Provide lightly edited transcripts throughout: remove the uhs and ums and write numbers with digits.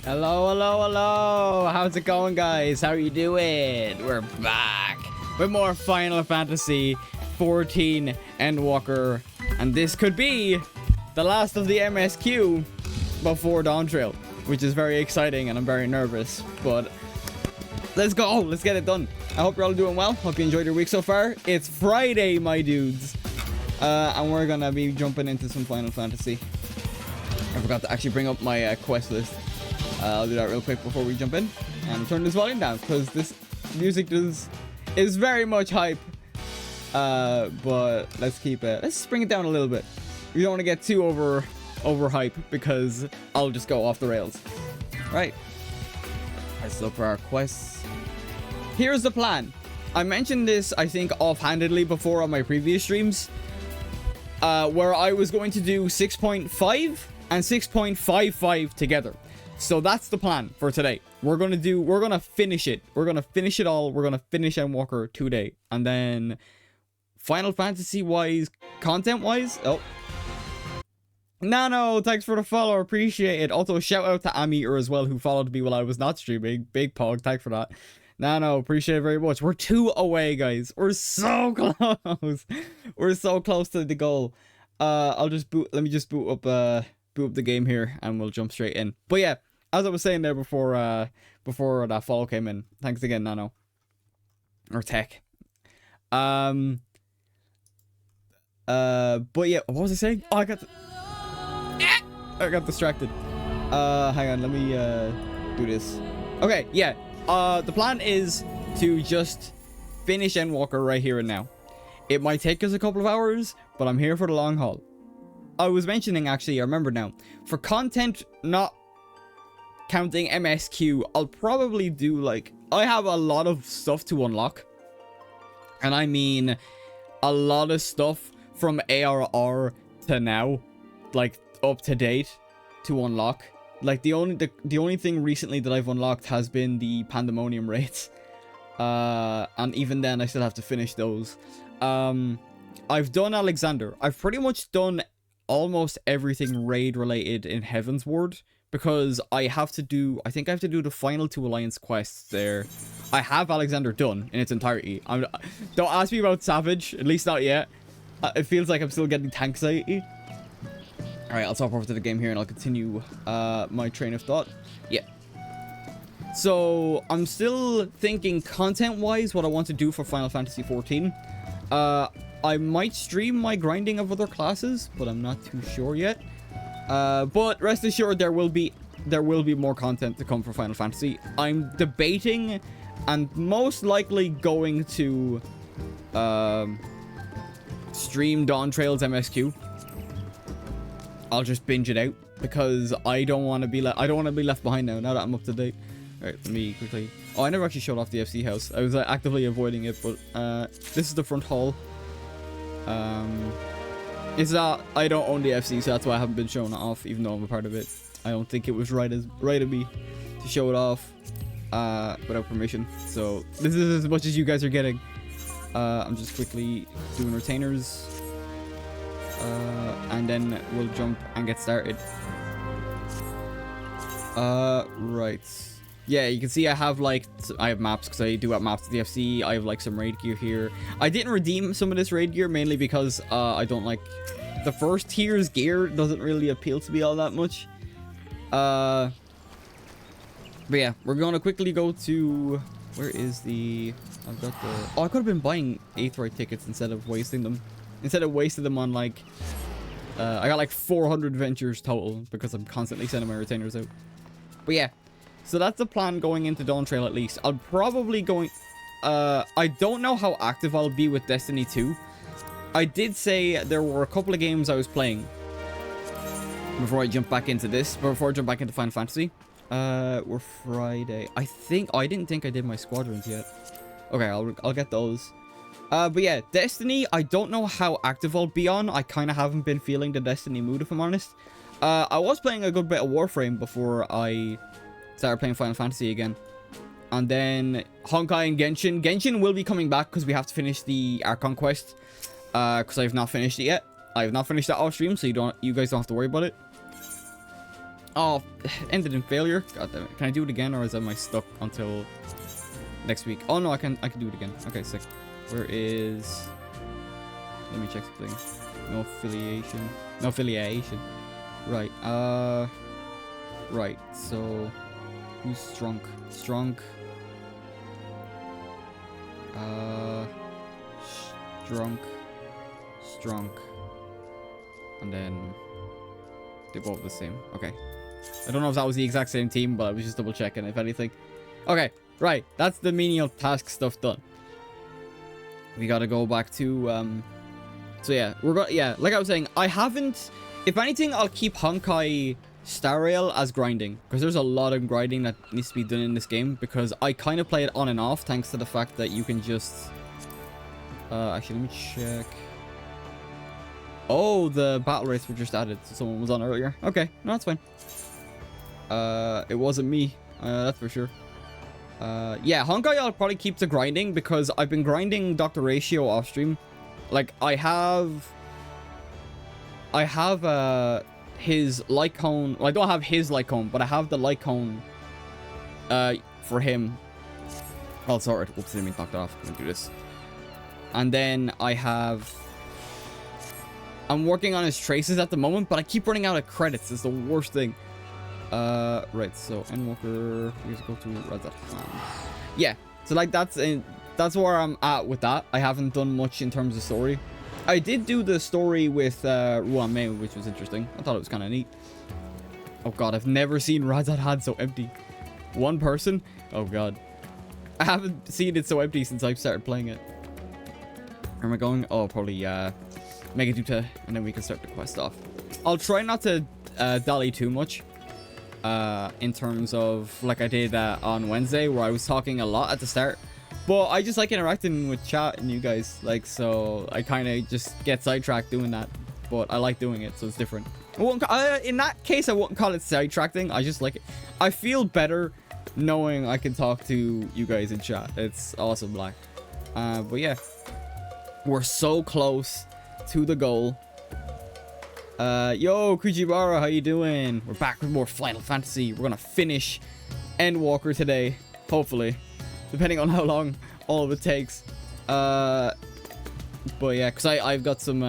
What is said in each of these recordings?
Hello, hello, hello. How's it going, guys? How are you doing? We're back with more Final Fantasy 14 Endwalker. And this could be the last of the MSQ before Dawn Trail, which is very exciting and I'm very nervous. But let's go. Let's get it done. I hope you're all doing well. Hope you enjoyed your week so far. It's Friday, my dudes. And we're going to be jumping into some Final Fantasy. I forgot to actually bring up my quest list. I'll do that real quick before we jump in and turn this volume down because this music is very much hype. But let's bring it down a little bit. We don't want to get too over hype because I'll just go off the rails. Right. Let's look for our quests. Here's the plan. I mentioned this, I think, offhandedly before on my previous streams, where I was going to do 6.5 and 6.55 together. So that's the plan for today. We're gonna finish it. We're gonna finish it all. We're gonna finish Endwalker today. And then Final Fantasy wise, content wise. Oh. Nano, thanks for the follow. Appreciate it. Also, shout out to Ammeter as well, who followed me while I was not streaming. Big pog, thanks for that. Nano, appreciate it very much. We're 2 away, guys. We're so close. We're so close to the goal. Let me just boot up the game here and we'll jump straight in. But yeah, as I was saying there before that follow came in, thanks again, Nano or Tech. But yeah, what was I saying? Oh, I got distracted. Hang on, let me do this. Okay, yeah. The plan is to just finish Endwalker right here and now. It might take us a couple of hours, but I'm here for the long haul. I was mentioning, actually, I remember now, for content not counting MSQ, I'll probably do, like, I have a lot of stuff to unlock. And I mean, a lot of stuff from ARR to now, like, up to date to unlock. Like, the only thing recently that I've unlocked has been the Pandemonium raids. And even then, I still have to finish those. I've done Alexander. I've pretty much done almost everything raid related in Heavensward because I think I have to do the final 2 alliance quests there. I have Alexander done in its entirety. Don't ask me about Savage, at least not yet. It feels like I'm still getting tank anxiety. All right, I'll swap over to the game here and I'll continue my train of thought. Yeah. So I'm still thinking content wise what I want to do for Final Fantasy 14. I might stream my grinding of other classes, but I'm not too sure yet. But rest assured, there will be more content to come for Final Fantasy. I'm debating and most likely going to stream Dawn Trail's MSQ. I'll just binge it out because I don't want to be left behind now that I'm up to date. All right, let me quickly. Oh, I never actually showed off the FC house. I was actively avoiding it, but this is the front hall. It's not, I don't own the FC, so that's why I haven't been showing it off, even though I'm a part of it. I don't think it was right of me to show it off without permission. So this is as much as you guys are getting. I'm just quickly doing retainers, and then we'll jump and get started. Right. Yeah, you can see I have maps because I do have maps to the FC. I have like some raid gear here. I didn't redeem some of this raid gear mainly because I don't like the first tier's gear. Doesn't really appeal to me all that much. But yeah, we're gonna quickly go to where is the I've got the I could have been buying Aetheryte tickets instead of wasting them. Instead of wasting them on like I got like 400 ventures total because I'm constantly sending my retainers out. But yeah. So that's the plan going into Dawn Trail at least. I'll probably going... I don't know how active I'll be with Destiny 2. I did say there were a couple of games I was playing before I jump back into this. Before I jump back into Final Fantasy. We're Friday. I didn't think I did my squadrons yet. Okay, I'll get those. But yeah, Destiny, I don't know how active I'll be on. I kind of haven't been feeling the Destiny mood, if I'm honest. I was playing a good bit of Warframe before I started playing Final Fantasy again. And then Honkai and Genshin. Genshin will be coming back because we have to finish the Archon quest. Because I have not finished it yet. I have not finished that off stream, so you guys don't have to worry about it. Oh, ended in failure. God damn it. Can I do it again, or am I stuck until next week? Oh no, I can do it again. Okay, sick. Where is? Let me check something. No affiliation. No affiliation. Right. Right. So, who's Strunk? Strunk. Strunk. And then they both the same. Okay. I don't know if that was the exact same team, but I was just double checking if anything. Okay. Right. That's the menial task stuff done. We gotta go back to so yeah, like I was saying, I haven't, if anything, I'll keep Honkai Star Rail as grinding, because there's a lot of grinding that needs to be done in this game, because I kind of play it on and off thanks to the fact that you can just actually let me check. Oh, the battle rates were just added, so someone was on earlier. Okay, no, that's fine. It wasn't me, that's for sure. Yeah, Honkai I'll probably keep the grinding, because I've been grinding Dr. Ratio off stream. Like, I have his light cone. Well, I don't have his light cone, but I have the light cone for him. Oh, sorry. Oops, I didn't mean to knock that off. I'm gonna do this. And then I'm working on his traces at the moment, but I keep running out of credits. It's the worst thing. Right, so Endwalker, let's go to Red. Yeah, so like that's where I'm at with that. I haven't done much in terms of story. I did do the story with Ruan Mei, which was interesting. I thought it was kind of neat. Oh god, I've never seen Razat Had so empty. One person? Oh god. I haven't seen it so empty since I've started playing it. Where am I going? Oh, probably Megaduta, and then we can start the quest off. I'll try not to dally too much. In terms of like I did on Wednesday, where I was talking a lot at the start, but I just like interacting with chat and you guys, like, so I kind of just get sidetracked doing that, but I like doing it, so it's different. In that case, I wouldn't call it sidetracking. I just like it. I feel better knowing I can talk to you guys in chat. It's awesome, like. But yeah, we're so close to the goal. Yo, Kujibara, how you doing? We're back with more Final Fantasy. We're gonna finish Endwalker today, hopefully, depending on how long all of it takes. But yeah, because I've got some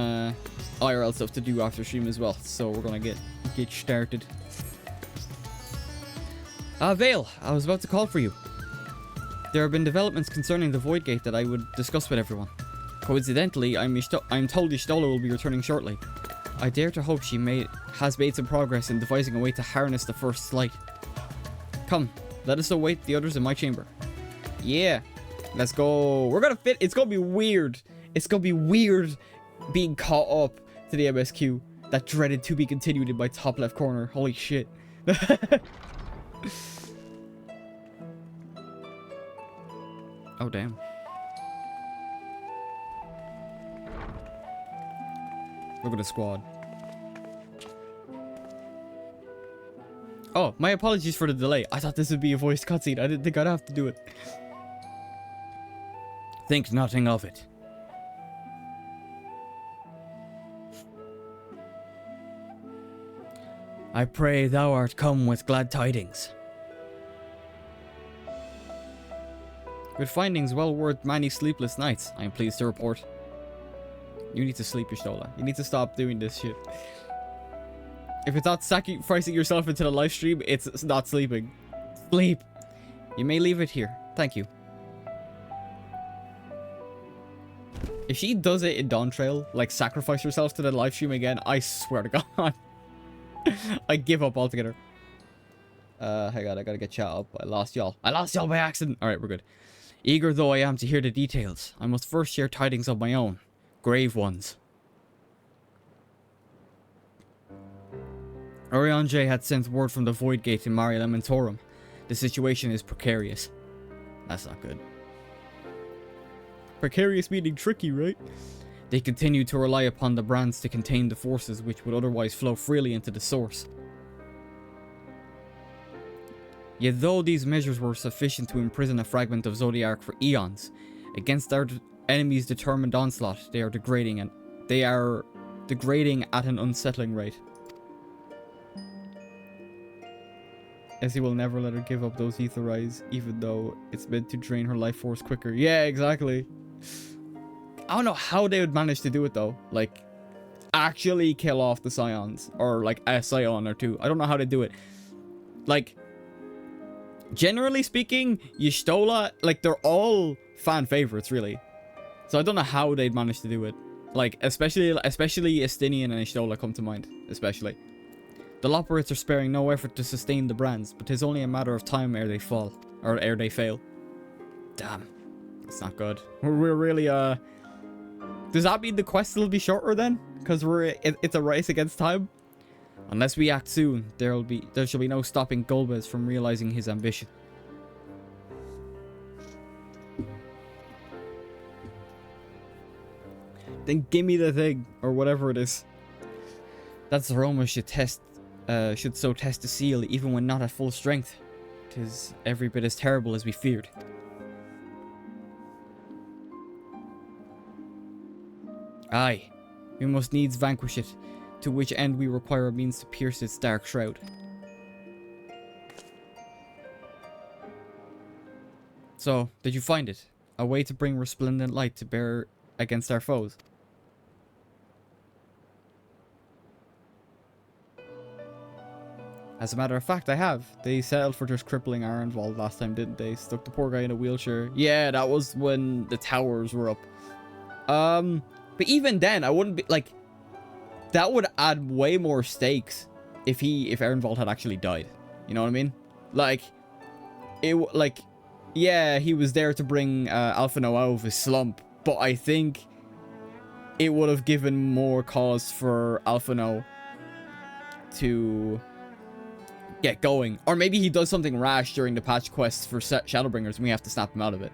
IRL stuff to do after stream as well, so we're gonna get started. Vale, I was about to call for you. There have been developments concerning the Void Gate that I would discuss with everyone. Coincidentally, I'm told Y'shtola will be returning shortly. I dare to hope she has made some progress in devising a way to harness the first light. Come, let us await the others in my chamber. Yeah, let's go. We're gonna fit. It's gonna be weird. It's gonna be weird being caught up to the MSQ. That dreaded to be continued in my top left corner. Holy shit. Oh, damn. Look at the squad. Oh, my apologies for the delay. I thought this would be a voice cutscene. I didn't think I'd have to do it. Think nothing of it. I pray thou art come with glad tidings. Good findings well worth many sleepless nights, I am pleased to report. You need to sleep, Y'shtola. You need to stop doing this shit. If it's not sacrificing yourself into the live stream, it's not sleeping. Sleep. You may leave it here. Thank you. If she does it in Dawn Trail, like sacrifice herself to the live stream again, I swear to God. I give up altogether. Hang on, I gotta get chat up. I lost y'all. I lost y'all by accident. Alright, we're good. Eager though I am to hear the details, I must first share tidings of my own. Grave ones. Orion J had sent word from the Void Gate in Mare Lamentorum. The situation is precarious. That's not good. Precarious meaning tricky, right? They continue to rely upon the brands to contain the forces which would otherwise flow freely into the source. Yet though these measures were sufficient to imprison a fragment of Zodiac for eons, against our enemies' determined onslaught, they are degrading at an unsettling rate. as he will never let her give up those ether eyes, even though it's meant to drain her life force quicker. Yeah, exactly. I don't know how they would manage to do it though. Like, actually kill off the scions, or like a scion or two. I don't know how they do it. Like, generally speaking, Y'shtola, like, they're all fan favorites, really. So I don't know how they'd manage to do it. Like, especially Estinian and Y'shtola come to mind, especially. The Loporrits are sparing no effort to sustain the brands, but 'tis only a matter of time ere they fall, or ere they fail. Damn, it's not good. We're really does that mean the quest will be shorter then? Because it's a race against time. Unless we act soon, there shall be no stopping Golbez from realizing his ambition. Then give me the thing, or whatever it is. That's aroma should so test the seal, even when not at full strength. 'Tis every bit as terrible as we feared. Aye, we must needs vanquish it, to which end we require a means to pierce its dark shroud. So, did you find it? A way to bring resplendent light to bear against our foes? As a matter of fact, I have. They settled for just crippling Endwalker last time, didn't they? Stuck the poor guy in a wheelchair. Yeah, that was when the towers were up. But even then, I wouldn't be, like, that would add way more stakes if Endwalker had actually died. You know what I mean? Like, yeah, he was there to bring Alphinaud out of his slump, but I think it would have given more cause for Alphinaud to get going. Or maybe he does something rash during the patch quests for Shadowbringers and we have to snap him out of it.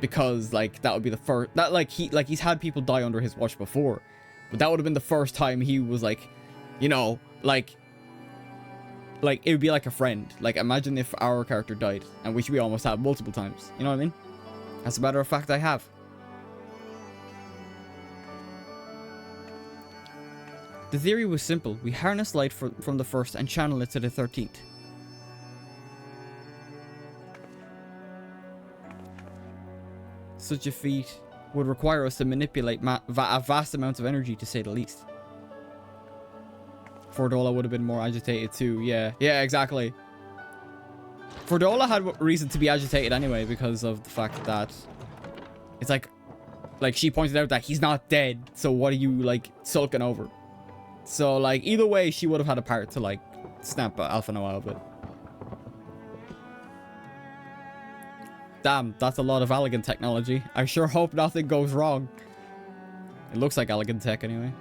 Because, like, that would be the first... That, he's had people die under his watch before. But that would have been the first time he was, like, you know, like, it would be like a friend. Like, imagine if our character died, and which we almost have multiple times. You know what I mean? As a matter of fact, I have. The theory was simple. We harness light from the first and channel it to the 13th. Such a feat would require us to manipulate a vast amount of energy, to say the least. Fordola would have been more agitated too. Yeah, exactly. Fordola had reason to be agitated anyway because of the fact that it's like she pointed out that he's not dead. So what are you, like, sulking over? So, like, either way, she would have had a part to, like, snap Alphinaud out of it. Damn, that's a lot of elegant technology. I sure hope nothing goes wrong. It looks like elegant tech anyway.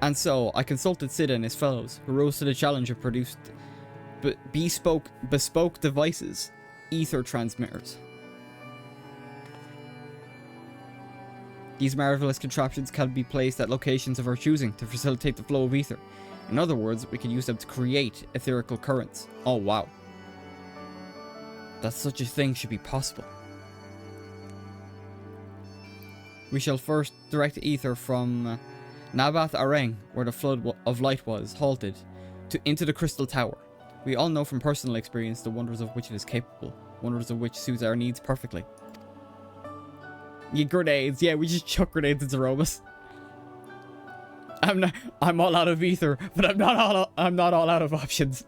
And so, I consulted Sid and his fellows, who rose to the challenge and produced bespoke devices, ether transmitters. These marvelous contraptions can be placed at locations of our choosing to facilitate the flow of ether. In other words, we can use them to create etherical currents. Oh wow. That such a thing should be possible. We shall first direct ether from Nabath Areng, where the flood of light was halted, into the Crystal Tower. We all know from personal experience the wonders of which it is capable, wonders of which suits our needs perfectly. Yeah, grenades. Yeah, we just chuck grenades into Romus. I'm all out of ether, but I'm not all out of options.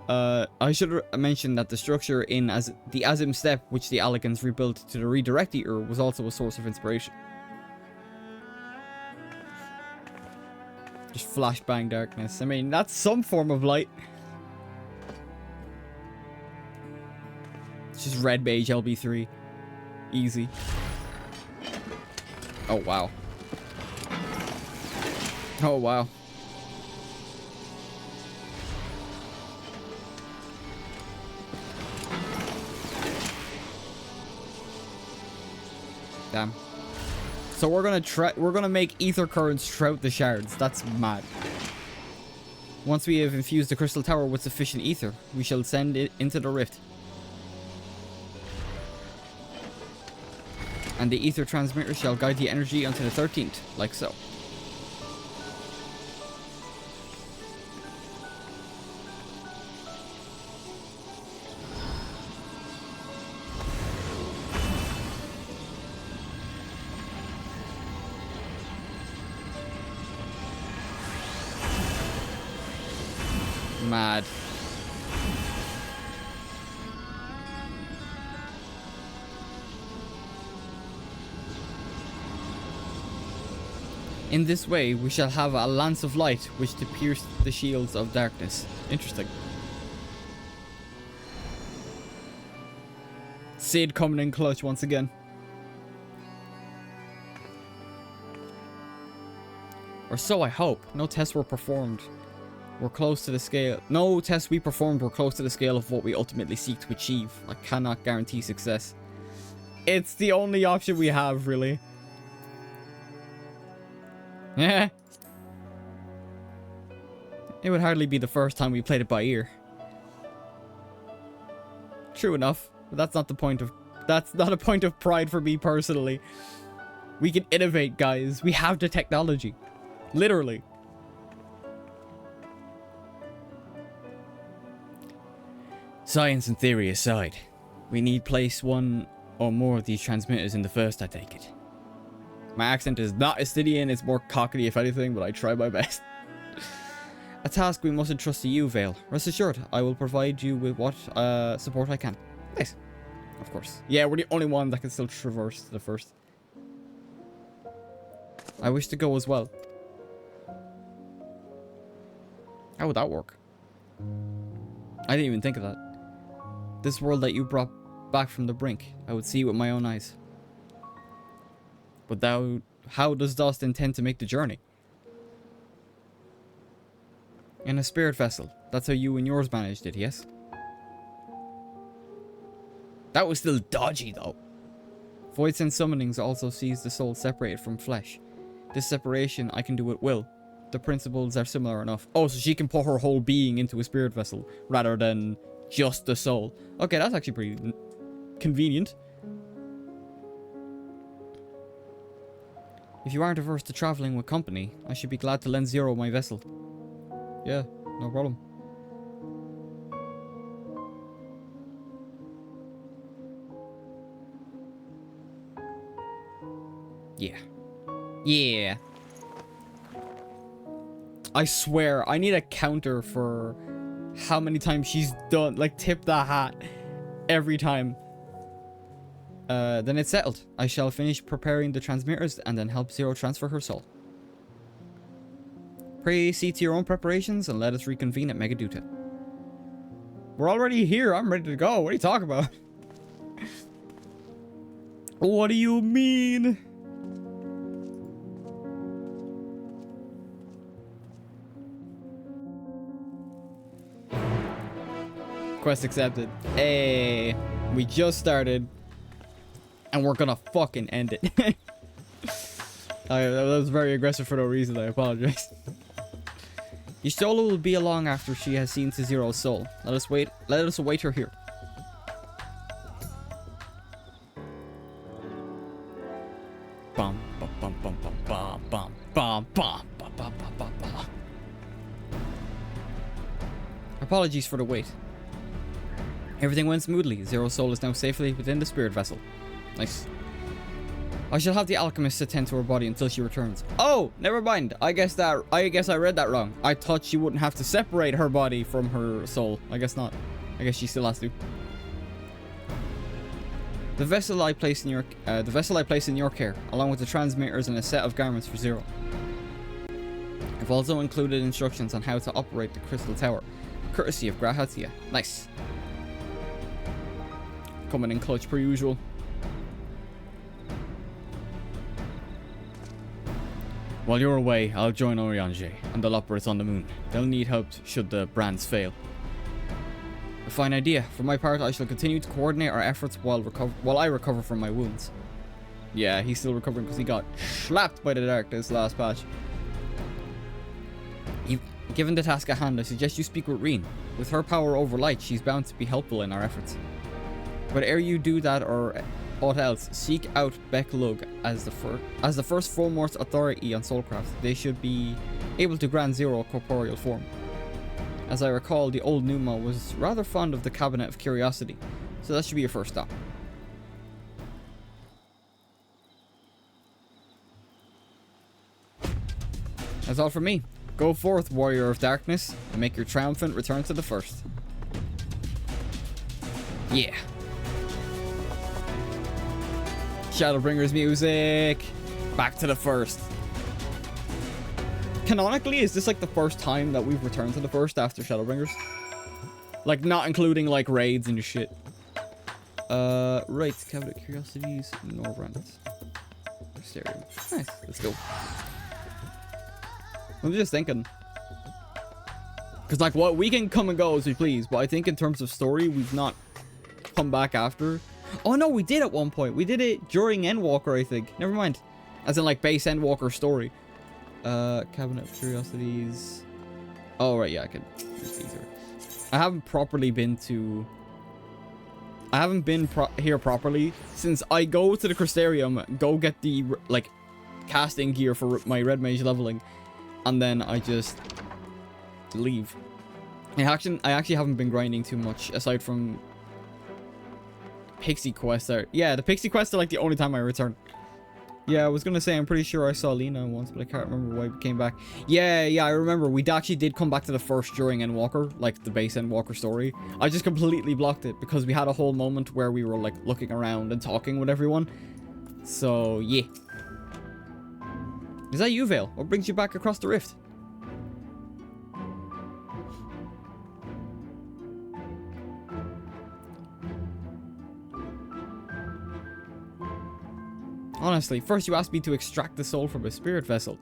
I should mention that the structure in the Azim Step, which the Alligans rebuilt to the redirect ether, was also a source of inspiration. Just flashbang darkness. I mean, that's some form of light. It's just red mage LB3. Easy. Oh wow. Oh wow. Damn. So we're gonna make ether currents throughout the shards. That's mad. Once we have infused the Crystal Tower with sufficient ether, we shall send it into the rift. And the ether transmitter shall guide the energy onto the 13th, like so. Mad. In this way, we shall have a lance of light which to pierce the shields of darkness. Interesting. Sid coming in clutch once again. Or so I hope. No tests were performed. We're close to the scale. No tests we performed were close to the scale of what we ultimately seek to achieve. I cannot guarantee success. It's the only option we have, really. Yeah. It would hardly be the first time we played it by ear. True enough, but that's not the point of... That's not a point of pride for me personally. We can innovate, guys. We have the technology. Literally. Science and theory aside, we need place one or more of these transmitters in the first, I take it. My accent is not Estidian, it's more Cockney if anything, but I try my best. A task we must entrust to you, Vale. Rest assured, I will provide you with what support I can. Nice. Of course. Yeah, we're the only one that can still traverse to the first. I wish to go as well. How would that work? I didn't even think of that. This world that you brought back from the brink, I would see with my own eyes. But how does Dust intend to make the journey? In a spirit vessel. That's how you and yours managed it, yes? That was still dodgy, though. Void Sense summonings also sees the soul separated from flesh. This separation I can do at will. The principles are similar enough. Oh, so she can put her whole being into a spirit vessel rather than just the soul. Okay, that's actually pretty convenient. If you aren't averse to traveling with company, I should be glad to lend Zero my vessel. Yeah, no problem. Yeah. Yeah. I swear, I need a counter for how many times she's done, like, tip the hat every time. Then it's settled. I shall finish preparing the transmitters and then help Zero transfer her soul. Pray see to your own preparations and let us reconvene at Megaduta. We're already here. I'm ready to go. What are you talking about? What do you mean? Quest accepted. Hey, we just started. And we're gonna fucking end it. That was very aggressive for no reason. I apologize. Y'shtola will be along after she has seen to Zero's soul. Let us await her here. Bum bum bum bum bum bum bum bum bum bum bum bum bum. Apologies for the wait. Everything went smoothly. Zero's soul is now safely within the spirit vessel. Nice. I shall have the alchemist attend to her body until she returns. Oh, never mind. I guess I read that wrong. I thought she wouldn't have to separate her body from her soul. I guess not. I guess she still has to. The vessel I place in your care, along with the transmitters and a set of garments for Zero. I've also included instructions on how to operate the crystal tower, courtesy of Grahatia. Nice. Coming in clutch per usual. While you're away, I'll join Oriange and the Loppers on the moon. They'll need help should the brands fail. A fine idea. For my part, I shall continue to coordinate our efforts while I recover from my wounds. Yeah, he's still recovering because he got slapped by the dark this last patch. Given the task at hand, I suggest you speak with Reen. With her power over light, she's bound to be helpful in our efforts. But ere you do that or aught else, seek out Beklug as the first foremost authority on soulcraft. They should be able to grant Zero corporeal form. As I recall, the old Numa was rather fond of the Cabinet of Curiosity, so that should be your first stop. That's all from me. Go forth, warrior of darkness, and make your triumphant return to the first. Yeah. Shadowbringers music. Back to the first. Canonically, is this like the first time that we've returned to the first after Shadowbringers? Like, not including like raids and shit. Right. Cabinet Curiosities, Norbrand. Stereo. Nice. Let's go. I'm just thinking. Because, like, what we can come and go as we please, but I think in terms of story, we've not come back after. Oh, no, we did at one point. We did it during Endwalker, I think. Never mind. As in, like, base Endwalker story. Cabinet of Curiosities. Oh, right, yeah, I can use these here. I haven't properly been to... I haven't been here properly since I go to the Crystarium, go get the, like, casting gear for my Red Mage leveling, and then I just leave. I actually haven't been grinding too much, aside from Pixie quests. Yeah, the Pixie quests are, like, the only time I return. Yeah, I was gonna say, I'm pretty sure I saw Lena once, but I can't remember why we came back. Yeah, I remember. We actually did come back to the first during Endwalker, like the base Endwalker story. I just completely blocked it because we had a whole moment where we were, like, looking around and talking with everyone. So, yeah. Is that you, Vale? What brings you back across the rift? Honestly, first you asked me to extract the soul from a spirit vessel,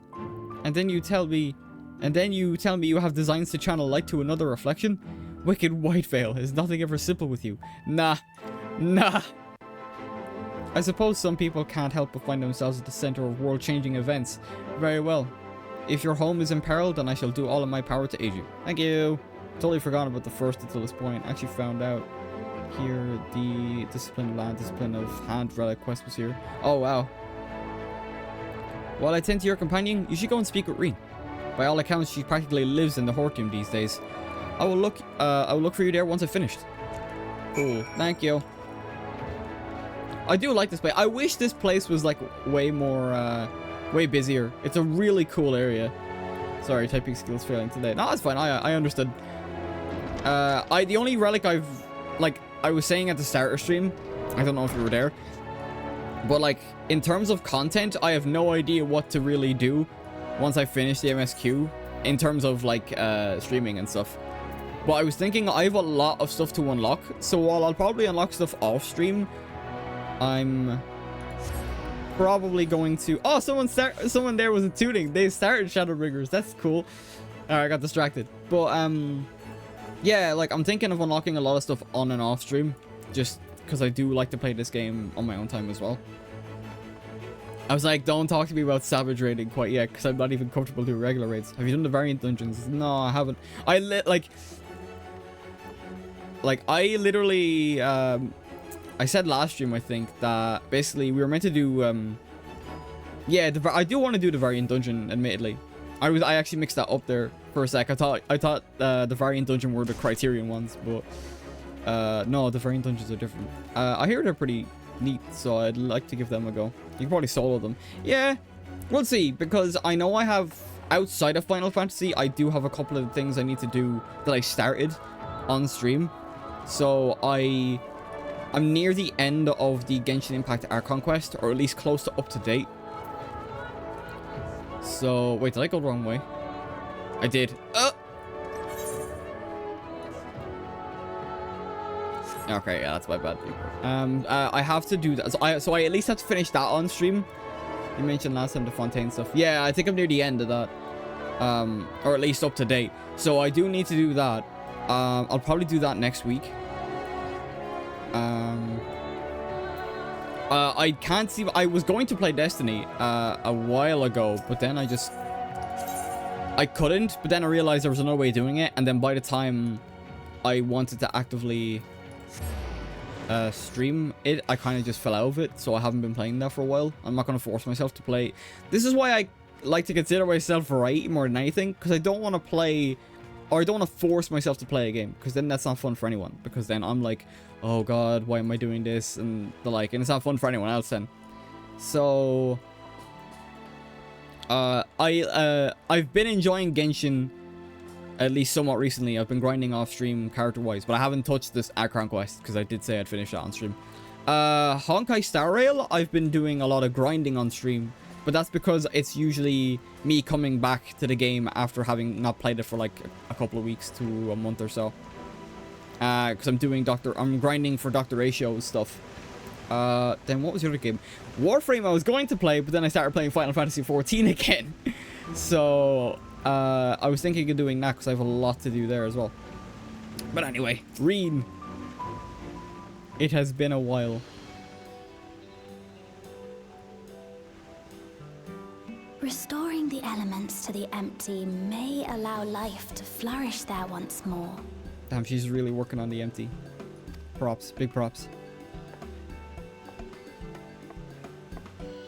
and then you tell me you have designs to channel light to another reflection. Wicked White Veil, is nothing ever simple with you? Nah. I suppose some people can't help but find themselves at the center of world-changing events. Very well. If your home is in peril, then I shall do all in my power to aid you. Thank you. Totally forgotten about the first until this point. Actually found out here the Discipline of Land, Discipline of Hand relic quest was here. Oh, wow. While I tend to your companion, you should go and speak with Reen. By all accounts, she practically lives in the Hortium these days. I will look for you there once I've finished. Cool. Thank you. I do like this place. I wish this place was, like, way more, way busier. It's a really cool area. Sorry, typing skills failing today. No, that's fine. I understood. The only relic I've, like, I was saying at the start of stream, I don't know if you were there, but, like, in terms of content, I have no idea what to really do once I finish the MSQ in terms of, like, streaming and stuff. But I was thinking I have a lot of stuff to unlock, so while I'll probably unlock stuff off stream, I'm probably going to... Oh, someone there was tuning. They started Shadowbringers. That's cool. Alright, I got distracted. But, yeah, like, I'm thinking of unlocking a lot of stuff on and off stream, just because I do like to play this game on my own time as well. I was like, don't talk to me about Savage raiding quite yet, because I'm not even comfortable doing regular raids. Have you done the variant dungeons? No, I haven't. I literally, I said last stream, I think, that basically we were meant to do, yeah, I do want to do the variant dungeon, admittedly. I actually mixed that up there for a sec. I thought the variant dungeon were the Criterion ones, but no, the variant dungeons are different. I hear they're pretty neat, so I'd like to give them a go. You can probably solo them. Yeah, we'll see, because I know I have, outside of Final Fantasy, I do have a couple of things I need to do that I started on stream. So I'm near the end of the Genshin Impact Archon quest, or at least close to up to date. So, wait, did I go the wrong way? I did. Okay, yeah, that's my bad. I have to do that. So I at least have to finish that on stream. You mentioned last time the Fontaine stuff. Yeah, I think I'm near the end of that. Or at least up to date. So I do need to do that. I'll probably do that next week. I can't see... I was going to play Destiny a while ago, but then I couldn't, but then I realized there was another way of doing it, and then by the time I wanted to actively stream it, I kind of just fell out of it, so I haven't been playing that for a while. I'm not going to force myself to play. This is why I like to consider myself variety more than anything, because I don't want to play... Or I don't want to force myself to play a game, because then that's not fun for anyone. Because then I'm like, oh god, why am I doing this? And the like, and it's not fun for anyone else then. So... I've been enjoying Genshin at least somewhat recently. I've been grinding off stream character-wise, but I haven't touched this Akron quest because I did say I'd finish that on stream. Honkai Star Rail, I've been doing a lot of grinding on stream, but that's because it's usually me coming back to the game after having not played it for like a couple of weeks to a month or so. Because I'm grinding for Dr. Ratio's stuff. Then what was the other game? Warframe I was going to play, but then I started playing Final Fantasy XIV again. So, I was thinking of doing that because I have a lot to do there as well. But anyway, Reen. It has been a while. Restoring the elements to the empty may allow life to flourish there once more. Damn, she's really working on the empty. Props, big props.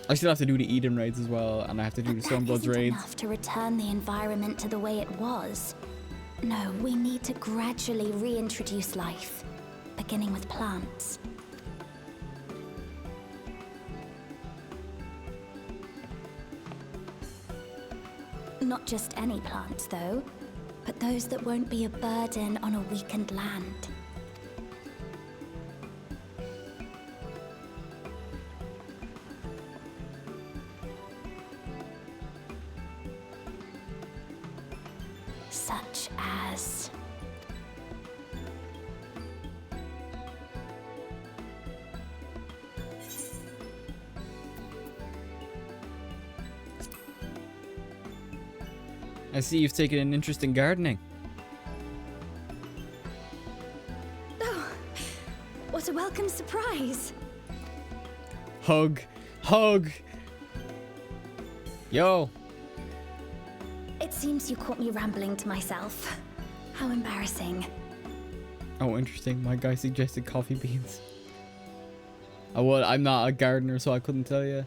I still have to do the Eden raids as well, and I have to do the Stormbloods raids. Enough to return the environment to the way it was. No, we need to gradually reintroduce life, beginning with plants. Not just any plants, though, but those that won't be a burden on a weakened land. Such as... I see you've taken an interest in gardening. Oh, what a welcome surprise. Hug. Hug. Yo. It seems you caught me rambling to myself. How embarrassing. Oh, interesting. My guy suggested coffee beans. I'm not a gardener, so I couldn't tell you.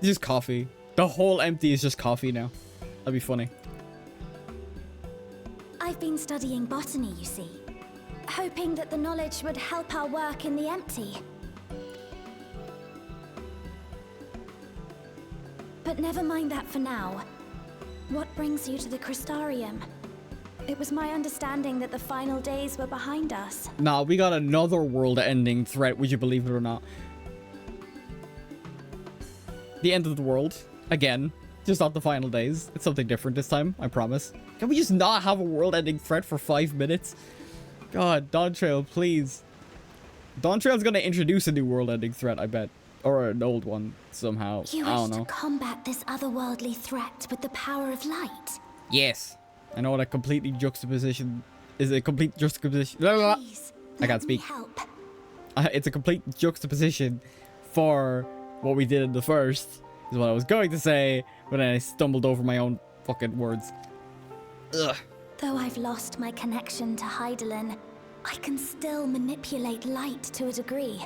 Just coffee. The whole empty is just coffee now. That'd be funny. I've been studying botany, you see. Hoping that the knowledge would help our work in the empty. But never mind that for now. What brings you to the Crystarium? It was my understanding that the final days were behind us. Nah, we got another world-ending threat, would you believe it or not? The end of the world. Again. Just not the final days. It's something different this time, I promise. Can we just not have a world-ending threat for 5 minutes? God, Dawntrail, please. Dawntrail's gonna introduce a new world-ending threat, I bet. Or an old one, somehow. I don't know. You wish to combat this otherworldly threat with the power of light? Yes. I know what a completely juxtaposition is. A complete juxtaposition. Blah, blah, blah. Please, I can't speak. Help. It's a complete juxtaposition for what we did in the first, is what I was going to say, but then I stumbled over my own fucking words. Ugh. Though I've lost my connection to Hydaelyn, I can still manipulate light to a degree.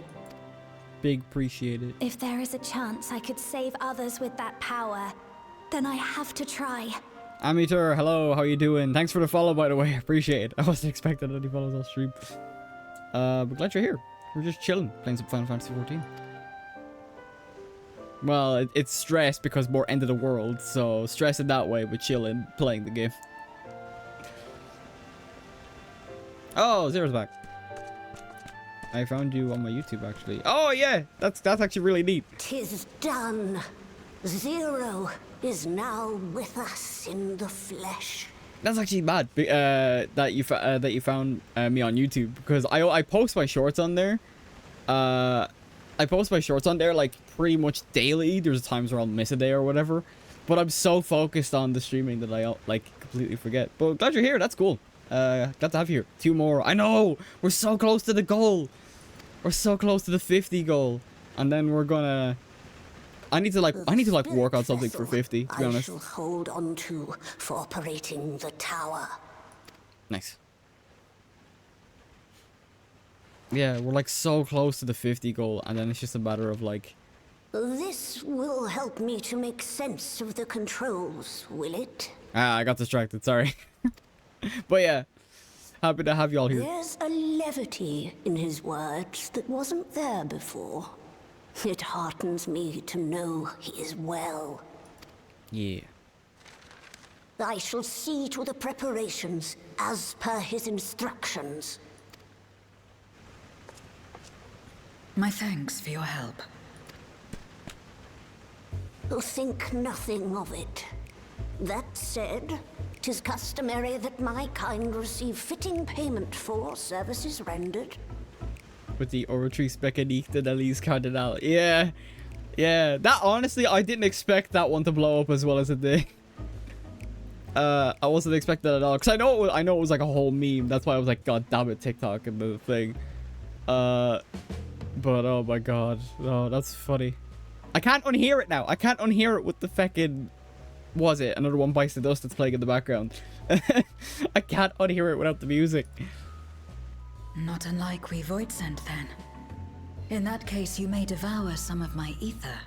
Big appreciated. If there is a chance I could save others with that power, then I have to try. Amitur, hello, how you doing? Thanks for the follow, by the way. I appreciate it. I wasn't expecting any follows on stream. But glad you're here. We're just chilling, playing some Final Fantasy XIV. Well, it's stress because more end of the world, so stress in that way, but chilling, playing the game. Oh, Zero's back. I found you on my YouTube, actually. Oh, yeah, that's actually really neat. 'Tis done. Zero is now with us in the flesh. That's actually mad that you found me on YouTube, because I post my shorts on there. I post my shorts on there like pretty much daily. There's times where I'll miss a day or whatever, but I'm so focused on the streaming that I like completely forget. But glad you're here. That's cool. Glad to have you here. 2 more. I know we're so close to the goal. We're so close to the 50 goal, and then we're gonna. I need to like work on something for 50. To be honest. I shall hold on to for operating the tower. Nice. Yeah, we're like so close to the 50 goal, and then it's just a matter of like. This will help me to make sense of the controls, will it? Ah, I got distracted. Sorry. But yeah, happy to have you all here. There's a levity in his words that wasn't there before. It heartens me to know he is well. Yeah. I shall see to the preparations as per his instructions. My thanks for your help. Oh, think nothing of it. That said, 'tis customary that my kind receive fitting payment for services rendered. With the Oratrice Mechanique de Elise Cardinal. Yeah. Yeah. That, honestly, I didn't expect that one to blow up as well as it did. I wasn't expecting that at all. Because I know it was like a whole meme. That's why I was like, God damn it, TikTok and the thing. But oh my god. Oh, that's funny. I can't unhear it now. I can't unhear it with the fucking... Was it? Another One Bites the Dust that's playing in the background. I can't unhear it without the music. Not unlike we Void sent then. In that case, you may devour some of my ether.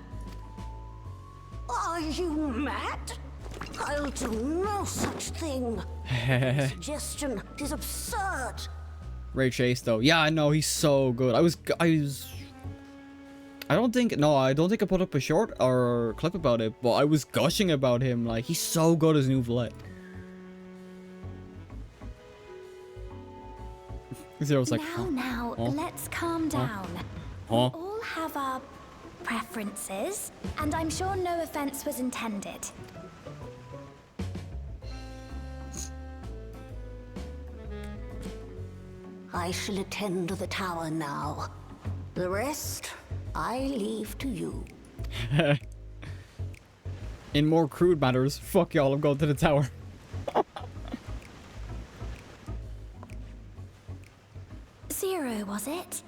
Are you mad? I'll do no such thing. Suggestion is absurd. Ray Chase though. Yeah, I know, he's so good. I don't think I put up a short or clip about it, but I was gushing about him. Like, he's so good as New Vallette. Zero's like, now, let's calm down. Huh? We all have our preferences, and I'm sure no offense was intended. I shall attend to the tower now. The rest, I leave to you. In more crude matters, fuck y'all, I'm going to the tower. Zero, was it?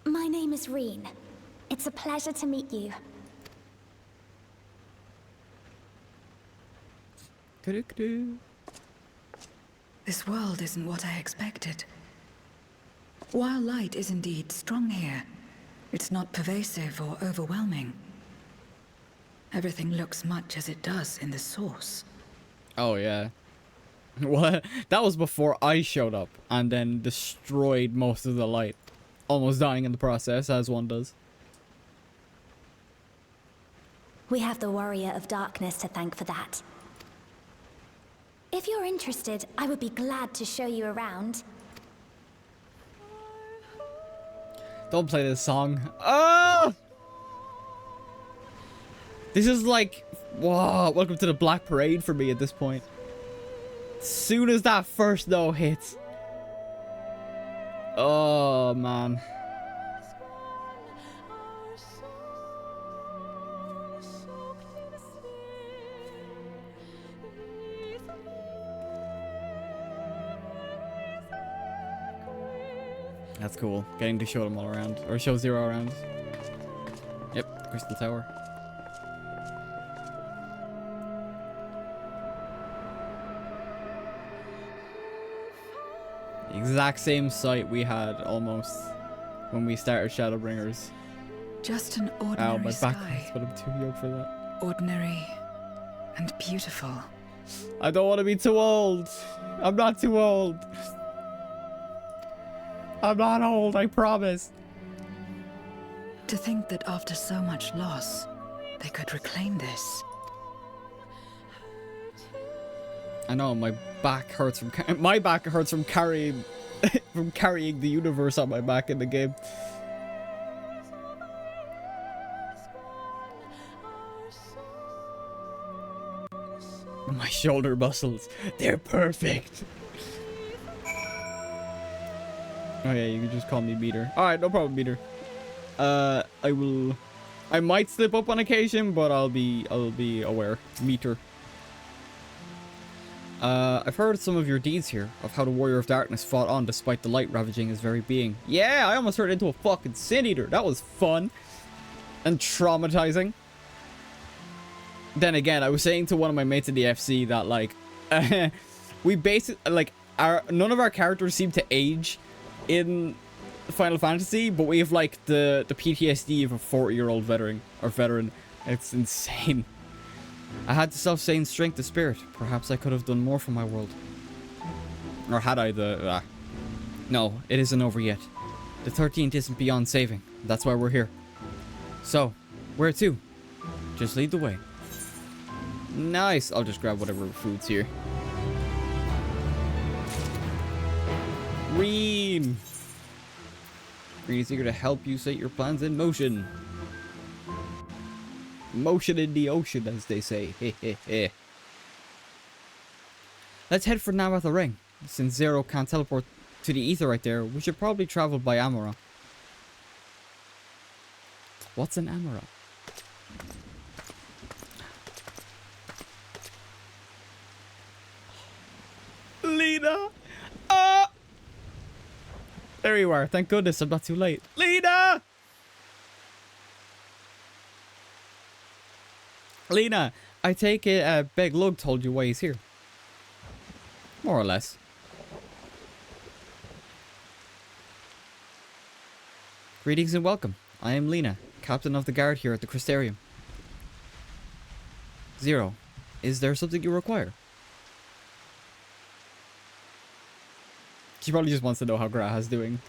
My name is Reen. It's a pleasure to meet you. This world isn't what I expected. While light is indeed strong here, it's not pervasive or overwhelming. Everything looks much as it does in the source. Oh yeah. What? That was before I showed up and then destroyed most of the light. Almost dying in the process, as one does. We have the Warrior of Darkness to thank for that. If you're interested, I would be glad to show you around. Don't play this song. Oh! This is like, whoa, welcome to the Black Parade for me at this point. As soon as that first note hits. Oh, man. That's cool. Getting to show them all around. Or show Zero around. Yep, the Crystal Tower. The exact same site we had almost when we started Shadowbringers. Just an ordinary Ow, my back sky. hurts, but I'm too young for that. Ordinary and beautiful. I don't want to be too old. I'm not too old. I'm not old, I promise. To think that after so much loss, they could reclaim this. I know my back hurts from carrying from carrying the universe on my back in the game. My shoulder muscles, they're perfect. Oh yeah, you can just call me Meter. Alright, no problem, Meter. I might slip up on occasion, but I'll be aware. Meter. I've heard some of your deeds here, of how the Warrior of Darkness fought on despite the light ravaging his very being. Yeah, I almost turned into a fucking Sin Eater. That was fun. And traumatizing. Then again, I was saying to one of my mates in the FC that, like, we basically, like, none of our characters seem to age in Final Fantasy, but we have, like, the PTSD of a 40-year-old veteran. It's insane. I had the self-same strength of spirit. Perhaps I could have done more for my world. Or had I the... No, it isn't over yet. The 13th isn't beyond saving. That's why we're here. So, where to? Just lead the way. Nice. I'll just grab whatever food's here. Green. Green is eager to help you set your plans in motion. Motion in the ocean, as they say. Heh. Let's head for Nabatha Ring. Since Zero can't teleport to the ether right there, we should probably travel by Amara. What's an Amara? Lena! Ah! There you are. Thank goodness I'm not too late. Lena! Lena, I take it Beg Lug told you why he's here. More or less. Greetings and welcome. I am Lena, captain of the guard here at the Crystarium. Zero, is there something you require? She probably just wants to know how Graha's doing.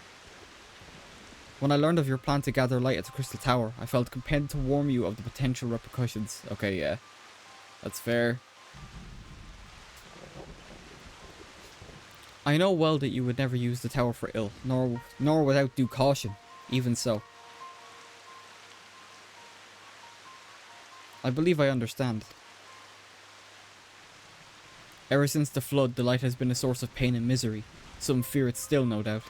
When I learned of your plan to gather light at the Crystal Tower, I felt compelled to warn you of the potential repercussions. Okay, yeah. That's fair. I know well that you would never use the tower for ill, nor without due caution. Even so. I believe I understand. Ever since the flood, the light has been a source of pain and misery. Some fear it still, no doubt.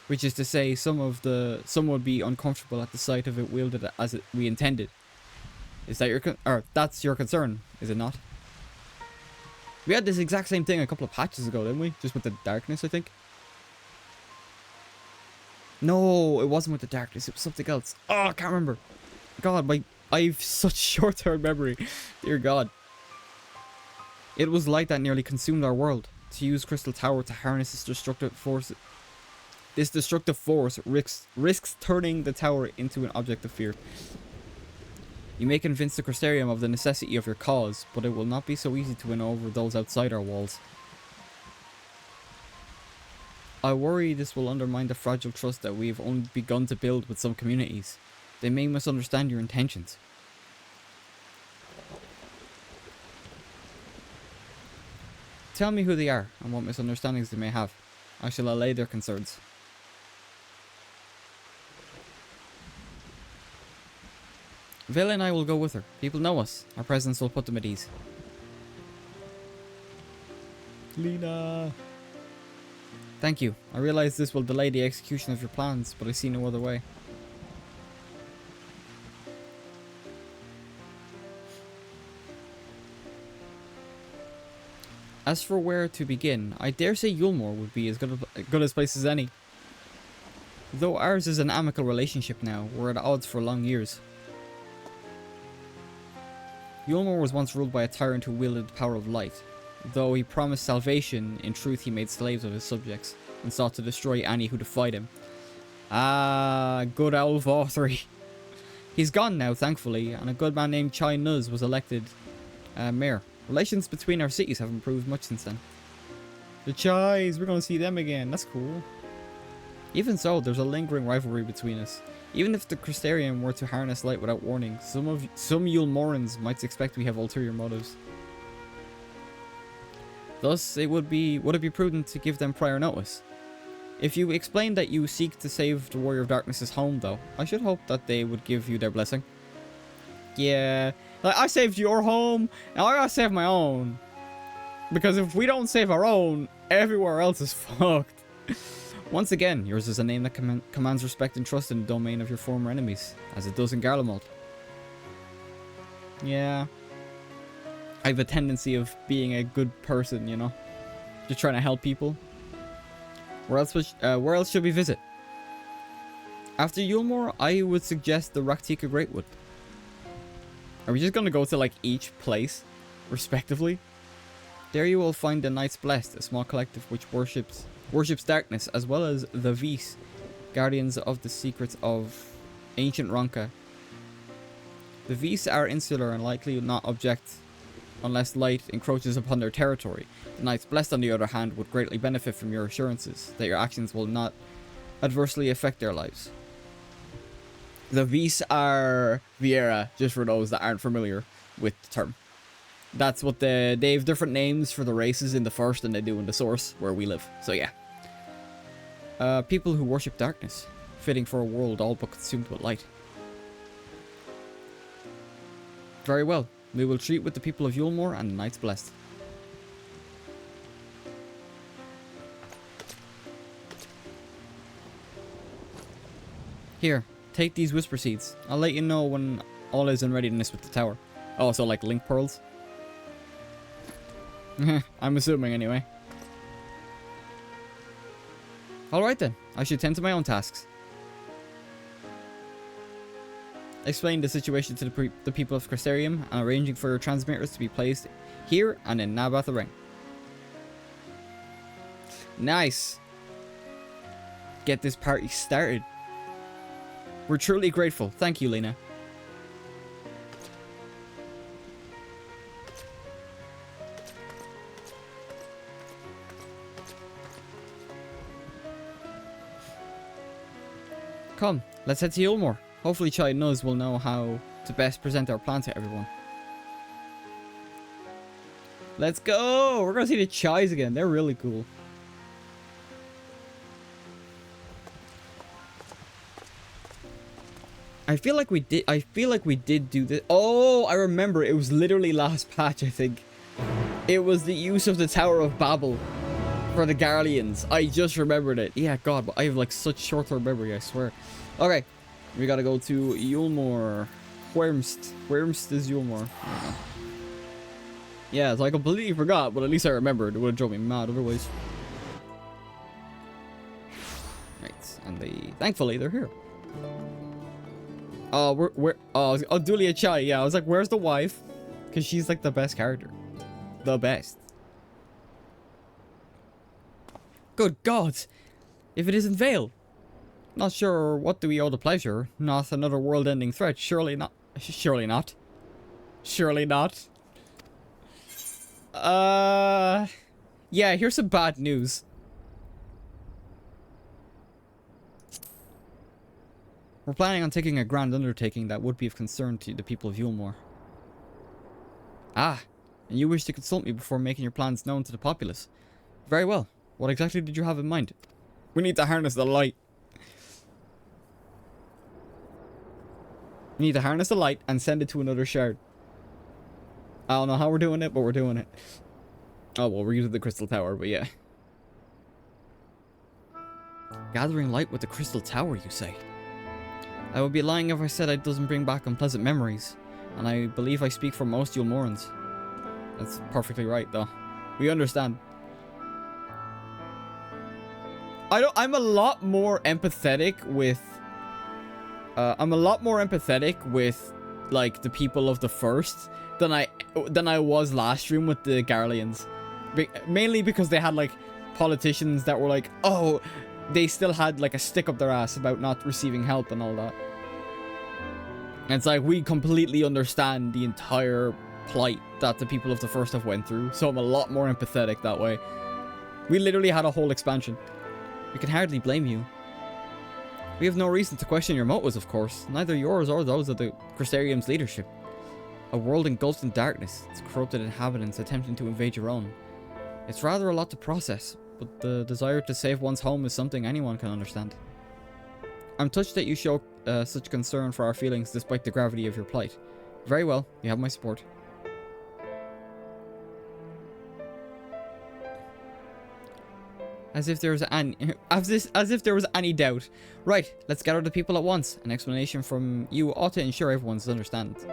Which is to say, some would be uncomfortable at the sight of it wielded as we intended. Is that that's your concern, is it not? We had this exact same thing a couple of patches ago, didn't we? Just with the darkness, I think. No, it wasn't with the darkness. It was something else. Oh, I can't remember. God, I've such short-term memory. Dear God. It was light that nearly consumed our world. To use Crystal Tower to harness this destructive force. This destructive force risks turning the tower into an object of fear. You may convince the Crystarium of the necessity of your cause, but it will not be so easy to win over those outside our walls. I worry this will undermine the fragile trust that we have only begun to build with some communities. They may misunderstand your intentions. Tell me who they are and what misunderstandings they may have. I shall allay their concerns. Vela and I will go with her. People know us. Our presence will put them at ease. Lena. Thank you. I realize this will delay the execution of your plans, but I see no other way. As for where to begin, I dare say Yulmore would be as good a place as any. Though ours is an amicable relationship now, we're at odds for long years. Yulmore was once ruled by a tyrant who wielded the power of light. Though he promised salvation, in truth he made slaves of his subjects, and sought to destroy any who defied him. Ah, good old VODS. He's gone now, thankfully, and a good man named Chai Nuz was elected mayor. Relations between our cities have improved much since then. The Chais, we're going to see them again, that's cool. Even so, there's a lingering rivalry between us. Even if the Crystarium were to harness light without warning, some Yulmorans might expect we have ulterior motives. Thus, would it be prudent to give them prior notice? If you explain that you seek to save the Warrior of Darkness's home, though, I should hope that they would give you their blessing. Yeah, like, I saved your home, now I gotta save my own. Because if we don't save our own, everywhere else is fucked. Once again, yours is a name that commands respect and trust in the domain of your former enemies, as it does in Garlemald. Yeah. I have a tendency of being a good person, you know? Just trying to help people. Where else should we visit? After Yulmore, I would suggest the Raktika Greatwood. Are we just gonna go to, like, each place, respectively? There you will find the Knights Blessed, a small collective which worships darkness, as well as the Vis, guardians of the secrets of ancient Ronka. The Vis are insular and likely not object unless light encroaches upon their territory. The Knights Blessed, on the other hand, would greatly benefit from your assurances that your actions will not adversely affect their lives. The Vis are Vieira, just for those that aren't familiar with the term. That's what they have different names for the races in the first than they do in the source, where we live. So yeah. People who worship darkness, fitting for a world all but consumed with light. Very well. We will treat with the people of Yulmore and the Knights Blessed. Here, take these whisper seeds. I'll let you know when all is in readiness with the tower. Oh, so like link pearls? I'm assuming anyway. Alright then, I should tend to my own tasks. Explain the situation to the people of Crystarium and arranging for your transmitters to be placed here and in Nabath Ring. Nice. Get this party started. We're truly grateful. Thank you, Lena. Come, let's head to Yulmore. Hopefully Chai Nuz will know how to best present our plan to everyone. Let's go! We're gonna see the Chais again. They're really cool. I feel like we did do this. Oh, I remember. It was literally last patch, I think. It was the use of the Tower of Babel for the Garleans. I just remembered it. Yeah, God, but I have like such short-term memory, I swear. Okay, we gotta go to Yulmore. Wurmst. Wurmst is Yulmore. Yeah, so I completely forgot, but at least I remembered. It would have drove me mad otherwise. Right, and thankfully they're here. Oh, oh, Dulia Chai. Yeah, I was like, where's the wife? Because she's like the best character. The best. Good God. If it isn't Vale. Not sure what do we owe the pleasure. Not another world-ending threat. Surely not. Surely not. Surely not. Yeah, here's some bad news. We're planning on taking a grand undertaking that would be of concern to the people of Yulmore. Ah, and you wish to consult me before making your plans known to the populace. Very well. What exactly did you have in mind? We need to harness the light. We need to harness the light and send it to another shard. I don't know how we're doing it, but we're doing it. Oh, well, we're using the crystal tower, but yeah. Gathering light with the crystal tower, you say? I would be lying if I said it doesn't bring back unpleasant memories, and I believe I speak for most Yulmorans. That's perfectly right, though. We understand. I'm a lot more empathetic with... like, the people of the first than I was last stream with the Garleans. Mainly because they had, like, politicians that were like, oh... They still had, like, a stick up their ass about not receiving help and all that. And it's like, we completely understand the entire plight that the people of the first have went through. So I'm a lot more empathetic that way. We literally had a whole expansion. We can hardly blame you. We have no reason to question your motives, of course. Neither yours or those of the Crystarium's leadership. A world engulfed in darkness. Its corrupted inhabitants attempting to invade your own. It's rather a lot to process. But the desire to save one's home is something anyone can understand. I'm touched that you show such concern for our feelings despite the gravity of your plight. Very well, you have my support. As if there was any doubt. Right, let's gather the people at once. An explanation from you ought to ensure everyone's understands.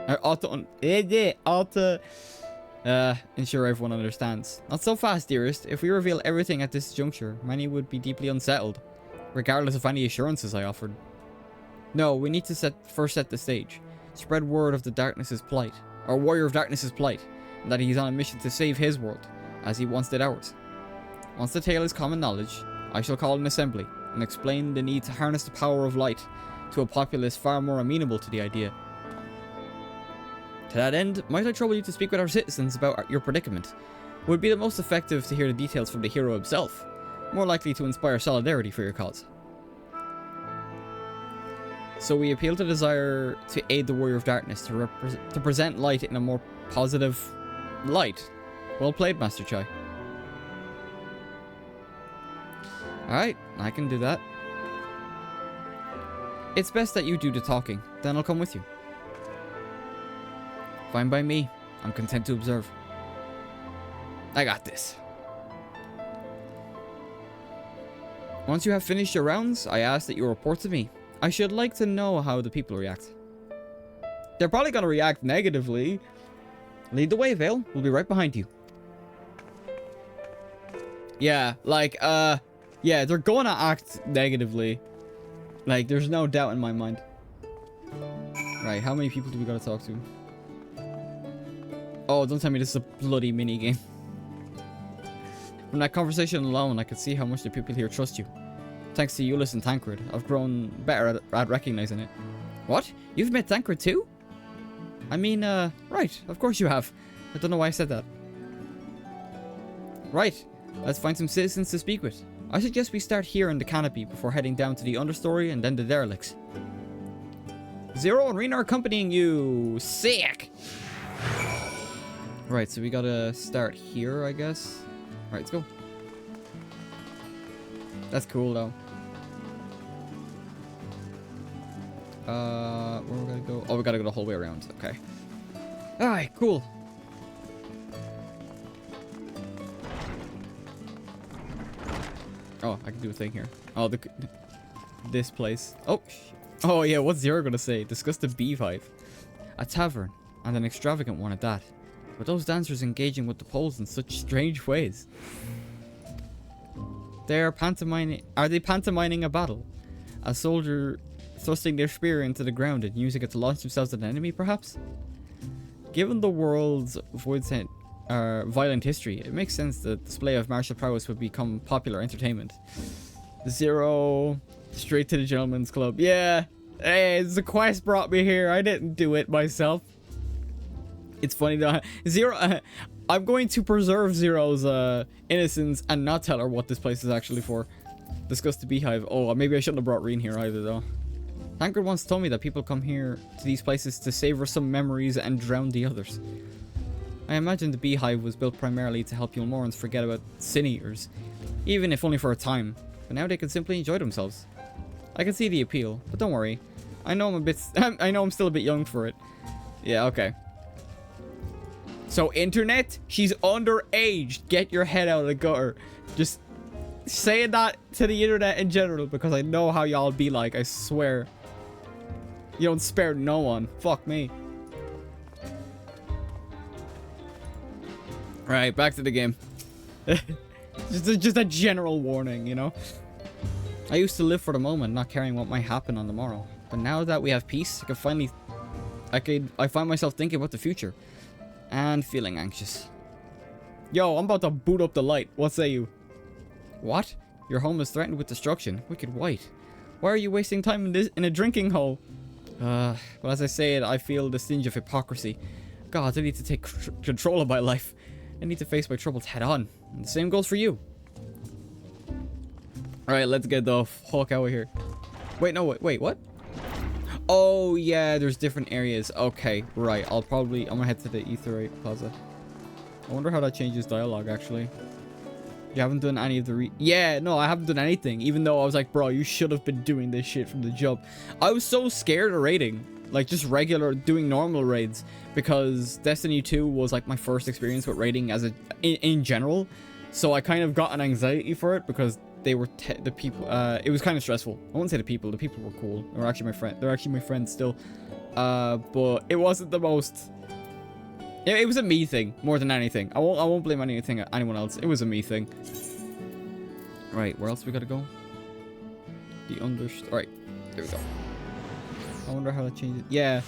Ensure everyone understands. Not so fast, dearest. If we reveal everything at this juncture, many would be deeply unsettled, regardless of any assurances I offered. No, we need to first set the stage. Spread word of the darkness's plight, or warrior of darkness's plight, and that he's on a mission to save his world, as he once did ours. Once the tale is common knowledge, I shall call an assembly, and explain the need to harness the power of light to a populace far more amenable to the idea. To that end, might I trouble you to speak with our citizens about your predicament? Would be the most effective to hear the details from the hero himself, more likely to inspire solidarity for your cause. So we appeal to the desire to aid the Warrior of Darkness, to present light in a more positive light. Well played, Master Chai. Alright, I can do that. It's best that you do the talking, then I'll come with you. Fine by me. I'm content to observe. I got this. Once you have finished your rounds, I ask that you report to me. I should like to know how the people react. They're probably going to react negatively. Lead the way, Vale. We'll be right behind you. Yeah, like, yeah, they're going to act negatively. Like, there's no doubt in my mind. Right, how many people do we got to talk to? Oh, don't tell me this is a bloody mini game. From that conversation alone, I could see how much the people here trust you. Thanks to Euless and Tancred, I've grown better at recognizing it. What? You've met Tancred too? I mean, right, of course you have. I don't know why I said that. Right, let's find some citizens to speak with. I suggest we start here in the canopy before heading down to the understory and then the derelicts. Zero and Rena are accompanying you. Sick! Right, so we gotta start here, I guess. Right, let's go. That's cool, though. Where we gotta go? Oh, we gotta go the whole way around. Okay. Alright, cool. Oh, I can do a thing here. Oh, this place. Oh, oh yeah, what's Zero gonna say? Discuss the beehive. A tavern, and an extravagant one at that. But those dancers engaging with the poles in such strange ways. Are they pantomiming a battle? A soldier thrusting their spear into the ground and using it to launch themselves at an enemy, perhaps? Given the world's violent history, it makes sense that display of martial prowess would become popular entertainment. Zero, straight to the gentleman's club. Yeah, hey, the quest brought me here. I didn't do it myself. It's funny though. Zero, I'm going to preserve Zero's innocence and not tell her what this place is actually for. Discuss the beehive. Oh, maybe I shouldn't have brought Reen here either though. Tancred once told me that people come here to these places to savor some memories and drown the others. I imagine the beehive was built primarily to help Yulmorans forget about sin eaters, even if only for a time. But now they can simply enjoy themselves. I can see the appeal, but don't worry. I know I'm still a bit young for it. Yeah, okay. So internet, she's underage. Get your head out of the gutter. Just saying that to the internet in general because I know how y'all be like, I swear. You don't spare no one. Fuck me. Right, back to the game. just a general warning, you know? I used to live for the moment, not caring what might happen on the morrow. But now that we have peace, I find myself thinking about the future. And feeling anxious. Yo, I'm about to boot up the light. What say you? What? Your home is threatened with destruction. Wicked White. Why are you wasting time in a drinking hole? But as I say it, I feel the stinge of hypocrisy. God, I need to take control of my life. I need to face my troubles head on. And the same goes for you. Alright, let's get the fuck out of here. Wait, no, wait, what? Oh, yeah, there's different areas. Okay, right. I'm gonna head to the Aetheryte Plaza. I wonder how that changes dialogue, actually. You haven't done any of the yeah, no, I haven't done anything. Even though I was like, bro, you should have been doing this shit from the jump. I was so scared of raiding. Like, just doing normal raids. Because Destiny 2 was, like, my first experience with raiding in general. So I kind of got an anxiety for it because they were the people. It was kind of stressful. I wouldn't say the people. The people were cool. They were actually my friend. They're actually my friends still. But it wasn't the most. It was a me thing more than anything. I won't blame anyone else. It was a me thing. Right, where else we gotta go? Right, there we go. I wonder how that changes. Yeah,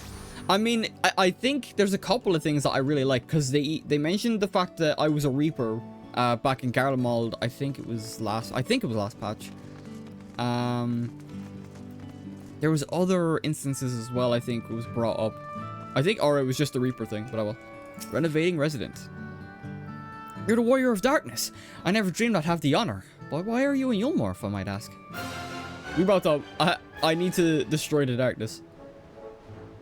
I mean, I think there's a couple of things that I really like because they mentioned the fact that I was a Reaper. Back in Garlemald, I think it was last patch. There was other instances as well, I think was brought up. Or it was just the Reaper thing, but I will. Renovating resident. You're the Warrior of Darkness. I never dreamed I'd have the honor. But why are you in Yulmore, if I might ask? We about to, I need to destroy the darkness.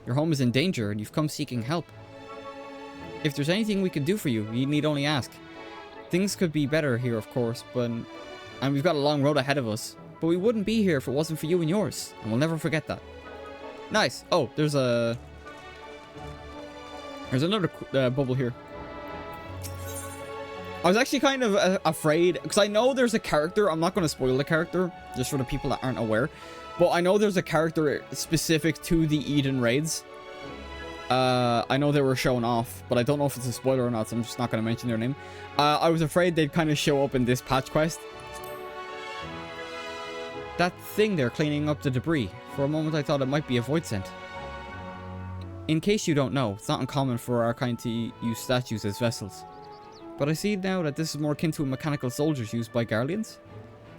Your home is in danger and you've come seeking help. If there's anything we can do for you, you need only ask. Things could be better here, of course, and we've got a long road ahead of us. But we wouldn't be here if it wasn't for you and yours, and we'll never forget that. Nice. Oh, there's another bubble here. I was actually kind of afraid, because I know there's a character. I'm not going to spoil the character, just for the people that aren't aware. But I know there's a character specific to the Eden raids. I know they were shown off, but I don't know if it's a spoiler or not, so I'm just not going to mention their name. I was afraid they'd kind of show up in this patch quest. That thing there cleaning up the debris. For a moment I thought it might be a void scent. In case you don't know, it's not uncommon for our kind to use statues as vessels. But I see now that this is more akin to mechanical soldiers used by Garleans.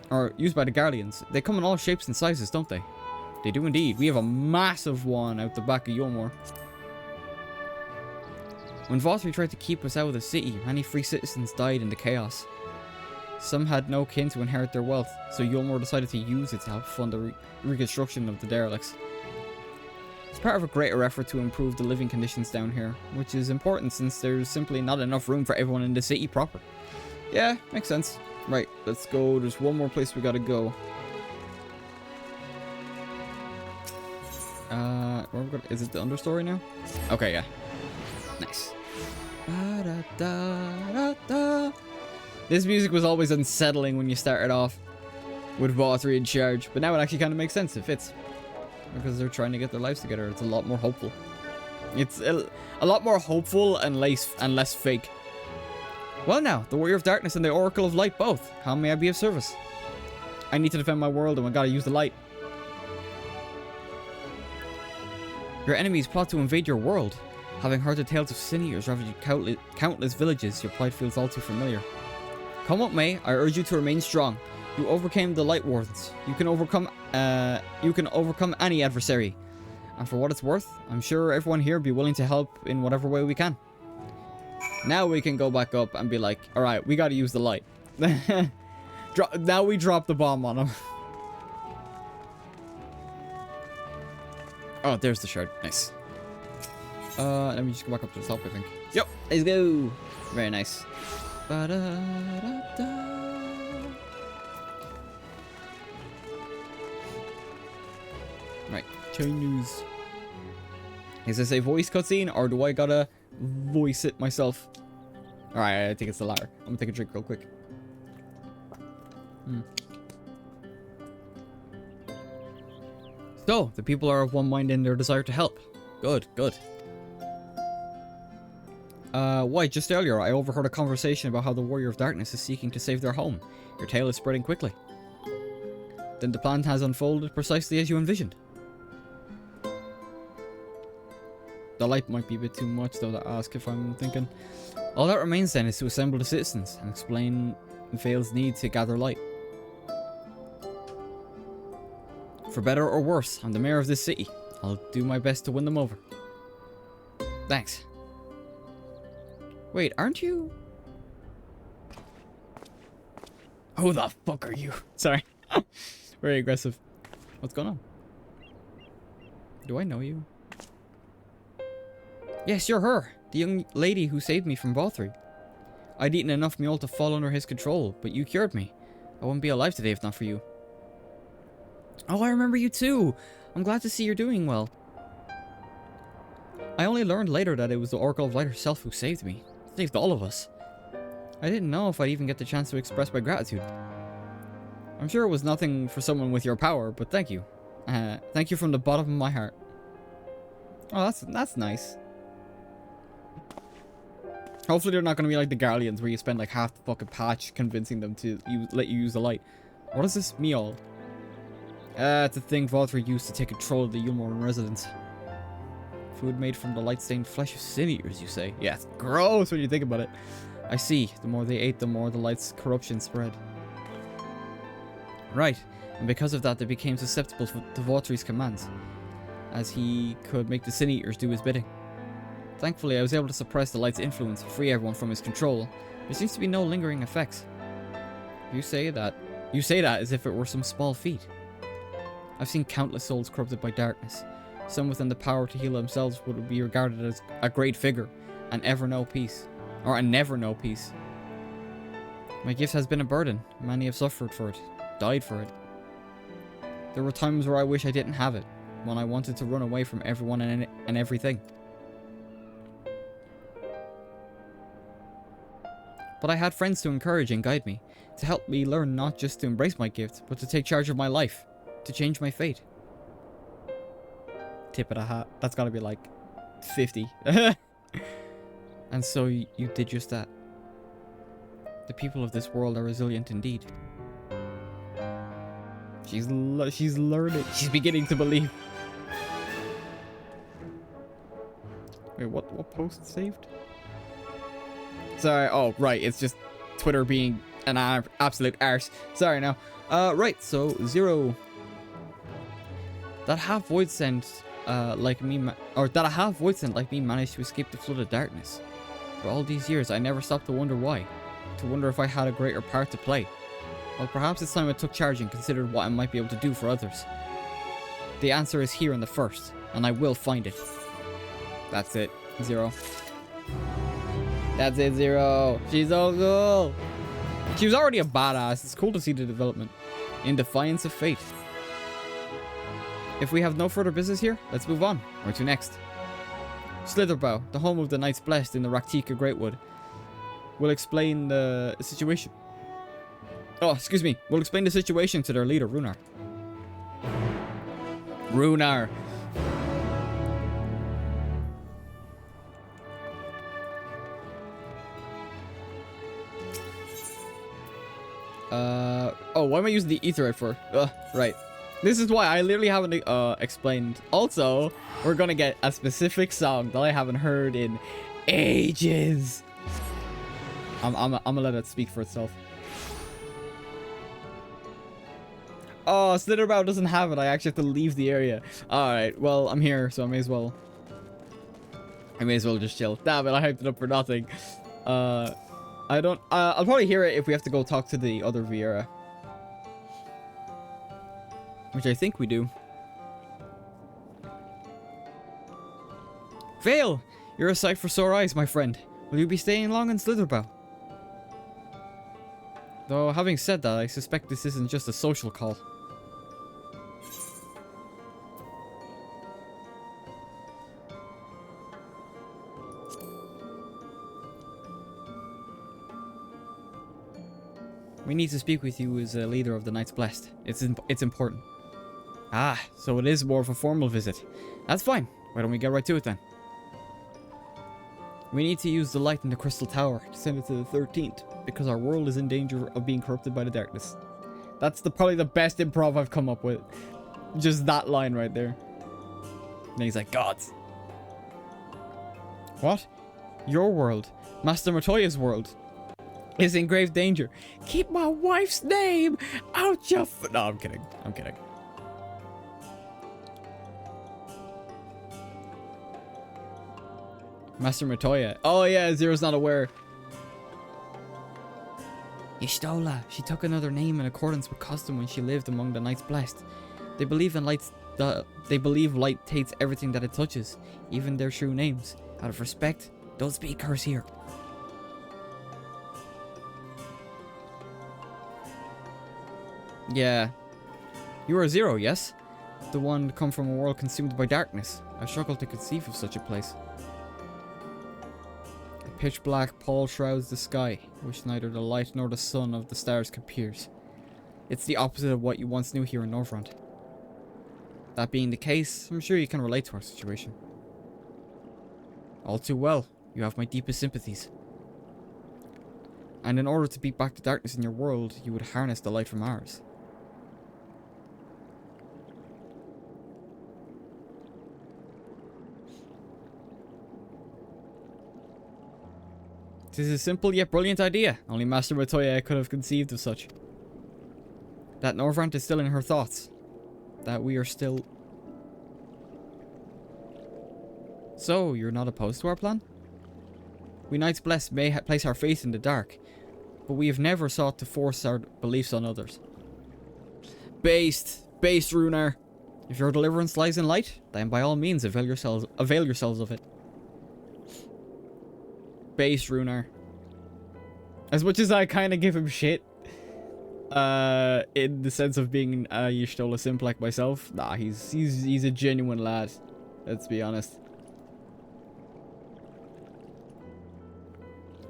Or used by the Garleans. They come in all shapes and sizes, don't they? They do indeed. We have a massive one out the back of Yulmore. When Vothri tried to keep us out of the city, many free citizens died in the chaos. Some had no kin to inherit their wealth, so Yulmore decided to use it to help fund the reconstruction of the derelicts. It's part of a greater effort to improve the living conditions down here, which is important since there's simply not enough room for everyone in the city proper. Yeah, makes sense. Right, let's go. There's one more place we gotta go. Where we're gonna, is it the understory now? Okay, yeah. Nice. This music was always unsettling when you started off with Vothri in charge, but now it actually kind of makes sense. It fits. Because they're trying to get their lives together. It's a lot more hopeful. It's a lot more hopeful and less fake. Well now, the Warrior of Darkness and the Oracle of Light both. How may I be of service? I need to defend my world and we gotta use the light. Your enemies plot to invade your world. Having heard the tales of sin eaters ravaging countless villages, your plight feels all too familiar. Come what may, I urge you to remain strong. You overcame the Light Wardens. You can overcome any adversary. And for what it's worth, I'm sure everyone here will be willing to help in whatever way we can. Now we can go back up and be like, alright, we gotta use the light. Now we drop the bomb on him. Oh, there's the shard. Nice. Let me just go back up to the top, I think. Yep, let's go. Very nice. Ba-da-da-da. Right, Chinese. Is this a voice cutscene or do I gotta voice it myself? Alright, I think it's the latter. I'm gonna take a drink real quick. So, the people are of one mind in their desire to help. Good, good. Why, just earlier I overheard a conversation about how the Warrior of Darkness is seeking to save their home. Your tale is spreading quickly. Then the plan has unfolded precisely as you envisioned. The light might be a bit too much though to ask if I'm thinking. All that remains then is to assemble the citizens and explain Vale's need to gather light. For better or worse, I'm the mayor of this city. I'll do my best to win them over. Thanks. Wait, aren't you? Who the fuck are you? Sorry. Very aggressive. What's going on? Do I know you? Yes, you're her. The young lady who saved me from Vothri. I'd eaten enough meal to fall under his control, but you cured me. I wouldn't be alive today if not for you. Oh, I remember you too. I'm glad to see you're doing well. I only learned later that it was the Oracle of Light herself who saved me. Saved all of us. I didn't know if I'd even get the chance to express my gratitude. I'm sure it was nothing for someone with your power, but thank you. Thank you from the bottom of my heart. Oh, that's nice. Hopefully they're not going to be like the Garleans where you spend like half the fucking patch convincing them to let you use the light. What is this meal? It's a thing Vothri used to take control of the Yulmore residents. Food made from the light-stained flesh of sin eaters, you say? Yeah, it's gross when you think about it. I see. The more they ate, the more the light's corruption spread. Right. And because of that, they became susceptible to Vothri's commands, as he could make the sin eaters do his bidding. Thankfully, I was able to suppress the light's influence and free everyone from his control. There seems to be no lingering effects. You say that as if it were some small feat. I've seen countless souls corrupted by darkness. Some within the power to heal themselves would be regarded as a great figure, and ever know peace. Or and never know peace. My gift has been a burden. Many have suffered for it, died for it. There were times where I wish I didn't have it, when I wanted to run away from everyone and everything. But I had friends to encourage and guide me, to help me learn not just to embrace my gift, but to take charge of my life, to change my fate. Tip of the hat. That's gotta be like 50. And so you did just that. The people of this world are resilient indeed. She's learning. She's beginning to believe. Wait, what post saved? Sorry. Oh, right. It's just Twitter being an absolute arse. Sorry now. Right. So 0. That half void sent like me, that a half void sent like me managed to escape the flood of darkness. For all these years, I never stopped to wonder why. To wonder if I had a greater part to play. Well, perhaps it's time I took charge and considered what I might be able to do for others. The answer is here in the first, and I will find it. That's it. 0. That's it, 0. She's so cool. She was already a badass. It's cool to see the development. In defiance of fate. If we have no further business here, let's move on. Where to next? Slitherbow, the home of the Knights Blessed in the Raktika Greatwood. We'll explain the situation. Oh, excuse me. We'll explain the situation to their leader, Runar. Runar. Oh, why am I using the Aetheryte for? Right. This is why I literally haven't explained. Also, we're gonna get a specific song that I haven't heard in ages. I'm gonna let it speak for itself. Oh, Slitherbow doesn't have it. I actually have to leave the area. Alright, well, I'm here, so I may as well just chill. Damn it, I hyped it up for nothing. I'll probably hear it if we have to go talk to the other Viera. Which I think we do. Vale! You're a sight for sore eyes, my friend. Will you be staying long in Slitherbow? Though, having said that, I suspect this isn't just a social call. We need to speak with you as a leader of the Knights Blessed. It's important. Ah, so it is more of a formal visit. That's fine. Why don't we get right to it then? We need to use the light in the Crystal Tower to send it to the 13th, because our world is in danger of being corrupted by the darkness. That's probably the best improv I've come up with. Just that line right there. And he's like, gods. What? Your world, Master Matoya's world, is in grave danger. Keep my wife's name out your No, I'm kidding. I'm kidding. Master Matoya. Oh yeah, Zero's not aware. You stole her. She took another name in accordance with custom when she lived among the Knights Blessed. They believe in they believe light takes everything that it touches, even their true names. Out of respect, don't speak hers here. Yeah. You are Zero, yes? The one come from a world consumed by darkness. I struggle to conceive of such a place. A pitch black pall shrouds the sky, which neither the light nor the sun of the stars can pierce. It's the opposite of what you once knew here in Northrend. That being the case, I'm sure you can relate to our situation. All too well. You have my deepest sympathies. And in order to beat back the darkness in your world, you would harness the light from ours. It is a simple yet brilliant idea. Only Master Matoya could have conceived of such. That Northrend is still in her thoughts. That we are still... So, you're not opposed to our plan? We Knights Blessed may place our faith in the dark, but we have never sought to force our beliefs on others. Based Runar. If your deliverance lies in light, then by all means avail yourselves of it. Base Runar. As much as I kind of give him shit, in the sense of being a Y'shtola simp like myself, nah, he's a genuine lad. Let's be honest.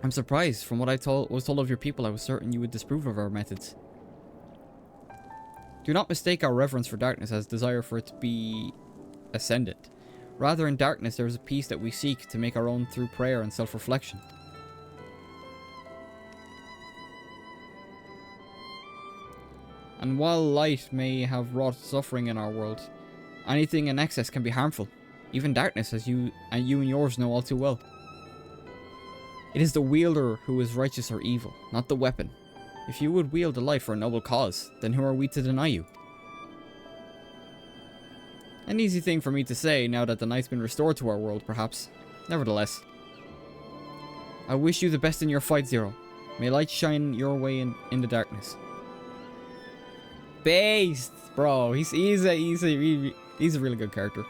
I'm surprised. From what I was told of your people, I was certain you would disapprove of our methods. Do not mistake our reverence for darkness as desire for it to be ascendant. Rather, in darkness, there is a peace that we seek to make our own through prayer and self-reflection. And while light may have wrought suffering in our world, anything in excess can be harmful. Even darkness, as you and yours know all too well. It is the wielder who is righteous or evil, not the weapon. If you would wield a light for a noble cause, then who are we to deny you? An easy thing for me to say now that the night's been restored to our world, perhaps. Nevertheless. I wish you the best in your fight, Zero. May light shine your way in the darkness. Based! Bro, he's a really good character.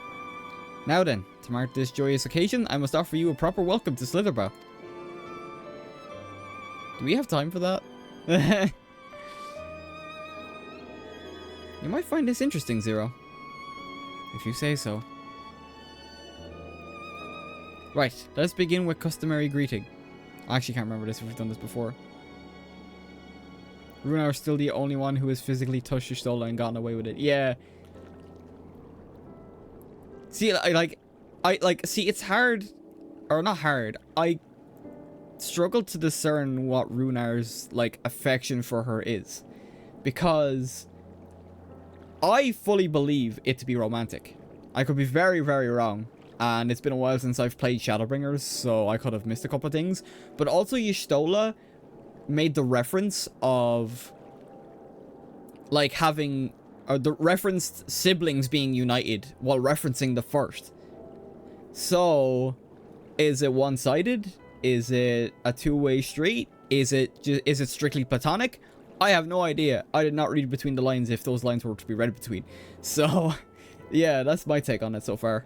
Now then, to mark this joyous occasion, I must offer you a proper welcome to Slitherbow. Do we have time for that? You might find this interesting, Zero. If you say so. Right, let's begin with customary greeting. I actually can't remember this if we've done this before. Runar is still the only one who has physically touched Y'shtola and gotten away with it. Yeah. See, see, it's hard, or not hard. I struggle to discern what Runar's, like, affection for her is. Because I fully believe it to be romantic. I could be very, very wrong. And it's been a while since I've played Shadowbringers, so I could have missed a couple of things. But also Y'shtola made the reference of, like, having the referenced siblings being united while referencing the first. So, is it one-sided? Is it a two-way street? Is it strictly platonic? I have no idea. I did not read between the lines if those lines were to be read between. So, yeah, that's my take on it so far.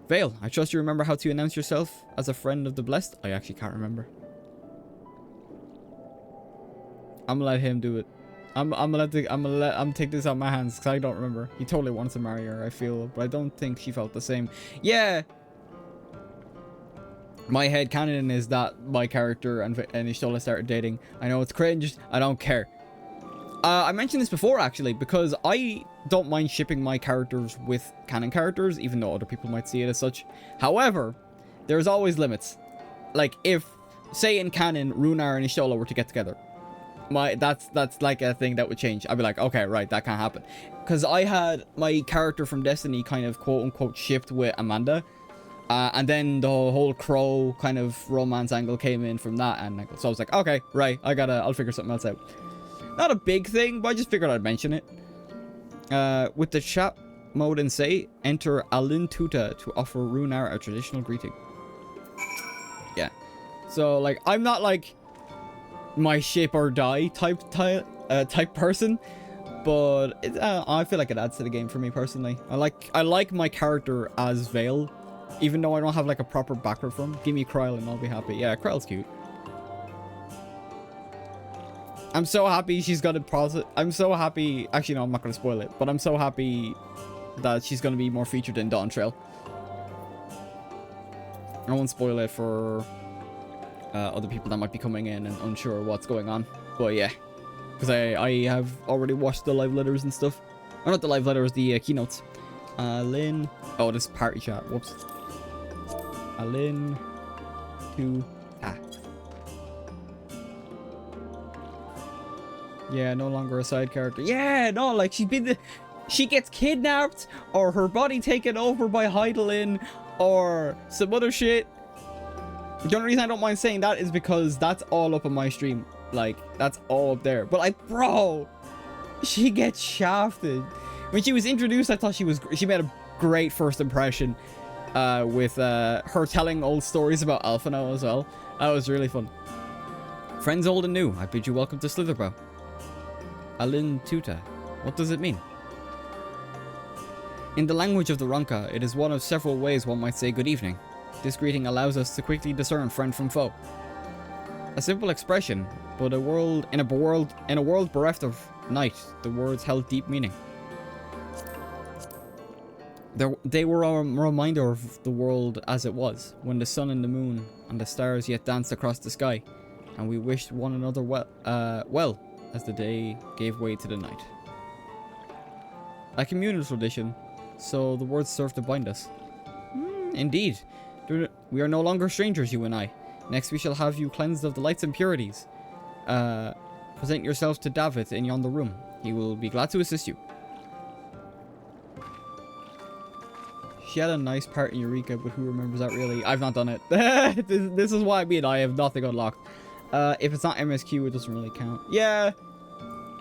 Vale, I trust you remember how to announce yourself as a friend of the blessed. I actually can't remember. I'm gonna let him do it. I'm gonna take this out of my hands because I don't remember. He totally wants to marry her, I feel, but I don't think she felt the same. Yeah. My headcanon is that my character and Y'shtola started dating. I know it's cringe. I don't care. I mentioned this before actually because I don't mind shipping my characters with canon characters, even though other people might see it as such. However, there's always limits. Like if, say in canon, Runar and Y'shtola were to get together. That's like a thing that would change. I'd be like, okay, right, that can't happen. Because I had my character from Destiny kind of quote-unquote shipped with Amanda. And then the whole Crow kind of romance angle came in from that angle. So I was like, okay, right, I'll figure something else out. Not a big thing, but I just figured I'd mention it. With the chat mode and say, enter Alin Tuta to offer Runar a traditional greeting. Yeah. So, like, I'm not like my shape or die type person, but I feel like it adds to the game for me personally. I like my character as Vale, even though I don't have like a proper background for him. Give me Kryl and I'll be happy. Yeah, Kryl's cute. I'm so happy she's got a process. I'm so happy. Actually, no, I'm not going to spoil it, but I'm so happy that she's going to be more featured in Dawn Trail. I won't spoil it for other people that might be coming in and unsure what's going on. But yeah, because I have already watched the live letters and stuff. Or not the live letters, the keynotes. Lynn. Oh, this party chat. Whoops. Lynn. To. Yeah, no longer a side character. Yeah, no, like she gets kidnapped or her body taken over by Heidelin or some other shit. The only reason I don't mind saying that is because that's all up on my stream. Like, that's all up there. But like, bro, she gets shafted. When she was introduced, I thought she made a great first impression with her telling old stories about Alphino as well. That was really fun. Friends old and new, I bid you welcome to Slitherbow. Alin Tuta. What does it mean? In the language of the Ronka, it is one of several ways one might say good evening. This greeting allows us to quickly discern friend from foe. A simple expression, but in a world bereft of night, the words held deep meaning. They were a reminder of the world as it was, when the sun and the moon and the stars yet danced across the sky, and we wished one another well as the day gave way to the night. A communal tradition, so the words serve to bind us. Indeed. We are no longer strangers, you and I. Next we shall have you cleansed of the lights and purities. Present yourself to David in yonder room. He will be glad to assist you. She had a nice part in Eureka, but who remembers that really? I've not done it. This is what I mean. I have nothing unlocked. If it's not MSQ, it doesn't really count. Yeah,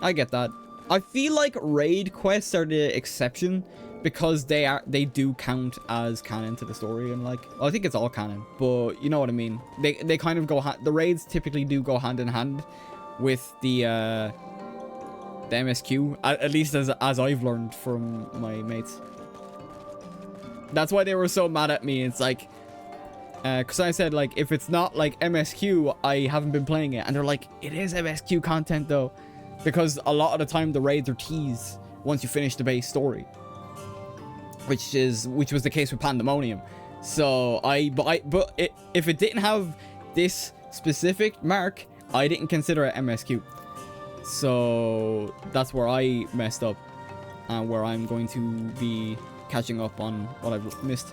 I get that. I feel like raid quests are the exception because they do count as canon to the story, and like, well, I think it's all canon, but you know what I mean. They kind of go the raids typically do go hand in hand with the MSQ, at least as I've learned from my mates. That's why they were so mad at me. It's like, because I said, like, if it's not, like, MSQ, I haven't been playing it. And they're like, it is MSQ content, though. Because a lot of the time, the raids are teased once you finish the base story. Which was the case with Pandemonium. So, if it didn't have this specific mark, I didn't consider it MSQ. So, that's where I messed up. And where I'm going to be catching up on what I've missed.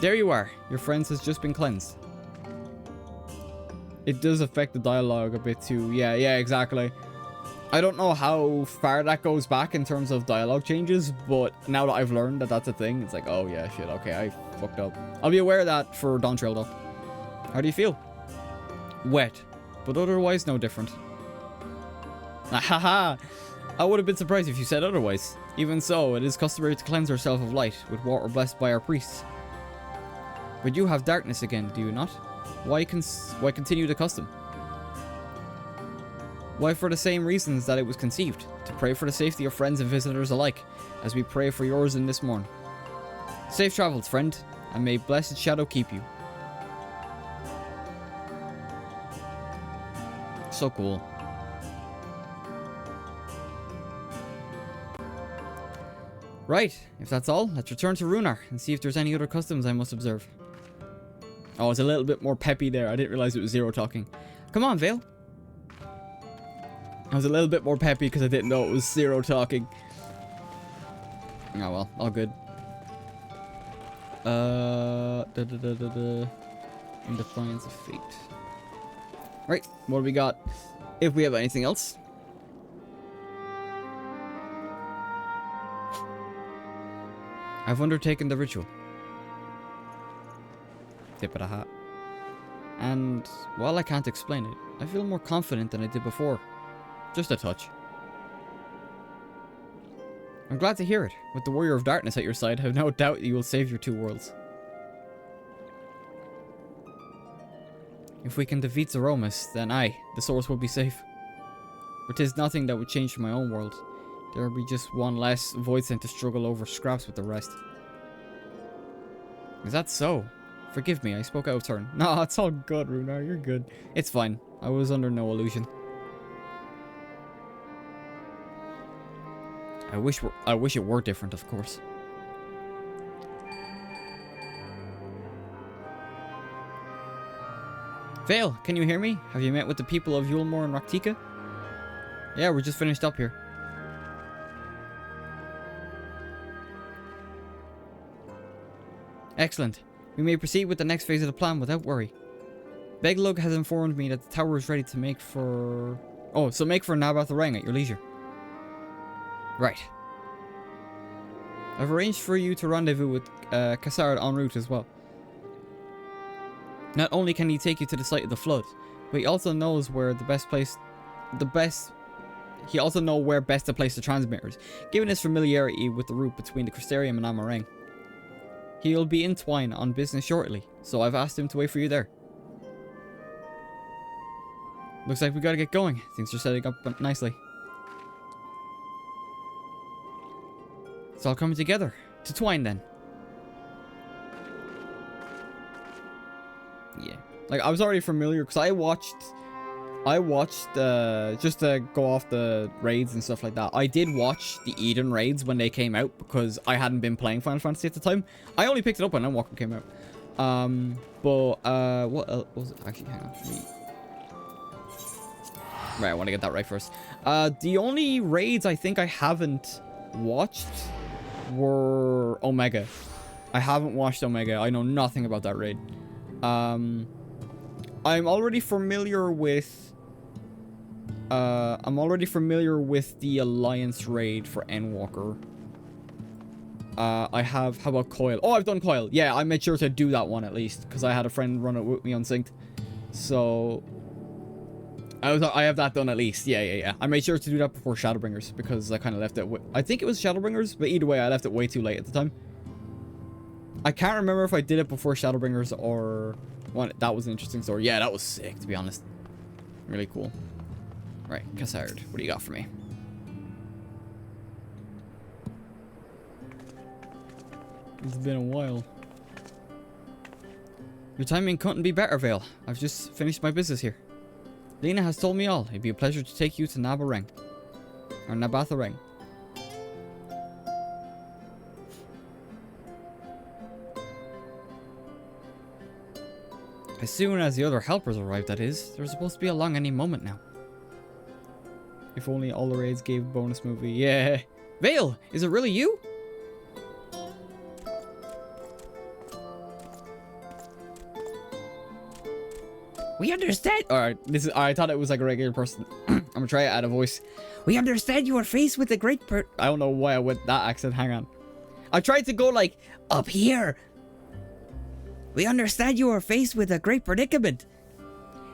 There you are. Your friends has just been cleansed. It does affect the dialogue a bit too. Yeah, exactly. I don't know how far that goes back in terms of dialogue changes, but now that I've learned that that's a thing, it's like, oh yeah, shit, okay, I fucked up. I'll be aware of that for Dawn Trail though. How do you feel? Wet, but otherwise no different. Haha! I would have been surprised if you said otherwise. Even so, it is customary to cleanse ourselves of light with water blessed by our priests. But you have darkness again, do you not? Why continue the custom? Why, for the same reasons that it was conceived, to pray for the safety of friends and visitors alike, as we pray for yours in this morn. Safe travels, friend, and may blessed shadow keep you. So cool. Right, if that's all, let's return to Runar and see if there's any other customs I must observe. Oh, it's a little bit more peppy there. I didn't realize it was zero talking. Come on, Vale. I was a little bit more peppy because I didn't know it was zero talking. Oh well, all good. In defiance of fate. Right, what do we got? If we have anything else. I've undertaken the ritual. Tip of the hat. And while I can't explain it, I feel more confident than I did before. Just a touch. I'm glad to hear it. With the Warrior of Darkness at your side, I have no doubt you will save your two worlds. If we can defeat Zeromus, then I, the source, will be safe. But 'tis nothing that would change for my own world. There will be just one less void sent to struggle over scraps with the rest. Is that so? Forgive me, I spoke out of turn. No, it's all good, Runar. You're good. It's fine. I was under no illusion. I wish it were different, of course. Vale, can you hear me? Have you met with the people of Yulmore and Raktika? Yeah, we're just finished up here. Excellent. We may proceed with the next phase of the plan without worry. Beglug has informed me that the tower is ready to make for... Oh, so make for Nabath Orang at your leisure. Right. I've arranged for you to rendezvous with Cassard en route as well. Not only can he take you to the site of the flood, but he also knows where he also knows where best to place the transmitters, given his familiarity with the route between the Crystarium and Amarang. He'll be in Twine on business shortly, so I've asked him to wait for you there. Looks like we gotta get going. Things are setting up nicely. It's all coming together. To twine then. Yeah. Like, I was already familiar because I watched just to go off the raids and stuff like that. I did watch the Eden raids when they came out because I hadn't been playing Final Fantasy at the time. I only picked it up when Endwalker came out. What else was it? Actually, hang on. Right, I want to get that right first. The only raids I think I haven't watched were Omega. I haven't watched Omega. I know nothing about that raid. I'm already familiar with the Alliance raid for Endwalker. How about Coil? Oh, I've done Coil. Yeah, I made sure to do that one at least because I had a friend run it with me unsynced. So I have that done at least. Yeah. I made sure to do that before Shadowbringers because I kind of left it. I think it was Shadowbringers, but either way, I left it way too late at the time. I can't remember if I did it before Shadowbringers or one. That was an interesting story. Yeah, that was sick, to be honest. Really cool. Right, Cassard, what do you got for me? It's been a while. Your timing couldn't be better, Vale. I've just finished my business here. Lena has told me all. It'd be a pleasure to take you to Nabarang. Or Nabatharang. As soon as the other helpers arrive, that is. They're supposed to be along any moment now. If only all the raids gave bonus movie. Yeah. Vale, is it really you? We understand. Alright, I thought it was like a regular person. I'm gonna try it out of voice. We understand you are faced with a great I don't know why I went that accent. Hang on. I tried to go like up here. We understand you are faced with a great predicament.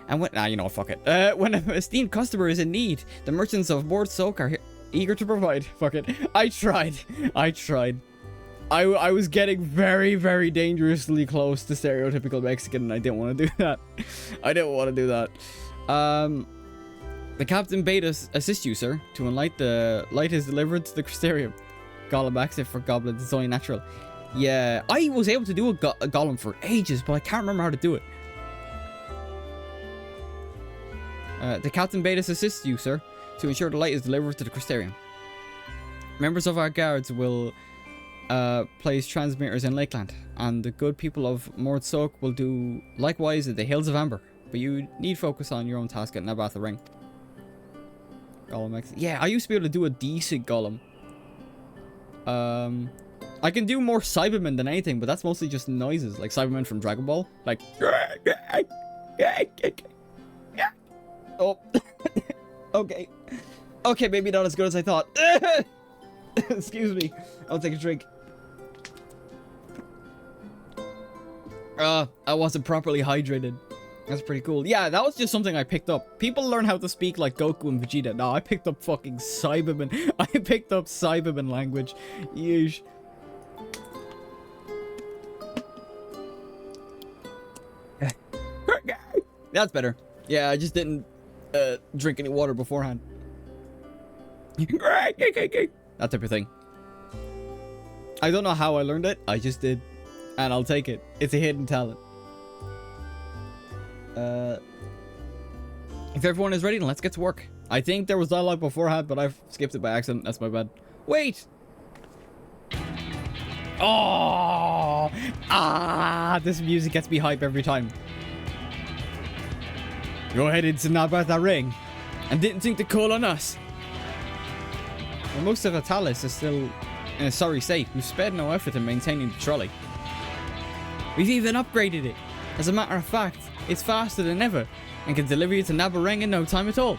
And when, you know, fuck it. When an esteemed customer is in need, the merchants of Board Soak are eager to provide. Fuck it. I tried. I was getting very, very dangerously close to stereotypical Mexican, and I didn't want to do that. The captain bade us assist you, sir, to enlight the light is delivered to the Crystarium. Golem acts for goblins. It's only natural. Yeah, I was able to do a golem for ages, but I can't remember how to do it. The captain bade us assist you, sir, to ensure the light is delivered to the Crystarium. Members of our guards will place transmitters in Lakeland, and the good people of Mord Soak will do likewise at the Hills of Amber. But you need focus on your own task at Nabatharang. Golem X. Yeah, I used to be able to do a decent golem. I can do more Cybermen than anything, but that's mostly just noises, like Cybermen from Dragon Ball. Like... Oh. Okay. Okay, maybe not as good as I thought. Excuse me. I'll take a drink. I wasn't properly hydrated. That's pretty cool. Yeah, that was just something I picked up. People learn how to speak like Goku and Vegeta. No, I picked up fucking Cyberman. I picked up Cyberman language. Yeesh. That's better. Yeah, I just didn't drink any water beforehand. That type of thing. I don't know how I learned it. I just did. And I'll take it. It's a hidden talent. If everyone is ready, then let's get to work. I think there was dialogue beforehand, but I've skipped it by accident. That's my bad. Wait! Oh! Ah! This music gets me hype every time. You're headed to Nabatharang and didn't think to call on us. Well, most of Atalis is still in a sorry state. We've spared no effort in maintaining the trolley. We've even upgraded it. As a matter of fact, it's faster than ever and can deliver you to Nabarang in no time at all.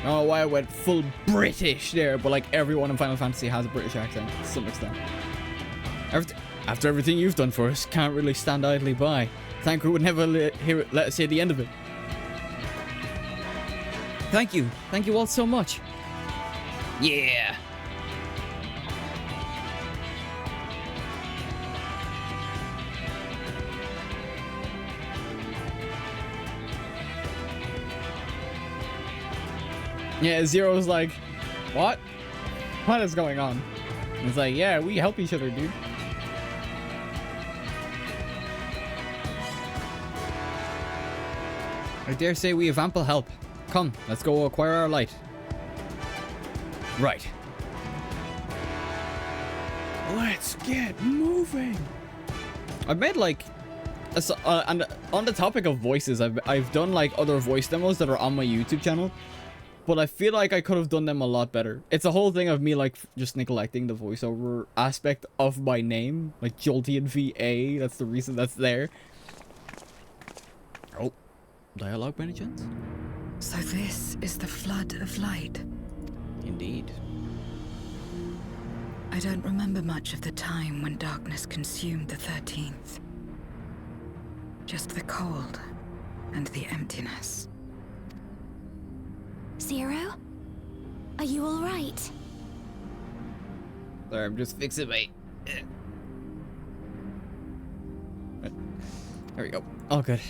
Oh, why I went full British there, but like everyone in Final Fantasy has a British accent to some extent. After everything you've done for us, can't really stand idly by. Thank you would never let us hear the end of it. Thank you all so much. Yeah. Yeah, Zero's like, what? What is going on? It's like, yeah, we help each other, dude. I dare say we have ample help. Come, let's go acquire our light. Right. Let's get moving. I've made like, and on the topic of voices, I've done like other voice demos that are on my YouTube channel, but I feel like I could have done them a lot better. It's a whole thing of me like just neglecting the voiceover aspect of my name, like JoltIanVA. That's the reason that's there. Oh, dialogue by any chance? So this is the flood of light. Indeed. I don't remember much of the time when darkness consumed the 13th. Just the cold and the emptiness. Zero? Are you all right? Sorry, I'm just fixing my... There we go. All good.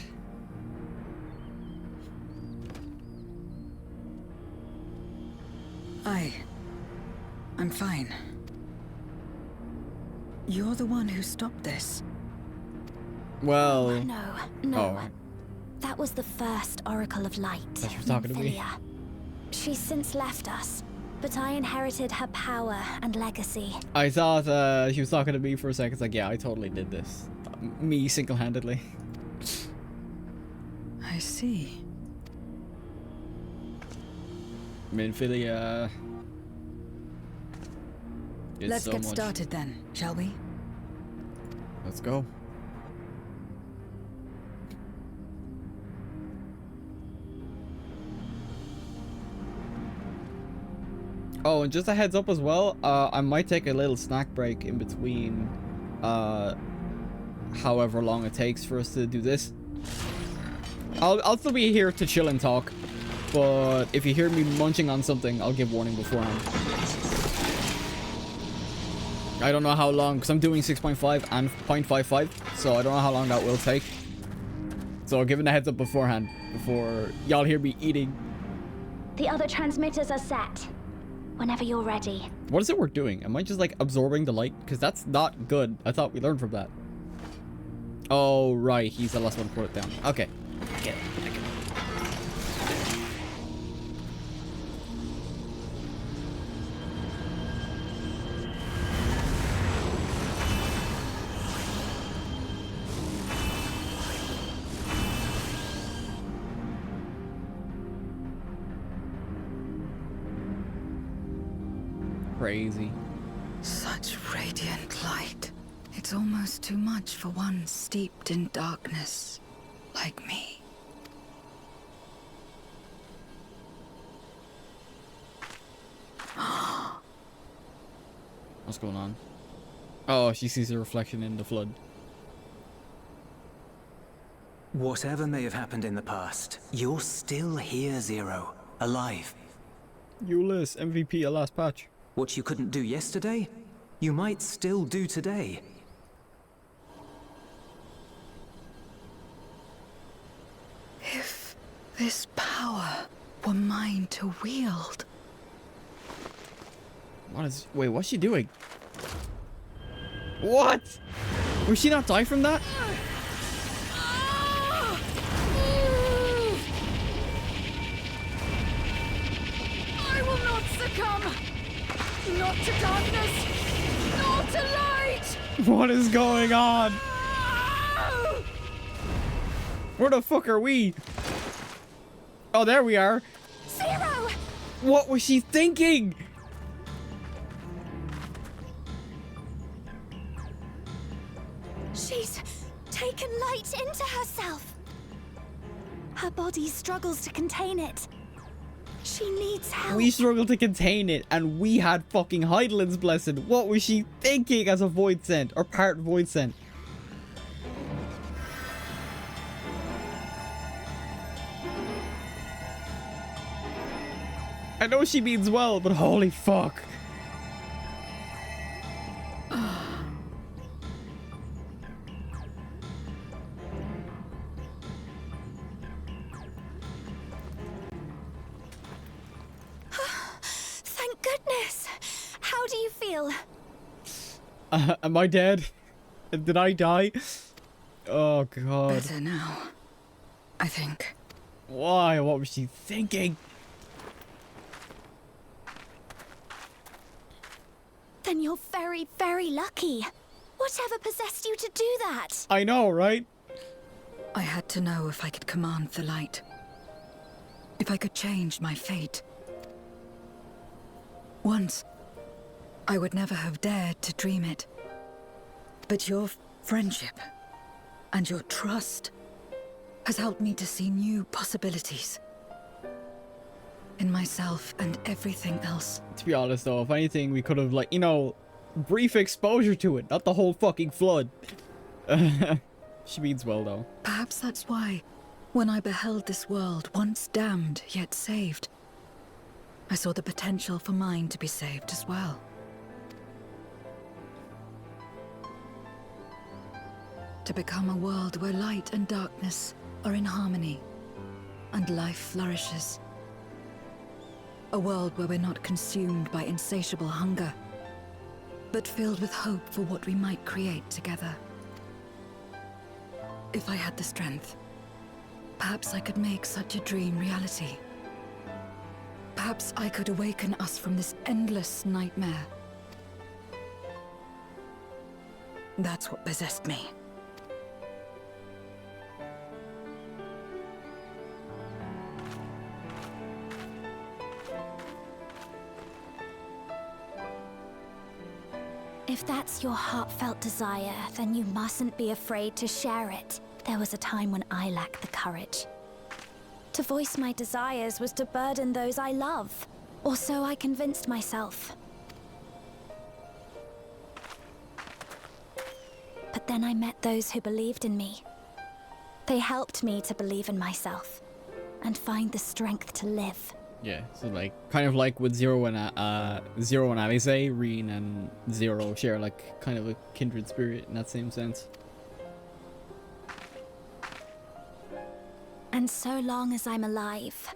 I'm fine. You're the one who stopped this. Well... No. Oh. That was the first Oracle of Light. Thought she was talking to me. Nymphelia. She's since left us, but I inherited her power and legacy. I thought she was talking to me for a second. It's like, yeah, I totally did this. Me single-handedly. I see. Nymphelia... Let's get started then, shall we? Let's go. Oh, and just a heads up as well, I might take a little snack break in between, however long it takes for us to do this. I'll still be here to chill and talk, but if you hear me munching on something, I'll give warning beforehand. I don't know how long, because I'm doing 6.5 and 0.55, so I don't know how long that will take. So giving a heads up beforehand, before y'all hear me eating. The other transmitters are set. Whenever you're ready. What is it we're doing? Am I just like absorbing the light? Because that's not good. I thought we learned from that. Oh, right. He's the last one to put it down. Okay. I get it. I get it. Crazy. Such radiant light. It's almost too much for one steeped in darkness, like me. What's going on? Oh, she sees a reflection in the flood. Whatever may have happened in the past, you're still here, Zero. Alive. Euless, MVP, a last patch. What you couldn't do yesterday, you might still do today. If this power were mine to wield. What is... Wait, what's she doing? What? Will she not die from that? I will not succumb! Not to darkness! Not to light! What is going on? Where the fuck are we? Oh, there we are. Zero! What was she thinking? She's taken light into herself. Her body struggles to contain it. She needs help. We struggled to contain it, and we had fucking Heidelin's blessing. What was she thinking as a void scent, or part void scent? I know she means well, but holy fuck. Thank goodness. Am I dead? Did I die? Oh god. Better now, I think. Why? What was she thinking? Then you're very, very lucky. Whatever possessed you to do that? I know, right? I had to know if I could command the light. If I could change my fate. Once, I would never have dared to dream it. But your friendship and your trust has helped me to see new possibilities. In myself and everything else. To be honest though, if anything, we could have, like, you know, brief exposure to it, not the whole fucking flood. She means well though. Perhaps that's why, when I beheld this world once damned yet saved, I saw the potential for mine to be saved as well. To become a world where light and darkness are in harmony, and life flourishes. A world where we're not consumed by insatiable hunger, but filled with hope for what we might create together. If I had the strength, perhaps I could make such a dream reality. Perhaps I could awaken us from this endless nightmare. That's what possessed me. If that's your heartfelt desire, then you mustn't be afraid to share it. There was a time when I lacked the courage. To voice my desires was to burden those I love, or so I convinced myself. But then I met those who believed in me. They helped me to believe in myself, and find the strength to live. Yeah, so like, kind of like with Zero and Alice, Reen and Zero share like kind of a kindred spirit in that same sense. And so long as I'm alive,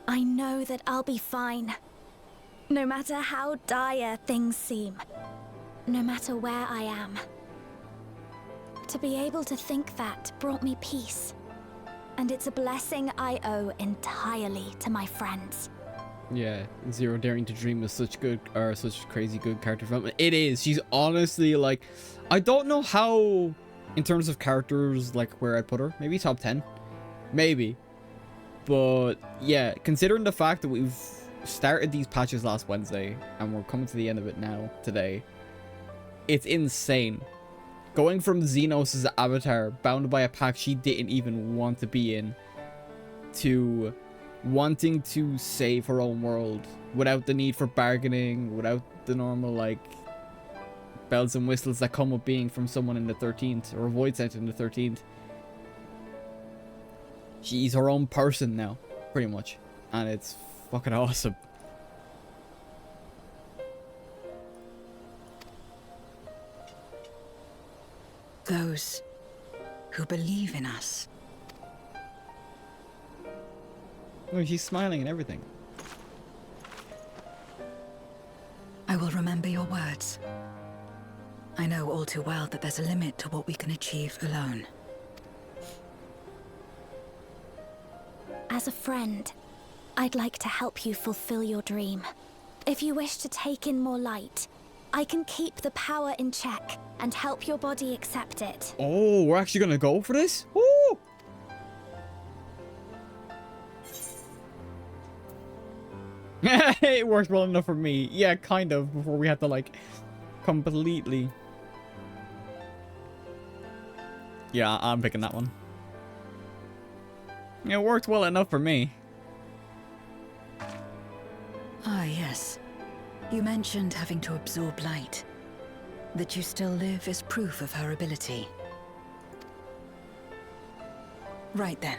I know that I'll be fine. No matter how dire things seem, no matter where I am. To be able to think that brought me peace. And it's a blessing I owe entirely to my friends. Yeah, Zero daring to dream is such crazy good character development. It is. She's honestly like, I don't know how, in terms of characters, like where I'd put her. Maybe top 10, maybe. But yeah, considering the fact that we've started these patches last Wednesday and we're coming to the end of it now today, it's insane. Going from Xenos' avatar, bound by a pack she didn't even want to be in, to wanting to save her own world without the need for bargaining, without the normal, like, bells and whistles that come with being from someone in the 13th, or a void set in the 13th. She's her own person now, pretty much. And it's fucking awesome. Those who believe in us. Oh, she's smiling and everything. I will remember your words. I know all too well that there's a limit to what we can achieve alone. As a friend, I'd like to help you fulfill your dream. If you wish to take in more light, I can keep the power in check and help your body accept it. Oh, we're actually gonna go for this? Woo! It worked well enough for me. Yeah, kind of, before we had to, like, completely... Yeah, I'm picking that one. It worked well enough for me. Ah, yes. You mentioned having to absorb light. That you still live is proof of her ability. Right then.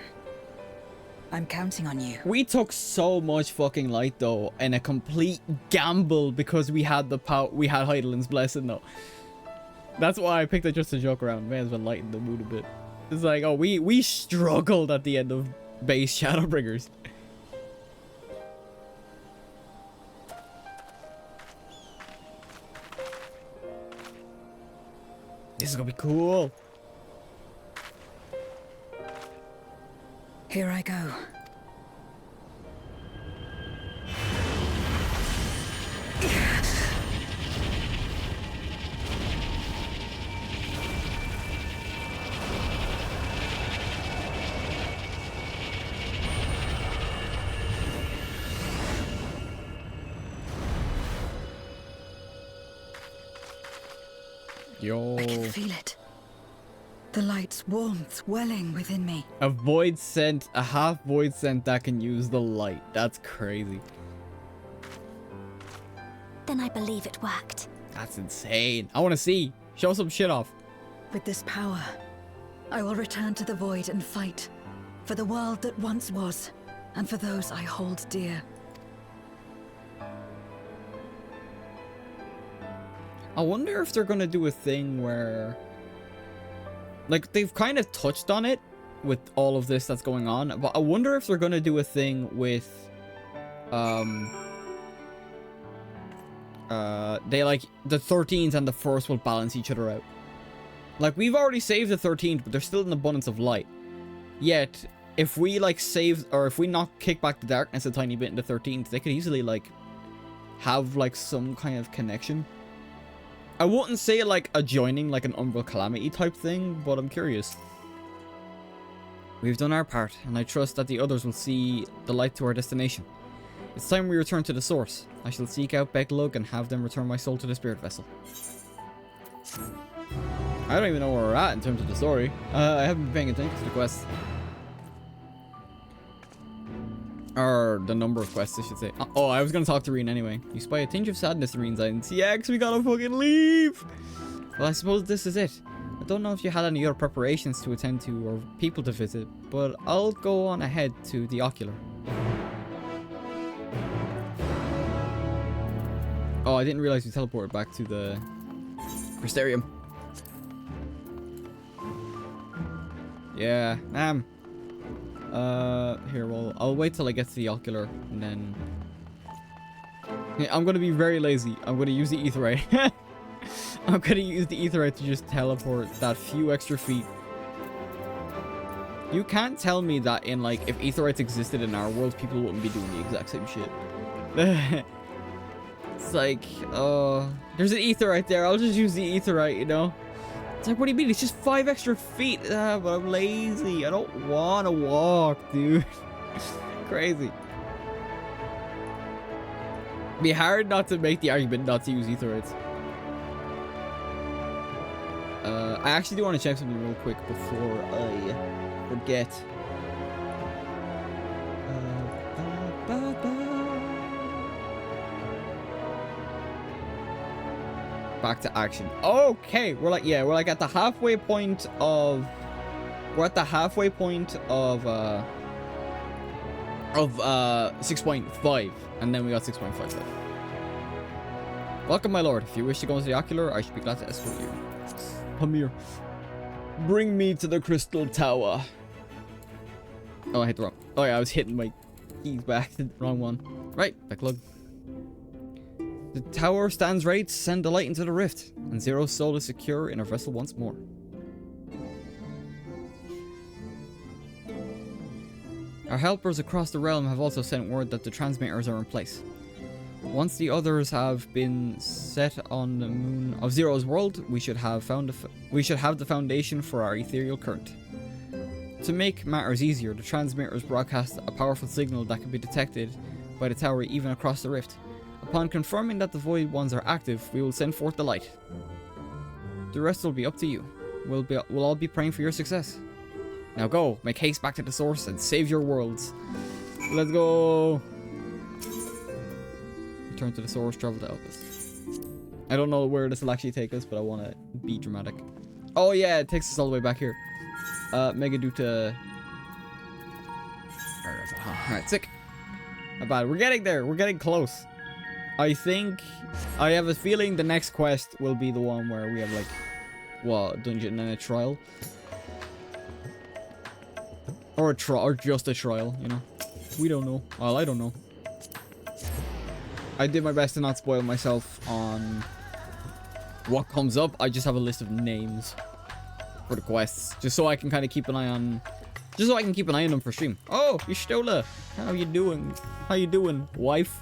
I'm counting on you. We took so much fucking light though, and a complete gamble because we had the power. We had Heidelin's blessing though. That's why I picked it, just to joke around. May as well lighten the mood a bit. It's like, oh, we struggled at the end of base Shadowbringers. This is gonna be cool. Here I go. Yo. I can feel it. The light's warmth welling within me. A void scent, a half void scent that can use the light. That's crazy. Then I believe it worked. That's insane. I want to see. Show some shit off. With this power, I will return to the void and fight for the world that once was, and for those I hold dear. I wonder if they're gonna do a thing where, like, they've kind of touched on it with all of this that's going on, but I wonder if they're gonna do a thing with, they, like, the 13th and the 1st will balance each other out. Like, we've already saved the 13th, but there's still an abundance of light. Yet, if we, like, save, or if we not kick back the darkness a tiny bit in the 13th, they could easily, like, have, like, some kind of connection. I wouldn't say like a joining, like an Umbral Calamity type thing, but I'm curious. We've done our part, and I trust that the others will see the light to our destination. It's time we return to the source. I shall seek out Beglug and have them return my soul to the spirit vessel. I don't even know where we're at in terms of the story. I haven't been paying attention to the quests. Or the number of quests, I should say. Oh, I was gonna talk to Reen anyway. You spy a tinge of sadness in Reen's eyes. Yeah, because we gotta fucking leave! Well, I suppose this is it. I don't know if you had any other preparations to attend to or people to visit, but I'll go on ahead to the ocular. Oh, I didn't realize we teleported back to the Crystarium. Yeah, here, well, I'll wait till I get to the ocular, and then... Yeah, I'm gonna be very lazy. I'm gonna use the Aetheryte. I'm gonna use the Aetheryte to just teleport that few extra feet. You can't tell me that in, like, if Aetherytes existed in our world, people wouldn't be doing the exact same shit. It's like, there's an Aetheryte there. I'll just use the Aetheryte, you know? It's like, what do you mean? It's just 5 extra feet. But I'm lazy. I don't want to walk, dude. Crazy. Be hard not to make the argument not to use Aetherytes. I actually do want to check something real quick before I forget. Back to action. Okay, we're like at the halfway point of 6.5, and then we got 6.55. Welcome, my lord. If you wish to go into the ocular, I should be glad to escort you. Come here. Bring me to the crystal tower. Oh, I hit the wrong. Oh yeah, I was hitting my keys back. The wrong one. Right, backlog. The tower stands ready to send the light into the rift, and Zero's soul is secure in her vessel once more. Our helpers across the realm have also sent word that the transmitters are in place. Once the others have been set on the moon of Zero's world, we should have the foundation for our ethereal current. To make matters easier, the transmitters broadcast a powerful signal that can be detected by the tower even across the rift. Upon confirming that the void ones are active, we will send forth the light. The rest will be up to you. We'll all be praying for your success. Now go, make haste back to the source and save your worlds. Let's go. Return to the source, travel to Elpis. I don't know where this will actually take us, but I want to be dramatic. Oh yeah, it takes us all the way back here. Megaduta. Alright, sick. Not bad. We're getting there. We're getting close. I have a feeling the next quest will be the one where we have like, well, a dungeon and a trial. Or just a trial, you know. We don't know. Well, I don't know. I did my best to not spoil myself on what comes up. I just have a list of names for the quests, just so I can kind of keep an eye on, them for stream. Oh, Y'shtola, how you doing? How you doing, wife?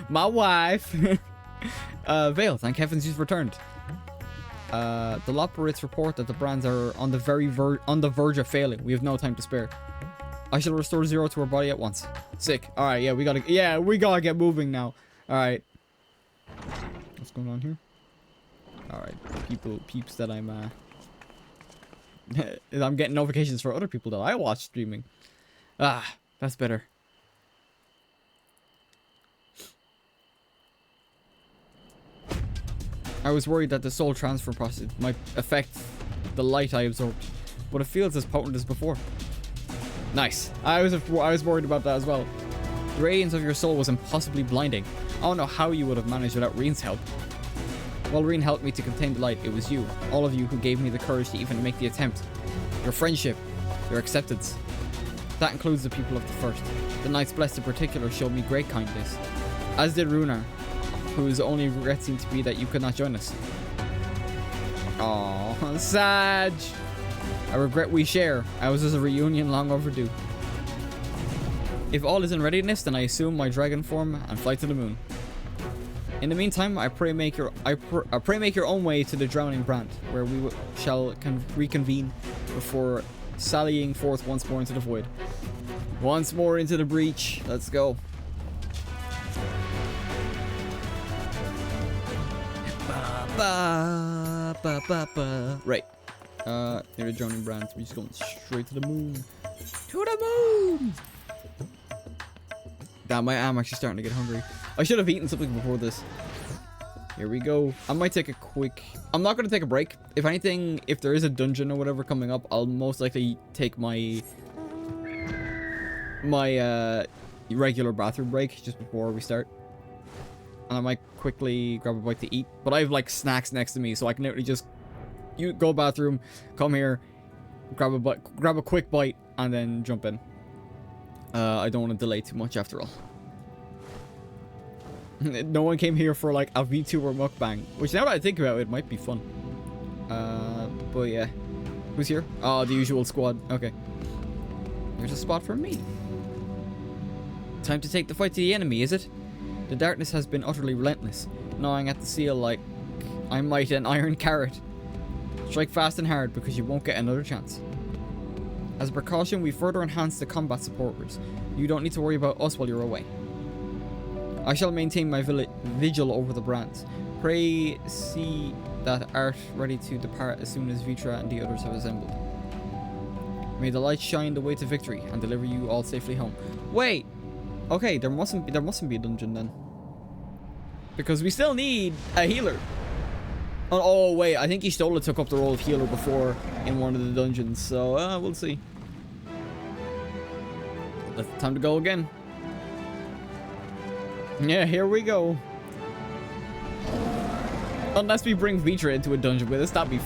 My wife. Vale, thank heavens you've returned. The Loperates report that the brands are on the verge of failing. We have no time to spare. I shall restore Zero to her body at once. Sick. All right, we gotta get moving now. All right. What's going on here? All right, peeps that I'm getting notifications for other people that I watch streaming. Ah, that's better. I was worried that the soul transfer process might affect the light I absorbed, but it feels as potent as before. Nice. I was worried about that as well. The radiance of your soul was impossibly blinding. I don't know how you would have managed without Reen's help. While Reen helped me to contain the light, it was you, all of you, who gave me the courage to even make the attempt. Your friendship, your acceptance. That includes the people of the First. The Knights Blessed in particular showed me great kindness, as did Runar, whose only regret seemed to be that you could not join us. Aww, Sag! A regret we share. Ours is a reunion long overdue. If all is in readiness, then I assume my dragon form and fly to the moon. In the meantime, I pray make your own way to the Drowning Brand, where we shall reconvene before sallying forth once more into the void. Once more into the breach. Let's go. Right. Near the Drowning Brand. We're just going straight to the moon. To the moon! Damn, I am actually starting to get hungry. I should have eaten something before this. Here we go. I might take a quick... I'm not going to take a break. If anything, if there is a dungeon or whatever coming up, I'll most likely take my regular bathroom break just before we start. And I might quickly grab a bite to eat. But I have like snacks next to me, so I can literally just go bathroom, come here, grab a quick bite, and then jump in. I don't want to delay too much after all. No one came here for like a VTuber mukbang, which now that I think about it might be fun. But yeah. Who's here? Oh, the usual squad. Okay. There's a spot for me. Time to take the fight to the enemy, is it? The darkness has been utterly relentless, gnawing at the seal like I might an iron carrot. Strike fast and hard because you won't get another chance. As a precaution, we further enhance the combat supporters. You don't need to worry about us while you're away. I shall maintain my vigil over the brands. Pray see that art ready to depart as soon as Vitra and the others have assembled. May the light shine the way to victory and deliver you all safely home. Wait! Okay, there mustn't be a dungeon then. Because we still need a healer. Oh wait, I think Y'shtola took up the role of healer before in one of the dungeons, so we'll see. Time to go again. Yeah, here we go. Unless we bring Vitra into a dungeon with us, that'd be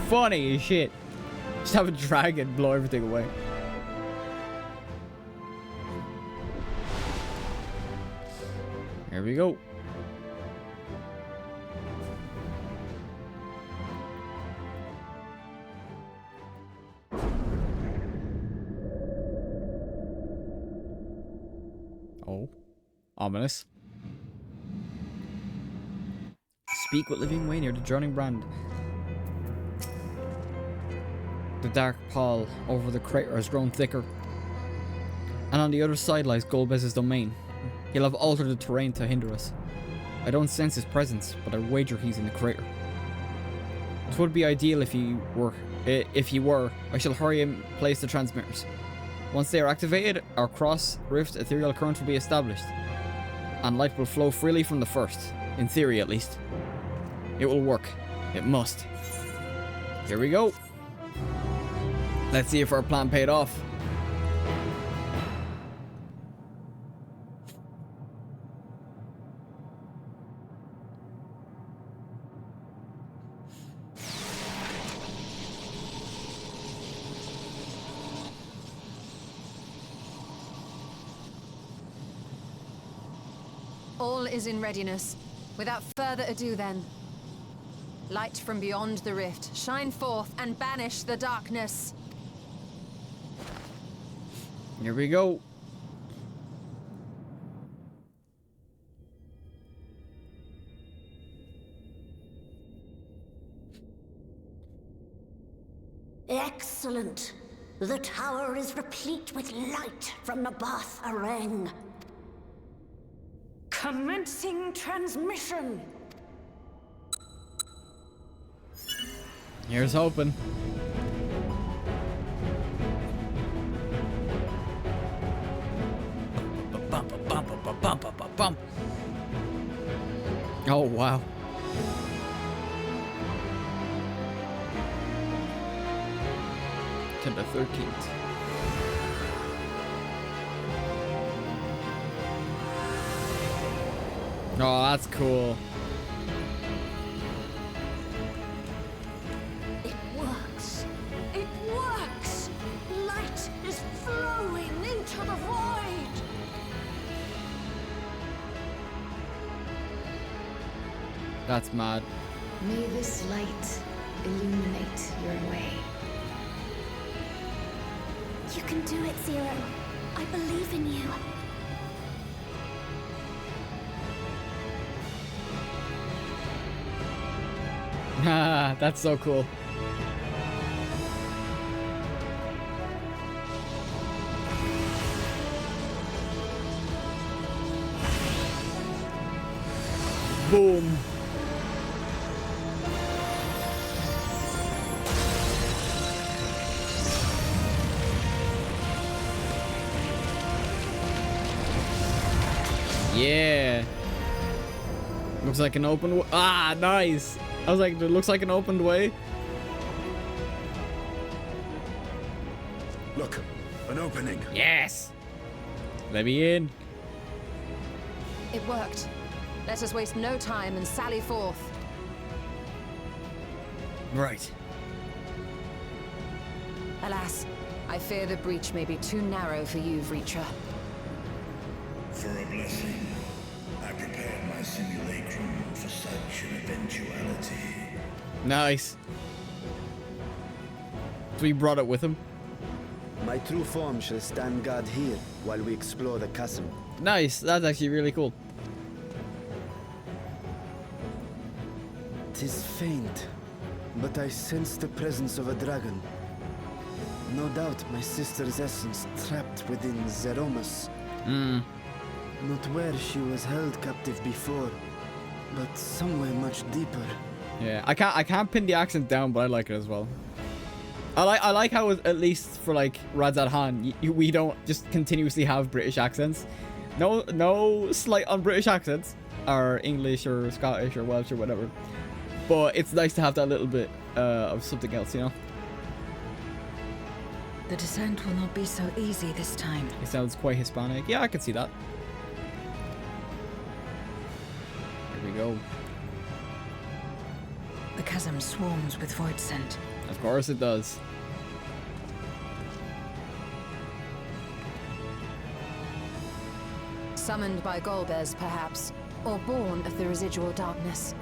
funny as shit. Just have a dragon blow everything away. Here we go. Oh, ominous. Speak with living way near the Drowning Brand. The dark pall over the crater has grown thicker. And on the other side lies Golbez's domain. He'll have altered the terrain to hinder us. I don't sense his presence, but I wager he's in the crater. It would be ideal if he were. I shall hurry and place the transmitters. Once they are activated, our cross-rift ethereal current will be established, and light will flow freely from the first, in theory at least. It will work. It must. Here we go. Let's see if our plan paid off. All is in readiness. Without further ado then, Light from beyond the rift, shine forth and banish the darkness. Here we go. Excellent. The tower is replete with light from the Bath Arang. Commencing transmission. Here's hoping. Oh, wow. To the 13th. Oh, that's cool. It works. It works. Light is flowing into the void. That's mad. May this light illuminate your way. You can do it, Zero. I believe in you. Ah, that's so cool. Boom. Yeah. Looks like an open ah, nice. I was like, it looks like an opened way. Look, an opening. Yes. Let me in. It worked. Let us waste no time and sally forth. Right. Alas, I fear the breach may be too narrow for you, Vreetra. For a blessing, I prepared my simulacrum for such an eventuality. Nice. So he brought it with him. My true form shall stand guard here while we explore the chasm. Nice. That's actually really cool. 'Tis faint, but I sense the presence of a dragon. No doubt my sister's essence trapped within Zeromus. Not where she was held captive before, but somewhere much deeper. Yeah, I can't pin the accent down, but I like it as well. I like how at least for like Radzad Han, we don't just continuously have British accents. No slight on British accents, or English or Scottish or Welsh or whatever. But it's nice to have that little bit of something else, you know. The descent will not be so easy this time. It sounds quite Hispanic. Yeah, I can see that. Here we go. The chasm swarms with void scent. Of course it does. Summoned by Golbez, perhaps, or born of the residual darkness.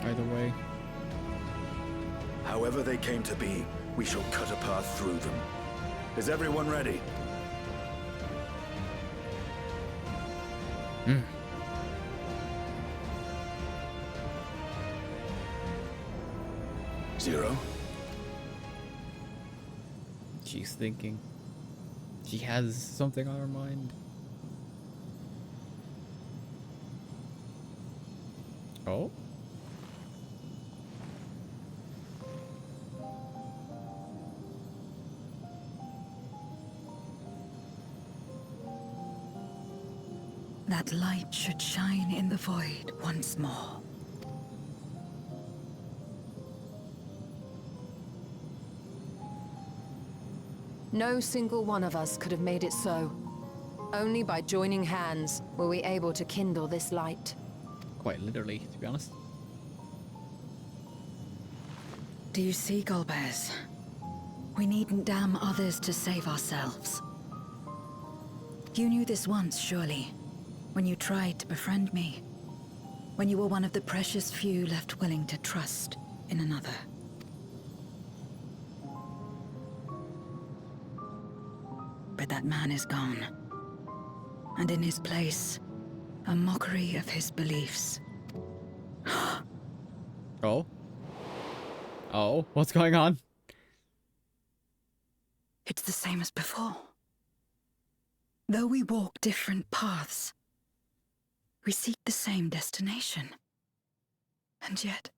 Either way. However they came to be, we shall cut a path through them. Is everyone ready? Zero? She's thinking. She has something on her mind. Oh? That light should shine in the void once more. No single one of us could have made it so. Only by joining hands were we able to kindle this light. Quite literally, to be honest. Do you see, Golbez? We needn't damn others to save ourselves. You knew this once, surely, when you tried to befriend me. when you were one of the precious few left willing to trust in another. But that man is gone. And in his place, a mockery of his beliefs. Oh? Oh, what's going on? It's the same as before. Though we walk different paths, we seek the same destination. And yet...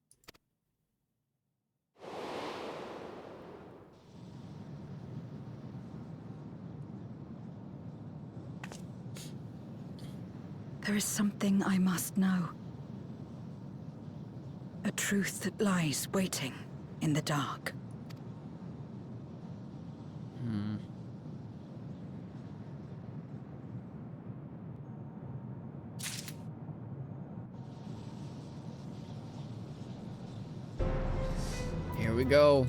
there is something I must know. A truth that lies waiting in the dark. Here we go.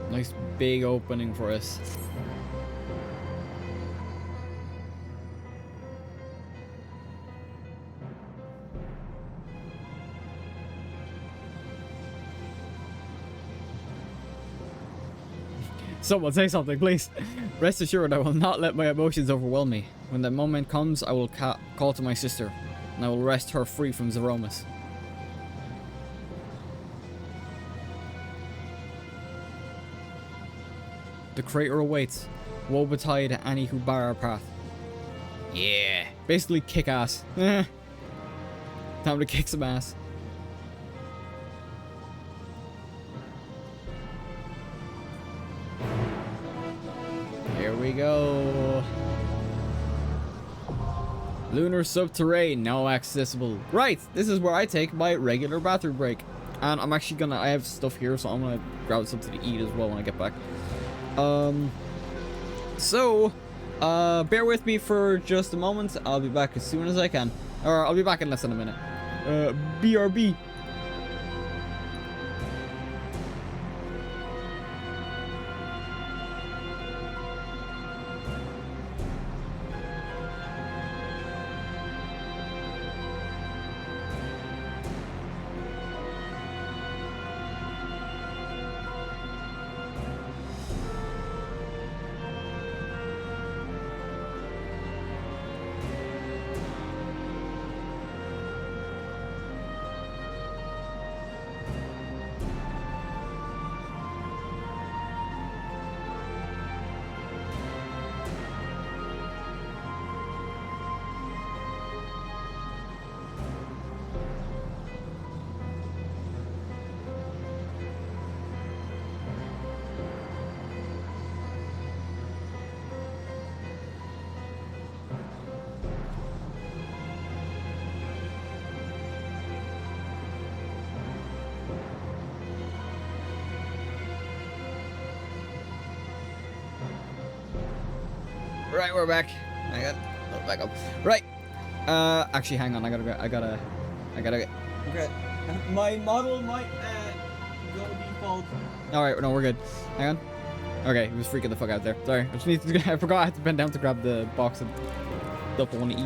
Nice big opening for us. Someone say something, please. Rest assured, I will not let my emotions overwhelm me. When that moment comes, I will call to my sister, and I will wrest her free from Zeromus. The crater awaits. Woe betide any who bar our path. Yeah. Basically kick ass. Time to kick some ass. Here we go. Lunar subterrane, now accessible. Right, this is where I take my regular bathroom break. And I'm actually gonna, I have stuff here, so I'm gonna grab something to eat as well when I get back. Bear with me for just a moment. I'll be back as soon as I can. Or I'll be back in less than a minute. BRB. Right, we're back. I got back up. Right. Actually, hang on. I gotta get. Okay. My model might go default. All right. No, we're good. Hang on. Okay, he was freaking the fuck out there. Sorry. I just need to. I forgot I had to bend down to grab the box of stuff I want to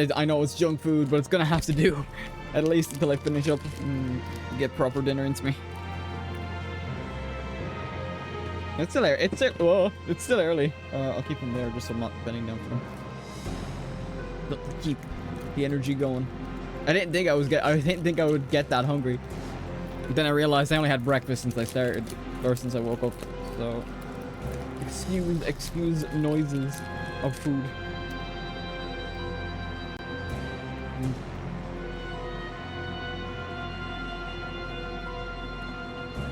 eat. I know it's junk food, but it's gonna have to do. At least until I finish up and get proper dinner into me. It's still early. It's still early. I'll keep him there just so I'm not bending down for him. But to keep the energy going. I didn't think I would get that hungry. But then I realized I only had breakfast since I started, or since I woke up. So excuse noises of food.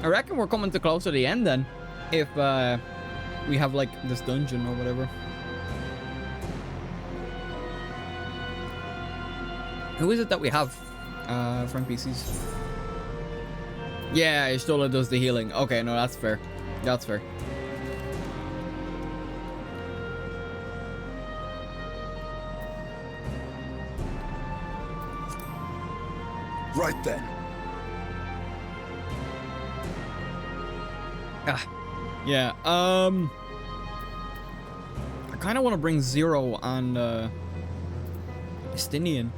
I reckon we're coming to close to the end then. If we have like this dungeon or whatever. Who is it that we have for NPCs? Yeah, Ishtola does the healing. Okay, no, that's fair. That's fair. Right then. Yeah, I kind of want to bring Zero on Justinian.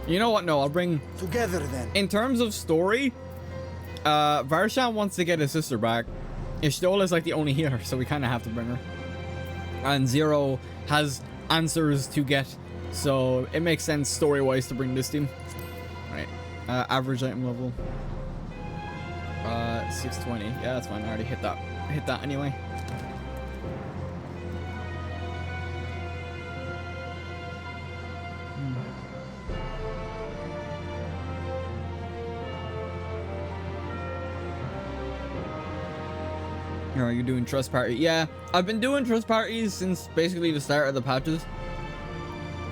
You know what? No, I'll bring... Together then. In terms of story, Varshan wants to get his sister back. Ishtola is like the only healer, so we kind of have to bring her. And Zero has answers to get, so it makes sense story-wise to bring this team. Right. Average item level. 620. Yeah, that's fine. I already hit that. Hit that anyway. Are you doing trust party? Yeah, I've been doing trust parties since basically the start of the patches.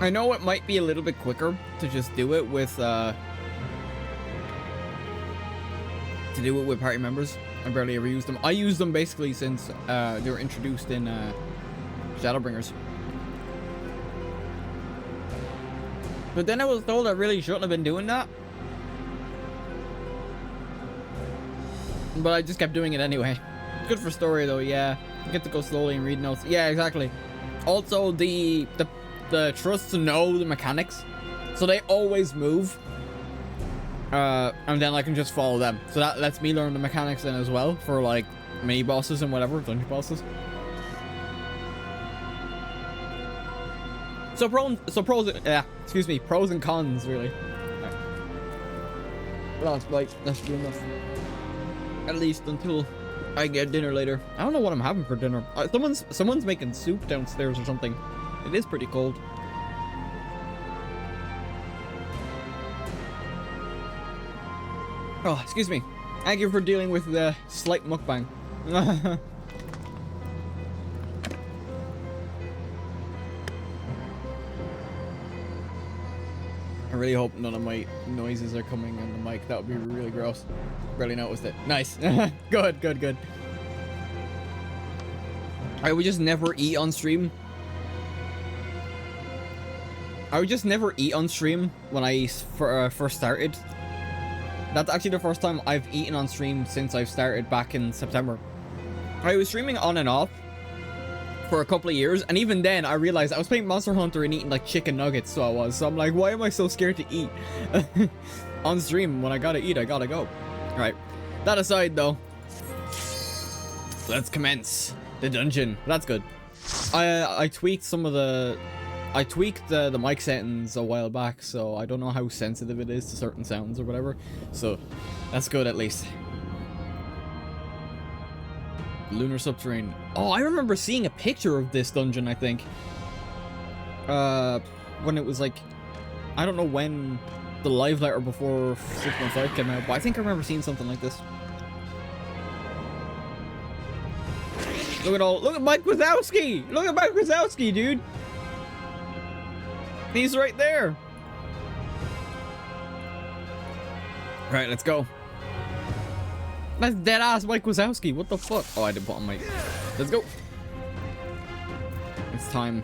I know it might be a little bit quicker to just do it with party members. I barely ever use them. I use them basically since they were introduced in Shadowbringers. But then I was told I really shouldn't have been doing that. But I just kept doing it anyway. Good for story though, yeah. You get to go slowly and read notes. Yeah, exactly. Also, the trusts know the mechanics, so they always move. And then I can just follow them. So that lets me learn the mechanics then as well for like mini bosses and whatever, dungeon bosses. So pros and cons really. Right. Well, that's good enough. At least until I get dinner later. I don't know what I'm having for dinner. Someone's making soup downstairs or something. It is pretty cold. Oh, excuse me. Thank you for dealing with the slight mukbang. I really hope none of my noises are coming on the mic. That would be really gross. Barely noticed it. Nice. Good. I would just never eat on stream. I would just never eat on stream when I first started. That's actually the first time I've eaten on stream since I've started back in September. I was streaming on and off for a couple of years, and even then I realized I was playing Monster Hunter and eating like chicken nuggets, so I'm like, why am I so scared to eat on stream? When I gotta eat, I gotta go. Alright, that aside though, let's commence the dungeon. That's good. I tweaked some of the the mic settings a while back, so I don't know how sensitive it is to certain sounds or whatever, so that's good at least. Lunar Subterranean. Oh, I remember seeing a picture of this dungeon, I think. When it was like, I don't know when the live letter before 6.5 came out, but I think I remember seeing something like this. Look at Mike Wazowski! Look at Mike Wazowski, dude! He's right there! Right, let's go. That's dead-ass Mike Wazowski. What the fuck? Oh, I didn't put on mic. Let's go. It's time.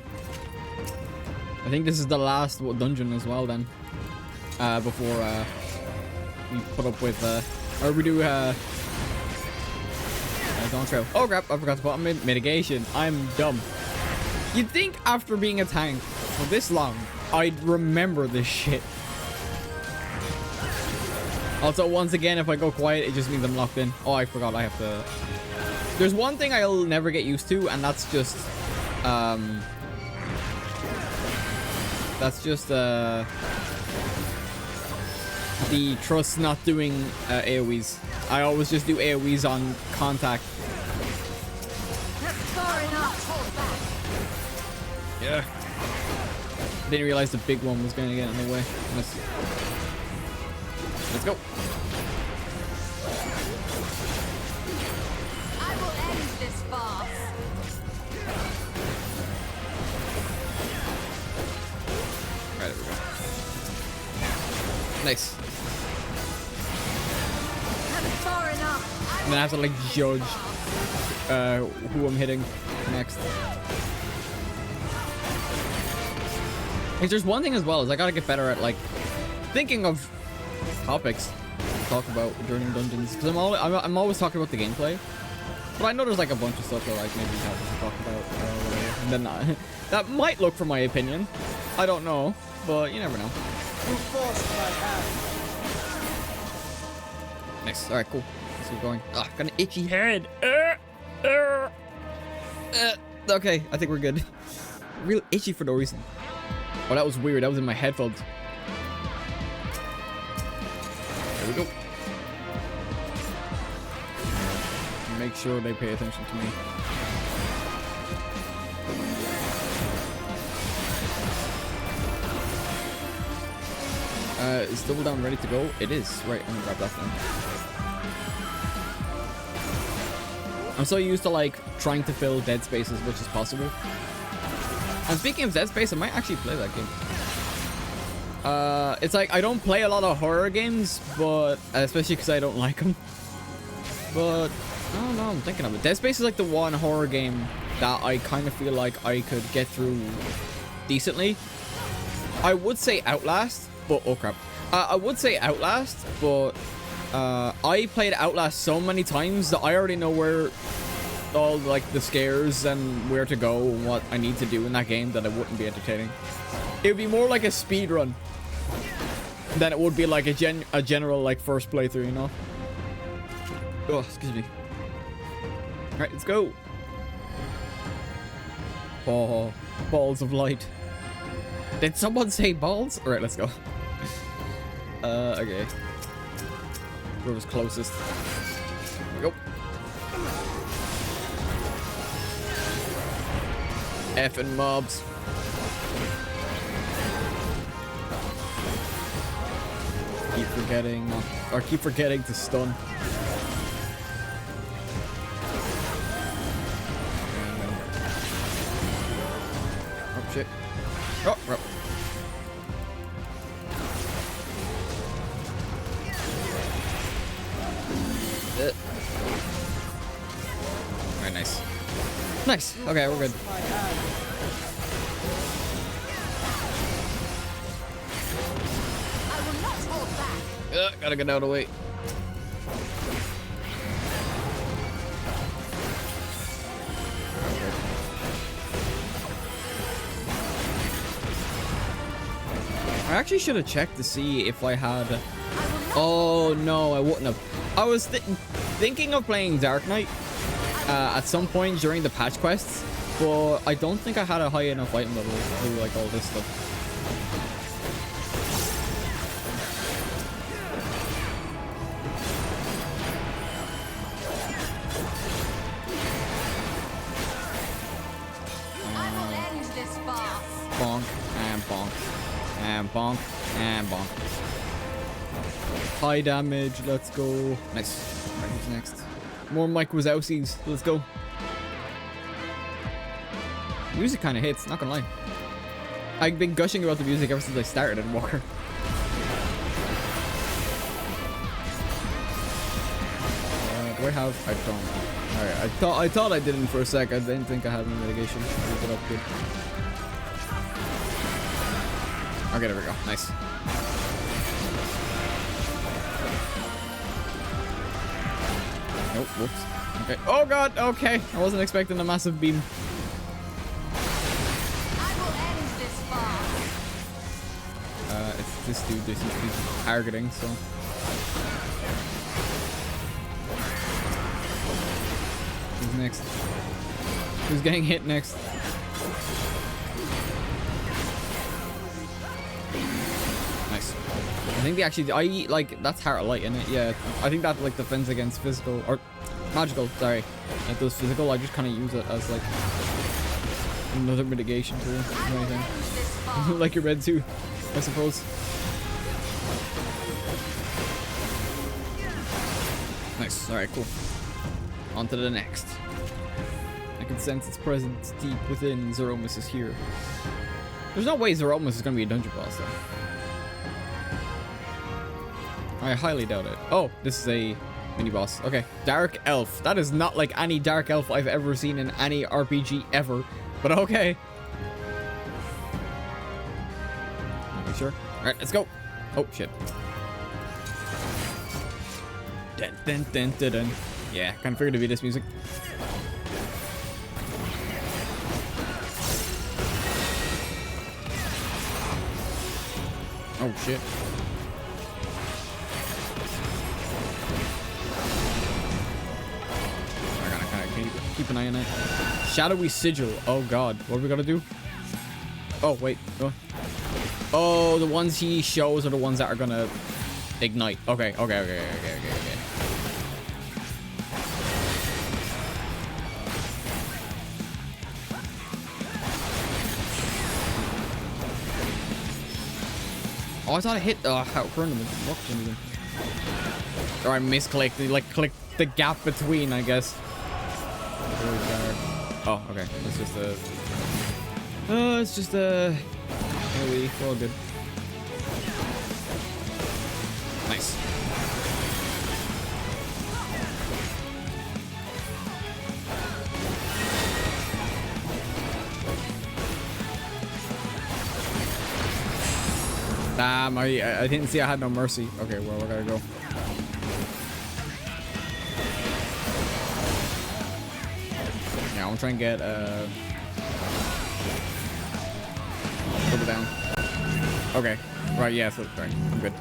I think this is the last dungeon as well then. Before we put up with or we do don't trail. Oh crap, I forgot to put on mitigation. I'm dumb. You'd think after being a tank for this long, I'd remember this shit. Also, once again, if I go quiet, it just means I'm locked in. Oh, I forgot I have to... There's one thing I'll never get used to, and that's just... the trust not doing AoEs. I always just do AoEs on contact. Yeah. I didn't realize the big one was going to get in the way. Let's go. I will end this farce. Right, there we go. Nice. Far enough. And then I have to like judge who I'm hitting next. If there's one thing as well is I gotta get better at like thinking of topics to talk about during dungeons, because I'm always talking about the gameplay, but I know there's like a bunch of stuff that like maybe have to talk about or whatever. And then that might look for my opinion, I don't know, but you never know. Nice. All right, cool. Let's keep going. Ah, got an itchy head. Okay, I think we're good. Real itchy for no reason. Oh, that was weird. That was in my headphones. There we go. Make sure they pay attention to me. Is double down ready to go? It is. Right, I'm gonna grab that thing. I'm so used to like trying to fill dead space as much as possible. And speaking of dead space, I might actually play that game. It's like I don't play a lot of horror games, but especially because I don't like them. But I don't know, I'm thinking of it. Dead Space is like the one horror game that I kind of feel like I could get through decently. I would say Outlast, but oh crap. I would say Outlast, but I played Outlast so many times that I already know where all like the scares and where to go and what I need to do in that game that it wouldn't be entertaining. It would be more like a speed run than it would be like a general like first playthrough, you know? Oh, excuse me. Alright, let's go. Oh, balls of light. Did someone say balls? Alright, let's go. Okay. Whoever's closest. There we go. Effing mobs. Keep forgetting to stun. Oh shit. Oh, oh. Very nice. Nice. Okay, we're good. Gotta get out of the way. I actually should have checked to see if I had... Oh no, I wouldn't have. I was thinking of playing Dark Knight at some point during the patch quests, but I don't think I had a high enough item level to do like all this stuff. Bonk, and bonk, and bonk, and bonk. High damage, let's go. Nice. Alright, who's next? More Mike Wazowskis, let's go. Music kind of hits, not gonna lie. I've been gushing about the music ever since I started Endwalker. Do I have? I don't. Alright, I thought I didn't for a sec. I didn't think I had any mitigation. Look it up good. Okay, there we go. Nice. Nope, whoops. Okay. Oh god, okay. I wasn't expecting a massive beam. It's this dude they seem to be targeting, so. Who's next? Who's getting hit next? I think they actually, like, that's Heart of Light, in it? Yeah, I think that, like, defends against physical, or magical, sorry. It does physical, I just kind of use it as, like, another mitigation tool, or anything. Like your red too, I suppose. Nice, alright, cool. On to the next. I can sense its presence deep within. Zeromus is here. There's no way Zeromus is going to be a dungeon boss, though. I highly doubt it. Oh, this is a mini boss. Okay, Dark Elf. That is not like any Dark Elf I've ever seen in any RPG ever. But okay. Are you sure? Alright, let's go. Oh, shit. Dun, dun, dun, dun, dun. Yeah, kind of figured it'd be this music. Oh shit. I gotta kind of keep an eye on it. Shadowy sigil. Oh god, what are we gonna do? Oh wait. Oh, the ones he shows are the ones that are gonna ignite. Okay. Oh, I thought I hit how current them. Or I misclicked. Like clicked the gap between, I guess. Oh, okay. It's just a AoE. We're all good. Nice. Damn, I didn't see I had no mercy. Okay, well, we gotta go. Yeah, I'm gonna try and get put it down. Okay. Right, yeah, so right. I'm good.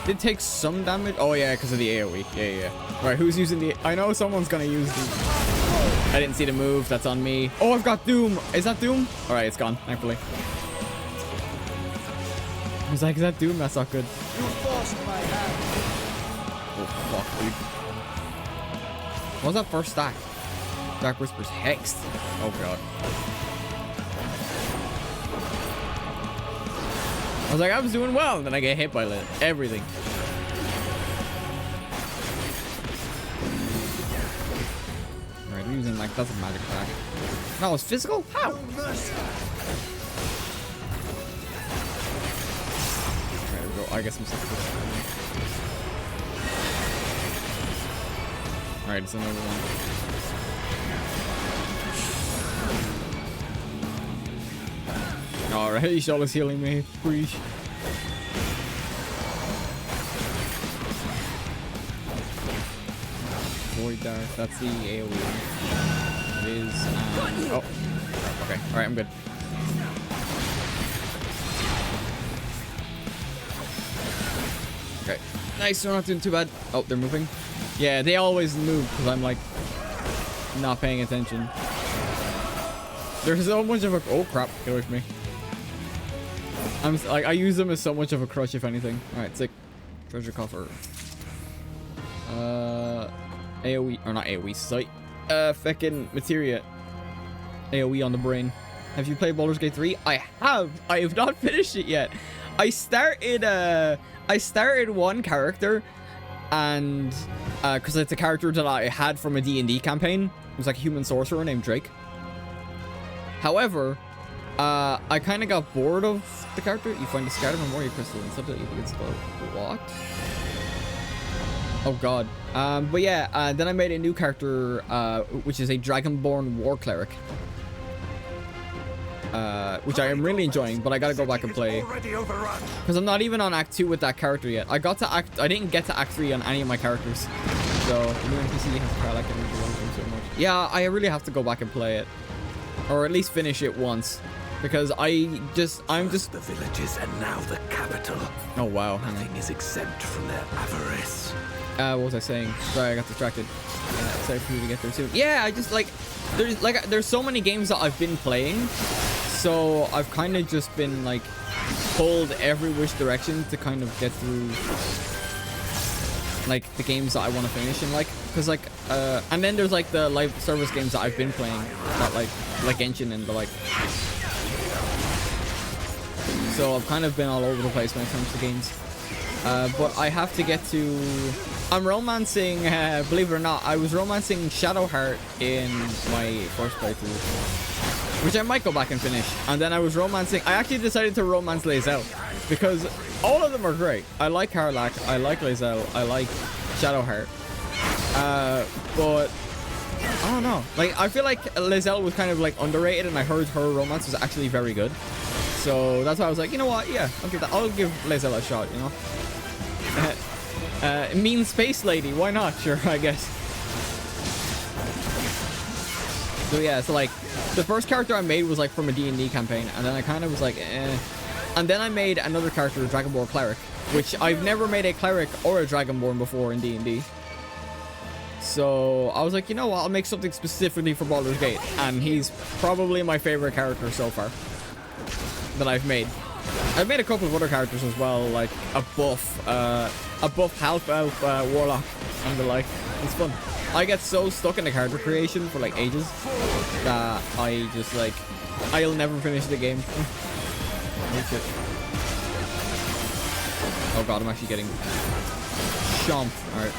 Did take some damage. Oh yeah, because of the AoE. Yeah. Right, who's using the I know someone's gonna use the I didn't see the move. That's on me. Oh, I've got Doom. Is that Doom? All right, it's gone, thankfully. I was like, is that Doom? That's not good. You forced my hand. Oh, fuck, dude. What was that first stack? Dark Whisper's hexed. Oh, God. I was like, I was doing well. And then I get hit by everything. Using like that's a magic attack. No, it's physical? How? There we go. I guess I'm stuck. Alright, it's another one. Alright, Shola's healing me. Preach. Void Dart, that's the AoE. It is, oh, okay, alright, I'm good. Okay, nice, we're not doing too bad. Oh, they're moving. Yeah, they always move because I'm like, not paying attention. There's so much of a, oh crap, killer's me. I'm like, I use them as so much of a crush, if anything. Alright, sick. Treasure coffer. AoE, or not AoE, sight. Feckin' materia. AoE on the brain. Have you played Baldur's Gate 3? I have. I have not finished it yet. I started one character, and because it's a character that I had from a D&D campaign. It was like a human sorcerer named Drake. However, I kind of got bored of the character. You find a scattered memoria crystal and something you can spell. What? Oh god. But yeah, then I made a new character, which is a Dragonborn War Cleric. Which I am really enjoying, but I gotta go back and play. Because I'm not even on Act 2 with that character yet. I didn't get to Act 3 on any of my characters. So, the new NPC has to like it so much. Yeah, I really have to go back and play it. Or at least finish it once. Because I'm just... The villages and now the capital. Oh wow. Nothing is exempt from their avarice. What was I saying? Sorry, I got distracted. Sorry for you to get there soon. Yeah, I just there's so many games that I've been playing, so I've kind of just been like pulled every which direction to kind of get through like the games that I want to finish and like, because like and then there's like the live service games that I've been playing that like Genshin and the like. So I've kind of been all over the place when it comes to games. But I have to get to... I'm romancing, believe it or not, I was romancing Shadowheart in my first playthrough, which I might go back and finish. And then I was romancing... I actually decided to romance Lae'zel, because all of them are great. I like Harlack, I like Lae'zel, I like Shadowheart. But... I don't know. Like, I feel like Lae'zel was kind of like underrated, and I heard her romance was actually very good. So that's why I was like, you know what? Yeah, I'll give Lae'zel a shot, you know? Mean space lady, why not? Sure, I guess. So yeah, so like The first character I made was like from a D&D campaign, and then I kind of was like, eh. And then I made another character, a Dragonborn cleric, which I've never made a cleric or a Dragonborn before in D&D. So I was like, you know what, I'll make something specifically for Baldur's Gate, and he's probably my favorite character so far that I've made. I've made a couple of other characters as well, like a buff half-elf warlock and the like. It's fun. I get so stuck in the character creation for like ages that I just like, I'll never finish the game. Oh shit. Oh god, I'm actually getting chomped. Alright.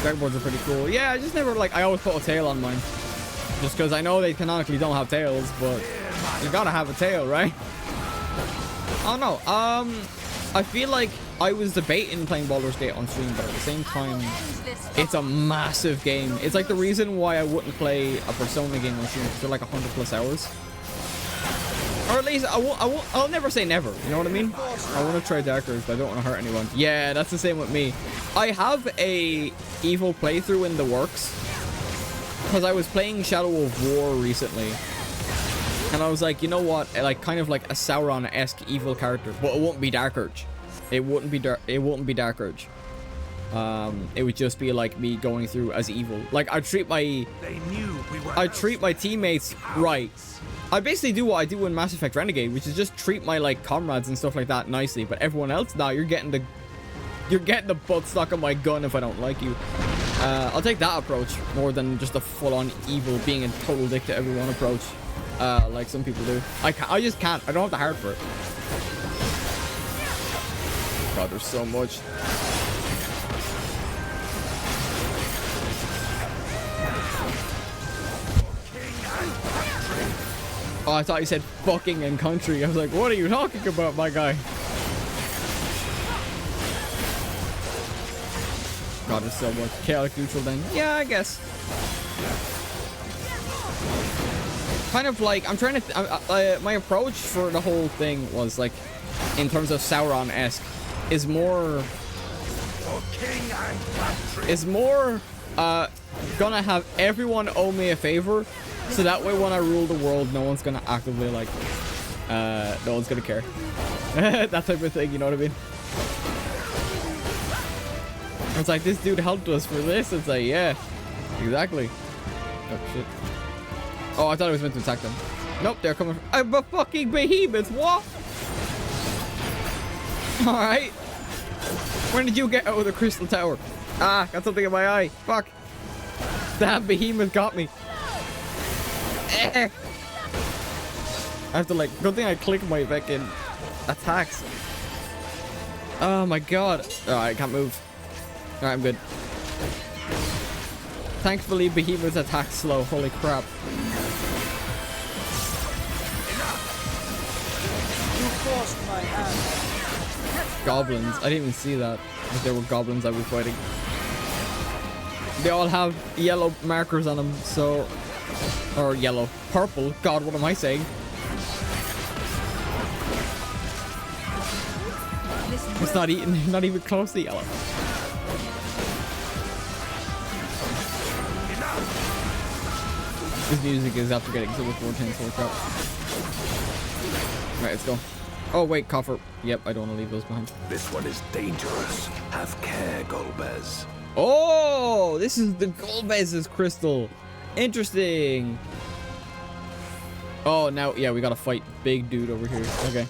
Dragonborns are pretty cool. Yeah, I just never like, I always put a tail on mine. Just because I know they canonically don't have tails, but you gotta have a tail, right? I don't know. I feel like I was debating playing Baldur's Gate on stream, but at the same time, it's a massive game. It's like the reason why I wouldn't play a Persona game on stream for like 100+ hours. Or at least I'll never say never. You know what I mean? I want to try Darkers, but I don't want to hurt anyone. Yeah, that's the same with me. I have a evil playthrough in the works because I was playing Shadow of War recently. And I was like, you know what? Like kind of like a Sauron-esque evil character, but it won't be Dark Urge. It wouldn't be Dark Urge. It would just be like me going through as evil. Like I treat my teammates right. I basically do what I do in Mass Effect Renegade, which is just treat my like comrades and stuff like that nicely. But everyone else, nah, you're getting the butt stuck on my gun if I don't like you. I'll take that approach more than just a full-on evil, being a total dick to everyone approach. Like some people do. I just can't. I don't have the heart for it. God, there's so much. Oh, I thought you said fucking and country. I was like, what are you talking about, my guy? God, there's so much. Chaotic neutral then. Yeah, I guess. Kind of like, I'm trying to, my approach for the whole thing was like, in terms of Sauron-esque, is more gonna have everyone owe me a favor, so that way when I rule the world, no one's gonna actively like, no one's gonna care. That type of thing, you know what I mean? It's like, this dude helped us for this. It's like, yeah, exactly. Oh shit. Oh, I thought I was meant to attack them. Nope, they're coming. I'm a fucking behemoth. What? All right. When did you get out of the crystal tower? Ah, got something in my eye. Fuck. Damn, behemoth got me. I have to like. Good thing I click my fucking attacks. Oh my god. Oh, I can't move. All right, I'm good. Thankfully, behemoth's attack slow. Holy crap. Goblins. I didn't even see that. If there were goblins I was fighting. They all have yellow markers on them, so... Or yellow. Purple. God, what am I saying? It's not even close to yellow. This music is after getting so much more tense. Holy crap. Alright, let's go. Oh, wait, coffer. Yep, I don't want to leave those behind. This one is dangerous. Have care, Golbez. Oh, this is the Golbez's crystal. Interesting. Oh, now, yeah, we gotta fight big dude over here. Okay.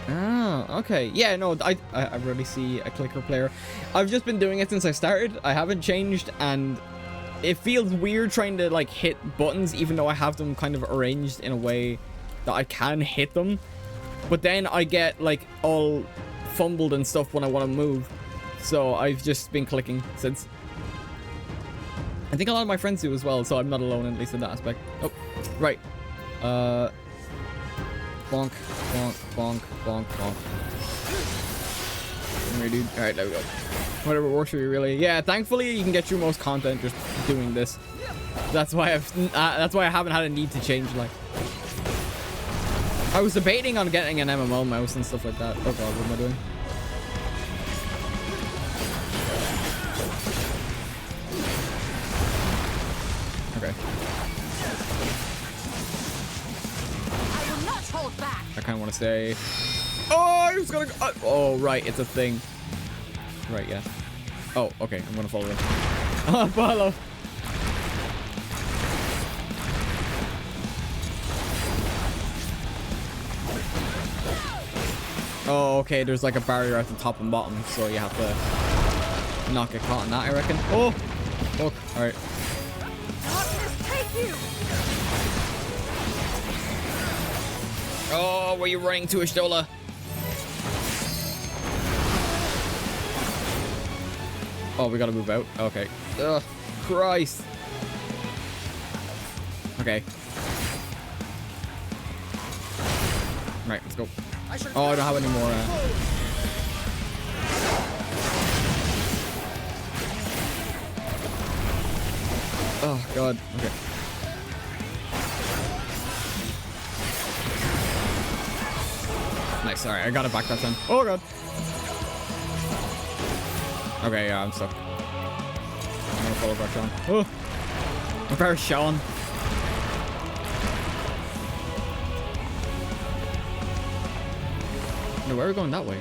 Oh, okay. Yeah, no, I already see a clicker player. I've just been doing it since I started. I haven't changed, and it feels weird trying to, like, hit buttons, even though I have them kind of arranged in a way that I can hit them. But then I get, like, all fumbled and stuff when I want to move. So I've just been clicking since. I think a lot of my friends do as well, so I'm not alone, at least in that aspect. Oh, right. Bonk, bonk, bonk, bonk, bonk. Alright, dude. Alright, there we go. Whatever works for you, really. Yeah, thankfully you can get through most content just doing this. That's why I haven't had a need to change, like. I was debating on getting an MMO mouse and stuff like that. Oh god, what am I doing? Okay. I kind of want to stay. Oh, I was gonna. Oh, right, it's a thing. Right, yeah. Oh, okay, I'm gonna follow it. Follow. Oh, okay, there's like a barrier at the top and bottom, so you have to not get caught in that, I reckon. Oh! Oh, alright. Oh, where are you running to, Ashtola? Oh, we gotta move out. Okay. Ugh, Christ. Okay. Right, let's go. Oh, I don't have any more. Oh, God. Okay. Nice. Alright, I got it back that time. Oh, God. Okay, yeah, I'm stuck. I'm gonna follow back Sean. Oh! Where's Sean? No, where are we going that way?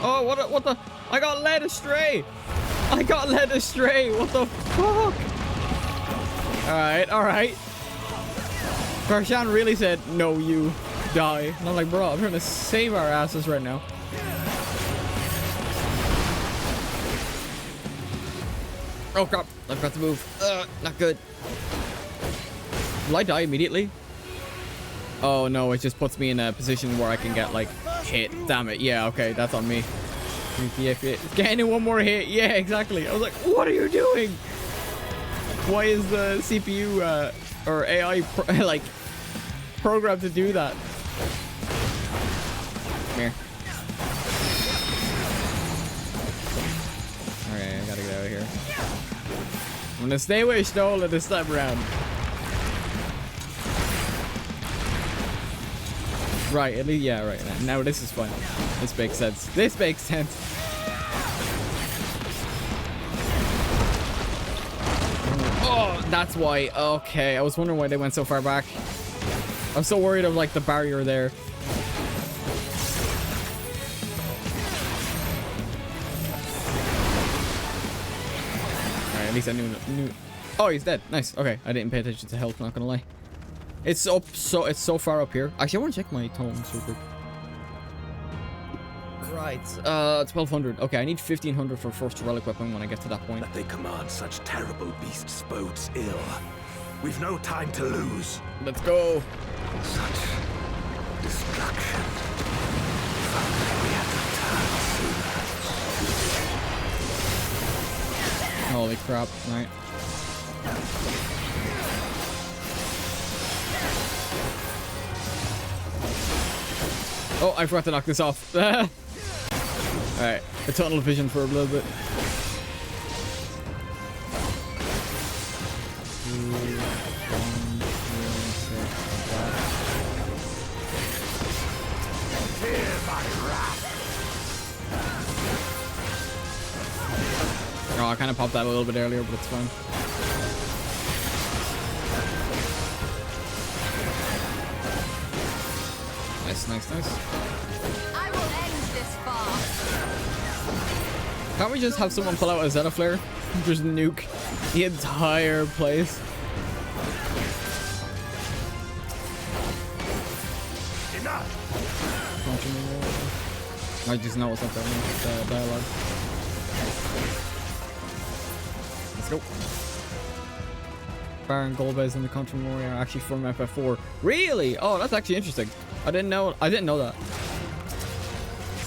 Oh, what the? I got led astray! I got led astray! What the fuck? Alright. Farshan really said, no, you die. And I'm like, bro, I'm trying to save our asses right now. Oh, crap. I forgot to move. Not good. Will I die immediately? Oh, no. It just puts me in a position where I can get, like, hit. Damn it. Yeah, okay. That's on me. Getting one more hit. Yeah, exactly. I was like, what are you doing? Why is the CPU or AI like programmed to do that? Come here. Okay, I gotta get out of here. I'm gonna stay with Stola this time around. Right, at least, yeah, right. Now this is fine. This makes sense. This makes sense. Oh, that's why. Okay, I was wondering why they went so far back. I'm so worried of like the barrier there. Alright, at least I knew. Oh, he's dead. Nice. Okay, I didn't pay attention to health. Not gonna lie. It's up it's so far up here. Actually, I want to check my tones real quick. Right, 1200. Okay, I need 1500 for first relic weapon when I get to that point. That they command such terrible beasts bodes ill. We've no time to lose. Let's go. Such destruction. If only we had returned sooner. Holy crap! Right. Oh, I forgot to knock this off. Alright, a tunnel vision for a little bit. Oh, I kind of popped that a little bit earlier, but it's fine. Nice. I will end this farce. Can't we just have someone pull out a Zeta Flare? Just nuke the entire place. Enough. I just know what's up there with the dialogue. Let's go. Baron Golbez and the Contra Memoria are actually from FF4. Really? Oh, that's actually interesting. I didn't know that.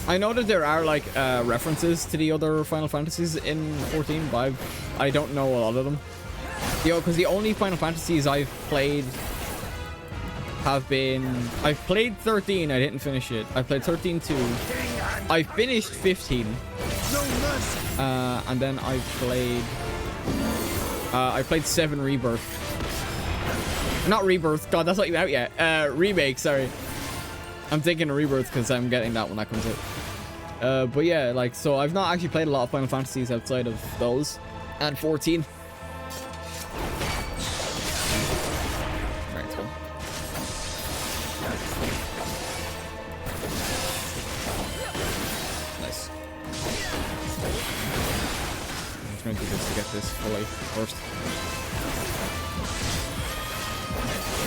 I know that there are like references to the other Final Fantasies in 14, but I don't know a lot of them. Because the only Final Fantasies I've played have been... I've played 13, I didn't finish it. I played 13 too. I finished 15. And then I played 7 Rebirth. Not Rebirth. God, that's not even out yet. Remake, sorry. I'm thinking of Rebirth because I'm getting that when that comes out. But yeah, like, so I've not actually played a lot of Final Fantasies outside of those. And 14. Right, let's go. to get this fully first.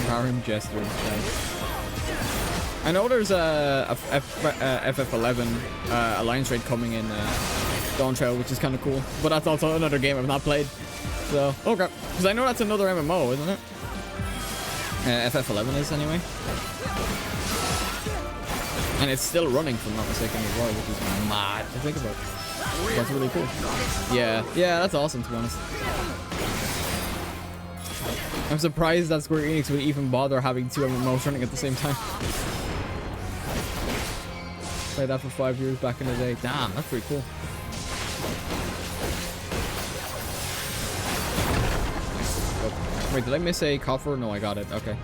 Baron Jester instead. I know there's a FF11 Alliance raid coming in Dawn Trail, which is kind of cool. But that's also another game I've not played. So, okay. Because I know that's another MMO, isn't it? FF11 is anyway. And it's still running, if I'm not mistaken, as well, which is mad to think about. That's really cool. Yeah, that's awesome, to be honest. I'm surprised that Square Enix would even bother having two MMOs running at the same time. Played that for 5 years back in the day. Damn, that's pretty cool. Oh, wait, did I miss a coffer? No, I got it. Okay.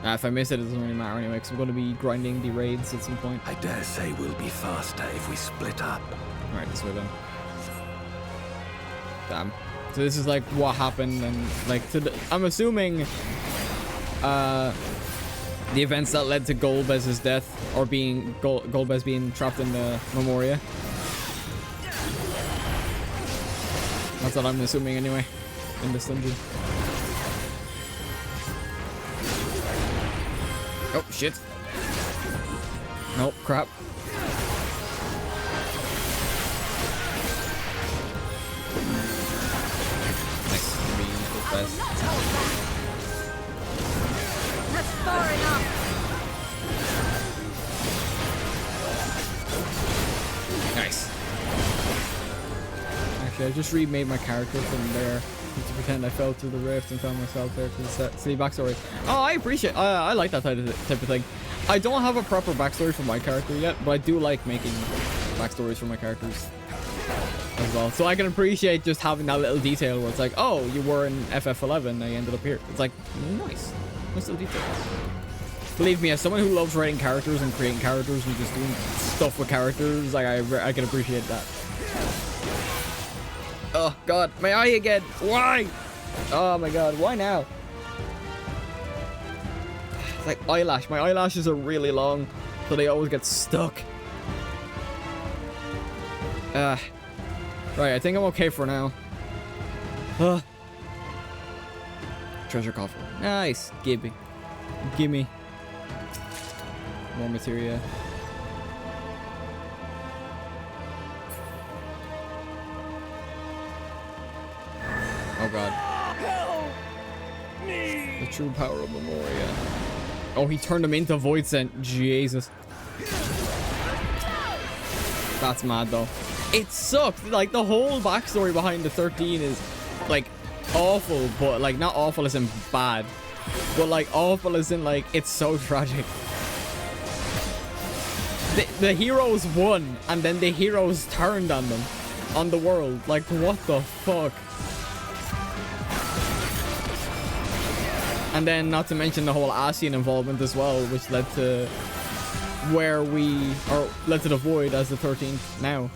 If I miss it, it doesn't really matter anyway, because I'm going to be grinding the raids at some point. I dare say we'll be faster if we split up. Alright, this way then. Damn. So this is like what happened, and like I'm assuming the events that led to Golbez's death, or being Golbez being trapped in the Memoria. That's what I'm assuming anyway, in this dungeon. Oh shit. Nope, crap. That's far enough. Nice. Actually, I just remade my character from there to pretend I fell through the rift and found myself there to see backstory. Oh, I appreciate. I like that type of thing. I don't have a proper backstory for my character yet, but I do like making backstories for my characters as well. So I can appreciate just having that little detail where it's like, oh, you were in FF11 and you ended up here. It's like, nice. Nice little detail. Believe me, as someone who loves writing characters and creating characters and just doing stuff with characters, like I can appreciate that. Oh god, my eye again. Why? Oh my god, why now? It's like eyelash. My eyelashes are really long, so they always get stuck. Right, I think I'm okay for now. Treasure coffer. Nice. Gimme. Gimme. More materia. Oh god. The true power of Memoria. Oh, he turned him into Void Scent. Jesus. That's mad though. It sucks. Like, the whole backstory behind the 13 is like awful, but like not awful as in bad, but like awful as in like it's so tragic. The heroes won, and then the heroes turned on them, on the world. Like, what the fuck? And then, not to mention the whole Asian involvement as well, which led to where we, or led to the Void as the 13th now.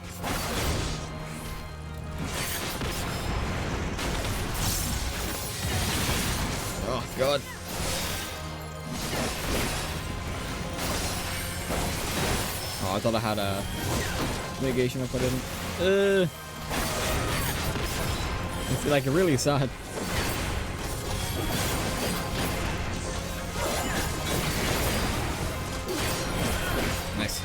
Oh god. Oh, I thought I had a negation if I didn't. It's like really sad. Nice.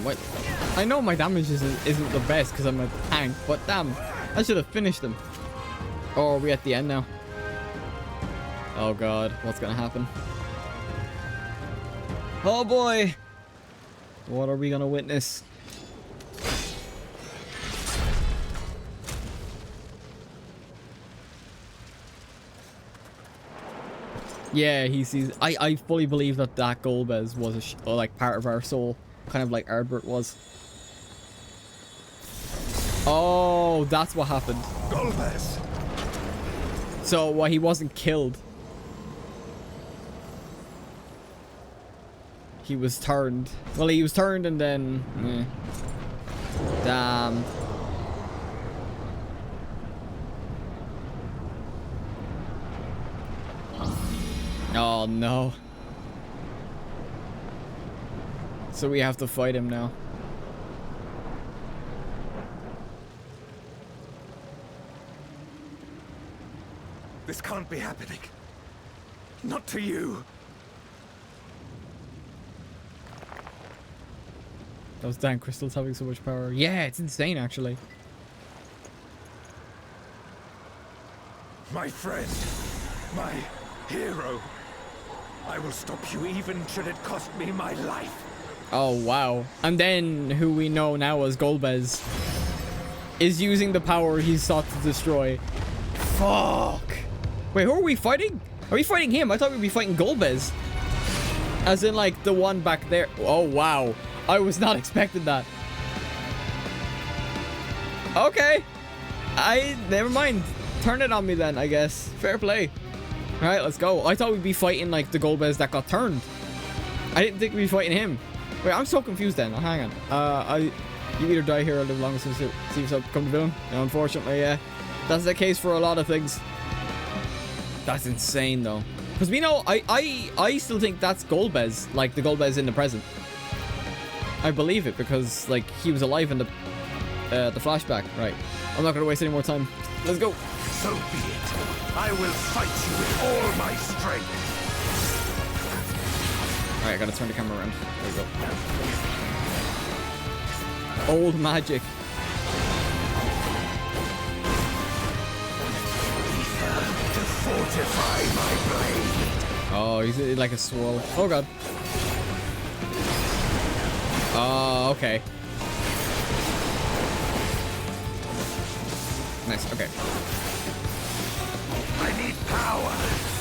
What? I know my damage isn't the best because I'm a tank, but damn, I should have finished him. Oh, are we at the end now? Oh god, what's gonna happen? Oh boy! What are we gonna witness? Yeah, he sees. I fully believe that Golbez was like part of our soul. Kind of like Ardbert was. Oh, that's what happened. Golbez. So, he wasn't killed. he was turned. Well, he was turned and then... Damn. Oh, no. So we have to fight him now. This can't be happening. Not to you. Those damn crystals having so much power. Yeah, it's insane, actually. My friend. My hero. I will stop you even should it cost me my life. Oh, wow. And then, who we know now as Golbez is using the power he sought to destroy. Fuck. Wait, who are we fighting? Are we fighting him? I thought we'd be fighting Golbez. As in, like, the one back there. Oh, wow. I was not expecting that. Okay. Never mind. Turn it on me then, I guess. Fair play. Alright, let's go. I thought we'd be fighting, like, the Golbez that got turned. I didn't think we'd be fighting him. Wait, I'm so confused then. Oh, hang on. You either die here or live long to see yourself become the villain. And unfortunately, yeah. That's the case for a lot of things. That's insane, though. Because we know, I still think that's Golbez. Like, the Golbez in the present. I believe it, because, like, he was alive in the flashback. Right. I'm not going to waste any more time. Let's go. So be it. I will fight you with all my strength. Alright, I gotta turn the camera around. There we go. Old magic. To fortify my blade. Oh, he's like a swirl. Oh god. Oh, okay. Nice, okay. I need power.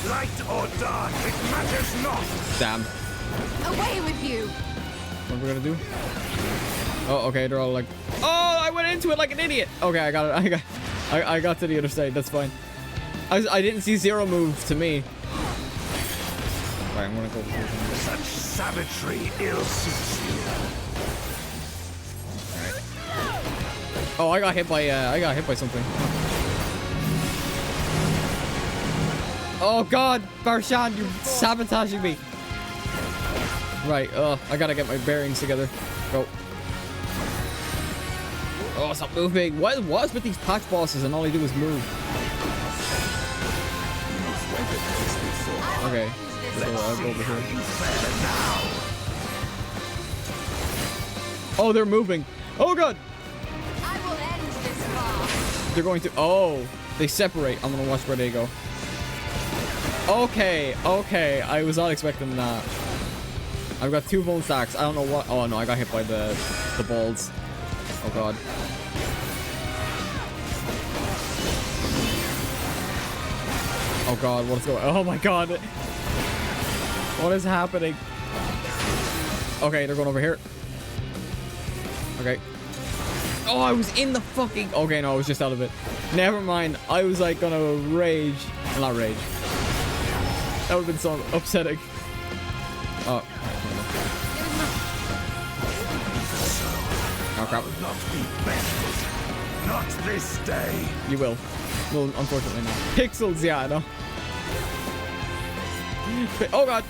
Light or dark, it matters not. Damn. Away with you! What are we gonna do? Oh, okay, they're all like... Oh, I went into it like an idiot! Okay, I got it. I got to the other side, that's fine. I didn't see Zero move to me. Alright, I'm gonna go... Such savagery ill suits you. Alright. Oh, I got hit by something. Oh god, Barshan, you're sabotaging me. Right, I gotta get my bearings together. Go. Oh, stop moving. What was with these patch bosses and all they do is move? Okay, so I'll go over here. Oh, they're moving. Oh god. They're going to... Oh, they separate. I'm gonna watch where they go. Okay, okay. I was not expecting that. I've got 2 bone stacks. I don't know what... Oh, no. I got hit by the balls. Oh, God. Oh, God. What is going... Oh, my God. What is happening? Okay, they're going over here. Okay. Oh, I was in the fucking... Okay, no. I was just out of it. Never mind. I was, like, gonna rage. Well, not rage. That would have been so upsetting. Oh. Oh, crap. Not be bested. Not this day. You will. Well, unfortunately not. Pixels, yeah, I know. Oh, God.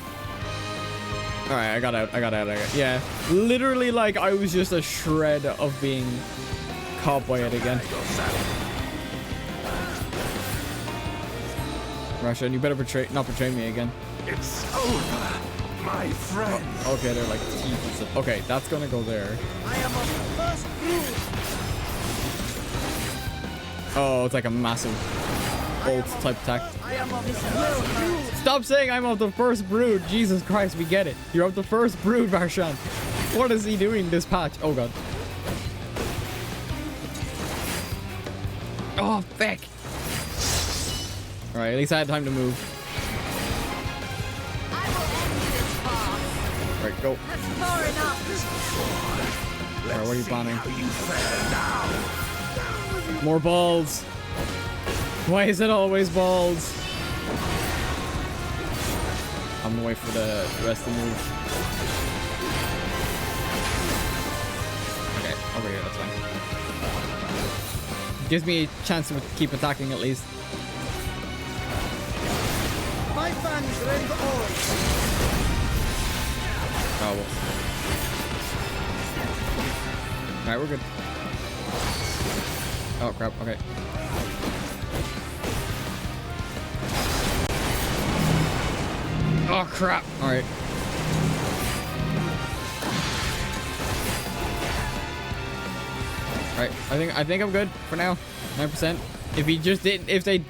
Alright, I got out. Yeah. Literally, like, I was just a shred of being caught by it again. Russia, you better not betray me again. It's over, my friend. Oh, okay, they're like teeth and stuff. Okay, that's gonna go there. I am of the first brood. Oh, it's like a massive bolt type attack. I am of the first brood. Stop saying I'm of the first brood. Jesus Christ, we get it. You're of the first brood, Varshan. What is he doing this patch? Oh, God. Oh, feck. Alright, at least I had time to move. Alright, go. That's far enough. Alright, what are you planning? More balls. Why is it always balls? I'm gonna wait for the rest to move. over here, that's fine. Gives me a chance to keep attacking at least. My fan's ready for oil. Oh, well. Alright, we're good. Oh, crap. Okay. Oh, crap. Alright. Alright, I think I'm good for now. 9%. If he just didn't, if they,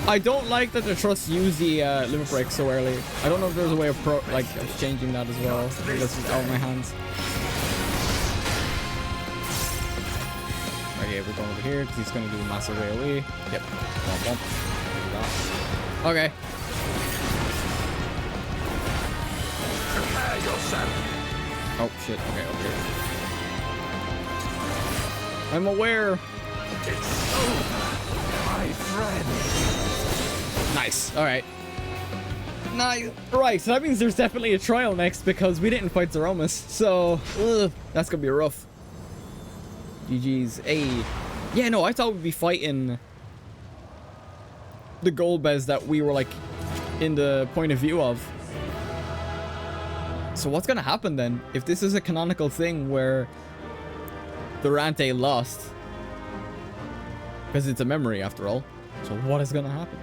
I don't like that the trusts use the limit break so early. I don't know if there's a way of of changing that as well. I think that's just out of my hands. Okay, we're going over here because he's going to do a massive AoE. Yep. Bump, bump. Okay. Prepare yourself. Oh shit. Okay, over here. I'm aware. It's over, my friend. Nice. All right. Nice. Right. So that means there's definitely a trial next because we didn't fight Zeromus. So that's gonna be rough. GG's. Hey. Yeah. No, I thought we'd be fighting the Golbez that we were like in the point of view of. So what's gonna happen then if this is a canonical thing where the Rante lost? Because it's a memory after all. So what is gonna happen?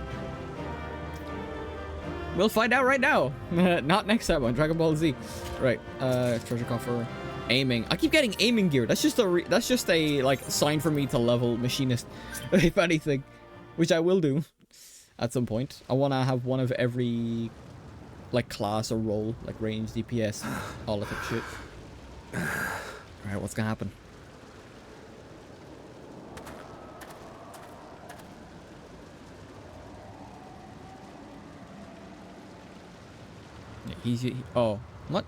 We'll find out right now. Not next time on Dragon Ball Z. Right. Treasure coffer. Aiming. I keep getting aiming gear. That's just a like sign for me to level machinist, if anything, which I will do at some point. I want to have one of every like class or role, like range, DPS, all that type of shit. All right, what's gonna happen? Oh, what?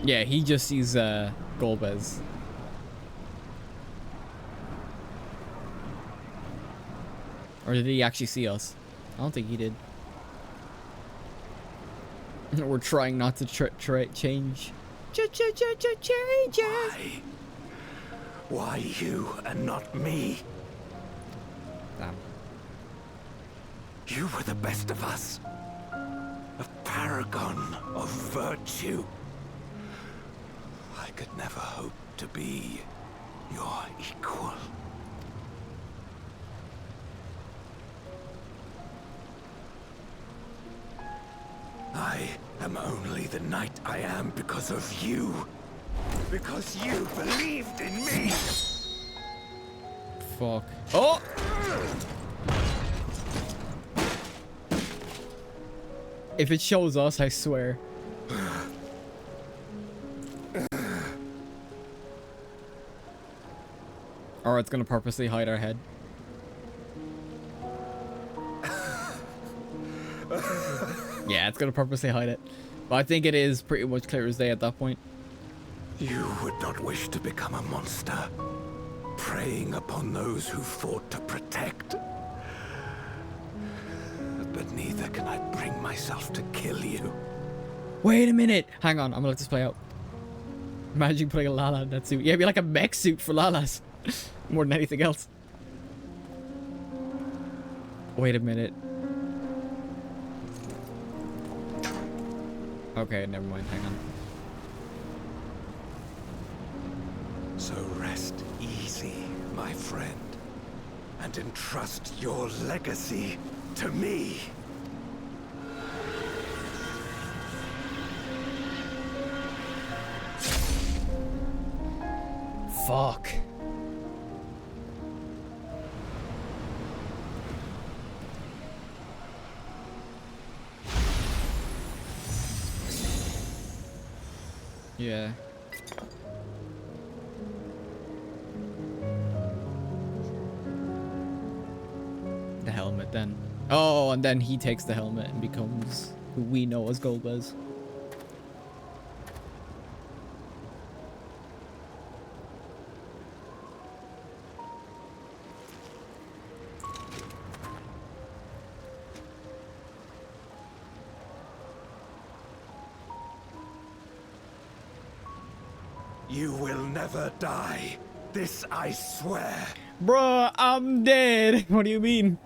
Yeah, he just sees Golbez. Or did he actually see us? I don't think he did. We're trying not to change. Changes. Why you and not me? Damn. You were the best of us. A paragon of virtue. I could never hope to be your equal. I am only the knight I am because of you. Because you believed in me. Fuck. Oh! If it shows us, I swear. Or it's gonna purposely hide our head. Yeah, it's gonna purposely hide it. But I think it is pretty much clear as day at that point. You would not wish to become a monster, preying upon those who fought to protect. But neither can I bring myself to kill you. Wait a minute! Hang on, I'm gonna let this play out. Imagine putting a Lala in that suit. Yeah, it'd be like a mech suit for Lalas. More than anything else. Wait a minute. Okay, never mind. Hang on. So rest easy, my friend, and entrust your legacy to me. Fuck. Yeah. The helmet then. Oh, and then he takes the helmet and becomes who we know as Golbez. You will never die. This I swear. Bruh, I'm dead. What do you mean?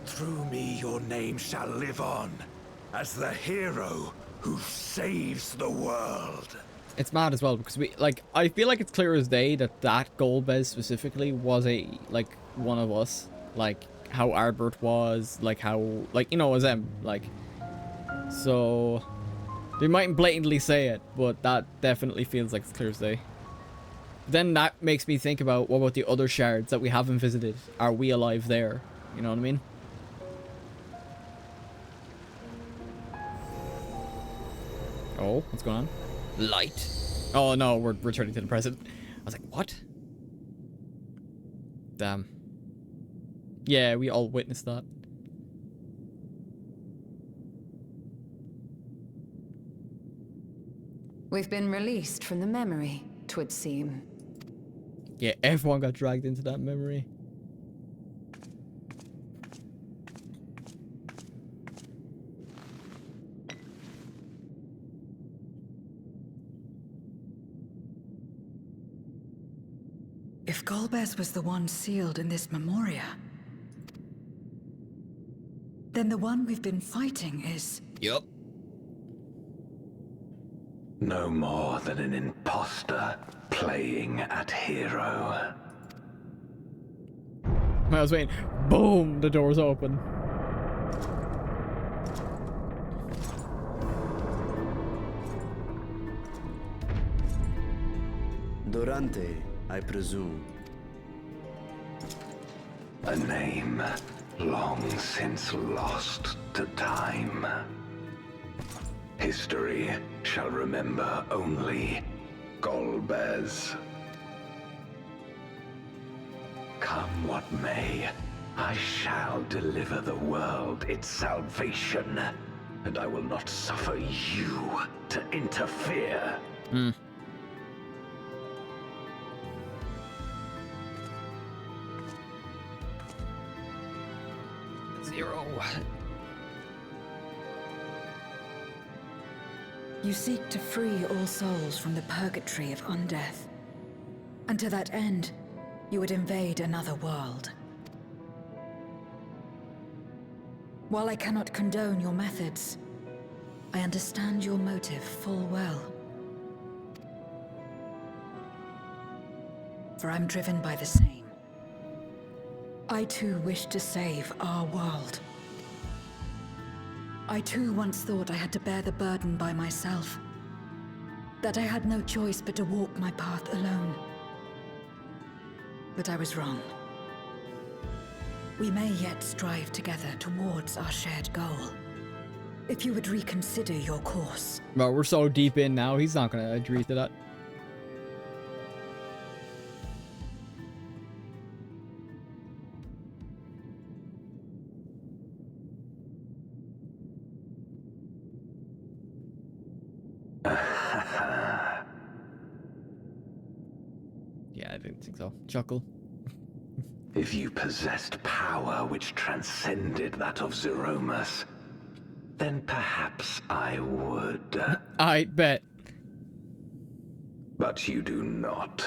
Through me your name shall live on, as the hero who saves the world. It's mad as well, because I feel like it's clear as day that Golbez specifically was one of us. Like, how Albert was, like how, you know, as them, so they mightn't blatantly say it, but that definitely feels like it's clear as day. Then that makes me think about, what about the other shards that we haven't visited? Are we alive there? You know what I mean? Oh, what's going on? Light. Oh no, we're returning to the present. I was like, what? Damn. Yeah, we all witnessed that. We've been released from the memory, 'twould seem. Yeah, everyone got dragged into that memory. If Golbez was the one sealed in this memoria, then the one we've been fighting is... Yup. No more than an imposter playing at hero. I was waiting. Boom! The door's open. Durante, I presume. A name long since lost to time. History shall remember only Golbez. Come what may, I shall deliver the world its salvation, and I will not suffer you to interfere. Zero. You seek to free all souls from the purgatory of undeath. And to that end, you would invade another world. While I cannot condone your methods, I understand your motive full well. For I'm driven by the same. I too wish to save our world. I too once thought I had to bear the burden by myself. That I had no choice but to walk my path alone. But I was wrong. We may yet strive together towards our shared goal. If you would reconsider your course. Well, we're so deep in now, he's not gonna agree to that. Yeah, I didn't think so. Chuckle. If you possessed power which transcended that of Zeromus, then perhaps I would. I bet. But you do not.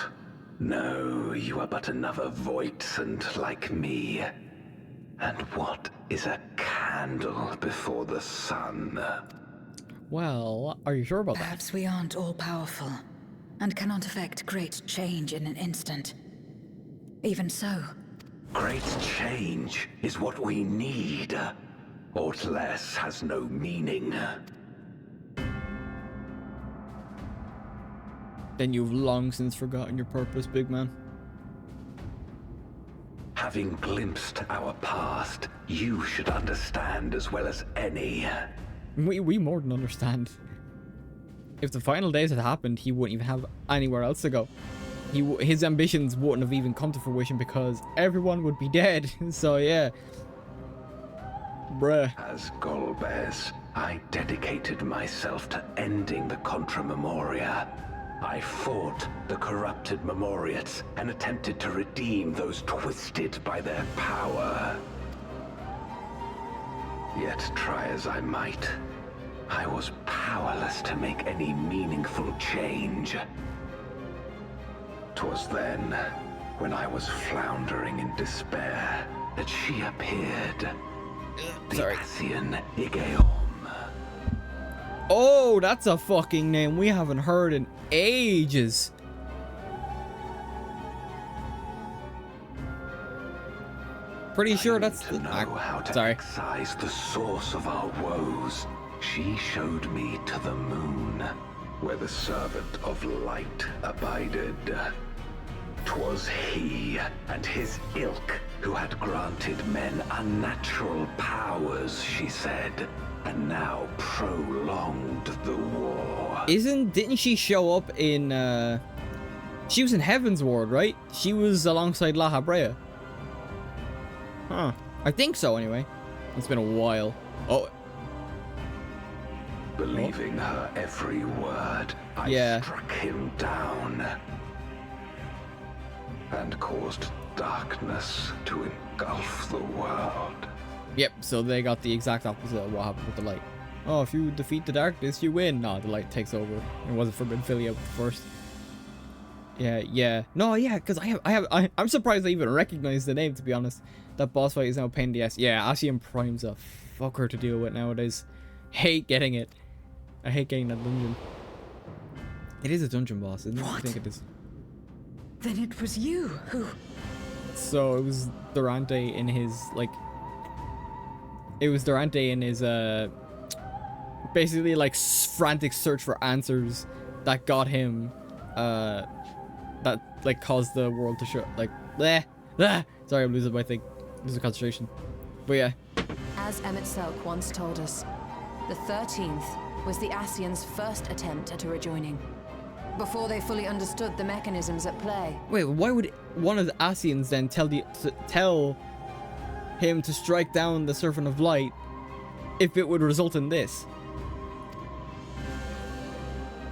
No, you are but another Voidsent like me. And what is a candle before the sun? Well, are you sure about that? Perhaps we aren't all-powerful, and cannot effect great change in an instant. Even so... Great change is what we need. Aught less has no meaning. Then you've long since forgotten your purpose, big man. Having glimpsed our past, you should understand as well as any. We more than understand. If the final days had happened, he wouldn't even have anywhere else to go. His ambitions wouldn't have even come to fruition because everyone would be dead. So yeah. Bruh. As Golbez, I dedicated myself to ending the Contra Memoria. I fought the corrupted Memoriates and attempted to redeem those twisted by their power. Yet try as I might, I was powerless to make any meaningful change. 'Twas then, when I was floundering in despair, that she appeared. The Ascian Igaeom. Oh, that's a fucking name we haven't heard in ages. Pretty sure that's to know how to excise the source of our woes. She showed me to the moon, where the servant of light abided. 'Twas he and his ilk who had granted men unnatural powers, she said, and now prolonged the war. Didn't she show up in, she was in Heaven's Ward, right? She was alongside La Habrea. Huh. I think so, anyway. It's been a while. Oh. Believing her every word, I struck him down and caused darkness to engulf the world. Yep, so they got the exact opposite of what happened with the light. Oh, if you defeat the darkness, you win. No, the light takes over. It wasn't Forbidden Affiliate first. Yeah. No, yeah, because I'm surprised I even recognize the name, to be honest. That boss fight is now a pain in the ass. Yeah, Ascian Prime's a fucker to deal with nowadays. Hate getting it. I hate getting that dungeon. It is a dungeon boss, isn't it? I think it is. Then it was you who... So it was Durante in his, like... It was Durante in his, basically, like, frantic search for answers that got him, that, like, caused the world to show, like, Sorry, I'm losing my thing. Losing concentration. But yeah. As Emmett Selk once told us, the 13th was the Ascians' first attempt at a rejoining. Before they fully understood the mechanisms at play. Wait, why would one of the Ascians then tell him to strike down the Servant of Light if it would result in this?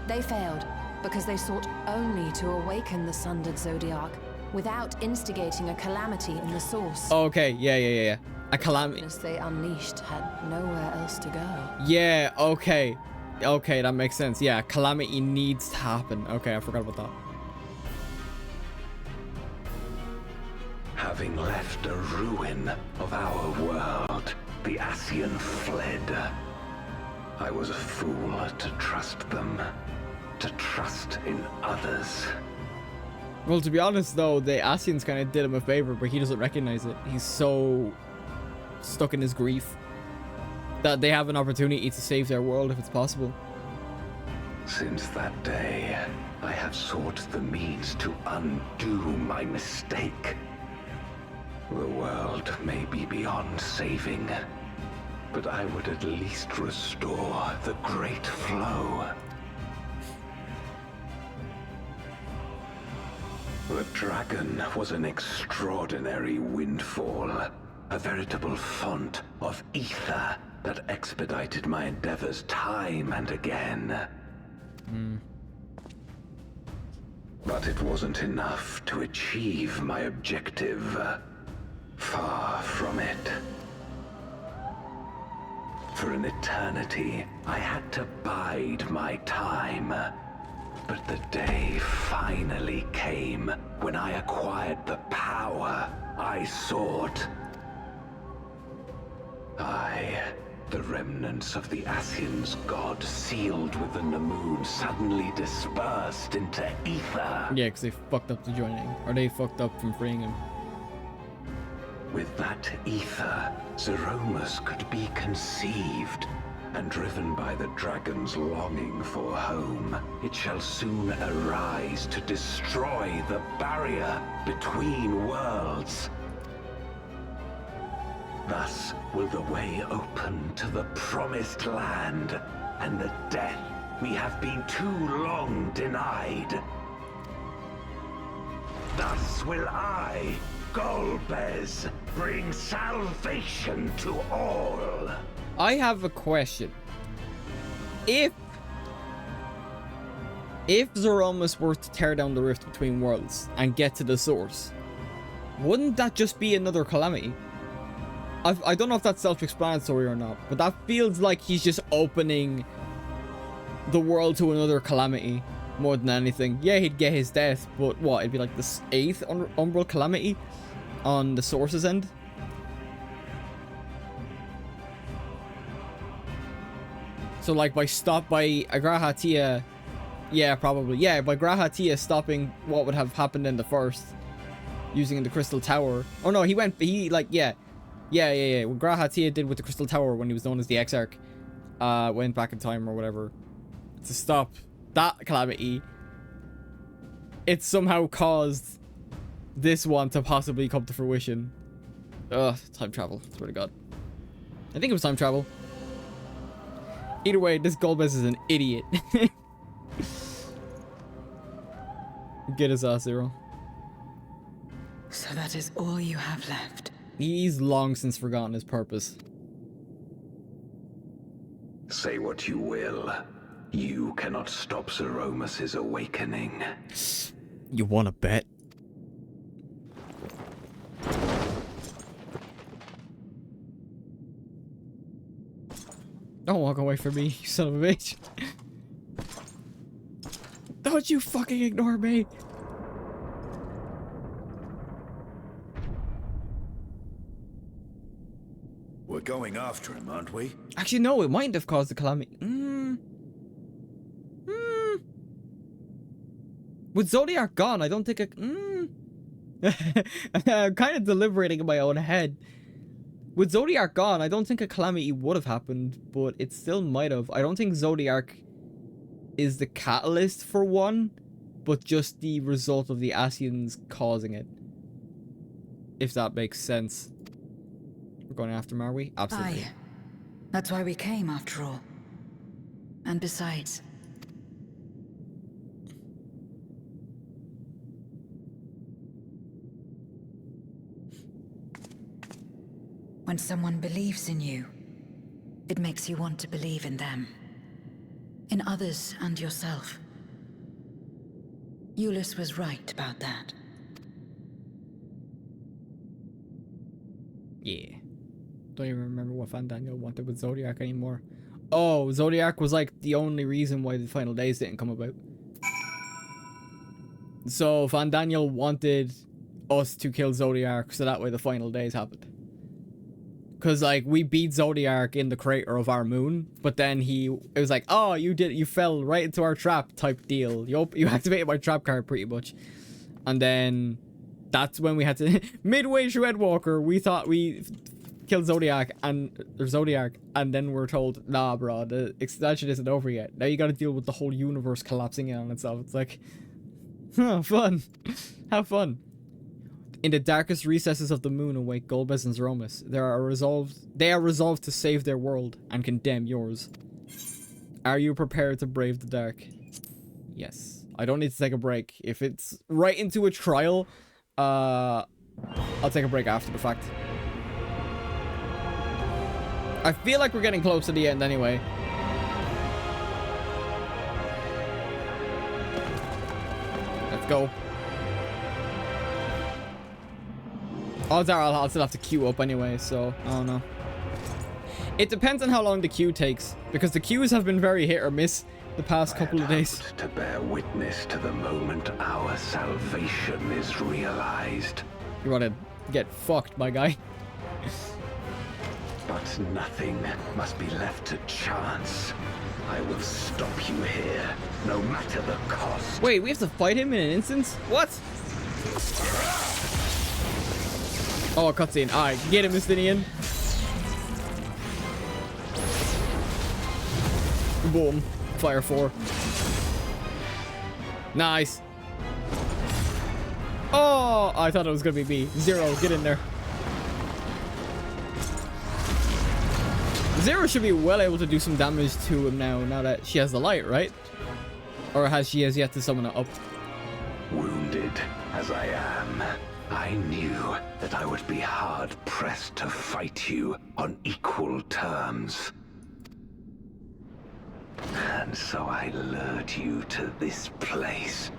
They failed because they sought only to awaken the sundered Zodiac without instigating a calamity in the source. Okay, yeah. A calamity. The they unleashed had nowhere else to go. Yeah, okay. Okay, that makes sense. Yeah, calamity needs to happen. Okay, I forgot about that. Having left a ruin of our world, the Ascian fled. I was a fool to trust them, to trust in others. Well, to be honest, though, the Ascians kind of did him a favor, but he doesn't recognize it. He's so stuck in his grief that they have an opportunity to save their world if it's possible. Since that day, I have sought the means to undo my mistake. The world may be beyond saving, but I would at least restore the great flow. The dragon was an extraordinary windfall, a veritable font of ether that expedited my endeavors time and again. But it wasn't enough to achieve my objective. Far from it. For an eternity, I had to bide my time. But the day finally came when I acquired the power I sought. The remnants of the Ascians' god sealed within the moon suddenly dispersed into ether. Yeah, because they fucked up the joining. Or they fucked up from freeing him. With that ether, Zeromus could be conceived. And driven by the dragon's longing for home, it shall soon arise to destroy the barrier between worlds. Thus will the way open to the promised land and the death we have been too long denied. Thus will I, Golbez, bring salvation to all. I have a question. If Zeromus were to tear down the rift between worlds and get to the source, wouldn't that just be another calamity? I don't know if that's self-explanatory or not, but that feels like he's just opening the world to another calamity more than anything. Yeah, he'd get his death, but what? It'd be like the 8th umbral calamity on the source's end. So like by Graha Tia, yeah, probably. Yeah, by Graha Tia stopping what would have happened in the first, using the Crystal Tower. Oh no, he like, yeah. What Graha Tia did with the Crystal Tower when he was known as the Exarch, went back in time or whatever, to stop that calamity. It somehow caused this one to possibly come to fruition. Ugh, time travel, swear to God. I think it was time travel. Either way, this Golbez is an idiot. Get his ass, Zero. So that is all you have left. He's long since forgotten his purpose. Say what you will. You cannot stop Zeromus's awakening. You wanna bet? Don't walk away from me, you son of a bitch. Don't you fucking ignore me. We're going after him, aren't we? Actually, no, it mightn't have caused the calamity. With Zodiac gone, I don't think I'm kind of deliberating in my own head. With Zodiac gone, I don't think a calamity would have happened, but it still might have. I don't think Zodiac is the catalyst for one, but just the result of the Asians causing it. If that makes sense. We're going after him, are we? Absolutely. Aye. That's why we came, after all. And besides... when someone believes in you, it makes you want to believe in them. In others and yourself. Euless was right about that. Yeah. Don't even remember what Van Daniel wanted with Zodiac anymore. Oh, Zodiac was like the only reason why the final days didn't come about. So Van Daniel wanted us to kill Zodiac so that way the final days happened. Cause like we beat Zodiac in the crater of our moon, but then it was like, oh, you fell right into our trap type deal. You activated my trap card pretty much. And then that's when we had to midway through Endwalker, we thought we killed Zodiac and then we're told, nah bro, the expansion isn't over yet. Now you gotta deal with the whole universe collapsing in on itself. It's like, huh, fun. Have fun. In the darkest recesses of the moon await Golbez and Zeromus. They are resolved to save their world and condemn yours. Are you prepared to brave the dark? Yes. I don't need to take a break. If it's right into a trial, I'll take a break after the fact. I feel like we're getting close to the end anyway. Let's go. Odds are I'll still have to queue up anyway, so I don't know. It depends on how long the queue takes, because the queues have been very hit or miss the past couple of days. To bear witness to the moment our salvation is realized. You want to get fucked, my guy. But nothing must be left to chance. I will stop you here, no matter the cost. Wait, we have to fight him in an instance? What? Oh, a cutscene. Alright, get him, Mistinian. Boom. Fire 4. Nice. Oh, I thought it was gonna be me. Zero, get in there. Zero should be well able to do some damage to him now that she has the light, right? Or has she yet to summon it up? Wounded as I am, I knew that I would be hard-pressed to fight you on equal terms. And so I lured you to this place,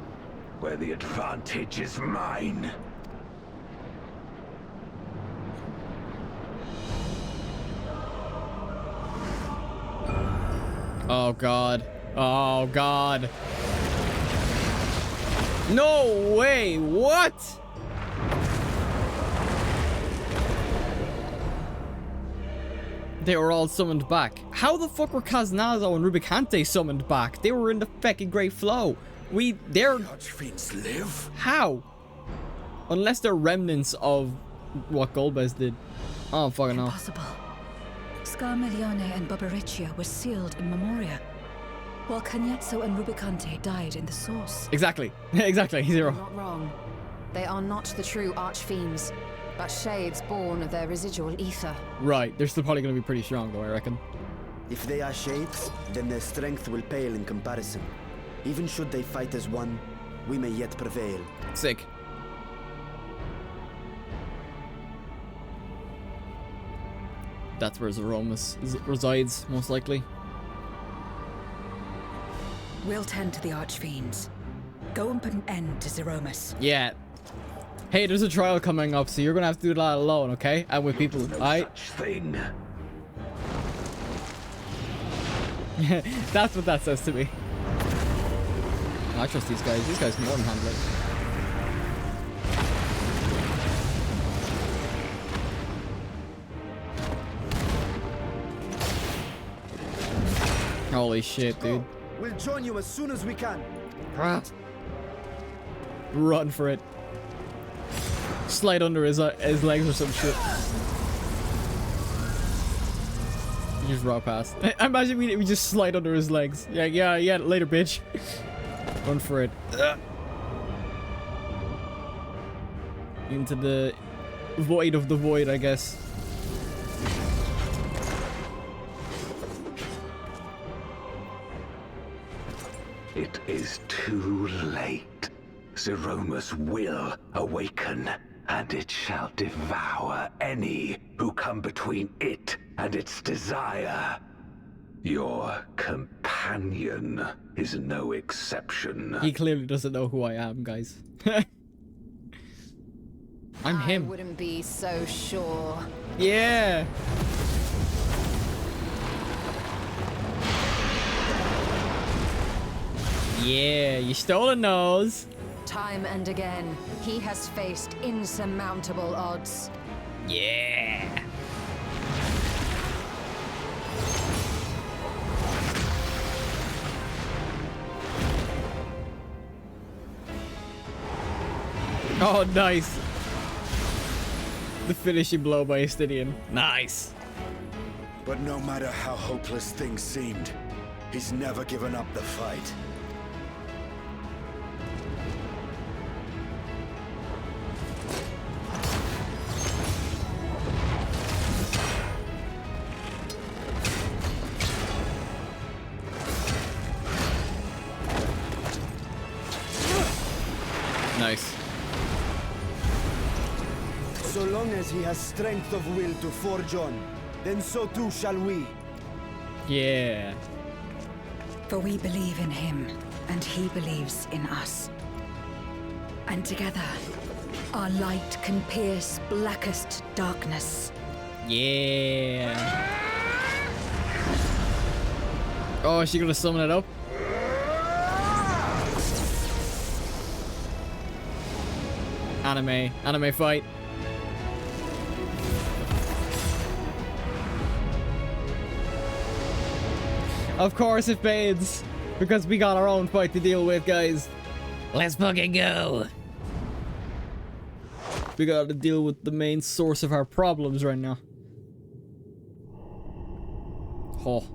where the advantage is mine. Oh god. Oh god. No way. What? They were all summoned back. How the fuck were Kaznazo and Rubicante summoned back? They were in the fucking Great Flow. They're... Archfiends live? How? Unless they're remnants of what Golbez did. Oh, fucking no. Impossible. Scarmiglione and Barbariccia were sealed in Memoria, while Cagnazzo and Rubicante died in the source. Exactly. Exactly. Zero. You're not wrong. They are not the true archfiends, but shades born of their residual ether. Right. They're still probably going to be pretty strong, though, I reckon. If they are shades, then their strength will pale in comparison. Even should they fight as one, we may yet prevail. Sick. That's where Zeromus resides, most likely. We'll tend to the Archfiends. Go and put an end to Zeromus. Yeah. Hey, there's a trial coming up, so you're gonna have to do that alone, okay? And with people. No such thing. That's what that says to me. I trust these guys. These guys can more than handle it. Holy shit, dude. We'll join you as soon as we can. Run for it. Slide under his legs or some shit. You just raw past. Imagine we just slide under his legs. Yeah, later, bitch. Run for it. Into the void of the void, I guess. It is too late. Zeromus will awaken, and it shall devour any who come between it and its desire. Your companion is no exception. He clearly doesn't know who I am, guys. I'm him. I wouldn't be so sure. Yeah. Yeah, you stole a nose. Time and again, he has faced insurmountable odds. Yeah. Oh, nice. The finishing blow by Astidian. Nice. But no matter how hopeless things seemed, he's never given up the fight. Nice. So long as he has strength of will to forge on, then so too shall we. Yeah. For we believe in him, and he believes in us. And together, our light can pierce blackest darkness. Yeah. Oh, is she gonna summon it up? Anime fight. Of course it fades, because we got our own fight to deal with, guys. Let's fucking go. We gotta deal with the main source of our problems right now. Oh.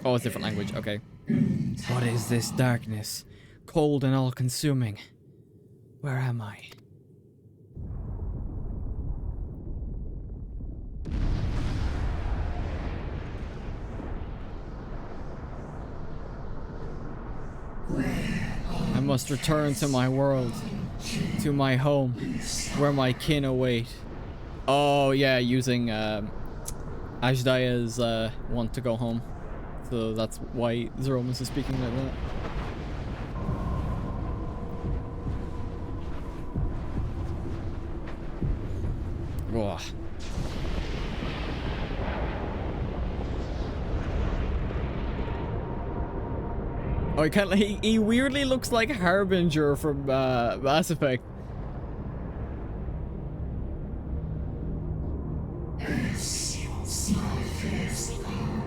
Oh, it's a different language, okay. What is this darkness? Cold and all-consuming. Where am I? I must return to my world, to my home, where my kin await. Oh yeah, using Ajdaya's want to go home. So that's why Zeromus is speaking like that. Whoa. Oh, he weirdly looks like Harbinger from Mass Effect.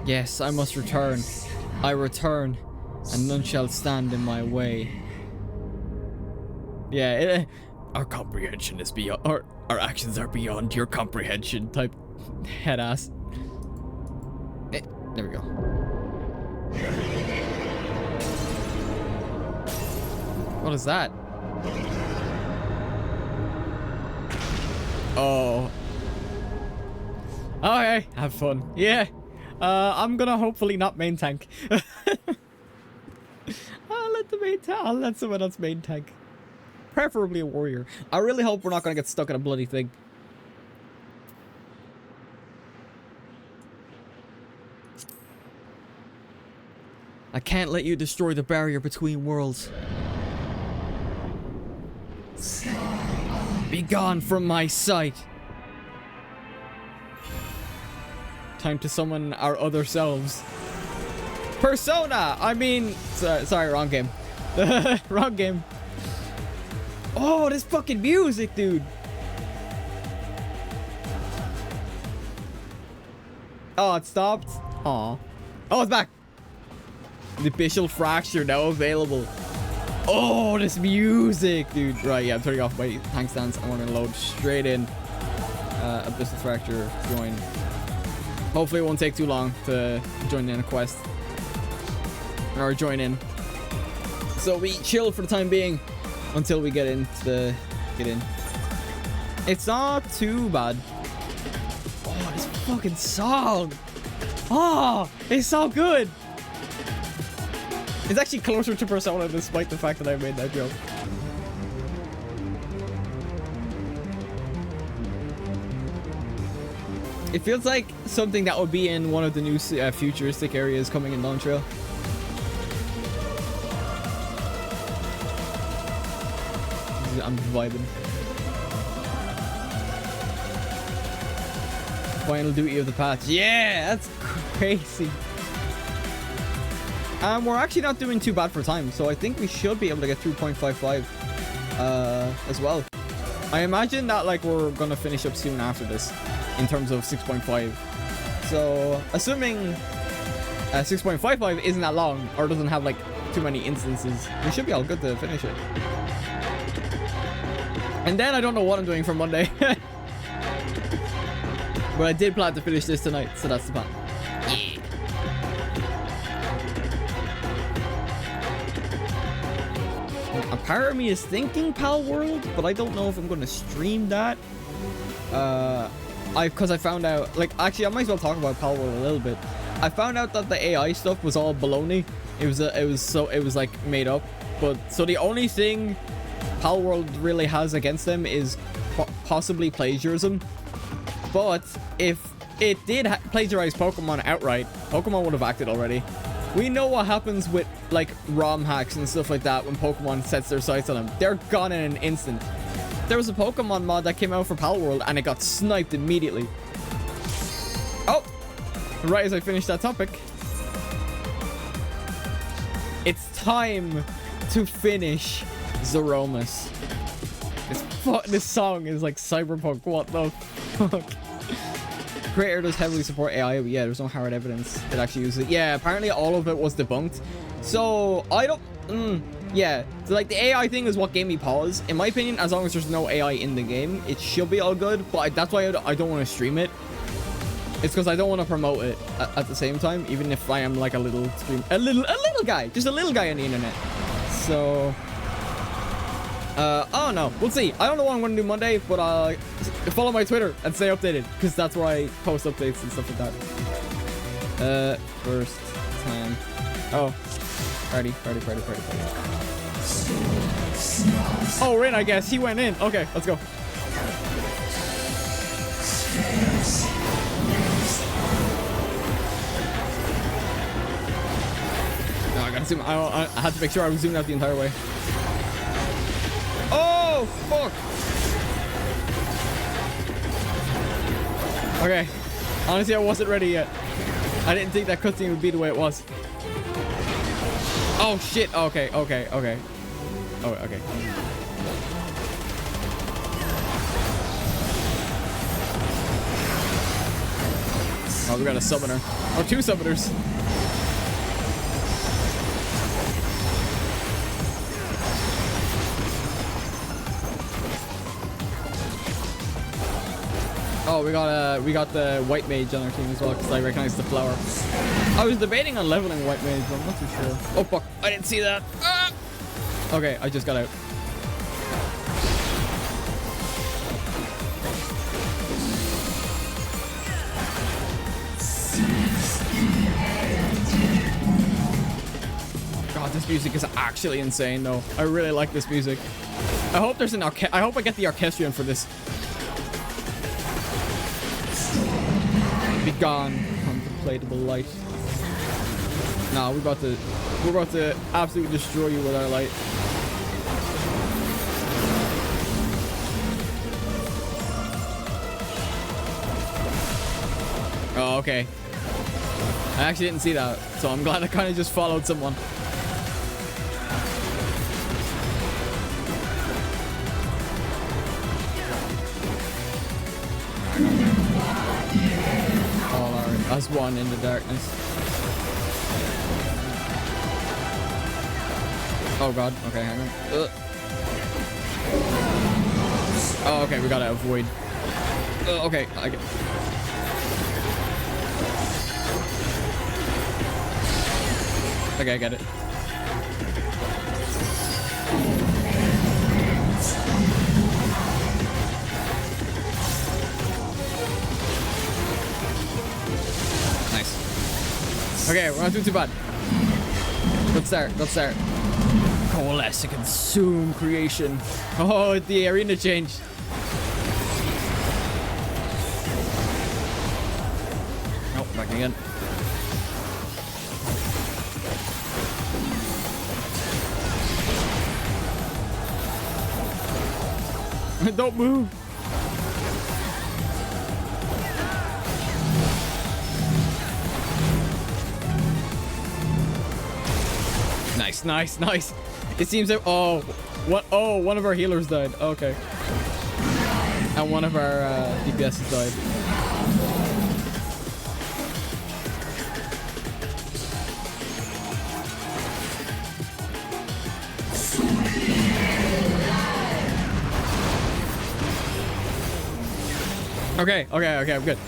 Yes, I must return. I return, and none shall stand in my way. Yeah, our comprehension is beyond... Our actions are beyond your comprehension type head ass. There we go. What is that? Oh. Okay, have fun. Yeah. I'm gonna hopefully not main tank. I'll let someone else main tank. Preferably a warrior. I really hope we're not gonna get stuck in a bloody thing. I can't let you destroy the barrier between worlds. Be gone from my sight. Time to summon our other selves. Persona! I mean... Sorry, wrong game. Wrong game. Oh, this fucking music, dude. Oh, it stopped? Aw. Oh, it's back. The Abyssal Fracture now available. Oh, this music, dude. Right, yeah, I'm turning off my tank stance. I'm gonna load straight in. Abyssal Fracture, join. Hopefully it won't take too long to join in a quest. Or join in. So we chill for the time being until we get in. It's not too bad. Oh, this fucking song. Oh, it's so good. It's actually closer to Persona despite the fact that I made that joke. It feels like something that would be in one of the new futuristic areas coming in Dawn Trail. I'm vibing. Final duty of the patch. Yeah, that's crazy. We're actually not doing too bad for time, so I think we should be able to get through 0.55 as well. I imagine that like we're gonna finish up soon after this in terms of 6.5. So assuming 6.55 isn't that long or doesn't have like too many instances, we should be all good to finish it. And then I don't know what I'm doing for Monday. But I did plan to finish this tonight, so that's the plan. Yeah. A part of me is thinking Pal World, but I don't know if I'm going to stream that. Because I found out, like, actually I might as well talk about Pal World a little bit. I found out that the AI stuff was all baloney. It was like made up. But so the only thing Pal World really has against them is possibly plagiarism. But if it did plagiarize Pokemon outright, Pokemon would have acted already. We know what happens with like ROM hacks and stuff like that when Pokemon sets their sights on them. They're gone in an instant. There was a Pokemon mod that came out for Pal World and it got sniped immediately. Oh, right as I finished that topic. It's time to finish Zeromus. This song is like cyberpunk. What the fuck? Creator does heavily support AI, but yeah, there's no hard evidence that actually uses it. Yeah, apparently all of it was debunked. So I don't. Yeah, so like the AI thing is what gave me pause. In my opinion, as long as there's no AI in the game, it should be all good. But that's why I don't want to stream it. It's because I don't want to promote it at the same time, even if I am like a little guy, just a little guy on the internet. So. Oh no, we'll see. I don't know what I'm going to do Monday, but follow my Twitter and stay updated because that's where I post updates and stuff like that. First time. Oh, party. Oh, Rin, I guess he went in. Okay, let's go. No, I gotta zoom. I had to make sure I was zooming out the entire way. Oh, fuck. Okay. Honestly, I wasn't ready yet. I didn't think that cutscene would be the way it was. Oh shit. Okay. Oh, okay. Oh, we got a summoner. Or 2 summoners. Oh, we got the white mage on our team as well because I recognize the flower. I was debating on leveling white mage, but I'm not too sure. Oh fuck! I didn't see that. Ah! Okay, I just got out. God, this music is actually insane, though. I really like this music. I hope there's an I hope I get the orchestrion for this. Be gone, contemplatable light. Nah, we're about to absolutely destroy you with our light. Oh, okay. I actually didn't see that, so I'm glad I kind of just followed someone. Us one in the darkness. Oh god. Okay, hang on. Oh, okay, we gotta avoid. Okay, I get. Okay, I get it. Okay, we're not doing too bad. Good start, good start. Coalesce and consume creation. Oh, the arena changed. Oh, back again. Don't move. Nice. It seems that one of our healers died. Okay. And one of our DPSs died. Okay, I'm good.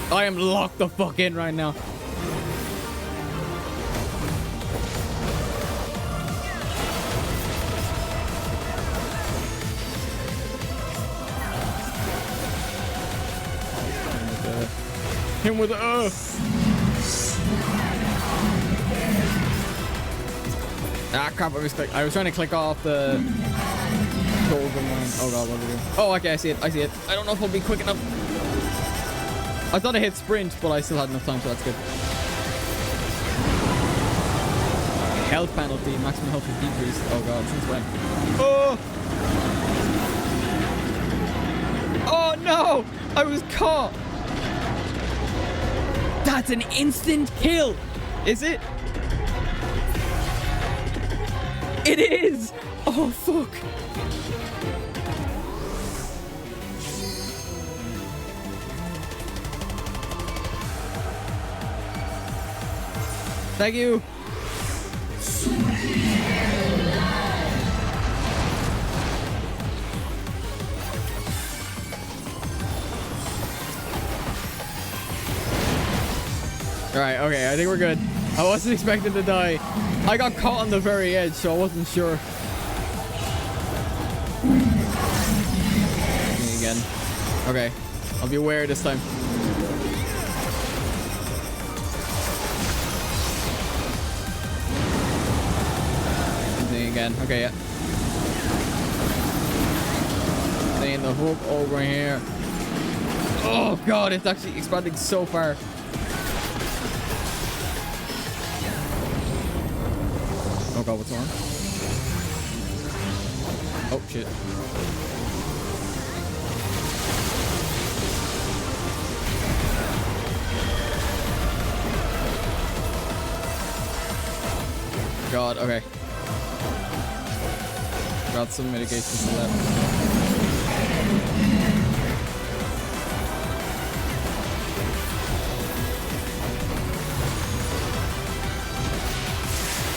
I am locked the fuck in right now. Him with the Ah crap, I was trying to click off the golden one. Oh god, what do we do? Oh, okay, I see it. I don't know if I'll be quick enough. I thought I hit sprint, but I still had enough time, so that's good. Health penalty, maximum health is decreased. Oh god, since when? Oh no! I was caught! That's an instant kill! Is it? It is! Oh, fuck. Thank you. Alright, okay, I think we're good. I wasn't expecting to die. I got caught on the very edge, so I wasn't sure. Me again. Okay, I'll be aware this time. Me again. Okay, yeah. Staying the hook over here. Oh god, it's actually expanding so far. Oh god, what's on? Oh shit. God, okay. Got some mitigations left.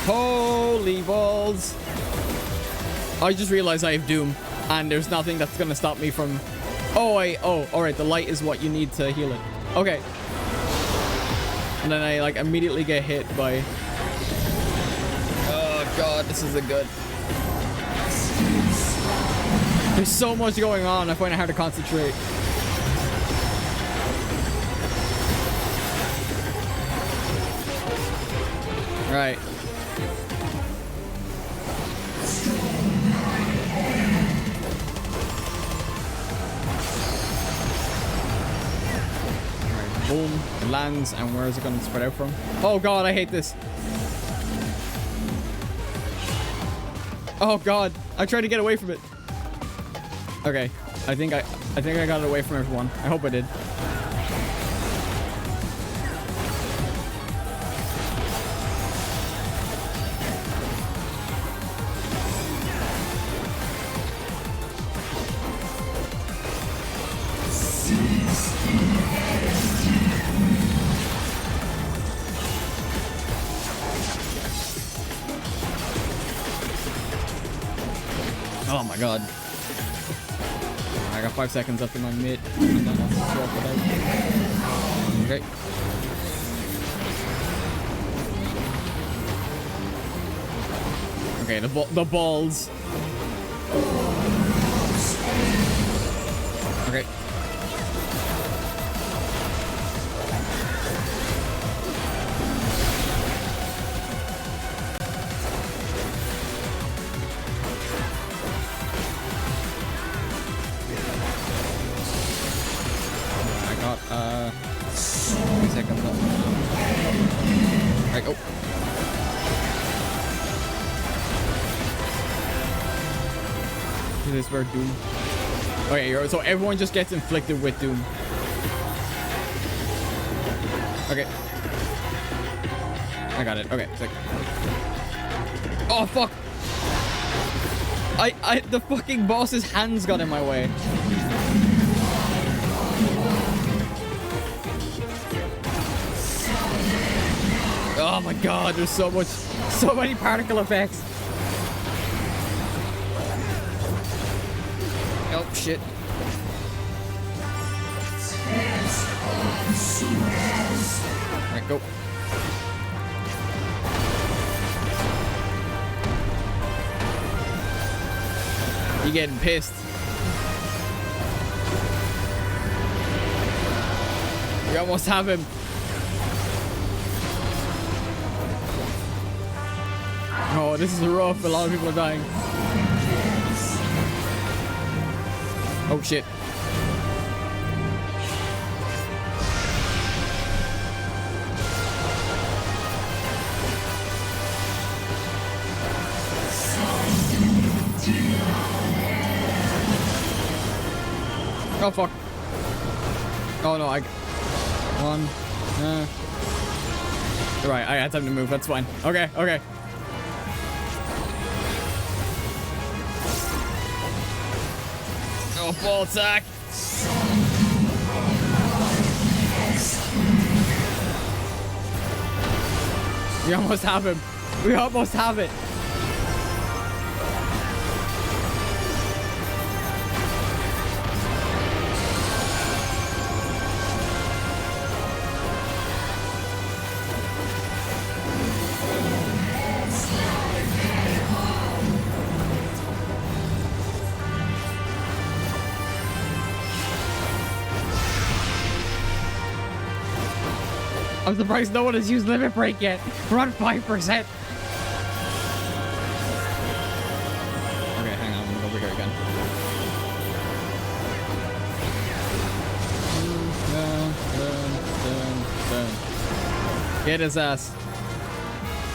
Holy balls. I just realized I have Doom, and there's nothing that's gonna stop me from... Oh, alright, the light is what you need to heal it. Okay. And then I, like, immediately get hit by... Oh, God, this isn't good. There's so much going on, I find it hard to concentrate. Right. Boom, it lands, and where is it going to spread out from? Oh God, I hate this. Oh God, I tried to get away from it. Okay, I think I got it away from everyone. I hope I did. Oh my God. I got 5 seconds left in my mid. And then I'll swap it out. Okay. Okay, the balls. Okay. Right, oh. Is this where Doom? Okay, so everyone just gets inflicted with Doom. Okay. I got it. Okay, sick. Oh, fuck. The fucking boss's hands got in my way. Oh my God, there's so many particle effects. Oh shit. Alright, go. You getting pissed. We almost have him. Oh, this is rough. A lot of people are dying. Oh, shit. Oh, fuck. Oh, no, One. Right, I had time to move. That's fine. Okay, okay. Oh, ball attack. We almost have him. We almost have it. I'm surprised no one has used Limit Break yet. We're on 5%. Okay, hang on. I'm gonna go over here again. Get his ass.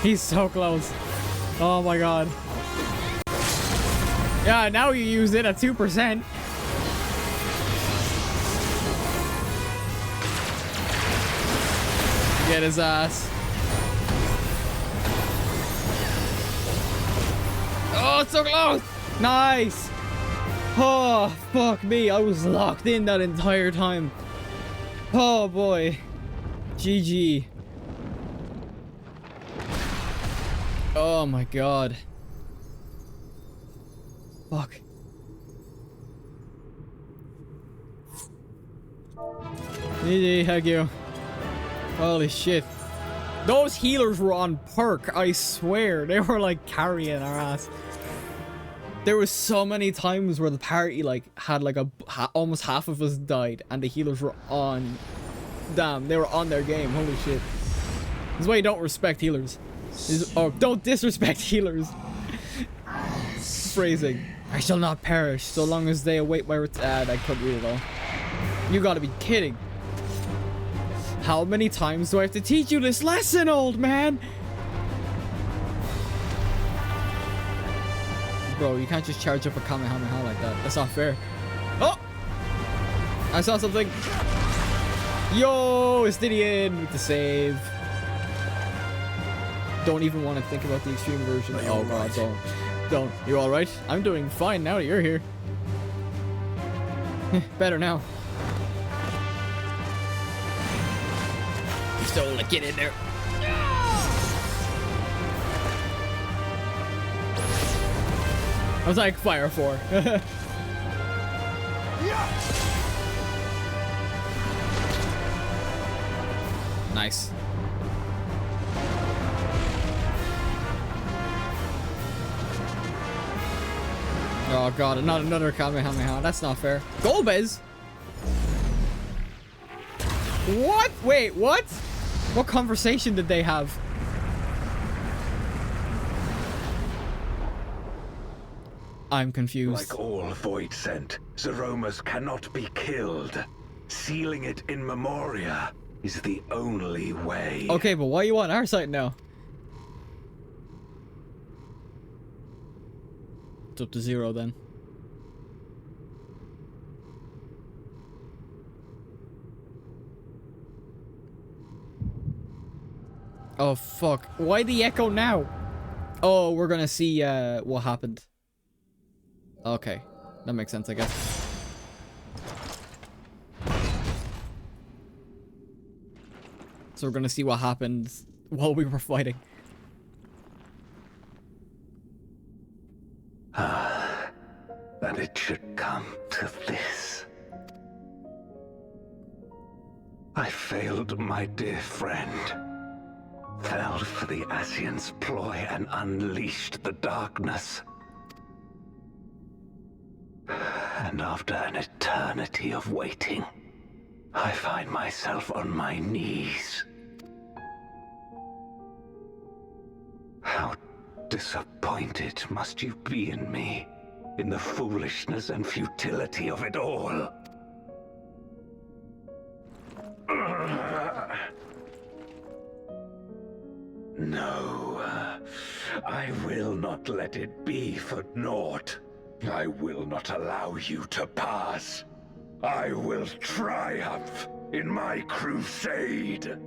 He's so close. Oh my God. Yeah, now you use it at 2%. Get his ass. Oh, it's so close! Nice! Oh, fuck me. I was locked in that entire time. Oh, boy. GG. Oh, my God. Fuck. GG, heck you. Holy shit. Those healers were on perk, I swear. They were like carrying our ass. There was so many times where the party like had like almost half of us died and the healers were on. Damn, they were on their game. Holy shit. This is why you don't respect healers. Don't disrespect healers. Phrasing. I shall not perish so long as they await my return. I couldn't read it all. You gotta be kidding. How many times do I have to teach you this lesson, old man? Bro, you can't just charge up a Kamehameha like that. That's not fair. Oh! I saw something. Yo, Estidian with the save. Don't even want to think about the extreme version. Oh god, don't. You alright? I'm doing fine now that you're here. Better now. So, get in there. I was like fire 4. Nice. Oh god, not another Kamehameha. That's not fair. Golbez? What? Wait, what? What conversation did they have? I'm confused. Like all void sent, Zeromus cannot be killed. Sealing it in Memoria is the only way. Okay, but why are you on our side now? It's up to 0 then. Oh fuck. Why the echo now? Oh, we're gonna see what happened. Okay. That makes sense, I guess. So we're gonna see what happened while we were fighting. That it should come to this. I failed my dear friend. Fell for the Asian's ploy and unleashed the darkness. And after an eternity of waiting, I find myself on my knees. How disappointed must you be in me, in the foolishness and futility of it all? No, I will not let it be for naught. I will not allow you to pass. I will triumph in my crusade.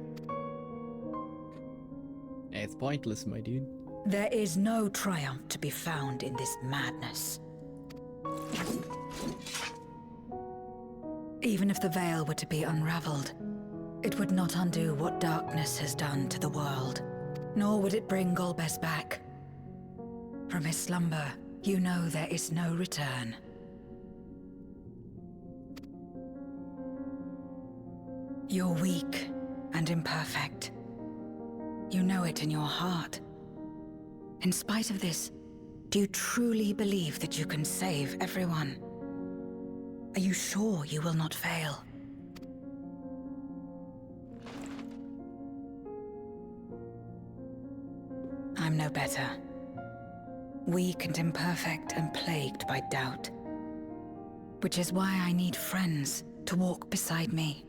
It's pointless, my dude. There is no triumph to be found in this madness. Even if the veil were to be unraveled, it would not undo what darkness has done to the world. Nor would it bring Golbez back. From his slumber, you know there is no return. You're weak and imperfect. You know it in your heart. In spite of this, do you truly believe that you can save everyone? Are you sure you will not fail? I'm no better. Weak and imperfect and plagued by doubt. Which is why I need friends to walk beside me.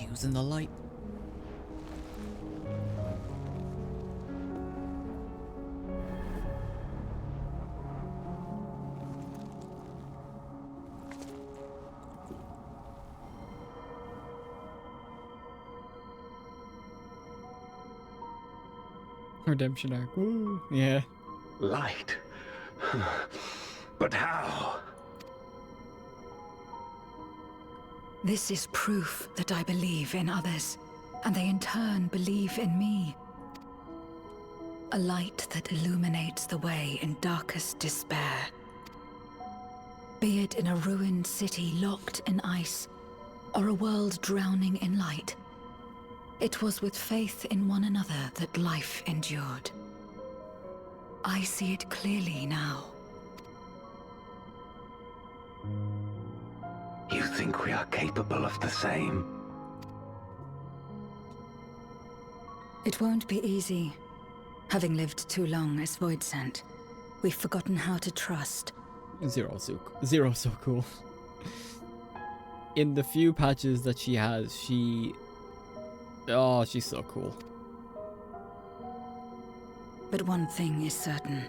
Using the light. Redemption arc. Woo. Yeah. Light? But how? This is proof that I believe in others, and they in turn believe in me. A light that illuminates the way in darkest despair. Be it in a ruined city locked in ice, or a world drowning in light. It was with faith in one another that life endured. I see it clearly now. You think we are capable of the same? It won't be easy. Having lived too long as Void Sent, we've forgotten how to trust. Zero's so cool. In the few patches that she has, oh, she's so cool. But one thing is certain.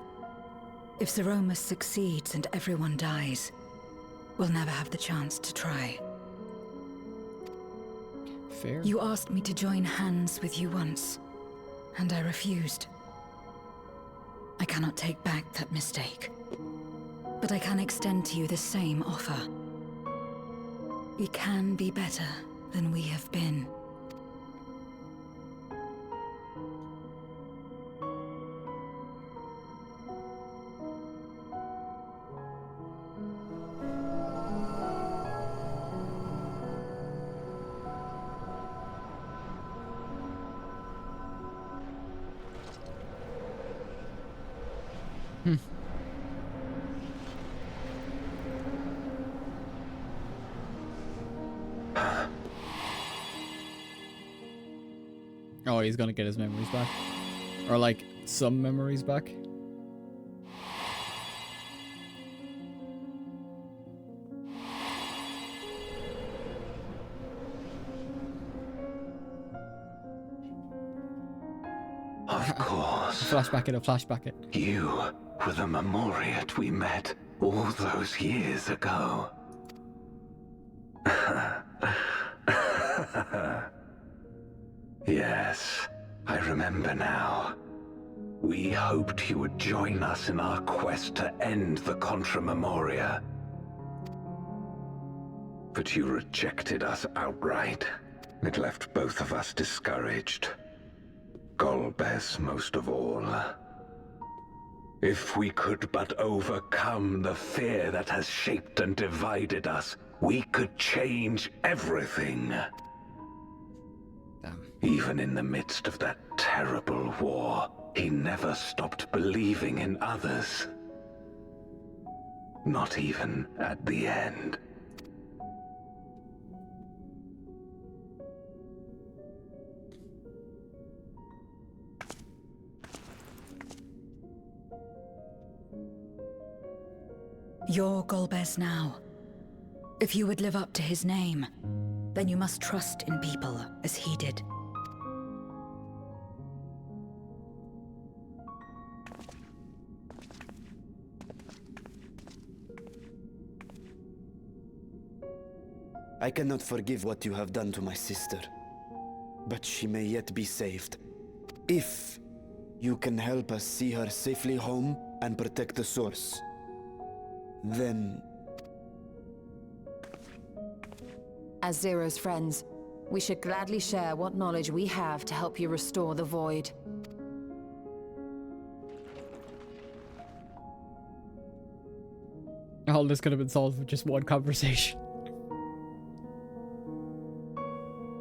If Zeromus succeeds and everyone dies, we'll never have the chance to try. Fair. You asked me to join hands with you once, and I refused. I cannot take back that mistake, but I can extend to you the same offer. We can be better than we have been. Oh, he's gonna get his memories back. Or like, some memories back. Of course. Flashback it, flashback it. You were the Memoriat we met all those years ago. Yes, I remember now. We hoped you would join us in our quest to end the Contra Memoria. But you rejected us outright. It left both of us discouraged. Golbez most of all. If we could but overcome the fear that has shaped and divided us, we could change everything. Damn. Even in the midst of that terrible war, he never stopped believing in others. Not even at the end. You're Golbez now. If you would live up to his name, then you must trust in people as he did. I cannot forgive what you have done to my sister, but she may yet be saved. If you can help us see her safely home and protect the source, then... As Zero's friends, we should gladly share what knowledge we have to help you restore the Void. All this could have been solved with just one conversation.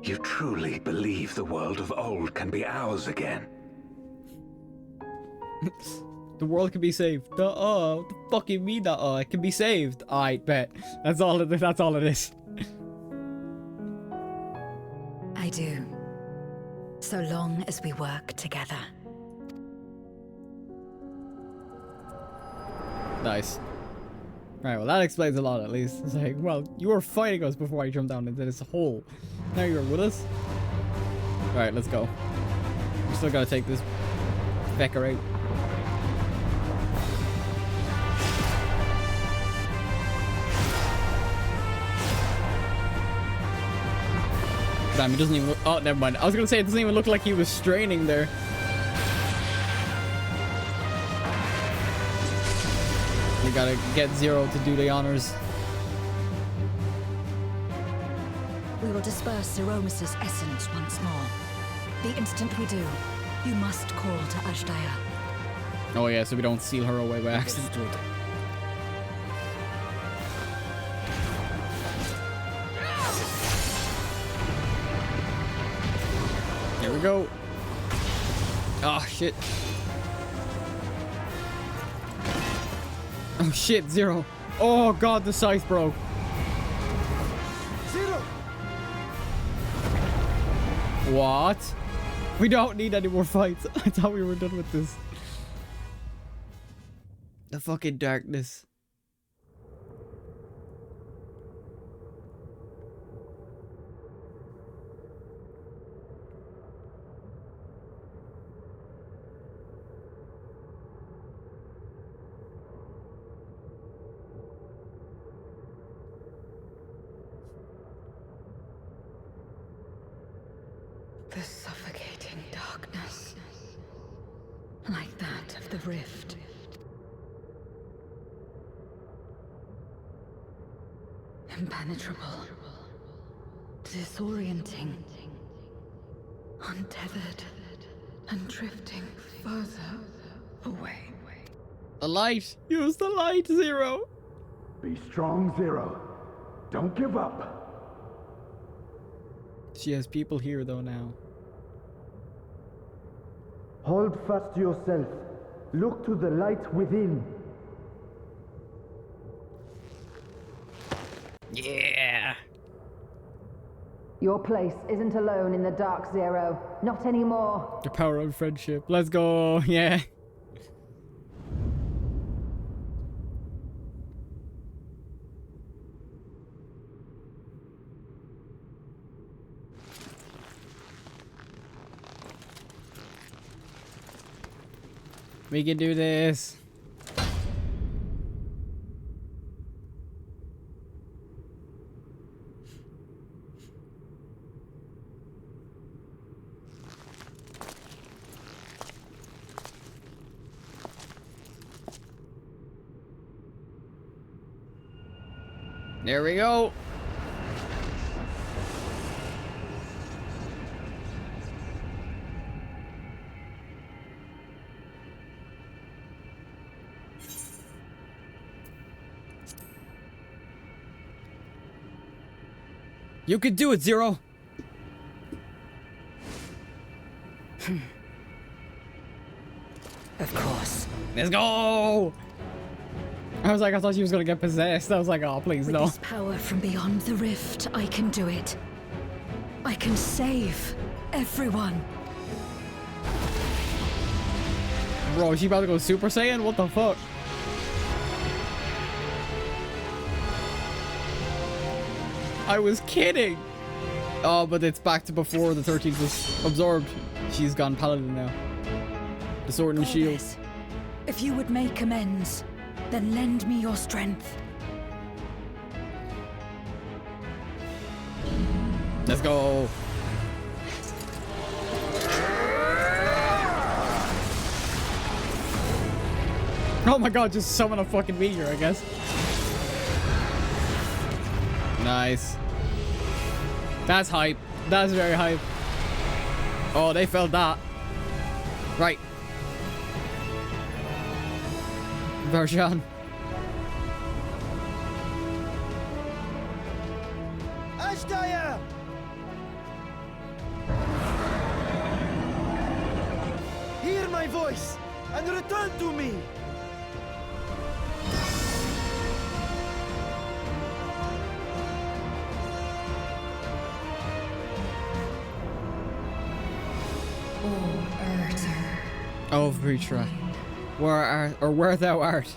You truly believe the world of old can be ours again? The world can be saved. What the fuck you mean that it can be saved? I bet. That's all it is. I do. So long as we work together. Nice. Right, well that explains a lot at least. It's like, well, you were fighting us before I jumped down into this hole. Now you're with us. Alright, let's go. We still gotta take this Becker out. Damn, he doesn't even look... Oh, never mind. I was gonna say it doesn't even look like he was straining there. gotta get Zero to do the honors. We will disperse Zeromus's essence once more. The instant we do, you must call to Ashdaya. Oh yeah, so we don't seal her away by accident. Here we go. Oh shit. Oh shit, Zero. Oh god, the scythe broke. Zero! What? We don't need any more fights. I thought we were done with this. The fucking darkness. The suffocating darkness, like that of the rift. Impenetrable, disorienting, untethered, and drifting further away. The light! Use the light, Zero! Be strong, Zero. Don't give up. She has people here though now. Hold fast to yourself. Look to the light within. Yeah! Your place isn't alone in the dark, Zero. Not anymore. The power of friendship. Let's go! Yeah! We can do this. There we go. You can do it, Zero. Of course. Let's go. I thought she was gonna get possessed. I was like, oh, please, With no. this power from beyond the rift, I can do it. I can save everyone. Bro, is she about to go Super Saiyan? What the fuck? I was kidding. Oh, but it's back to before the 13th was absorbed. She's gone Paladin now. The sword and shield. Goddess, if you would make amends, then lend me your strength. Let's go. Oh my god, just summon a fucking meteor, I guess. Nice. That's hype. That's very hype. Oh, they felt that. Right. Version. Ashdaya! Hear my voice and return to me! Oh, Vritra. Where thou art.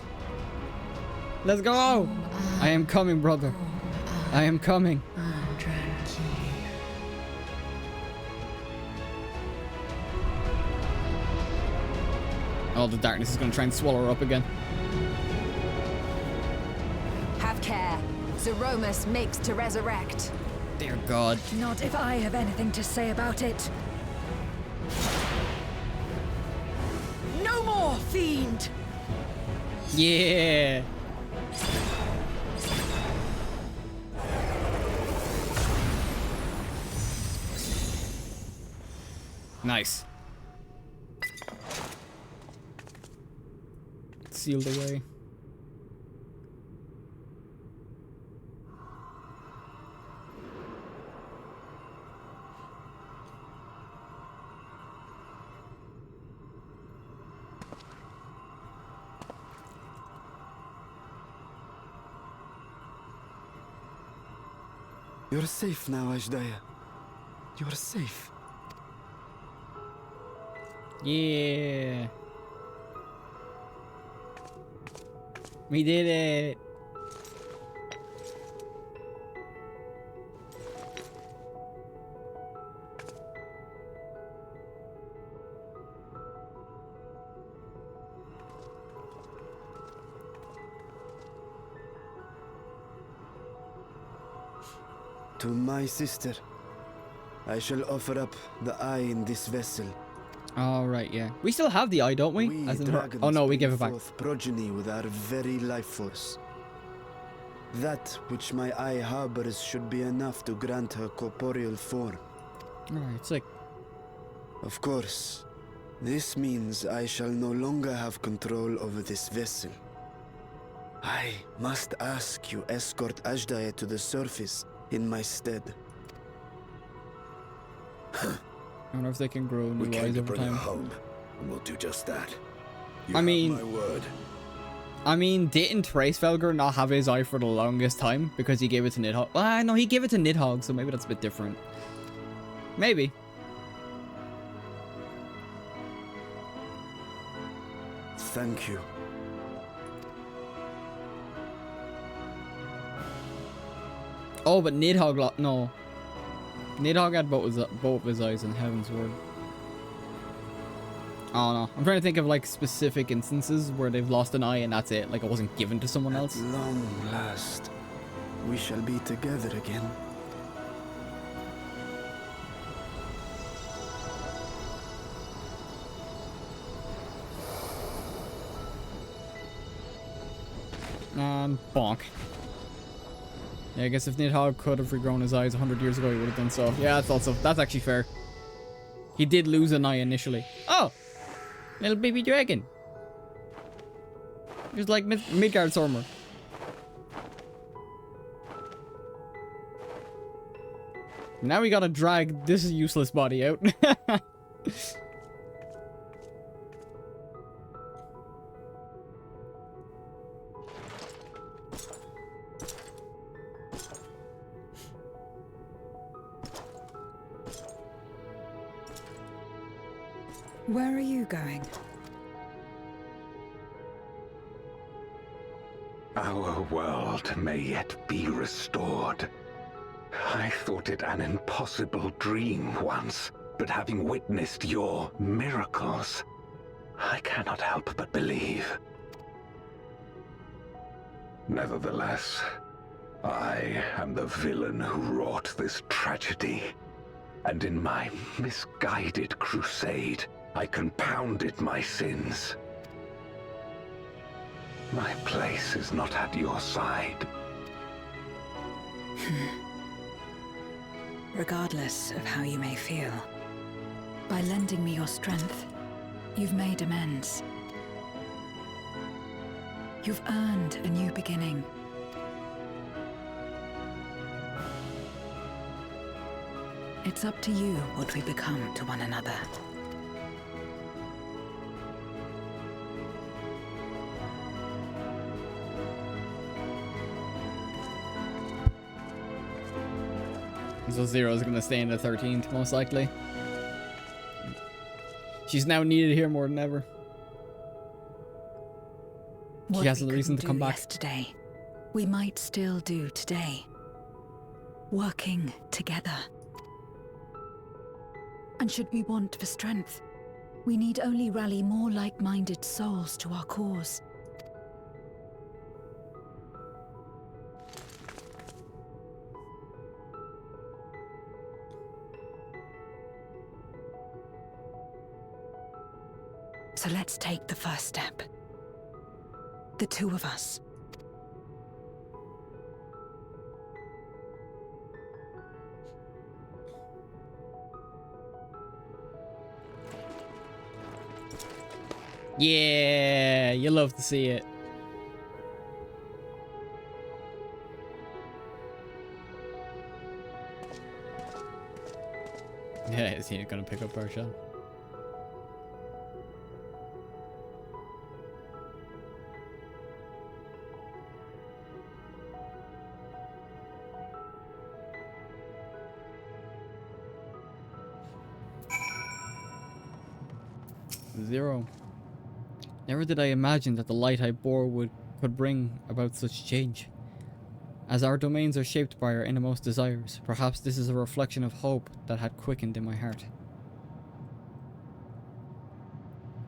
Let's go! I am coming, brother. I am coming. Oh, the darkness is gonna try and swallow her up again. Have care. Zeromus makes to resurrect. Dear God. Not if I have anything to say about it. No more, fiend! Yeah. Nice. Sealed away. You're safe now, Ashdaya. You're safe. Yeah. We did it. To my sister, I shall offer up the eye in this vessel. All right, yeah. We still have the eye, don't we? We As in her- dragons oh no, we bring give it back. forth progeny with our very life force. That which my eye harbors should be enough to grant her corporeal form. All right, sick. Of course, this means I shall no longer have control over this vessel. I must ask you escort Ashdaya to the surface in my stead. I wonder if they can grow We new came eyes to over bring her time. home, and we'll do just that. You I have mean- my word. I mean, didn't Tracefelger not have his eye for the longest time because he gave it to Nidhogg? No, he gave it to Nidhogg, so maybe that's a bit different. Maybe. Thank you. Oh, but Nidhogg no. Nidhogg had both of his eyes in Heaven's Word. Oh no, I'm trying to think of like specific instances where they've lost an eye and that's it. Like it wasn't given to someone else. At long last, we shall be together again. And bonk. Yeah, I guess if Nidhogg could have regrown his eyes 100 years ago, he would have done so. Yeah, that's actually fair. He did lose an eye initially. Oh! Little baby dragon. Just like Midgard Sormer. Now we gotta drag this useless body out. Where are you going? Our world may yet be restored. I thought it an impossible dream once, but having witnessed your miracles, I cannot help but believe. Nevertheless, I am the villain who wrought this tragedy, and in my misguided crusade, I compounded my sins. My place is not at your side. Regardless of how you may feel, by lending me your strength, you've made amends. You've earned a new beginning. It's up to you what we become to one another. So Zero's gonna stay in the 13th, most likely. She's now needed here more than ever. What She has we a reason to couldn't come do back. Yesterday, we might still do today. Working together. And should we want for strength, we need only rally more like-minded souls to our cause. So let's take the first step. The two of us. Yeah, you love to see it. Yeah, is he gonna pick up our shot? Zero. Never did I imagine that the light I bore could bring about such change. As our domains are shaped by our innermost desires, perhaps this is a reflection of hope that had quickened in my heart.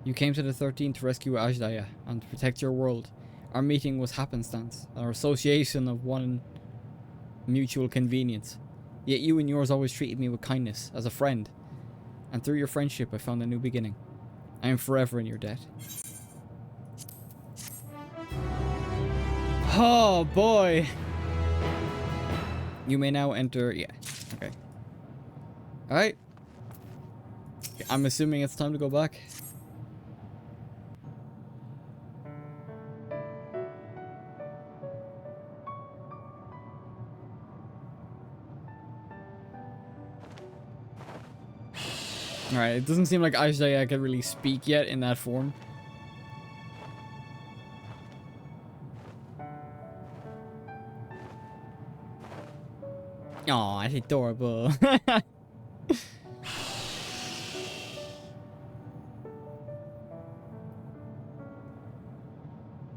You came to the 13th to rescue Ajdaya and to protect your world. Our meeting was happenstance, our association of one mutual convenience. Yet you and yours always treated me with kindness, as a friend. And through your friendship I found a new beginning. I am forever in your debt. Oh boy! You may now enter... Yeah. Okay. Alright. I'm assuming it's time to go back. Alright, it doesn't seem like Ajdaya can really speak yet in that form. Aw, it's adorable.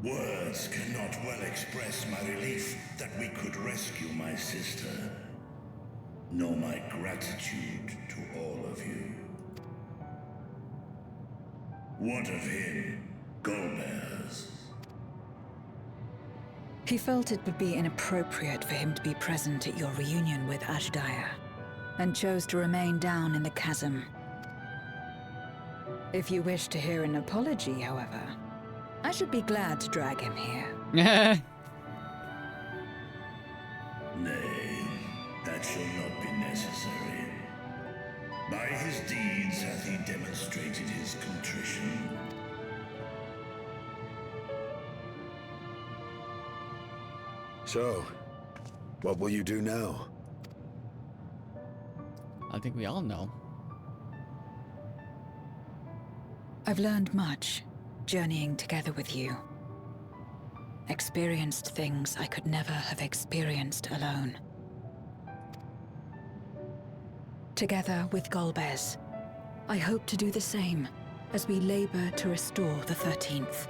Words cannot well express my relief that we could rescue my sister, nor my gratitude to all of you. What of him, Golbez? He felt it would be inappropriate for him to be present at your reunion with Ajdaya, and chose to remain down in the chasm. If you wish to hear an apology, however, I should be glad to drag him here. Nay, that shall not be necessary. By his deeds hath he demonstrated his contrition. So, what will you do now? I think we all know. I've learned much, journeying together with you. Experienced things I could never have experienced alone. Together with Golbez, I hope to do the same as we labor to restore the 13th.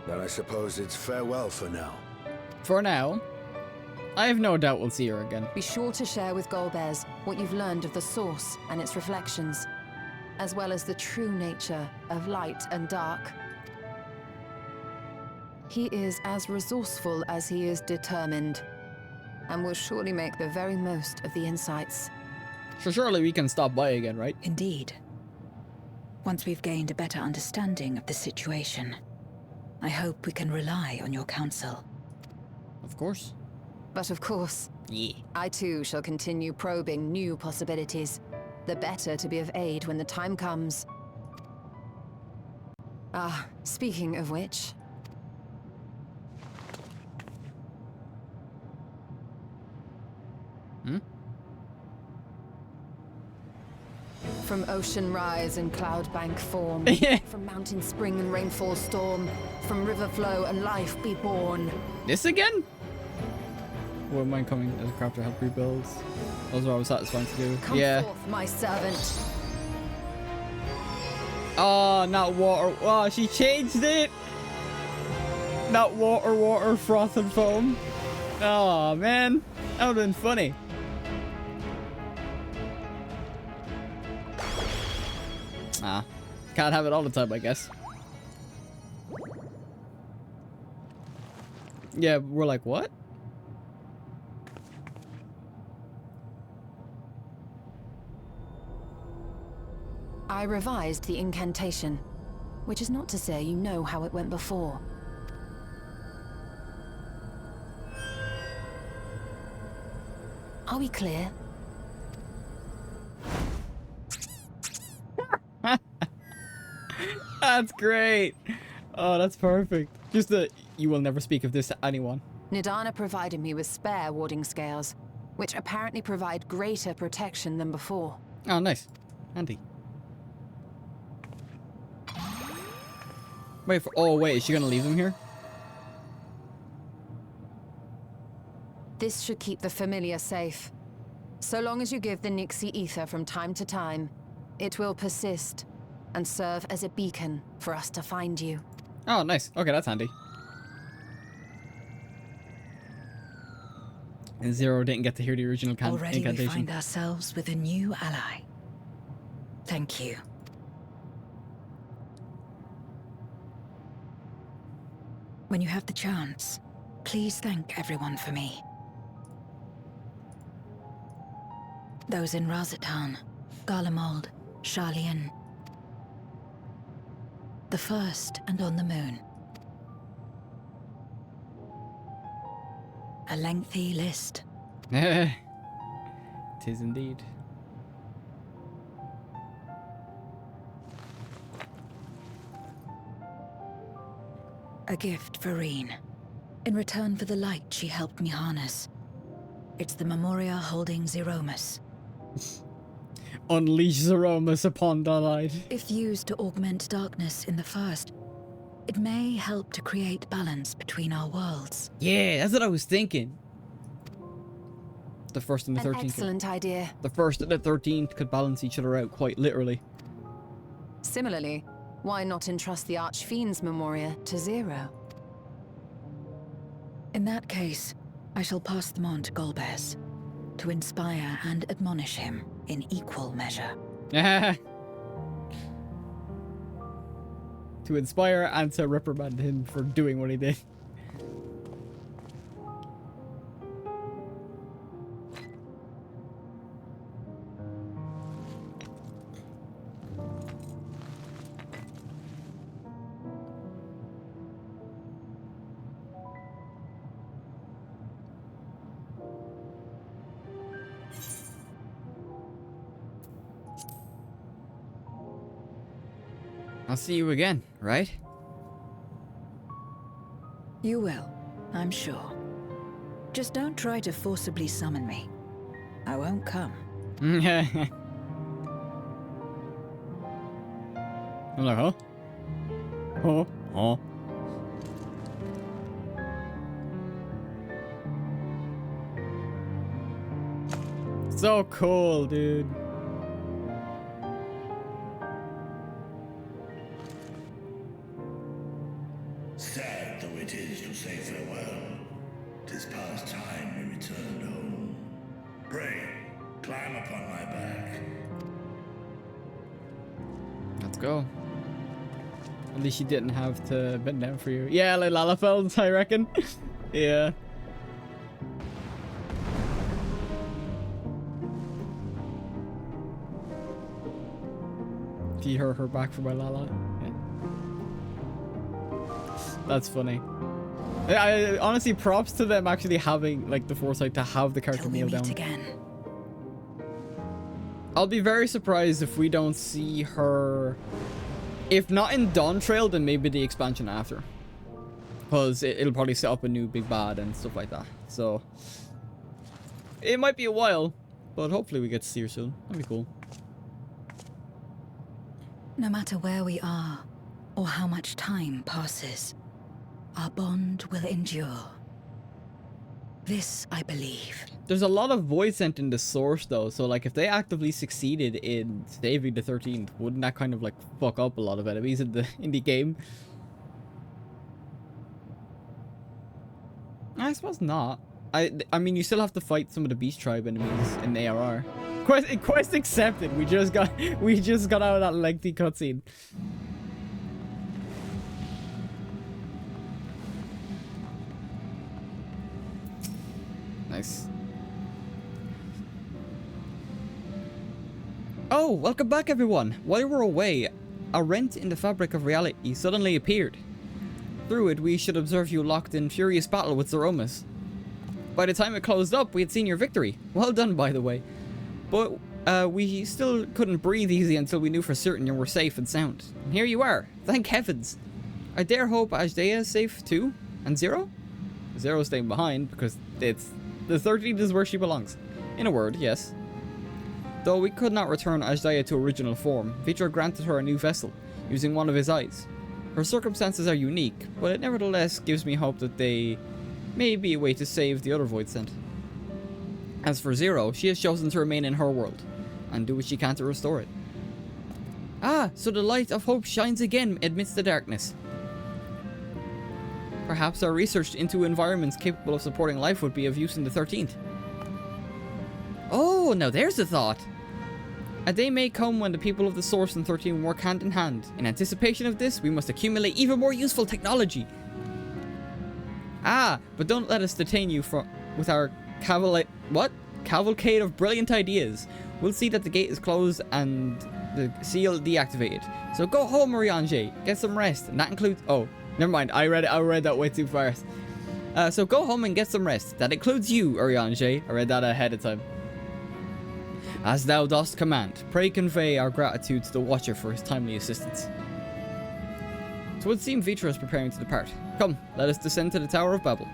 Then I suppose it's farewell for now. For now. I have no doubt we'll see her again. Be sure to share with Golbez what you've learned of the Source and its reflections, as well as the true nature of light and dark. He is as resourceful as he is determined, and will surely make the very most of the insights. So surely we can stop by again, right? Indeed. Once we've gained a better understanding of the situation, I hope we can rely on your counsel. Of course. But of course, yeah. I too shall continue probing new possibilities, the better to be of aid when the time comes. Ah, speaking of which... From ocean rise and cloud bank form, from mountain spring and rainfall storm, from river flow and life be born. This again? Wouldn't mind coming as a crafter to help rebuild. Those are always satisfying to do. Come forth, my servant. Oh, not water. Oh, she changed it. Not water, froth and foam. Oh, man. That would have been funny. Ah, can't have it all the time, I guess. Yeah, we're like, what? I revised the incantation, which is not to say you know how it went before. Are we clear? That's great. Oh, that's perfect. Just that you will never speak of this to anyone. Nidana provided me with spare warding scales, which apparently provide greater protection than before. Oh, nice. Handy. Wait for. Oh, wait. Is she gonna leave them here? This should keep the familiar safe. So long as you give the Nixie ether from time to time, it will persist and serve as a beacon for us to find you. Oh, nice. Okay, that's handy. And Zero didn't get to hear the original Already incantation. we find ourselves with a new ally. Thank you. When you have the chance, please thank everyone for me. Those in Razatan, Garlemald, Sharlayan. The first and on the moon. A lengthy list. Tis indeed. A gift for Reen. In return for the light she helped me harness. It's the Memoria holding Zeromus. Unleash Zeromus upon the light. If used to augment darkness in the first, it may help to create balance between our worlds. Yeah, that's what I was thinking. The first and the 13th. Excellent idea. The first and the 13th could balance each other out quite literally. Similarly, why not entrust the Archfiend's Memoria to Zero? In that case, I shall pass them on to Golbez, to inspire and admonish him in equal measure. To inspire and to reprimand him for doing what he did. I'll see you again, right? You will, I'm sure. Just don't try to forcibly summon me. I won't come. I'm like, huh? Huh? Huh? So cool, dude. Sad though it is to say farewell, 'tis past time we returned home. Pray, climb upon my back. Let's go. At least you didn't have to bend down for you. Yeah, like Lalafeld, I reckon. Yeah. If you heard her back for my Lala. Yeah. That's funny. I honestly, props to them actually having like the foresight to have the character kneel down. Again. I'll be very surprised if we don't see her, if not in Dawn Trail, then maybe the expansion after, because it'll probably set up a new big bad and stuff like that. So it might be a while, but hopefully we get to see her soon. That'd be cool. No matter where we are, or how much time passes, our bond will endure. This, I believe. There's a lot of void sent in the source though, so like if they actively succeeded in saving the 13th, wouldn't that kind of like fuck up a lot of enemies in the game? I suppose not. I mean, you still have to fight some of the Beast Tribe enemies in ARR. Quest accepted. We just got out of that lengthy cutscene. Nice. Oh, welcome back everyone. While we're away, a rent in the fabric of reality suddenly appeared. Through it, we should observe you locked in furious battle with Zeromus. By the time it closed up, we had seen your victory. Well done, by the way. But we still couldn't breathe easy until we knew for certain you were safe and sound. And here you are. Thank heavens. I dare hope Ajdea is safe too? And Zero? Zero's staying behind because the 13th is where she belongs. In a word, yes. Though we could not return Ajdea to original form, Vitra granted her a new vessel, using one of his eyes. Her circumstances are unique, but it nevertheless gives me hope that they may be a way to save the other Void Sent. As for Zero, she has chosen to remain in her world, and do what she can to restore it. Ah, so the light of hope shines again amidst the darkness. Perhaps our research into environments capable of supporting life would be of use in the 13th. Oh, now there's a thought. A day may come when the people of the Source and 13 work hand in hand. In anticipation of this, we must accumulate even more useful technology. Ah, but don't let us detain you with our cavalcade of brilliant ideas. We'll see that the gate is closed and the seal deactivated. So go home, Oriange. Get some rest. And that includes... Oh, never mind. I read that way too fast. So go home and get some rest. That includes you, Oriange. I read that ahead of time. As thou dost command, pray convey our gratitude to the Watcher for his timely assistance. So it would seem Vitra is preparing to depart. Come, let us descend to the Tower of Babel.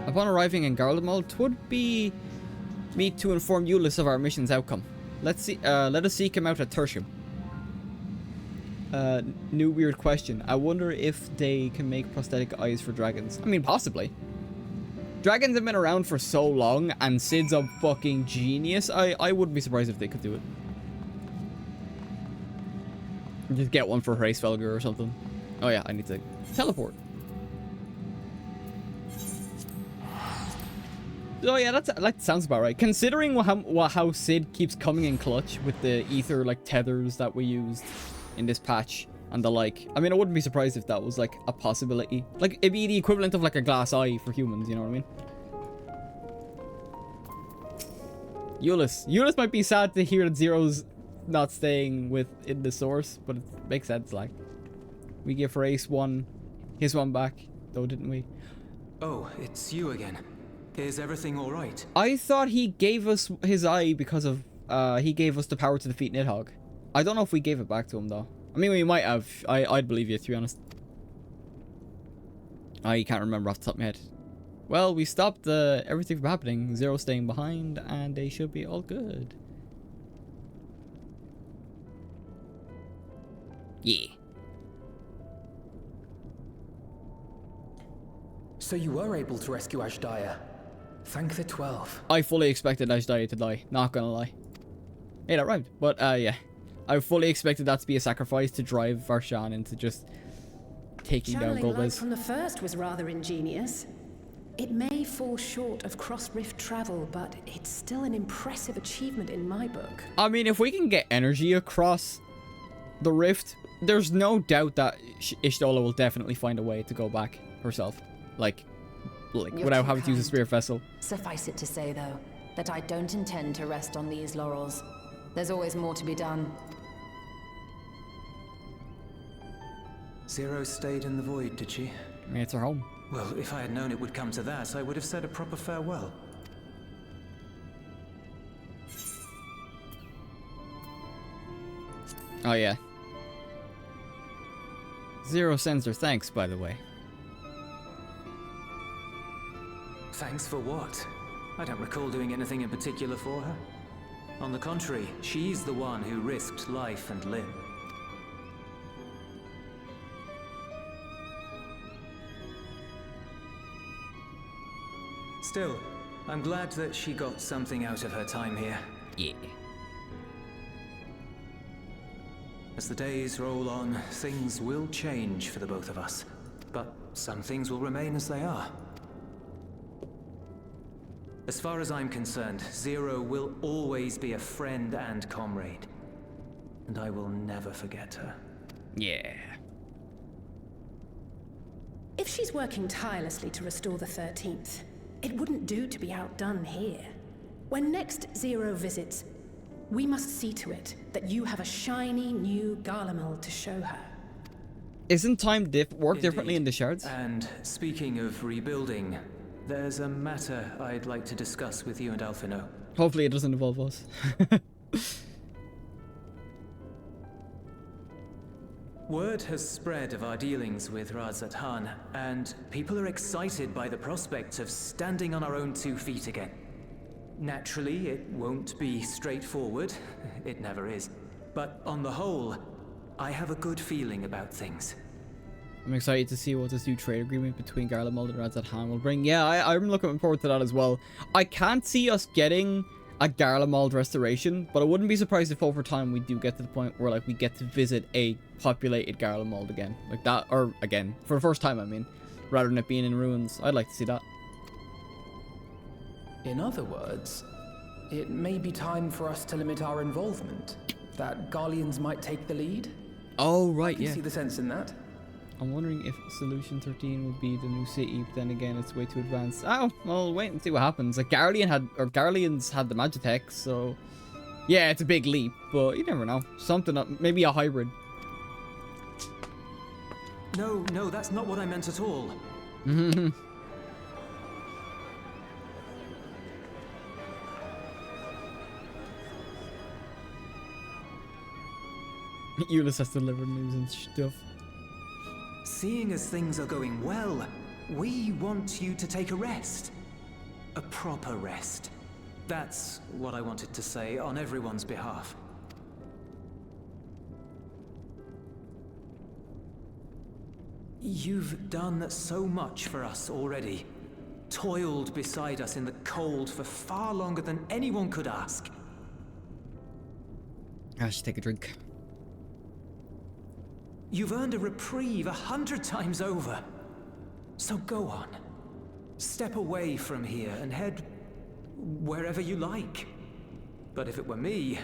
Upon arriving in Garlemald, 'twould be meet to inform Euless of our mission's outcome. Let us seek him out at Tertium. New weird question. I wonder if they can make prosthetic eyes for dragons. I mean, possibly. Dragons have been around for so long, and Sid's a fucking genius. I wouldn't be surprised if they could do it. Just get one for Hraesvelgr or something. Oh yeah, I need to teleport. Oh yeah, that sounds about right. Considering how Sid keeps coming in clutch with the ether like tethers that we used in this patch and the like. I mean, I wouldn't be surprised if that was like a possibility. Like it'd be the equivalent of like a glass eye for humans, you know what I mean? Euless might be sad to hear that Zero's not staying in the Source, but it makes sense. Like we give Hraes his one back, though, didn't we? Oh, it's you again. Is everything all right? I thought he gave us his eye because of he gave us the power to defeat Nidhogg. I don't know if we gave it back to him though. I mean, we might have. I'd believe you, to be honest. I can't remember off the top of my head. Well, we stopped everything from happening. Zero staying behind, and they should be all good. Yeah. So you were able to rescue Ajdea. Thank the 12. I fully expected Ajdea to die. Not gonna lie. Hey, that rhymed. But yeah. I fully expected that to be a sacrifice to drive Varshan into just taking down Channeling light Golbez. from the first was rather ingenious. It may fall short of cross-rift travel, but it's still an impressive achievement in my book. I mean, if we can get energy across the rift, there's no doubt that Ishtola will definitely find a way to go back herself. Like without having to use a spirit vessel. Suffice it to say, though, that I don't intend to rest on these laurels. There's always more to be done. Zero stayed in the void, did she? I mean, it's her home. Well, if I had known it would come to that, I would have said a proper farewell. Oh, yeah. Zero sends her thanks, by the way. Thanks for what? I don't recall doing anything in particular for her. On the contrary, she's the one who risked life and limb. Still, I'm glad that she got something out of her time here. Yeah. As the days roll on, things will change for the both of us. But some things will remain as they are. As far as I'm concerned, Zero will always be a friend and comrade. And I will never forget her. Yeah. If she's working tirelessly to restore the 13th, it wouldn't do to be outdone here. When next Zero visits, we must see to it that you have a shiny new Garlemald to show her. Isn't time work differently in the shards? And speaking of rebuilding, There's a matter I'd like to discuss with you and Alphino. Hopefully it doesn't involve us. Word has spread of our dealings with Razat Han, and people are excited by the prospect of standing on our own 2 feet again. Naturally, it won't be straightforward. It never is. But on the whole, I have a good feeling about things. I'm excited to see what this new trade agreement between Garlemald and Razat Han will bring. Yeah, I'm looking forward to that as well. I can't see us getting a Garlemald restoration, but I wouldn't be surprised if over time we do get to the point where like we get to visit a populated Garlemald again. Like that, or again, for the first time I mean, rather than it being in ruins. I'd like to see that. In other words, it may be time for us to limit our involvement. That Garleans might take the lead. Oh, right, I can yeah. see the sense in that. I'm wondering if Solution 13 would be the new city, but then again, it's way too advanced. Oh, well, wait and see what happens. Like, Garleans had the Magitech, so... Yeah, it's a big leap, but you never know. Something up, maybe a hybrid. No, that's not what I meant at all. Euless has to deliver news and stuff. Seeing as things are going well, we want you to take a rest. A proper rest. That's what I wanted to say on everyone's behalf. You've done so much for us already. Toiled beside us in the cold for far longer than anyone could ask. I should take a drink. You've earned a reprieve 100 times over. So go on. Step away from here and head wherever you like. But if it were me,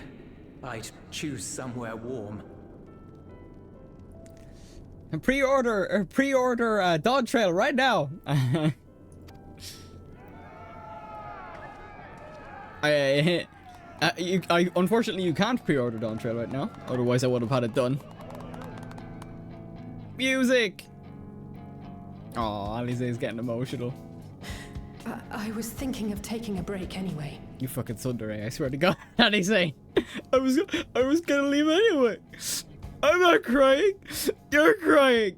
I'd choose somewhere warm. And pre-order Dog Trail right now. Unfortunately you can't pre-order Dawn Trail right now. Otherwise I would have had it done. Music! Aw, Alize is getting emotional. I was thinking of taking a break anyway. You fucking tsundere, I swear to God. Alize, I was gonna leave anyway. I'm not crying. You're crying.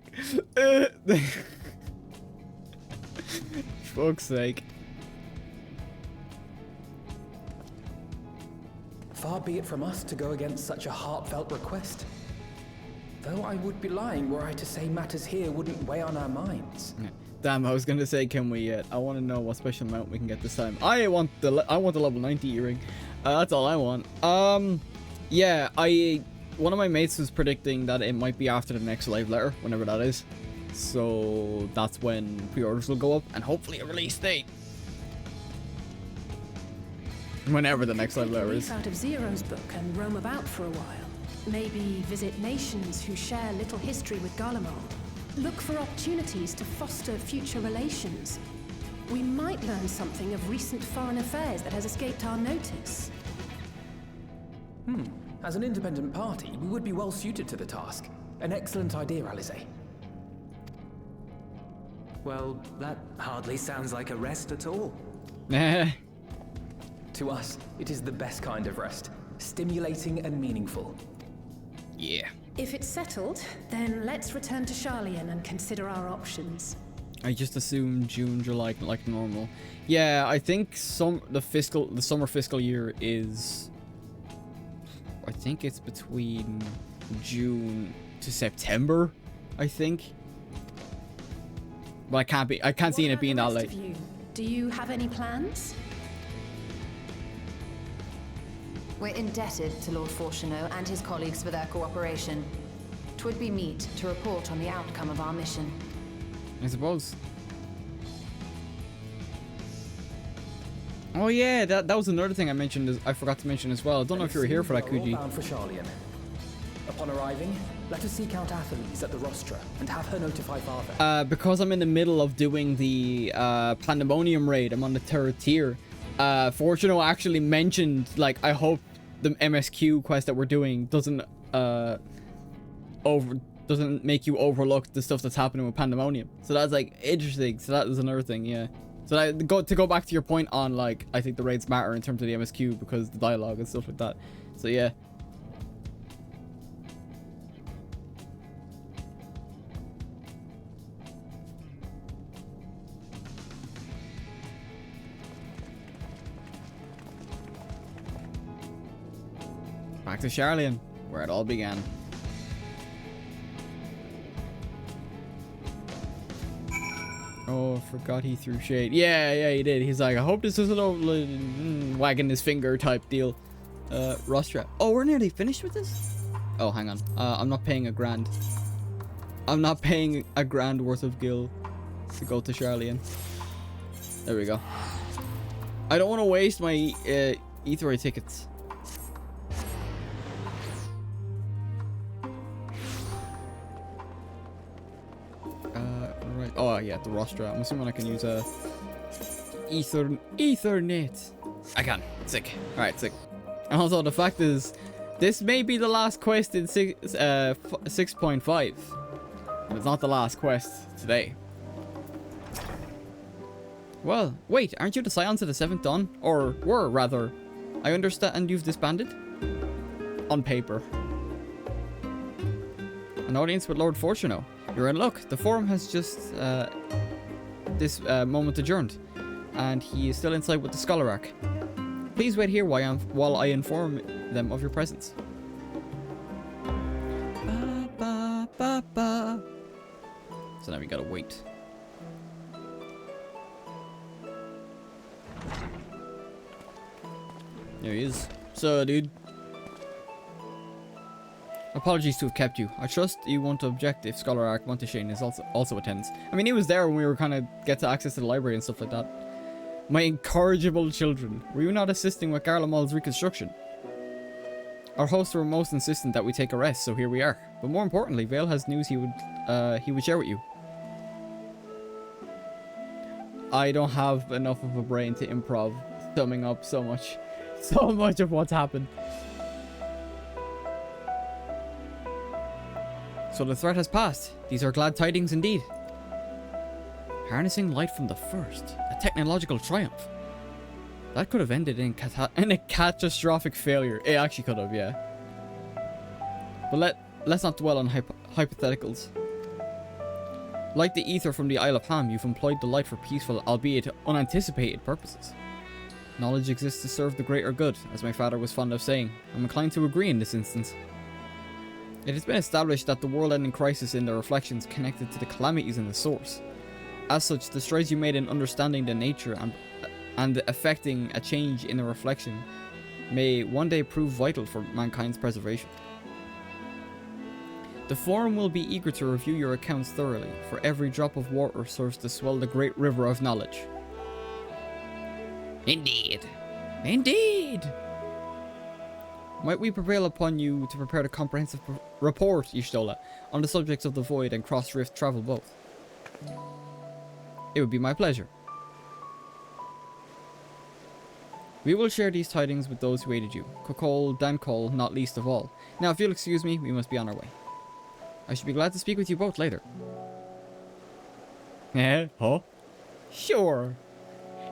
Fuck's sake. Far be it from us to go against such a heartfelt request. Though I would be lying were I to say matters here wouldn't weigh on our minds. Yeah. Damn, I was gonna say, can we? I want to know what special mount we can get this time. I want the level 90 earring. That's all I want. Yeah, one of my mates was predicting that it might be after the next live letter, whenever that is. So that's when pre-orders will go up, and hopefully a release date. Whenever the next live letter is. Out of Zero's book and roam about for a while. Maybe visit nations who share little history with Garlemald. Look for opportunities to foster future relations. We might learn something of recent foreign affairs that has escaped our notice. As an independent party, we would be well suited to the task. An excellent idea, Alize. Well, that hardly sounds like a rest at all. To us, it is the best kind of rest. Stimulating and meaningful. Yeah. If it's settled, then let's return to Sharlayan and consider our options. I just assume June, July, like normal. Yeah, I think the summer fiscal year is... I think it's between June to September, I think. But I can't see it being that late. Do you have any plans? We're indebted to Lord Fortuneau and his colleagues for their cooperation. 'Twould be meet to report on the outcome of our mission. I suppose. Oh yeah, that was another thing I forgot to mention as well. I don't know if you were here for that, Kuji. Bound for Sharlayan. Upon arriving, let us seek out Atheles at the rostra and have her notify Father. Because I'm in the middle of doing the Pandemonium raid, I'm on the 3rd tier. Fortuno actually mentioned, like, I hope the MSQ quest that we're doing doesn't make you overlook the stuff that's happening with Pandemonium. So that's like interesting. So that is another thing, yeah. So to go back to your point on, like, I think the raids matter in terms of the MSQ because the dialogue and stuff like that. So yeah. Back to Charlian, where it all began. Oh, forgot he threw shade. Yeah, he did. He's like, I hope this isn't a wagging his finger type deal. Rostra. Oh, we're nearly finished with this? Oh, hang on. I'm not paying $1,000. I'm not paying $1,000 worth of gil to go to Charlian. There we go. I don't want to waste my Aetheroid tickets. Right. Oh yeah, the Rostra. I'm assuming I can use a Ethernet. I can. Sick. Alright, sick. And also the fact is, this may be the last quest in 6.5. But it's not the last quest today. Well, wait, aren't you the Scions of the 7th Dawn? Or were, rather. I understand you've disbanded? On paper. An audience with Lord Fortuno. You're in luck. The forum has just this moment adjourned. And he is still inside with the Scholararch. Please wait here while I inform them of your presence. Ba, ba, ba, ba. So now we gotta wait. There he is. So, dude. Apologies to have kept you. I trust you won't object if Scholararch Monteshane is also attends. I mean, he was there when we were kind of get to access to the library and stuff like that. My incorrigible children, were you not assisting with Garlemald's reconstruction? Our hosts were most insistent that we take a rest, so here we are. But more importantly, Vale has news he would share with you. I don't have enough of a brain to improv, summing up so much of what's happened. So the threat has passed. These are glad tidings indeed. Harnessing light from the first. A technological triumph. That could have ended in a catastrophic failure. It actually could have, yeah. But let's not dwell on hypotheticals. Like the ether from the Isle of Ham, you've employed the light for peaceful, albeit unanticipated purposes. Knowledge exists to serve the greater good, as my father was fond of saying. I'm inclined to agree in this instance. It has been established that the world-ending crisis in the reflections connected to the calamities in the source. As such, the strides you made in understanding the nature and affecting a change in the reflection may one day prove vital for mankind's preservation. The forum will be eager to review your accounts thoroughly, for every drop of water serves to swell the great river of knowledge. Indeed. Indeed! Might we prevail upon you to prepare a comprehensive report, Y'shtola, on the subjects of the void and cross-rift travel both? It would be my pleasure. We will share these tidings with those who aided you. Kokol, Dankol, not least of all. Now, if you'll excuse me, we must be on our way. I should be glad to speak with you both later. Eh? Huh? Sure.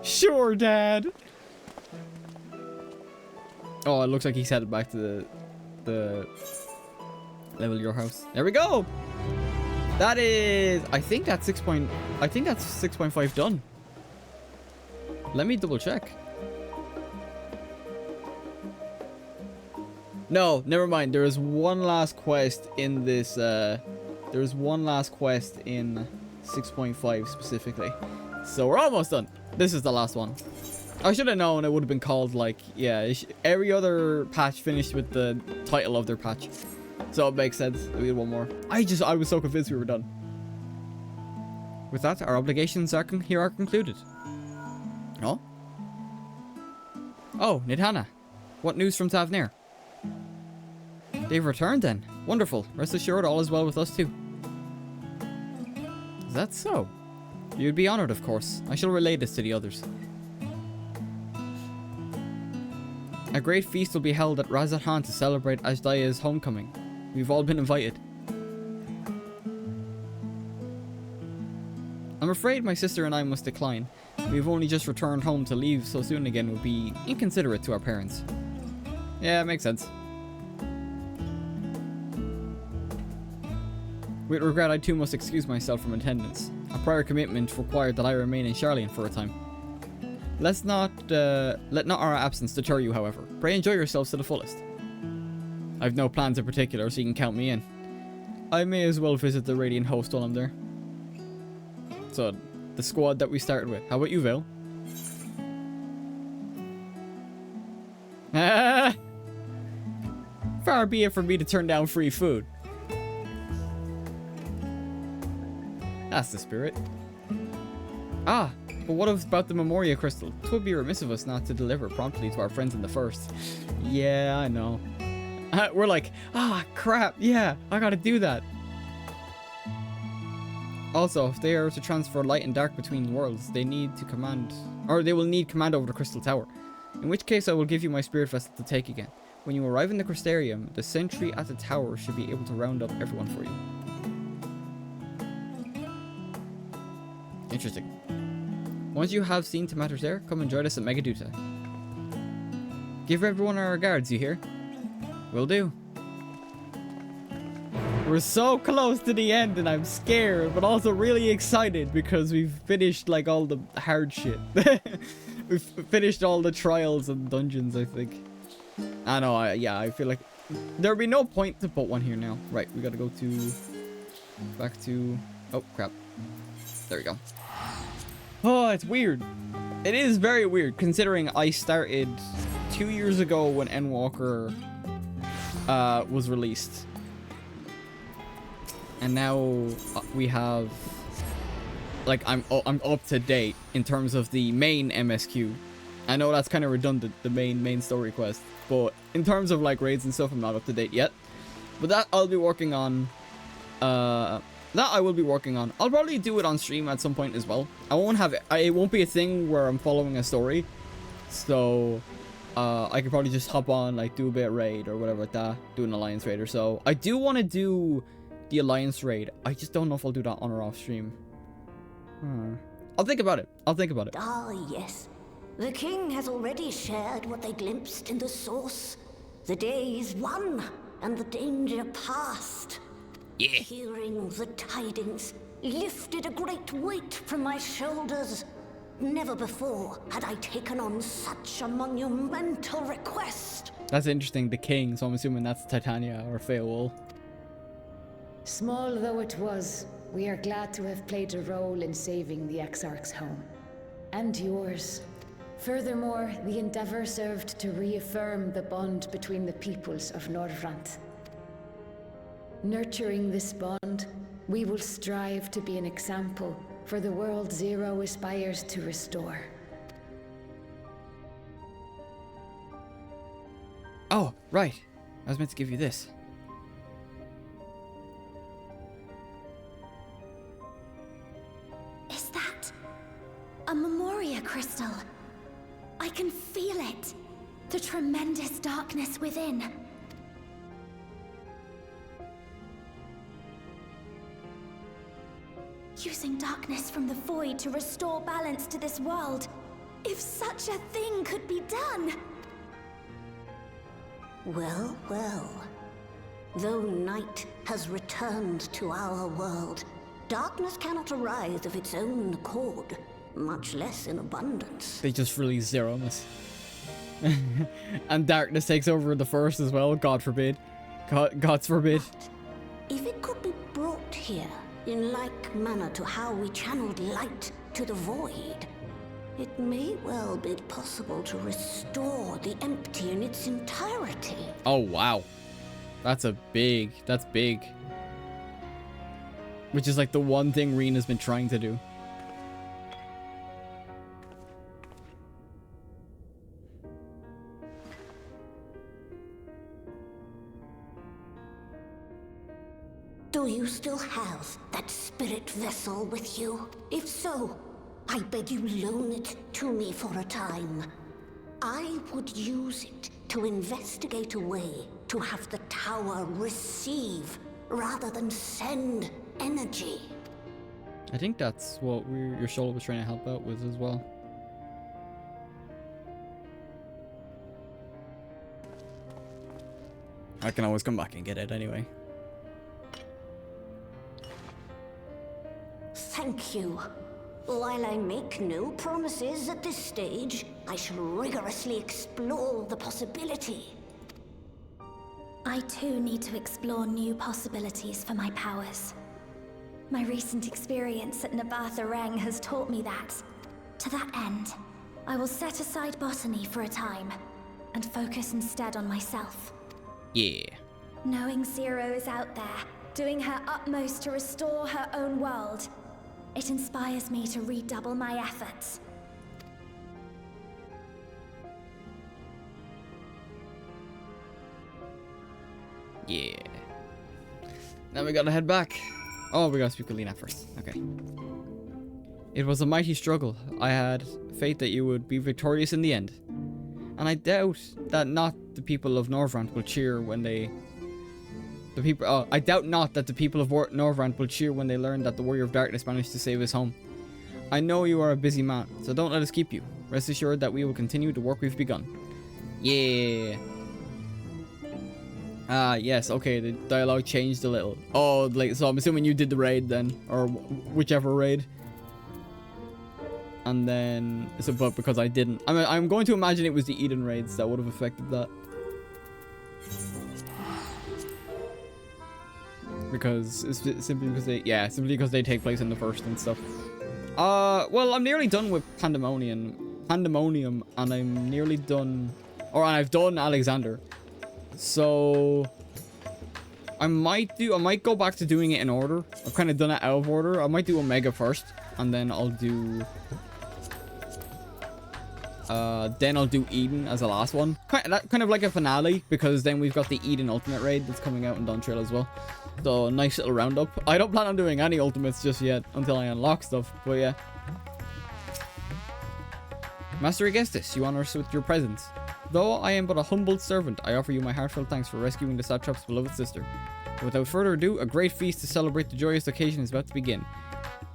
Sure, Dad. Oh, it looks like he's headed back to the level your house. There we go. That is, I think that's 6.5 done. Let me double check. No, never mind. There is one last quest in this. There's one last quest in 6.5 specifically. So we're almost done. This is the last one. I should have known it would have been called, like, yeah, every other patch finished with the title of their patch. So it makes sense. We had one more. I was so convinced we were done. With that, our obligations are concluded. Oh? Oh, Nidhana. What news from Tavnir? They've returned then. Wonderful. Rest assured all is well with us too. Is that so? You'd be honored, of course. I shall relay this to the others. A great feast will be held at Razathan to celebrate Ajdaya's homecoming. We've all been invited. I'm afraid my sister and I must decline. We've only just returned home, to leave so soon again would be inconsiderate to our parents. Yeah, it makes sense. With regret, I too must excuse myself from attendance. A prior commitment required that I remain in Charlian for a time. Let not our absence deter you, however. Pray enjoy yourselves to the fullest. I've no plans in particular, so you can count me in. I may as well visit the Radiant Host while I'm there. So, the squad that we started with. How about you, Vil? Far be it for me to turn down free food. That's the spirit. Ah, but what about the Memoria Crystal? It would be remiss of us not to deliver promptly to our friends in the First. Yeah, I know. We're like, crap, yeah, I gotta do that. Also, if they are to transfer light and dark between worlds, they will need command over the Crystal Tower. In which case, I will give you my spirit vessel to take again. When you arrive in the Crystarium, the sentry at the tower should be able to round up everyone for you. Interesting. Once you have seen to matters there, come and join us at Megaduta. Give everyone our regards, you hear? Will do. We're so close to the end and I'm scared, but also really excited because we've finished like all the hard shit. We've finished all the trials and dungeons, I think. I know, I feel like there'll be no point to put one here now. Right, we gotta go back to, oh crap. There we go. Oh, it's weird. It is very weird considering I started 2 years ago when Endwalker was released. And now we have, like, I'm up to date in terms of the main MSQ. I know that's kind of redundant, the main story quest, but in terms of like raids and stuff, I'm not up to date yet. But that I'll be working on. That I will be working on. I'll probably do it on stream at some point as well. It won't be a thing where I'm following a story, so I could probably just hop on, like, do a bit of raid or whatever like that, do an alliance raid or so. I do want to do the alliance raid. I just don't know if I'll do that on or off stream. I'll think about it. Ah, yes. The king has already shared what they glimpsed in the source. The day is won, and the danger past. Yeah. Hearing the tidings lifted a great weight from my shoulders. Never before had I taken on such a monumental request. That's interesting, the king, so I'm assuming that's Titania or Feowul. Small though it was, we are glad to have played a role in saving the Exarch's home. And yours. Furthermore, the endeavor served to reaffirm the bond between the peoples of Norvrant. Nurturing this bond, we will strive to be an example for the world Zero aspires to restore. Oh, right. I was meant to give you this. Is that a Memoria crystal? I can feel it. The tremendous darkness within. Using darkness from the void to restore balance to this world. If such a thing could be done! Well, well. Though night has returned to our world, darkness cannot arise of its own accord, much less in abundance. They just released Zeromus. And darkness takes over the First as well, God forbid. God's forbid. But if it could be brought here, in like manner to how we channeled light to the void, it may well be possible to restore the empty in its entirety. Oh, wow. That's big. Which is like the one thing Rena's been trying to do. Do you still have that spirit vessel with you? If so, I beg you loan it to me for a time. I would use it to investigate a way to have the tower receive rather than send energy. I think that's what your shoulder was trying to help out with as well. I can always come back and get it anyway. Thank you. While I make no promises at this stage, I shall rigorously explore the possibility. I too need to explore new possibilities for my powers. My recent experience at Nabatha Reng has taught me that. To that end, I will set aside botany for a time, and focus instead on myself. Yeah. Knowing Zero is out there, doing her utmost to restore her own world, it inspires me to redouble my efforts. Yeah. Now we gotta head back. Oh, we gotta speak with Lena first. Okay. It was a mighty struggle. I had faith that you would be victorious in the end. And I doubt that not the people of Norvrant will cheer when they... I doubt not that the people of Norvrant will cheer when they learn that the Warrior of Darkness managed to save his home. I know you are a busy man, so don't let us keep you. Rest assured that we will continue the work we've begun. Yeah. Ah, yes, okay, the dialogue changed a little. Oh, like, so I'm assuming you did the raid then, or whichever raid. And then, so, but because I didn't, I'm going to imagine it was the Eden raids that would have affected that. Because, it's simply because they take place in the first and stuff. Well, I'm nearly done with Pandemonium, and I'm nearly done, I've done Alexander. So I might go back to doing it in order. I've kind of done it out of order. I might do Omega first, and then I'll do Eden as the last one. Kind of like a finale, because then we've got the Eden Ultimate raid that's coming out in Dawntrail as well. So nice little roundup. I don't plan on doing any ultimates just yet until I unlock stuff, but yeah. Master Augustus, you honor us with your presence. Though I am but a humbled servant, I offer you my heartfelt thanks for rescuing the Satrap's beloved sister. Without further ado, a great feast to celebrate the joyous occasion is about to begin.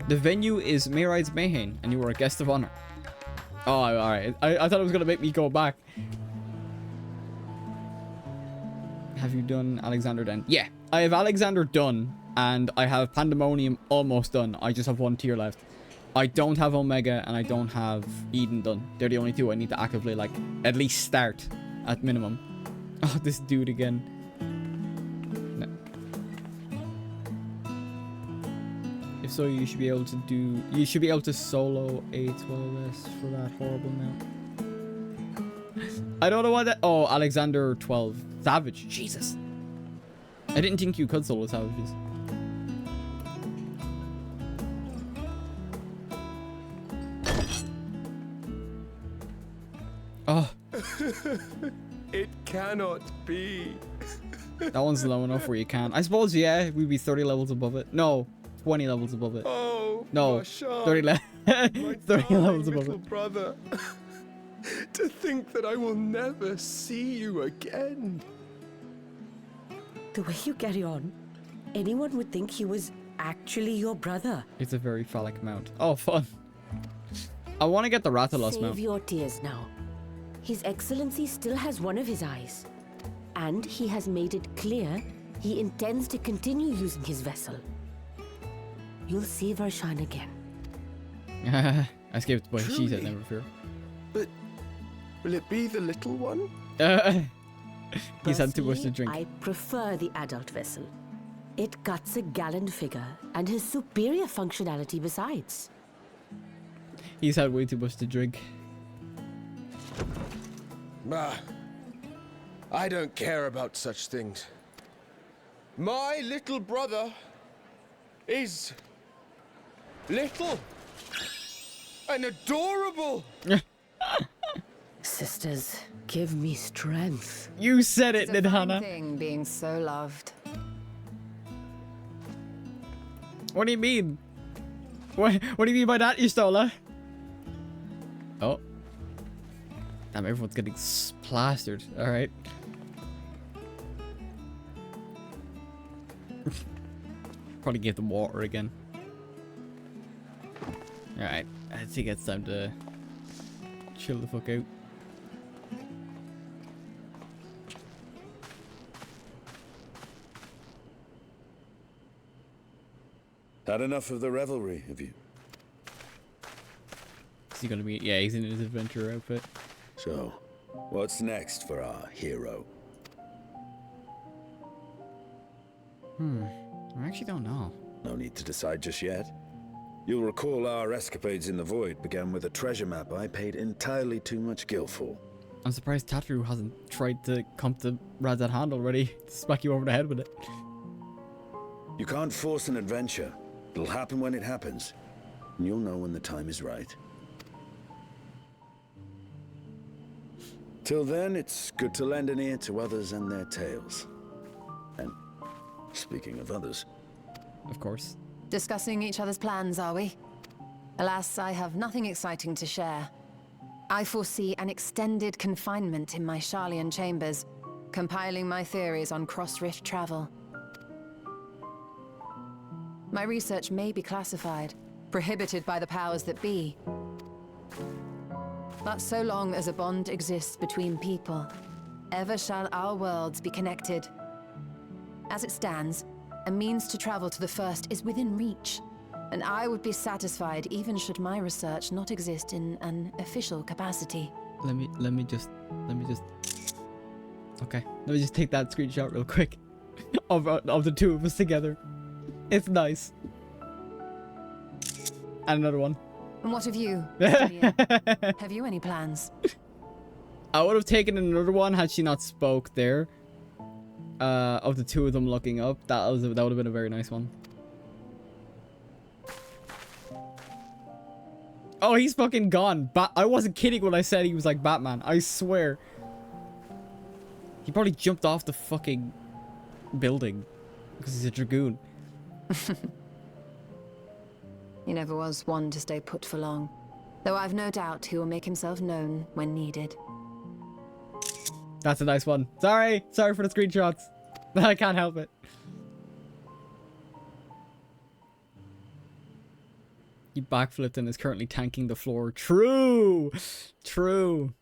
The venue is Mayride's Mayhain, and you are a guest of honor. Oh, alright. I thought it was going to make me go back. Have you done Alexander then? Yeah, I have Alexander done, and I have Pandemonium almost done. I just have one tier left. I don't have Omega, and I don't have Eden done. They're the only two I need to actively, like, at least start at minimum. Oh, this dude again. No. If so, you should be able to solo a 12S for that horrible mount. I don't know what that... Oh, Alexander 12. Savage. Jesus. I didn't think you could solo Savages. Oh. It cannot be. That one's low enough where you can. I suppose, yeah, we'd be 30 levels above it. No, 20 levels above it. Oh, no, Marshal, 30 levels above little it. Brother. To think that I will never see you again. The way you carry on, anyone would think he was actually your brother. It's a very phallic mount. Oh, fun. I want to get the Rathalos mount. Save your tears now. His Excellency still has one of his eyes. And he has made it clear he intends to continue using his vessel. You'll see her shine again. I skipped, but she said never fear. But will it be the little one? He's had too much to drink. I prefer the adult vessel. It cuts a gallant figure and has superior functionality besides. He's had way too much to drink. I don't care about such things. My little brother is little and adorable. Sisters, give me strength. You said it, It's a fine Nidhana. thing being so loved. What do you mean? What do you mean by that, Yustola? Oh. Damn, everyone's getting plastered. Alright. Probably give them water again. Alright, I think it's time to chill the fuck out. Had enough of the revelry, have you? Is he gonna be? Yeah, he's in his adventure outfit. So, what's next for our hero? I actually don't know. No need to decide just yet. You'll recall our escapades in the void began with a treasure map I paid entirely too much gil for. I'm surprised Tatru hasn't tried to come to Razat Hand already to smack you over the head with it. You can't force an adventure. It'll happen when it happens. And you'll know when the time is right. Till then, it's good to lend an ear to others and their tales. And speaking of others... Of course. Discussing each other's plans, are we? Alas, I have nothing exciting to share. I foresee an extended confinement in my Sharlayan chambers, compiling my theories on cross-rift travel. My research may be classified, prohibited by the powers that be. But so long as a bond exists between people, ever shall our worlds be connected. As it stands, a means to travel to the first is within reach, and I would be satisfied even should my research not exist in an official capacity. Let me just okay, let me just take that screenshot real quick of the two of us together. It's nice. And another one. And what of you, Julia? Have you any plans? I would have taken another one had she not spoke there. Of the two of them looking up, that would have been a very nice one. Oh, he's fucking gone. I wasn't kidding when I said he was like Batman. I swear. He probably jumped off the fucking building because he's a dragoon. He never was one to stay put for long, though I've no doubt he will make himself known when needed. That's a nice one. Sorry for the screenshots. I can't help it. He backflipped and is currently tanking the floor. True. True.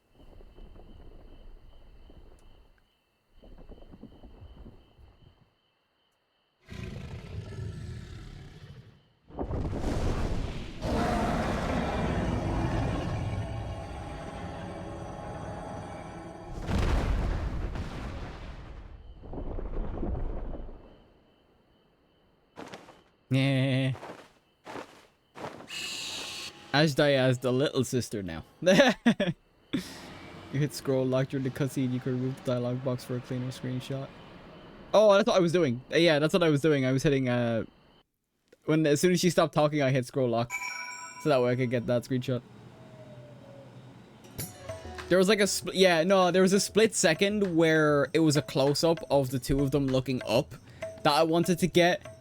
Yeah. Ashdaya is the little sister now. You hit scroll lock during the cutscene, you could remove the dialogue box for a cleaner screenshot. Oh, that's what I was doing. Yeah, that's what I was doing. I was hitting as soon as she stopped talking, I hit scroll lock. So that way I could get that screenshot. There was like there was a split second where it was a close-up of the two of them looking up that I wanted to get.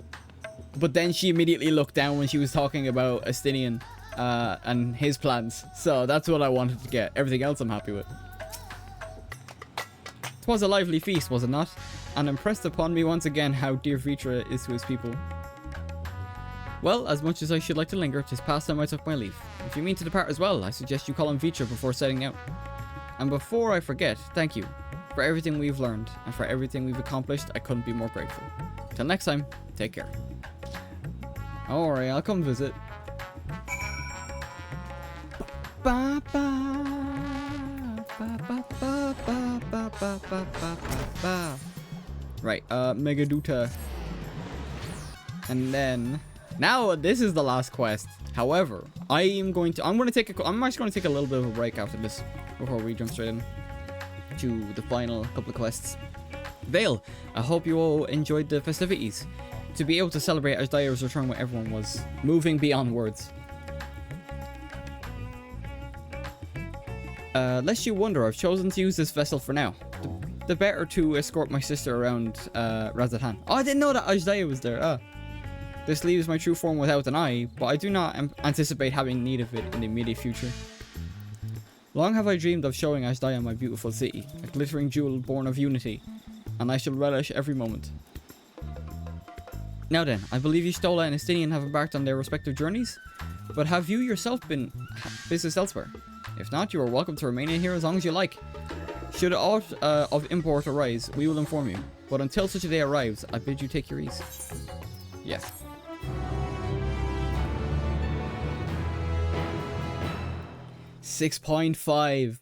But then she immediately looked down when she was talking about Astinian and his plans. So that's what I wanted to get. Everything else I'm happy with. It was a lively feast, was it not? And impressed upon me once again how dear Vitra is to his people. Well, as much as I should like to linger, 'tis past time I took my leave. If you mean to depart as well, I suggest you call on Vitra before setting out. And before I forget, thank you for everything we've learned and for everything we've accomplished. I couldn't be more grateful. Till next time, take care. Alright, I'll come visit. Ba ba ba ba ba ba ba ba ba ba ba. Right, Megaduta. And then now this is the last quest. However, I'm actually going to take a little bit of a break after this before we jump straight in to the final couple of quests. Vale, I hope you all enjoyed the festivities. To be able to celebrate Ashdaya's return with everyone was moving beyond words. Lest you wonder, I've chosen to use this vessel for now. The better to escort my sister around Razat. Oh, I didn't know that Ashdaya was there. This leaves my true form without an eye, but I do not anticipate having need of it in the immediate future. Long have I dreamed of showing Ashdaya my beautiful city, a glittering jewel born of unity, and I shall relish every moment. Now then, I believe Y'shtola and Astinian have embarked on their respective journeys. but have you yourself been business elsewhere? If not, you are welcome to remain in here as long as you like. Should aught of import arise, we will inform you. But until such a day arrives, I bid you take your ease. Yes. $6.5.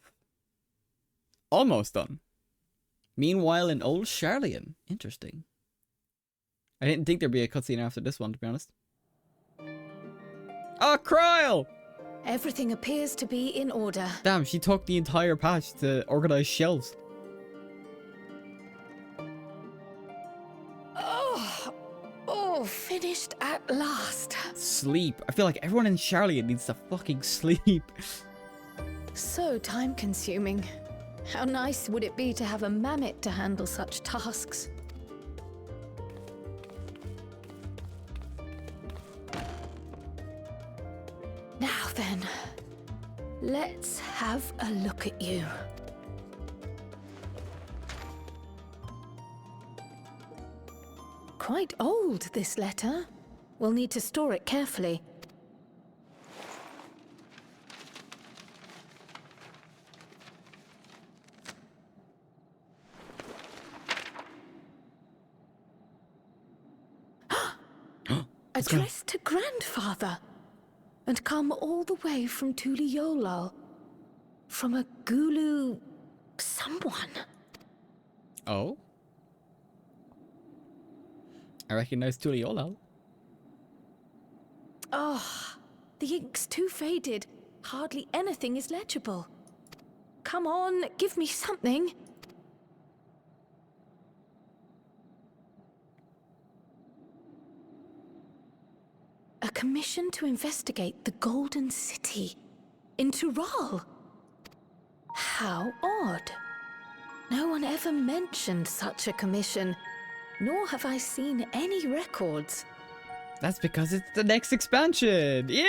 Almost done. Meanwhile, in old Charlian. Interesting. I didn't think there'd be a cutscene after this one, to be honest. Oh, Kryl! Everything appears to be in order. Damn, she took the entire patch to organize shelves. Oh, finished at last. Sleep. I feel like everyone in Charlian needs to fucking sleep. So time-consuming. How nice would it be to have a mammoth to handle such tasks? Now then, let's have a look at you. Quite old, this letter. We'll need to store it carefully. Addressed to grandfather, and come all the way from Tuliolal, from a Gulu someone. Oh? I recognize Tuliolal. Oh, the ink's too faded. Hardly anything is legible. Come on, give me something. A commission to investigate the Golden City in Tural. How odd. No one ever mentioned such a commission, nor have I seen any records. That's because it's the next expansion. Yeah.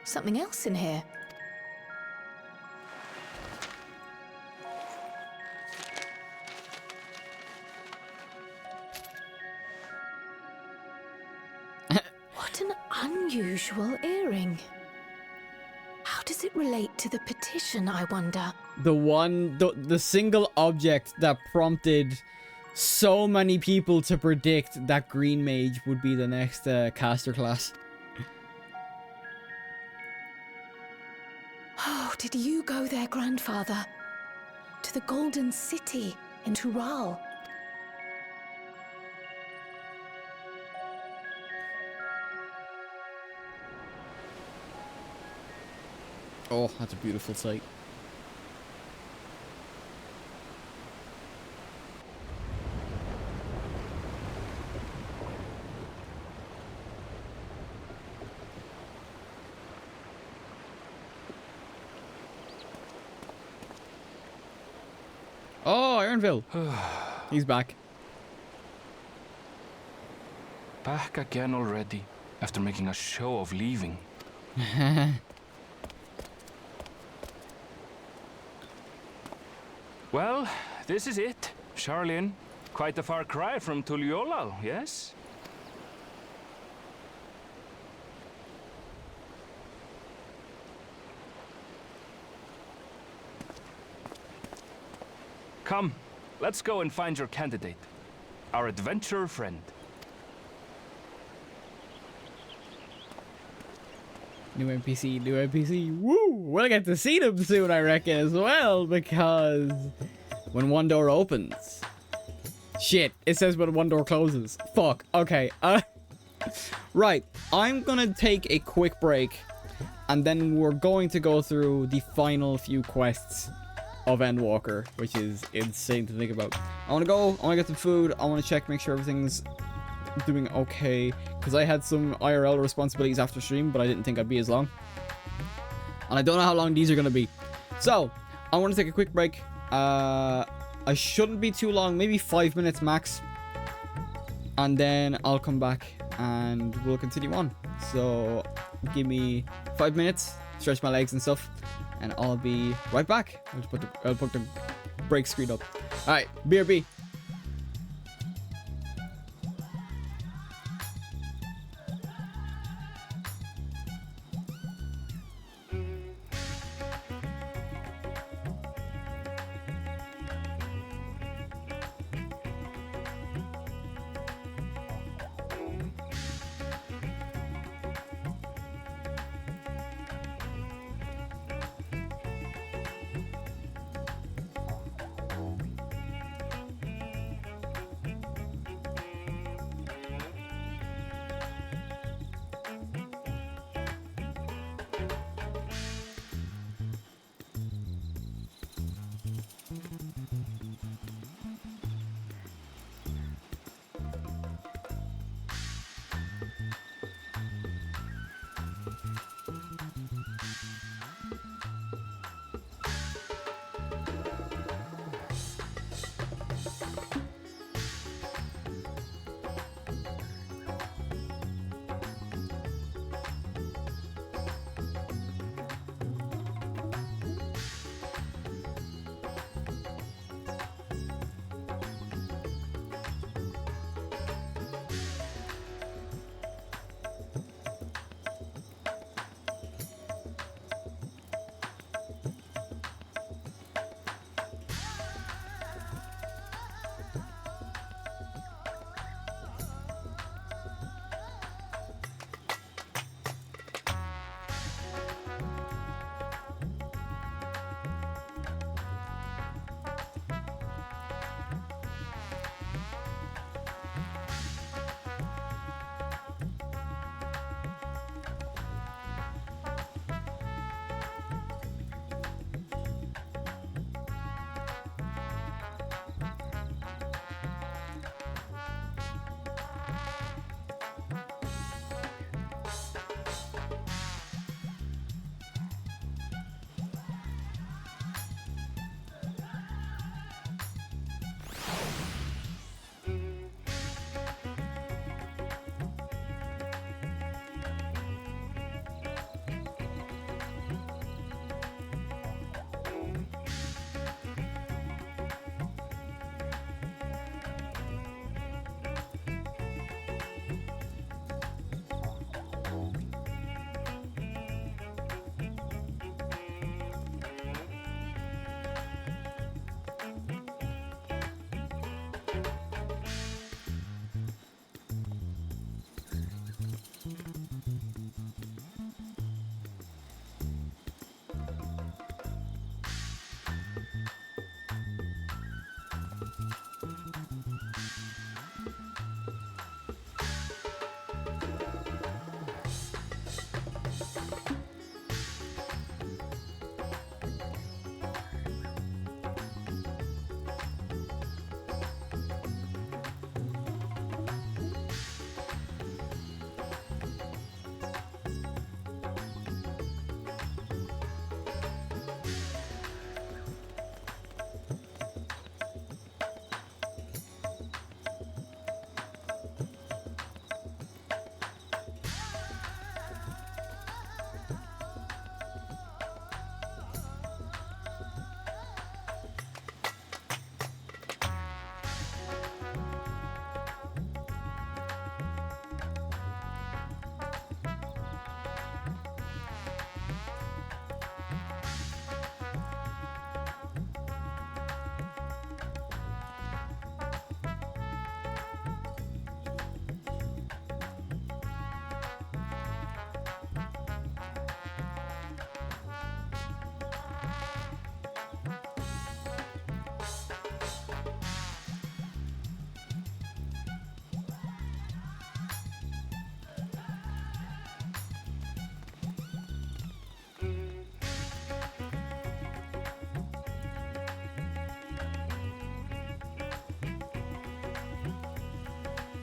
Something else in here. What an unusual earring. How does it relate to the petition, I wonder? The single object that prompted so many people to predict that Green Mage would be the next caster class. Oh, did you go there, grandfather? To the Golden City in Tural? Oh, that's a beautiful sight. Oh, Ironville. He's back. Back again already, after making a show of leaving. Well, this is it. Charlian. Quite a far cry from Tuliolal, yes? Come, let's go and find your candidate. Our adventurer friend. New NPC, new NPC. Woo! We'll get to see them soon, I reckon, as well, because when one door opens. Shit, it says when one door closes. Fuck. Okay. Right. I'm gonna take a quick break, and then we're going to go through the final few quests of Endwalker, which is insane to think about. I want to get some food. I want to check, make sure everything's doing okay, because I had some IRL responsibilities after stream, but I didn't think I'd be as long, and I don't know how long these are going to be. So I want to take a quick break. I shouldn't be too long, maybe 5 minutes max, and then I'll come back and we'll continue on. So give me 5 minutes, stretch my legs and stuff, and I'll be right back. I'll put the break screen up. Alright, BRB.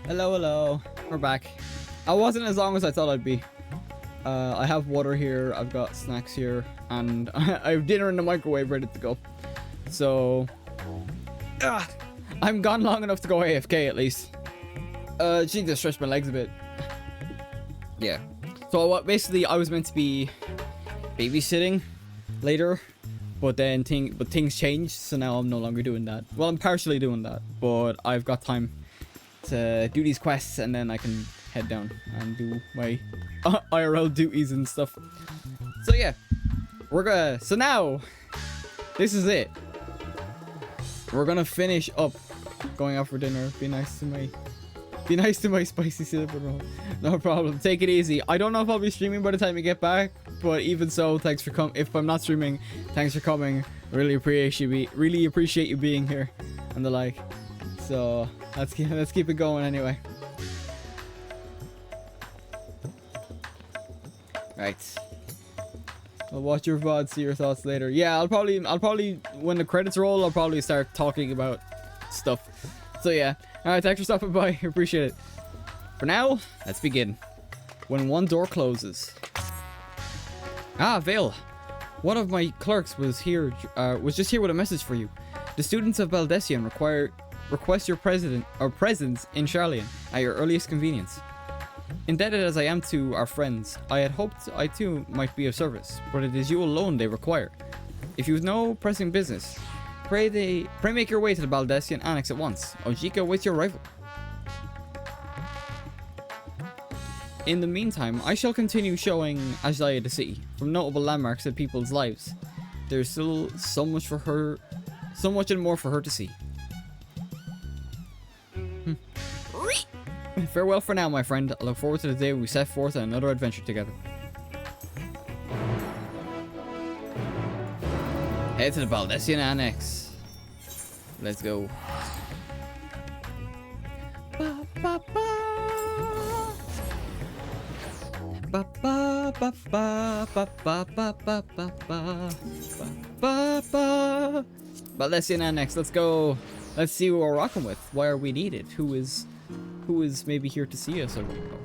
Hello, hello. We're back. I wasn't as long as I thought I'd be. I have water here, I've got snacks here, and I have dinner in the microwave ready to go. So, I'm gone long enough to go AFK at least. Just need to stretch my legs a bit. Yeah. So what? Basically, I was meant to be babysitting later, but then things changed, so now I'm no longer doing that. Well, I'm partially doing that, but I've got time to do these quests, and then I can head down and do my IRL duties and stuff. So yeah, so now this is it. We're gonna finish up going out for dinner. Be nice to my spicy cinnamon roll. No problem. Take it easy. I don't know if I'll be streaming by the time you get back, but even so, thanks for coming. If I'm not streaming, thanks for coming. Really appreciate you being here and the like. So let's keep it going anyway. Right. I'll watch your VODs, see your thoughts later. Yeah, I'll probably when the credits roll, I'll probably start talking about stuff. So yeah. Alright, thanks for stopping by. Appreciate it. For now, let's begin. When one door closes, Ah, Vale. One of my clerks was just here with a message for you. The students of Baldesion request your presence in Charlian at your earliest convenience. Indebted as I am to our friends, I had hoped I too might be of service, but it is you alone they require. If you have no pressing business, pray make your way to the Baldesion Annex at once. Ojika awaits your arrival. In the meantime, I shall continue showing Ajaya the city, from notable landmarks to people's lives. There's still so much and more for her to see. Farewell for now, my friend. I look forward to the day when we set forth on another adventure together. Head to the Baldesion Annex. Let's go. Ba, ba, ba. Ba, ba, ba, ba, ba, ba, ba, ba, ba, ba, ba. Baldesion Annex, let's go. Let's see who we're rocking with. Why are we needed? Who is maybe here to see us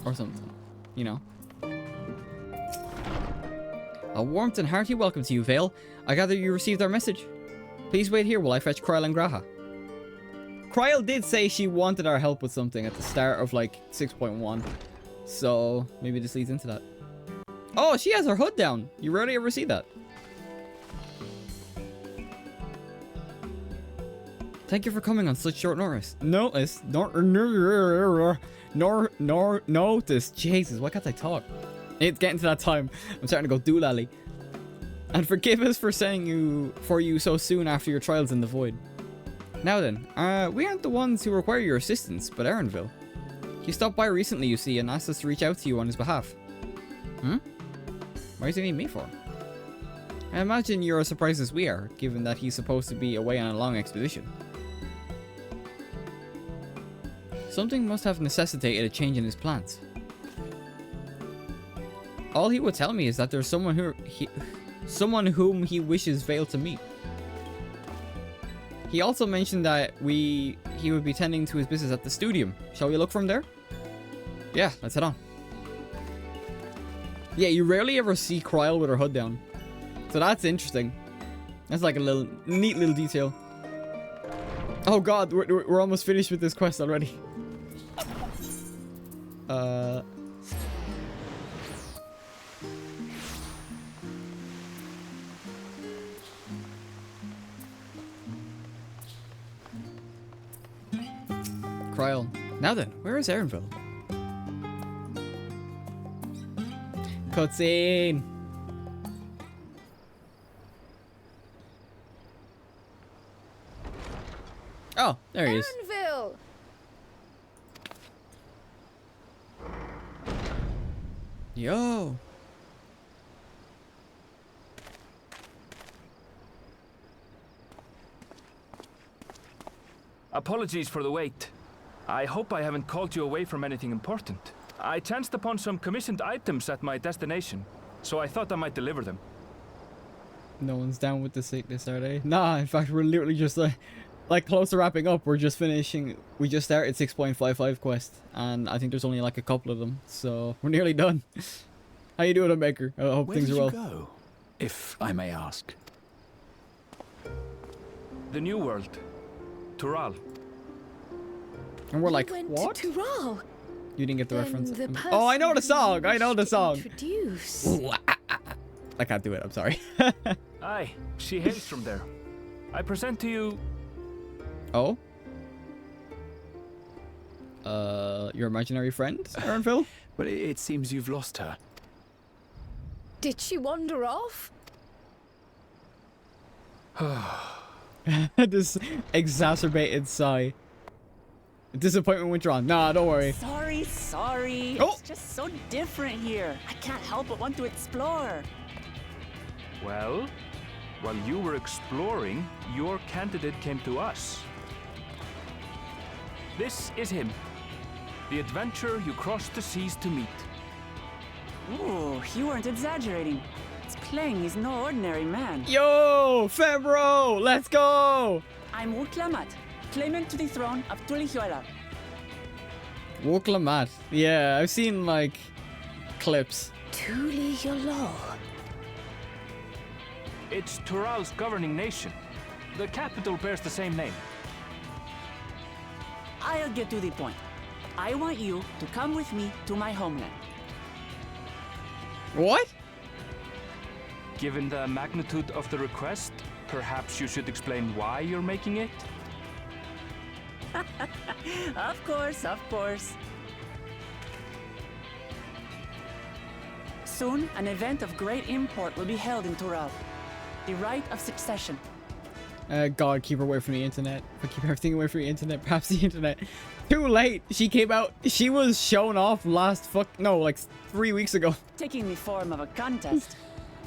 or something, you know. A warm and hearty welcome to you, Vale. I gather you received our message. Please wait here while I fetch Kryl and Graha. Kryl did say she wanted our help with something at the start of like 6.1, so maybe this leads into that. Oh, she has her hood down. You rarely ever see that. Thank you for coming on such short notice. Notice. Jesus, why can't I talk? It's getting to that time. I'm starting to go doolally. And forgive us for sending you so soon after your trials in the void. Now then, we aren't the ones who require your assistance, but Erenville. He stopped by recently, you see, and asked us to reach out to you on his behalf. Why does he need me for? I imagine you're as surprised as we are, given that he's supposed to be away on a long expedition. Something must have necessitated a change in his plans. All he would tell me is that there's someone whom he wishes Vale to meet. He also mentioned that he would be tending to his business at the studium. Shall we look from there? Yeah, let's head on. Yeah, you rarely ever see Kryl with her hood down. So that's interesting. That's like a neat little detail. Oh god, we're almost finished with this quest already. Kryl. Now then, where is Erenville? Cutscene. Oh, there he is. Erenville! Yo. Apologies for the wait. I hope I haven't called you away from anything important. I chanced upon some commissioned items at my destination, so I thought I might deliver them. No one's down with the sickness, are they? Nah, in fact, we're literally just like close to wrapping up. We're just finishing. We just started 6.55 quest, and I think there's only like a couple of them, so we're nearly done. How you doing, Maker? I hope things are well. Where did you go, if I may ask? The New World. Tural. And we're like, went what? To Tural. You didn't get the reference. The Oh, I know the song. I know the song. Introduce. Ooh, I can't do it. I'm sorry. Aye, she hails from there. I present to you... Oh? Your imaginary friend, Erenville? But it seems you've lost her. Did she wander off? This exacerbated sigh. Disappointment withdrawn. Nah, don't worry. Sorry. Oh. It's just so different here. I can't help but want to explore. Well, while you were exploring, your candidate came to us. This is him. The adventurer you crossed the seas to meet. Ooh, you weren't exaggerating. It's plain he's no ordinary man. Yo, Febro, let's go. I'm Uklamat, claimant to the throne of Tulihuela. Woklamat. Yeah, I've seen like clips. Tulihuela. It's Tural's governing nation. The capital bears the same name. I'll get to the point. I want you to come with me to my homeland. What? Given the magnitude of the request, perhaps you should explain why you're making it? Of course, of course. Soon, an event of great import will be held in Tural. The Rite of Succession. God, keep her away from the internet. Keep everything away from the internet. Perhaps the internet. Too late. She came out. She was shown off like 3 weeks ago. Taking the form of a contest.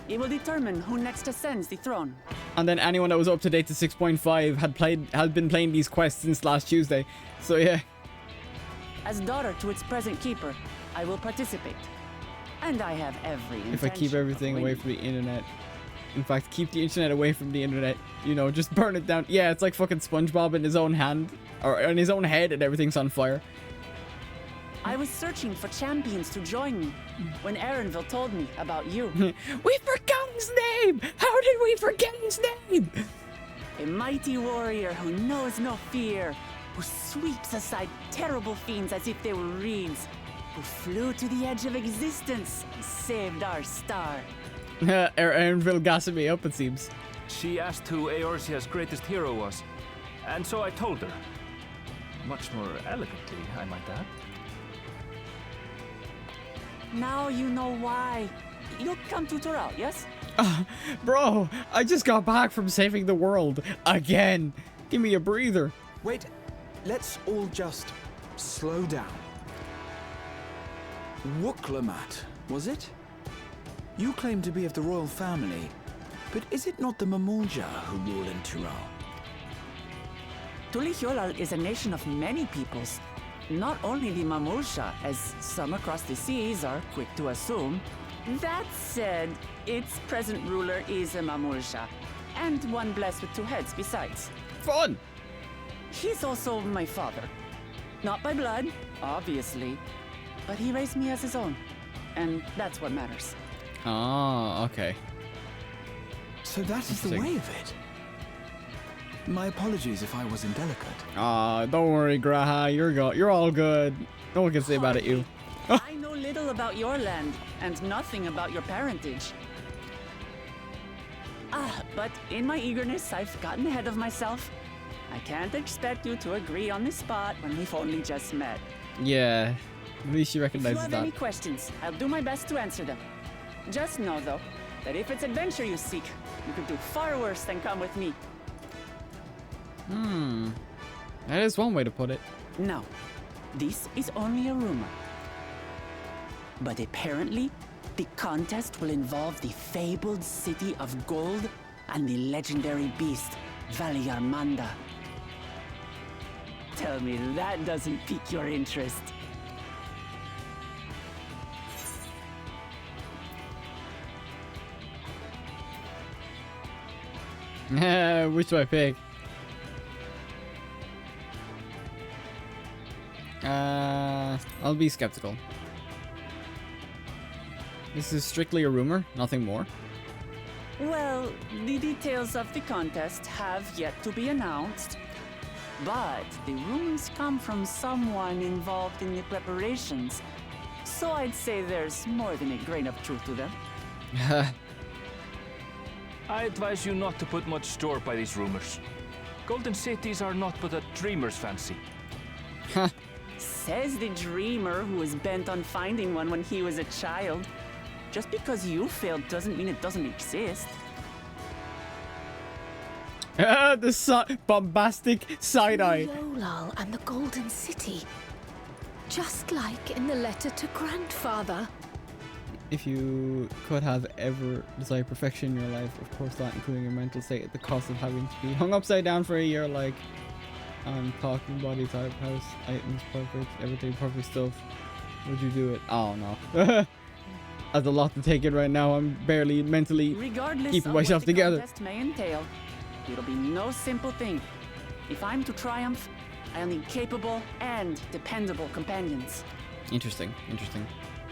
It will determine who next ascends the throne. And then anyone that was up to date to 6.5 had been playing these quests since last Tuesday. So yeah. As daughter to its present keeper, I will participate. And I have every intention. If I keep everything away from the internet. In fact, keep the internet away from the internet. You know, just burn it down. Yeah, it's like fucking SpongeBob in his own hand. Or in his own head and everything's on fire. I was searching for champions to join me when Erenville told me about you. We forgot his name! How did we forget his name? A mighty warrior who knows no fear, who sweeps aside terrible fiends as if they were reeds, who flew to the edge of existence and saved our star. Erenville gassing me up, it seems. She asked who Eorzea's greatest hero was, and so I told her. Much more elegantly, I might add. Now you know why. You'll come to Tural, yes? Bro, I just got back from saving the world. Again. Give me a breather. Wait, let's all just slow down. Wooklamat, was it? You claim to be of the royal family, but is it not the Mamulja who rule in Tural? Tulihyolal is a nation of many peoples. Not only the Mamulja, as some across the seas are quick to assume. That said, its present ruler is a Mamulja, and one blessed with two heads besides. Fun! He's also my father. Not by blood, obviously, but he raised me as his own, and that's what matters. Oh, okay. So that is the way of it. My apologies if I was indelicate. Don't worry, Graha. You're all good. No one can say about it, you. I know little about your land, and nothing about your parentage. But in my eagerness, I've gotten ahead of myself. I can't expect you to agree on the spot when we've only just met. Yeah, at least you recognize that. If you have any questions, I'll do my best to answer them. Just know, though, that if it's adventure you seek, you could do far worse than come with me. That is one way to put it. No, this is only a rumor. But apparently, the contest will involve the fabled city of gold and the legendary beast, Valiarmanda. Tell me that doesn't pique your interest. Which do I pick? I'll be skeptical. This is strictly a rumor, nothing more. Well, the details of the contest have yet to be announced. But the rumors come from someone involved in the preparations. So I'd say there's more than a grain of truth to them. I advise you not to put much store by these rumors. Golden cities are not but a dreamer's fancy. Says the dreamer who was bent on finding one when he was a child. Just because you failed doesn't mean it doesn't exist. The bombastic side-eye. Yolal and the Golden City. Just like in the letter to Grandfather. If you could have ever desired perfection in your life, of course not including your mental state at the cost of having to be hung upside down for a year, like I'm talking body type, house, items, perfect, everything perfect stuff, would you do it? Oh no. That's a lot to take in right now. I'm barely mentally keeping myself together. Regardless of what the contest may entail, it'll be no simple thing. If I'm to triumph, I'll need capable and dependable companions. Interesting, interesting.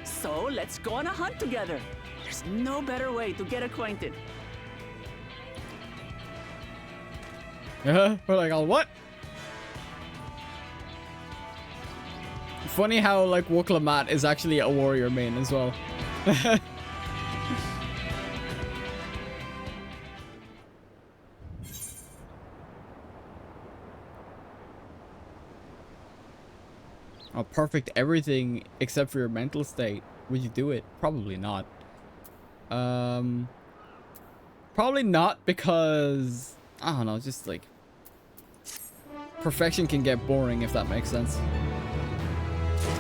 So let's go on a hunt together. There's no better way to get acquainted. We're like, oh, what? Funny how, like, Wuklamat is actually a warrior main as well. Oh, perfect everything except for your mental state. Would you do it? Probably not. Probably not because, I don't know, just like perfection can get boring if that makes sense.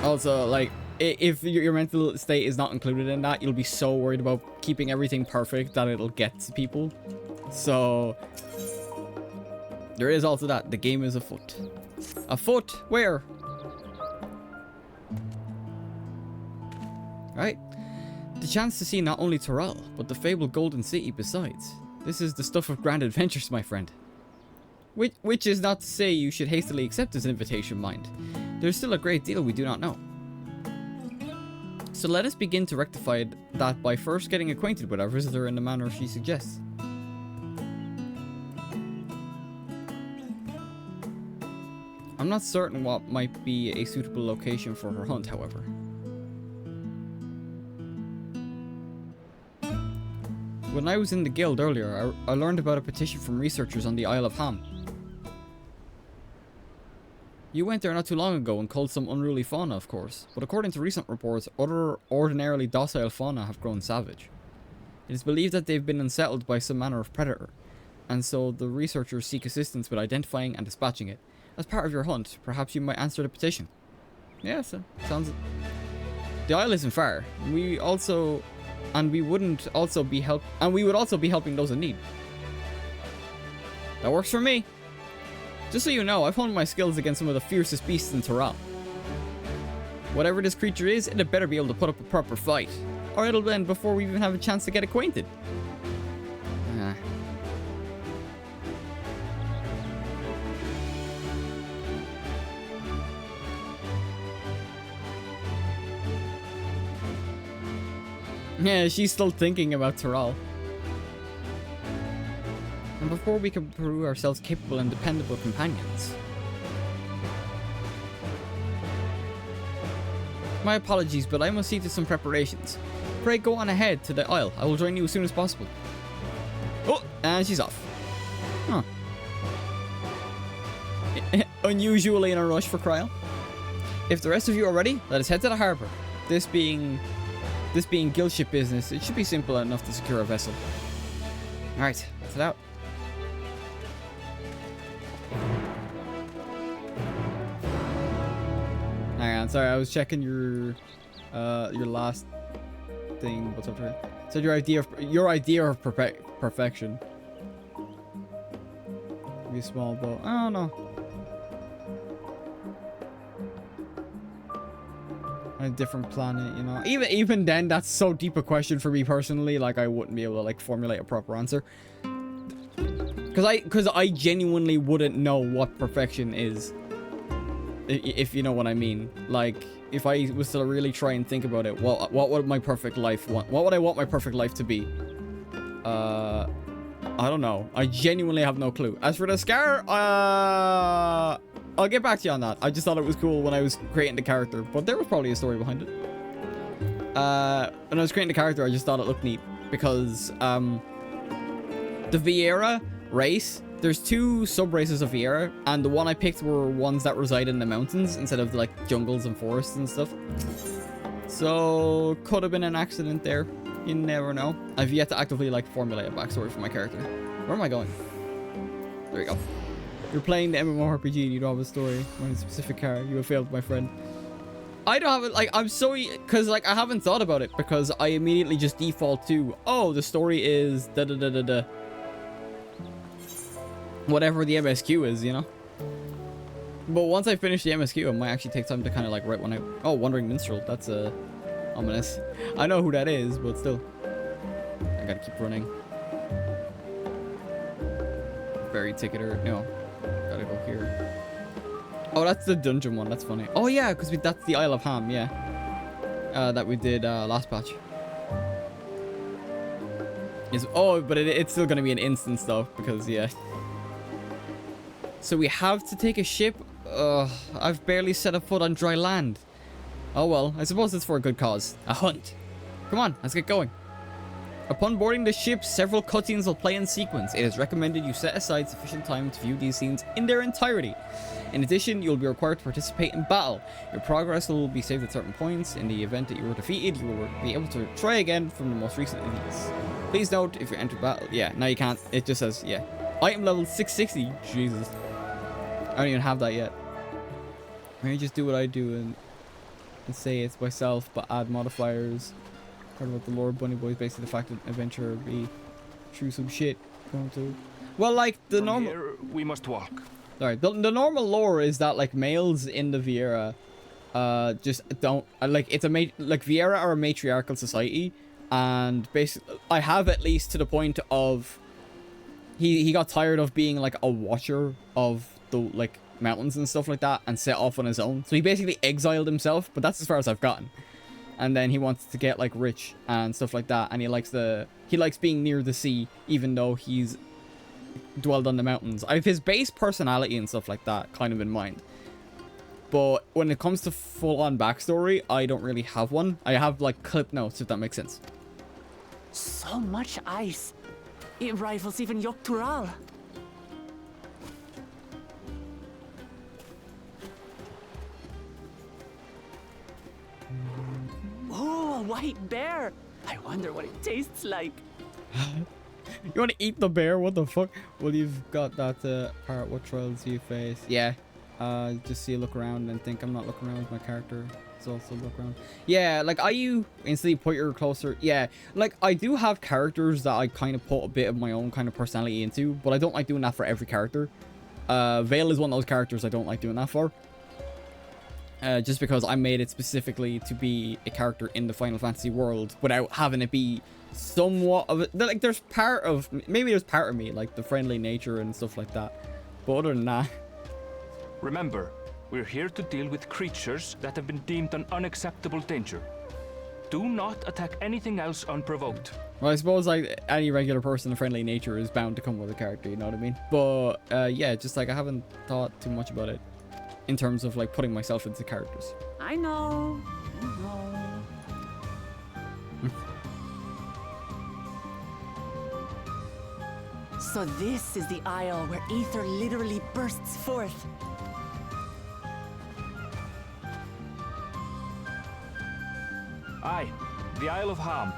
Also, like, if your mental state is not included in that, you'll be so worried about keeping everything perfect that it'll get to people. So there is also that. The game is afoot. Afoot? Where? Right. The chance to see not only Tyrell, but the fabled Golden City besides. This is the stuff of grand adventures, my friend. Which is not to say you should hastily accept this invitation, mind. There's still a great deal we do not know. So let us begin to rectify that by first getting acquainted with our visitor in the manner she suggests. I'm not certain what might be a suitable location for her hunt, however. When I was in the guild earlier, I learned about a petition from researchers on the Isle of Ham. You went there not too long ago and culled some unruly fauna, of course, but according to recent reports, other ordinarily docile fauna have grown savage. It is believed that they've been unsettled by some manner of predator, and so the researchers seek assistance with identifying and dispatching it. As part of your hunt, perhaps you might answer the petition. Yeah, so sounds... The isle isn't far. We would also be helping those in need. That works for me. Just so you know, I've honed my skills against some of the fiercest beasts in Tyrell. Whatever this creature is, it had better be able to put up a proper fight, or it'll end before we even have a chance to get acquainted. Yeah, she's still thinking about Tyrell. And before we can prove ourselves capable and dependable companions. My apologies, but I must see to some preparations. Pray go on ahead to the Isle. I will join you as soon as possible. Oh, and she's off. Huh. Unusually in a rush for Cryle. If the rest of you are ready, let us head to the harbour. This being guild ship business, it should be simple enough to secure a vessel. Alright, let's head out. Hang on, sorry, I was checking your last thing. What's up here? Said your idea of perfection. Maybe a small boat. I don't know. On a different planet, you know. Even then, that's so deep a question for me personally. Like, I wouldn't be able to like formulate a proper answer. Because I genuinely wouldn't know what perfection is. If you know what I mean. Like, if I was to really try and think about it, what would my perfect life want? What would I want my perfect life to be? I don't know. I genuinely have no clue. As for the scar, I'll get back to you on that. I just thought it was cool when I was creating the character, but there was probably a story behind it. When I was creating the character, I just thought it looked neat because the Vieira race, there's two sub-races of Vieira, and the one I picked were ones that reside in the mountains instead of like jungles and forests and stuff. So could have been an accident there. You never know. I've yet to actively like formulate a backstory for my character. Where am I going? There we go. You're playing the MMORPG and you don't have a story. When a specific car, you have failed, my friend. I don't have it. Like, I'm so, because like I haven't thought about it because I immediately just default to, oh, the story is da da da da da. Whatever the MSQ is, you know. But once I finish the MSQ, I might actually take time to kind of like write one out. Oh, Wandering Minstrel. That's ominous. I know who that is, but still, I gotta keep running. Buried ticketer. No. Gotta go here. Oh, that's the dungeon one. That's funny. Oh, yeah, because that's the Isle of Ham, yeah. That we did last patch. But it's still going to be an instance, though, because, yeah. So we have to take a ship. I've barely set a foot on dry land. Oh well, I suppose it's for a good cause. A hunt. Come on, let's get going. Upon boarding the ship, several cutscenes will play in sequence. It is recommended you set aside sufficient time to view these scenes in their entirety. In addition, you'll be required to participate in battle. Your progress will be saved at certain points. In the event that you were defeated, you will be able to try again from the most recent of these. Please note, if you enter battle... Yeah, no you can't. It just says, yeah. Item level 660. Jesus. I don't even have that yet. Let me just do what I do and say it's myself, but add modifiers. Heard about the lore, Bunny Boys, basically the fact that adventure be through some shit. Going to... Well, like, the normal... Here, we must walk. Sorry, the normal lore is that, like, males in the Viera just don't... like, it's a... like, Viera are a matriarchal society, and basically... I have at least to the point of... He got tired of being, like, a watcher of the, like, mountains and stuff like that, and set off on his own. So he basically exiled himself, but that's as far as I've gotten. And then he wants to get, like, rich and stuff like that, and he likes being near the sea, even though he's dwelled on the mountains. I have his base personality and stuff like that kind of in mind. But when it comes to full-on backstory, I don't really have one. I have, like, clip notes, if that makes sense. So much ice. It rivals even Yogg-Tural. Oh, a white bear. I wonder what it tastes like. You want to eat the bear? What the fuck? Well, you've got that part. What trials do you face? Yeah. Just see a look around and think I'm not looking around with my character. It's also look around. Yeah, like you instantly put your closer. Yeah, like I do have characters that I kind of put a bit of my own kind of personality into, but I don't like doing that for every character. Vale is one of those characters I don't like doing that for. Just because I made it specifically to be a character in the Final Fantasy world without having it be somewhat of it. Like there's part of me, like the friendly nature and stuff like that. But other than that, remember, we're here to deal with creatures that have been deemed an unacceptable danger. Do not attack anything else unprovoked. Well, I suppose like any regular person, a friendly nature is bound to come with a character, you know what I mean? But yeah, just like I haven't thought too much about it in terms of like putting myself into characters. I know. So this is the isle where ether literally bursts forth. Aye, the Isle of Ham.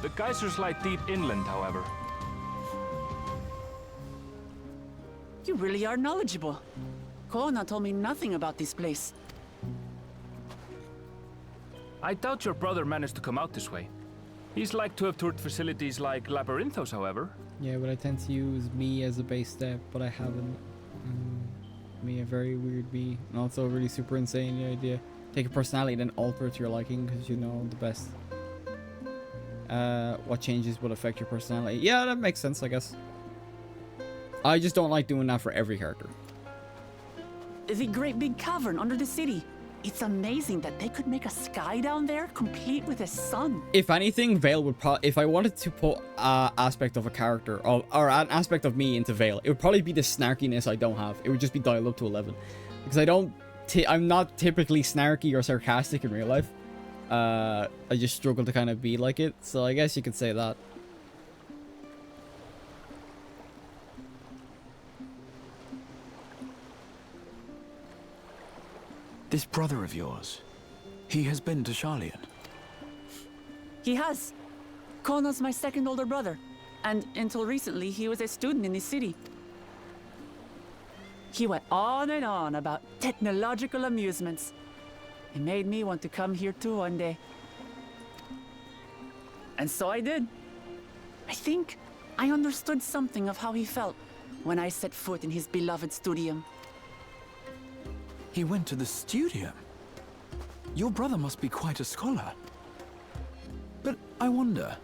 The geysers lie deep inland, however. You really are knowledgeable. Kona told me nothing about this place. I doubt your brother managed to come out this way. He's like to have toured facilities like Labyrinthos, however. Yeah, but I tend to use me as a base step, but I haven't. Me, a very weird me, and also a really super insane idea. Take a personality, then alter it to your liking, because you know the best. What changes will affect your personality. Yeah, that makes sense, I guess. I just don't like doing that for every character. The great big cavern under the city. It's amazing that they could make a sky down there complete with a sun. If anything, Vale would probably... If I wanted to put an aspect of a character, or an aspect of me into Vale, it would probably be the snarkiness I don't have. It would just be dialed up to 11. Because I'm not typically snarky or sarcastic in real life. I just struggle to kind of be like it. So I guess you could say that. This brother of yours, he has been to Sharlayan. He has. Kona's my second older brother. And until recently, he was a student in this city. He went on and on about technological amusements. It made me want to come here too one day. And so I did. I think I understood something of how he felt when I set foot in his beloved studium. He went to the studium? Your brother must be quite a scholar. But I wonder,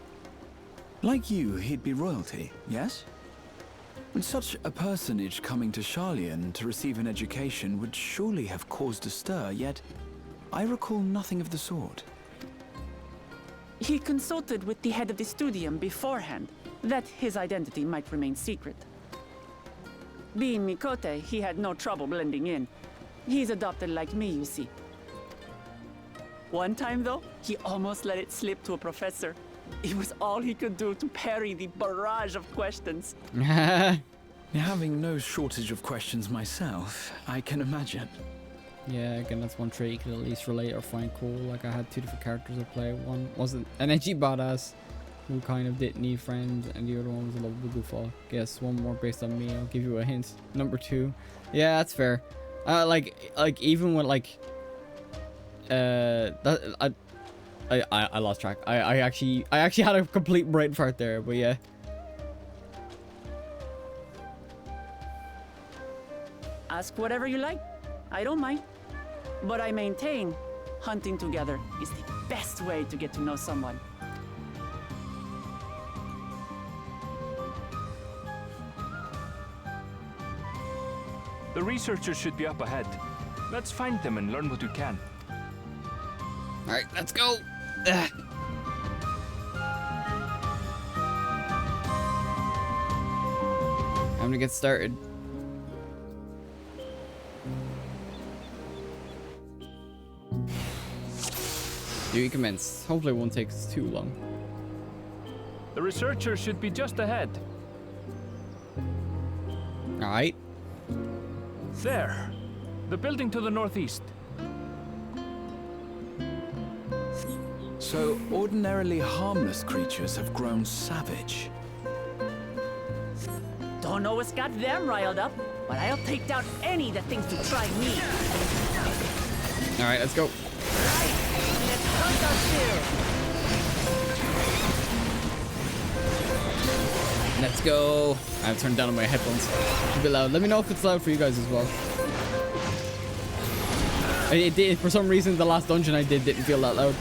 like you, he'd be royalty, yes? And such a personage coming to Sharlayan to receive an education would surely have caused a stir, yet I recall nothing of the sort. He consulted with the head of the studium beforehand, that his identity might remain secret. Being Mikote, he had no trouble blending in. He's adopted like me, you see. One time, though, he almost let it slip to a professor. It was all he could do to parry the barrage of questions. Having no shortage of questions myself, I can imagine. Yeah, again, that's one trait you could at least relate or find cool. Like, I had 2 different characters I play. One wasn't an edgy badass who kind of didn't need friends, and the other one was a lovable goofball. Guess one more based on me. I'll give you a hint. Number 2. Yeah, that's fair. Like even when like, I lost track. I actually had a complete brain fart there, but yeah. Ask whatever you like. I don't mind. But I maintain hunting together is the best way to get to know someone. The researchers should be up ahead. Let's find them and learn what we can. Alright, let's go. Ugh. I'm gonna get started. Duty commence. Hopefully it won't take us too long. The researchers should be just ahead. Alright. There. The building to the northeast. So, ordinarily harmless creatures have grown savage. Don't know what's got them riled up, but I'll take down any that thinks to try me. Alright, let's go. Let's hunt our fill. Let's go. I've turned down on my headphones. It's a bit loud. Let me know if it's loud for you guys as well. It did, for some reason, the last dungeon I did didn't feel that loud.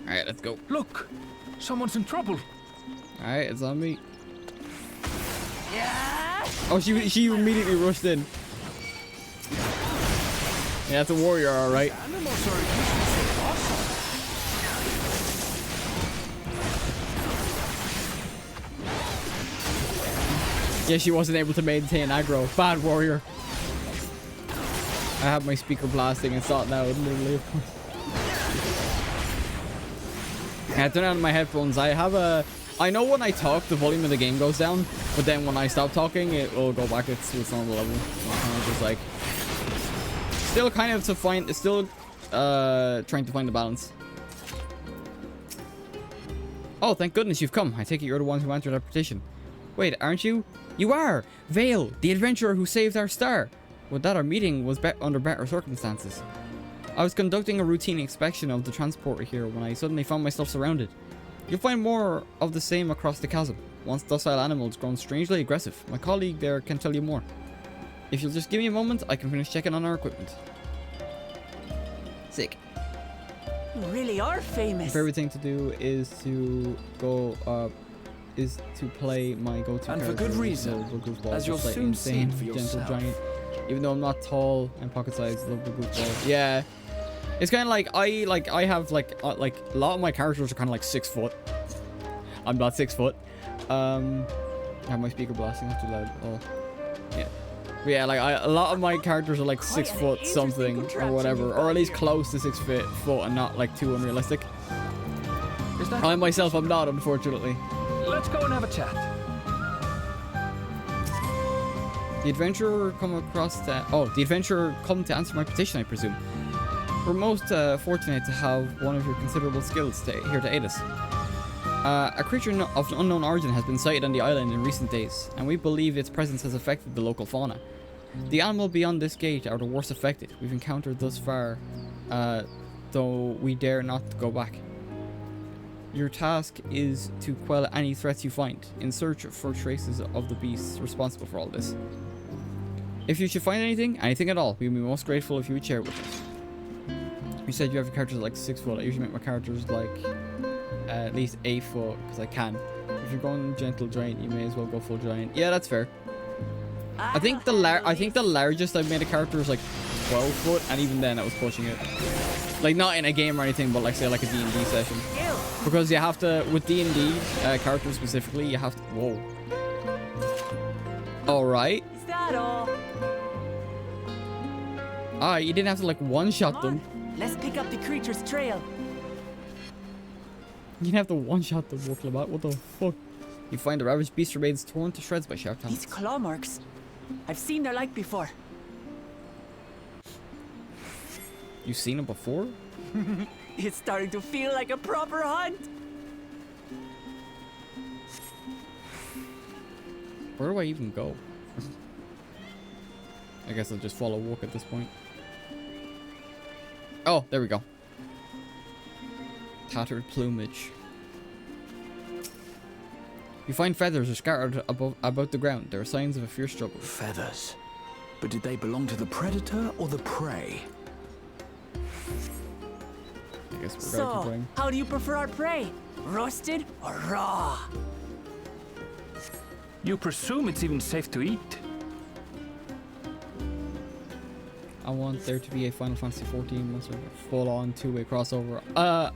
Alright, let's go. Look! Someone's in trouble. Alright, it's on me. Yeah. Oh, she immediately rushed in. Yeah, it's a warrior, alright. Yeah, she wasn't able to maintain aggro. Bad warrior. I have my speaker blasting and saw it now, literally. I turn on my headphones. I know when I talk, the volume of the game goes down, but then when I stop talking, it will go back to its normal level. So I'm kind of just like, still kind of trying to find the balance. Oh, thank goodness you've come. I take it you're the one who answered our petition. Wait, aren't you? You are! Vale, the adventurer who saved our star. Well, that our meeting was under better circumstances. I was conducting a routine inspection of the transporter here when I suddenly found myself surrounded. You'll find more of the same across the chasm. Once docile animals grown strangely aggressive. My colleague there can tell you more. If you'll just give me a moment, I can finish checking on our equipment. Sick. You really are famous. My favorite thing to do is to go play my go-to and for good reason, as you'll soon see for yourself. Giant. Even though I'm not tall and pocket-sized, love the goofball. Yeah, it's kind of like I have like a lot of my characters are kind of like 6 foot. I'm not 6 foot. I have my speaker blasting. That's too loud. Oh, yeah. But yeah, like a lot of my characters are like 6 foot something or whatever, or at least close to 6 foot and not like too unrealistic. I myself, I'm not, unfortunately. Let's go and have a chat. The adventurer come to answer my petition, I presume. We're most fortunate to have one of your considerable skills here to aid us. A creature of unknown origin has been sighted on the island in recent days, and we believe its presence has affected the local fauna. The animal beyond this gate are the worst affected we've encountered thus far, though we dare not go back. Your task is to quell any threats you find, in search for traces of the beasts responsible for all this. If you should find anything at all, we'd be most grateful if you would share it with us. You said you have your characters like 6 foot. I usually make my characters like at least 8 foot, because I can. If you're going gentle giant, you may as well go full giant. Yeah, that's fair. I think the largest I've made a character is like 12 foot, and even then I was pushing it. Like not in a game or anything, but like say like a D&D session. Because you have to, with D&D characters specifically, you have to. Whoa. All right. Is that all? Ah, you didn't have to like one-shot them. Let's pick up the creature's trail. You didn't have to one-shot them, Woklabat. What the fuck? You find the ravaged beast remains torn to shreds by sharp talons. These claw marks. I've seen their like before. You've seen them before? It's starting to feel like a proper hunt. Where do I even go? I guess I'll just follow walk at this point. Oh, there we go. Tattered plumage. You find feathers are scattered about the ground. There are signs of a fierce struggle. Feathers? But did they belong to the predator or the prey? I guess we're So, how do you prefer our prey? Roasted or raw? You presume it's even safe to eat? I want there to be a Final Fantasy XIV monster full-on two-way crossover.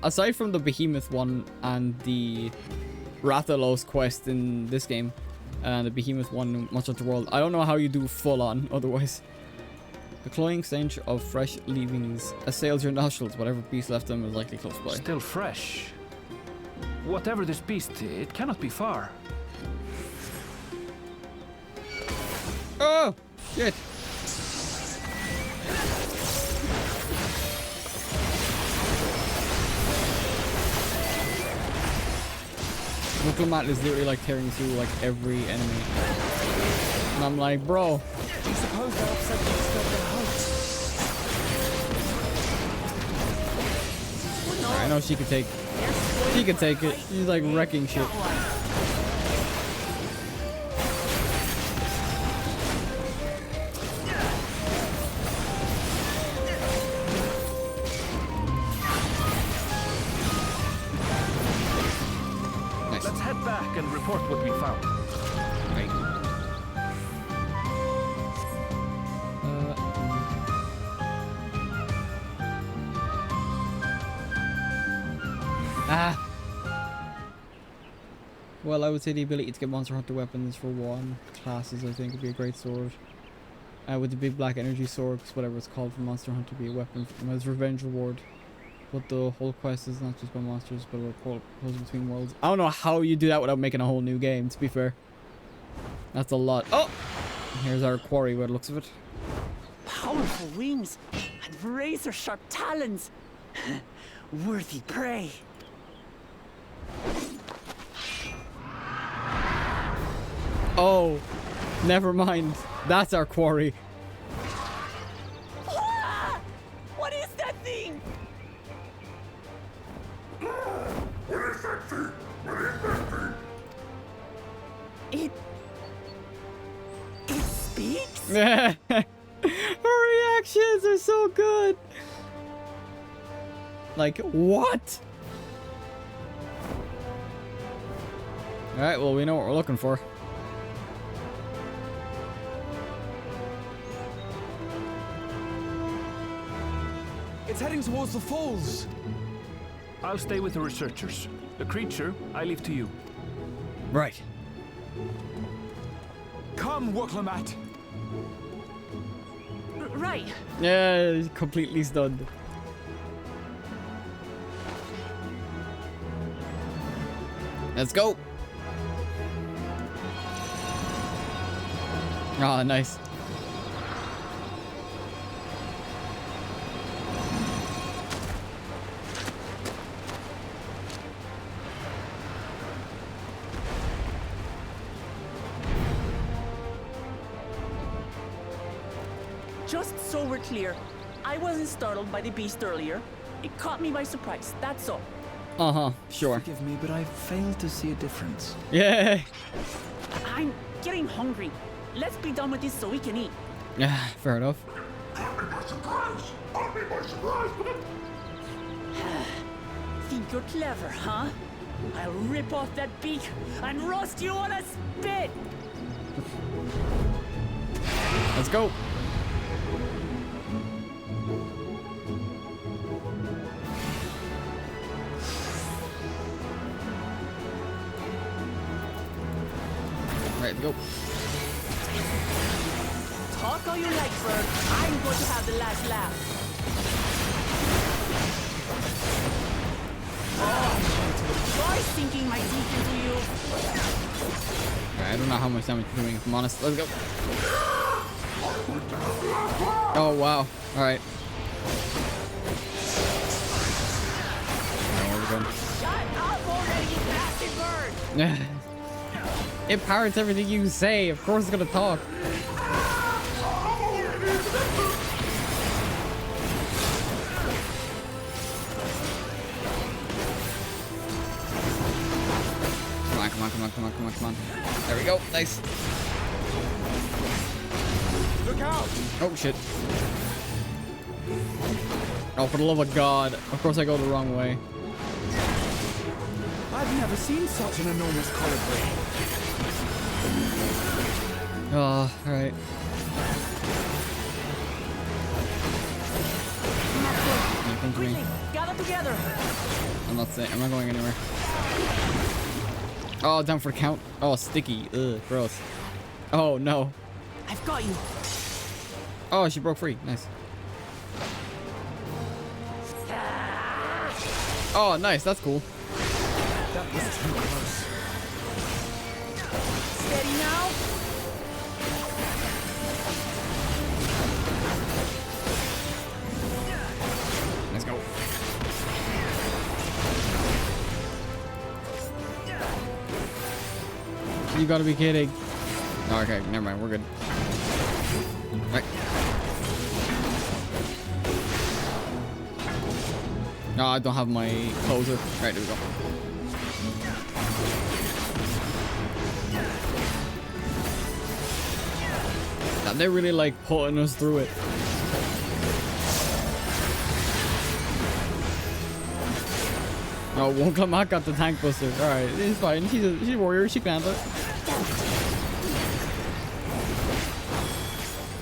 Aside from the Behemoth one and the Rathalos quest in this game, and the Behemoth one in Monster Hunter World, I don't know how you do full-on otherwise. The cloying stench of fresh leavings assails your nostrils. Whatever beast left them is likely close by. Still fresh. Whatever this beast, it cannot be far. Oh, shit. Woklamat is literally like tearing through like every enemy. And I'm like, bro. I suppose they're upset to disturb their host. I know she could take. She could take it. She's like wrecking shit. Let's head back and report what we found. Right. Well, I would say the ability to get Monster Hunter weapons for one classes, I think, would be a great sword. With the big black energy sword, whatever it's called for Monster Hunter, be a weapon from his revenge reward. But the whole quest is not just about monsters, but about close between worlds. I don't know how you do that without making a whole new game, to be fair. That's a lot. Oh! Here's our quarry by the looks of it. Powerful wings and razor-sharp talons. Worthy prey. Oh, never mind. That's our quarry. Ah! What is that thing? What is that thing? What is that thing? It speaks? Her reactions are so good. Like, what? Alright, well, we know what we're looking for. It's heading towards the falls. I'll stay with the researchers. The creature, I leave to you. Right. Come, Woklamat. Right. Yeah, he's completely stunned. Let's go. Ah, nice. Just so we're clear, I wasn't startled by the beast earlier. It caught me by surprise, that's all. Uh-huh, sure. Forgive me, but I failed to see a difference. Yeah. I'm getting hungry. Let's be done with this so we can eat. Yeah, fair enough. think you're clever, huh? I'll rip off that beak and roast you on a spit! Let's go. Right, let's go. Talk all you like, Bird. I'm going to have the last laugh. Oh, try sinking my teeth into you. Right, I don't know how much damage you're doing, if I'm honest. Let's go. Oh, wow. Alright. Shut up already, you bastard bird! It parrots everything you say. Of course it's gonna talk. Come on. There we go. Nice. Look out! Oh, shit. Oh, for the love of God. Of course I go the wrong way. I've never seen such an enormous colibri. Oh, alright. Come to me. Gather together. I'm not going anywhere. Oh, down for the count. Oh, sticky. Ugh, gross. Oh, no. I've got you. Oh, she broke free. Nice. Oh, nice. That's cool. That was too close. Steady now. Let's go. You gotta be kidding. Oh, okay, never mind. We're good. Right. No, I don't have my closer. Right, there we go. Damn, they really like putting us through it. Oh, Wonkamak got the tank buster. Alright, it's fine. She's a warrior. She can handle it.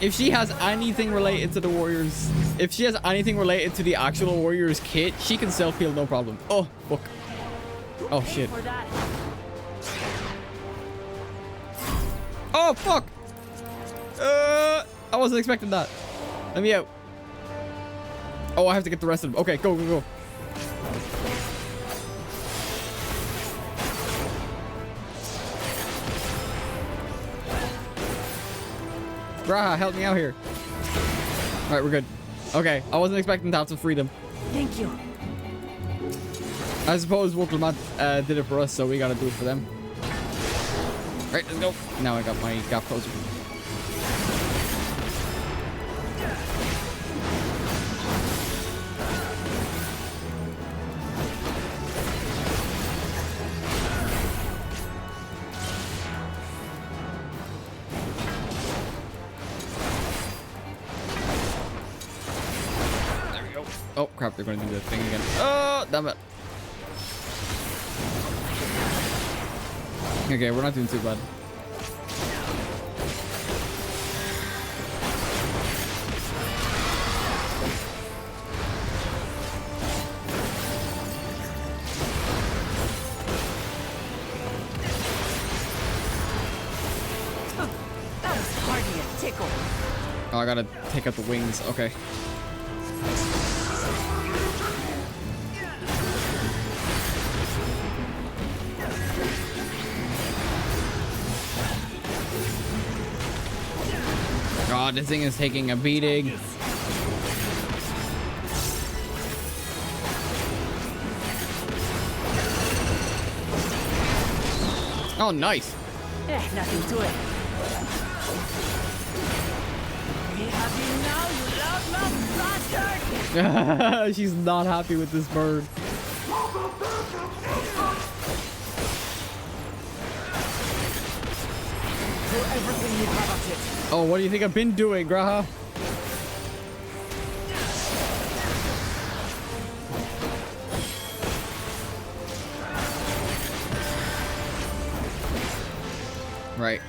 If she has anything related to the warriors, if she has anything related to the actual warriors kit, she can self-heal no problem. Oh, fuck. Oh, shit. Oh, fuck. I wasn't expecting that. Let me out. Oh, I have to get the rest of them. Okay, go. Braha, help me out here. All right, we're good. Okay, I wasn't expecting to have to free them. Thank you. I suppose Wokelmat did it for us, so we gotta do it for them. All right, let's go. Now I got my gap closer. Oh crap, they're gonna do the thing again. Oh, damn it. Okay, we're not doing too bad. That was hardly a tickle. Oh, I gotta take out the wings. Okay. God, this thing is taking a beating. Oh, nice. Nothing to it. We have you now, you loudmouth bastard! She's not happy with this bird. Do everything you have at it. Oh, what do you think I've been doing, Graha? Right.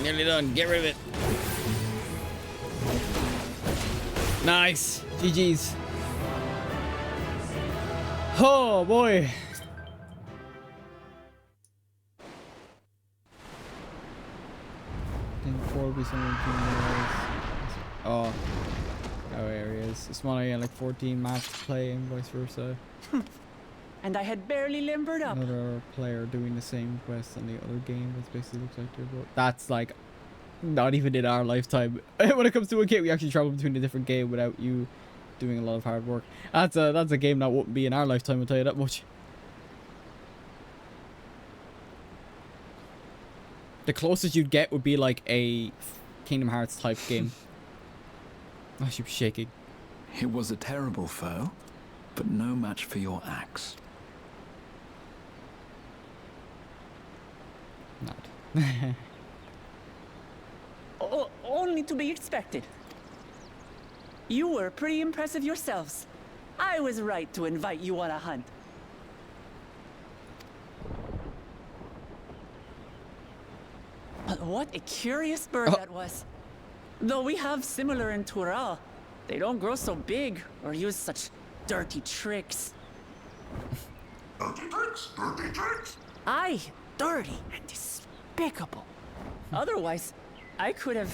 Nearly done. Get rid of it. Nice. GG's. Oh boy. I think 4 will be somewhere between areas. Oh. No areas. It's one area like 14 maps to play and vice versa. And I had barely limbered up. Another player doing the same quest on the other game. That's basically looks like they're both. That's like not even in our lifetime. When it comes to a game, we actually travel between a different game without you doing a lot of hard work. That's a game that wouldn't be in our lifetime, I'll tell you that much. The closest you'd get would be like a Kingdom Hearts type game. I should be shaking. It was a terrible foe, but no match for your axe. Not. Only to be expected. You were pretty impressive yourselves. I was right to invite you on a hunt. But what a curious bird that was. Though we have similar in Tural, they don't grow so big or use such dirty tricks. Dirty tricks? Dirty tricks? Aye, dirty and despicable. Otherwise, I could have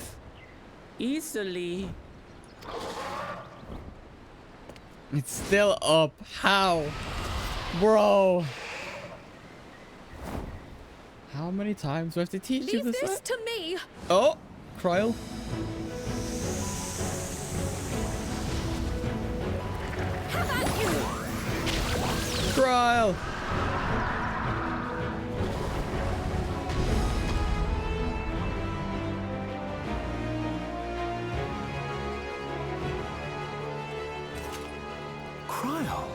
easily... It's still up. How? Bro. How many times do I have to teach you Leave this? this to me. Oh, Kryl. Kryl. Kryl.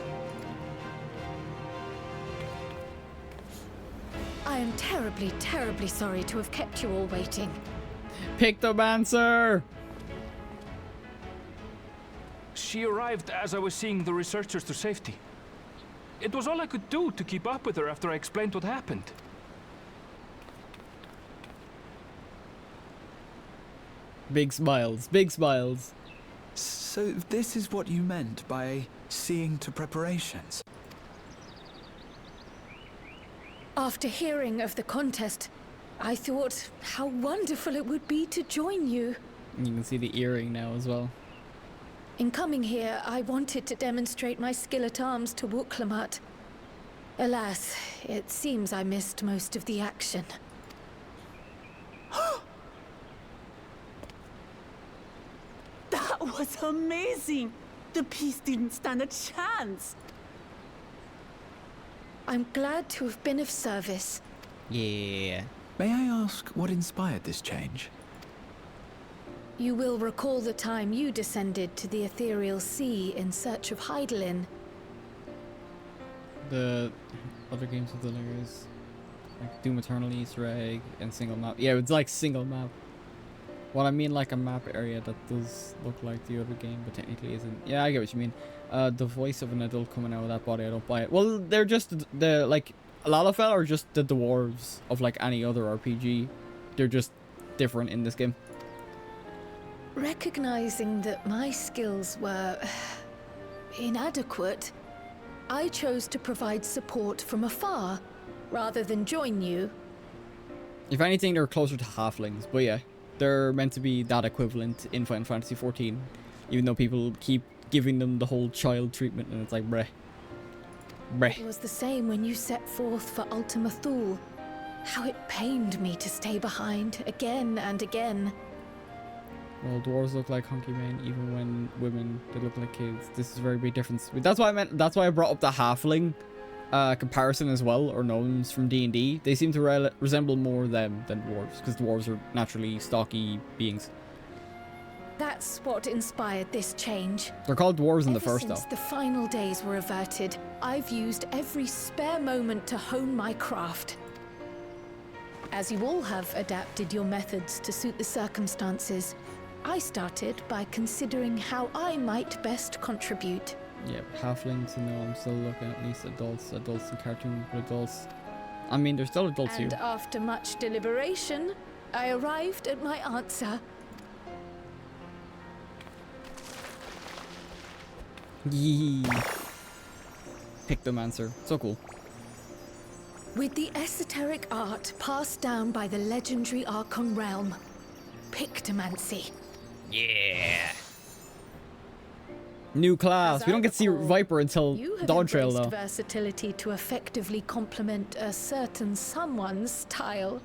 I am terribly, terribly sorry to have kept you all waiting. Pictomancer. She arrived as I was seeing the researchers to safety. It was all I could do to keep up with her after I explained what happened. Big smiles. Big smiles. So this is what you meant by seeing to preparations? After hearing of the contest, I thought how wonderful it would be to join you. You can see the earring now as well. In coming here, I wanted to demonstrate my skill at arms to Wuklamut. Alas, it seems I missed most of the action. That was amazing! The piece didn't stand a chance! I'm glad to have been of service. Yeah. May I ask what inspired this change? You will recall the time you descended to the ethereal sea in search of Hydaelyn. The other games with the layers, like Doom Eternal Easter egg and single map. Yeah, it's like single map. What I mean, like a map area that does look like the other game, but technically isn't. Yeah, I get what you mean. The voice of an adult coming out of that body, I don't buy it. Well, they're just the like Lalafell are just the dwarves of like any other RPG. They're just different in this game. Recognizing that my skills were inadequate, I chose to provide support from afar rather than join you. If anything, they're closer to halflings, but yeah, they're meant to be that equivalent in Final Fantasy XIV, even though people keep giving them the whole child treatment, and it's like, breh. It was the same when you set forth for Ultima Thule. How it pained me to stay behind again and again. Well, dwarves look like hunky men, even when women, they look like kids. This is a very big difference. That's why I meant. That's why I brought up the halfling comparison as well, or gnomes from D&D. They seem to resemble more them than dwarves, because dwarves are naturally stocky beings. That's what inspired this change. They're called dwarves in the first, Since though. the final days were averted, I've used every spare moment to hone my craft. As you all have adapted your methods to suit the circumstances, I started by considering how I might best contribute. Yeah, halflings, and I'm still looking at least adults and cartoon adults. I mean, there's still adults And here. after much deliberation, I arrived at my answer. Yee. Pick them answer. So cool. With the esoteric art passed down by the legendary Archon realm, Pictomancy. Yeah. New class. We don't get to see Viper until You have Dawn Trail, embraced though. versatility to effectively complement a certain someone's style.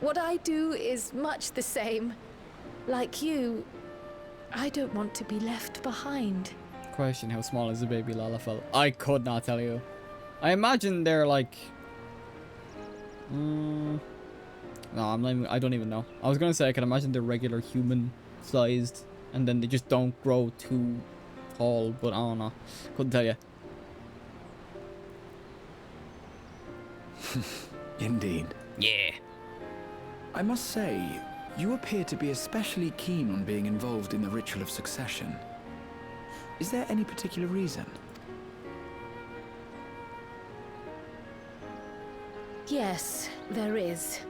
What I do is much the same. Like you, I don't want to be left behind. Question: how small is the baby Lalafell? I could not tell you. I imagine they're like. No, I'm not even, I don't even know. I was gonna say I can imagine they're regular human sized, and then they just don't grow too tall. But I don't know. Couldn't tell you. Indeed. Yeah. I must say, you appear to be especially keen on being involved in the ritual of succession. Is there any particular reason? Yes, there is.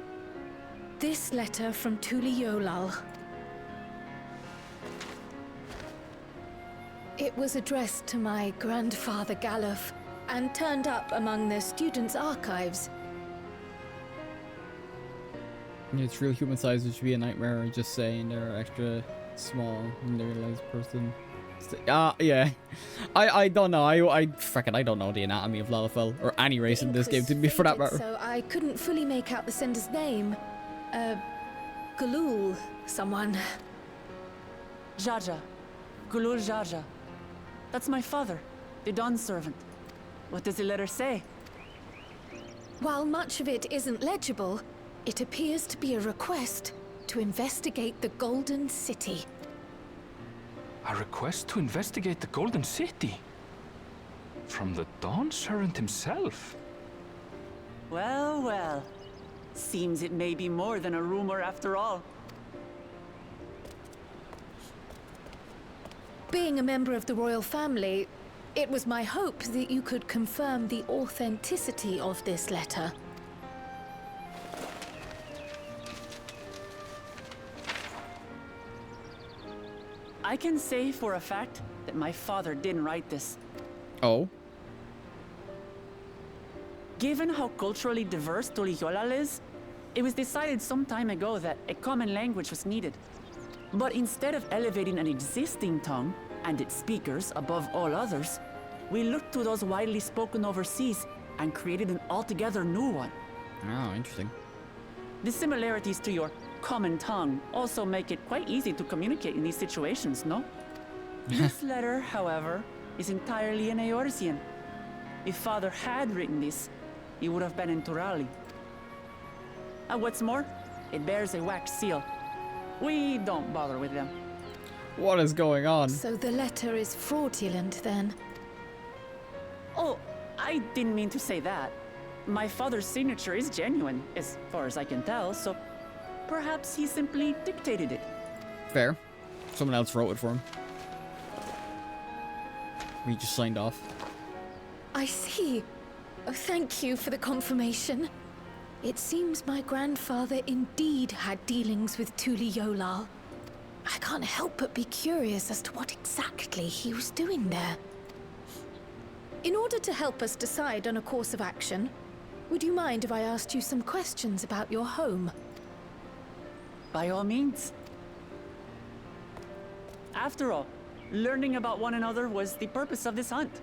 This letter from Tuliolal. It was addressed to my grandfather Galuf and turned up among the students' archives. Yeah, it's real human size, which would be a nightmare. Just saying they're extra small and they realize person. Yeah. I don't know. I freaking I don't know the anatomy of Lalafell or any race in this game, to be for that matter. So I couldn't fully make out the sender's name. Galul, someone. Jaja. Gulul Jaja. That's my father, the Dawn servant. What does the letter say? While much of it isn't legible, it appears to be a request to investigate the Golden City. A request to investigate the Golden City? From the Dawn Servant himself? Well, well. Seems it may be more than a rumor after all. Being a member of the royal family, it was my hope that you could confirm the authenticity of this letter. I can say for a fact that my father didn't write this. Oh? Given how culturally diverse Tuliolal is, it was decided some time ago that a common language was needed. But instead of elevating an existing tongue and its speakers above all others, we looked to those widely spoken overseas and created an altogether new one. Oh, interesting. The similarities to your common tongue also make it quite easy to communicate in these situations, no? This letter, however, is entirely in Eorzean. If Father had written this, he would have been in Turali. And what's more, it bears a wax seal. We don't bother with them. What is going on? So the letter is fraudulent, then? Oh, I didn't mean to say that. My father's signature is genuine, as far as I can tell, so perhaps he simply dictated it. Fair. Someone else wrote it for him. We just signed off. I see. Oh, thank you for the confirmation. It seems my grandfather indeed had dealings with Tuliolal. I can't help but be curious as to what exactly he was doing there. In order to help us decide on a course of action, would you mind if I asked you some questions about your home? By all means. After all, learning about one another was the purpose of this hunt.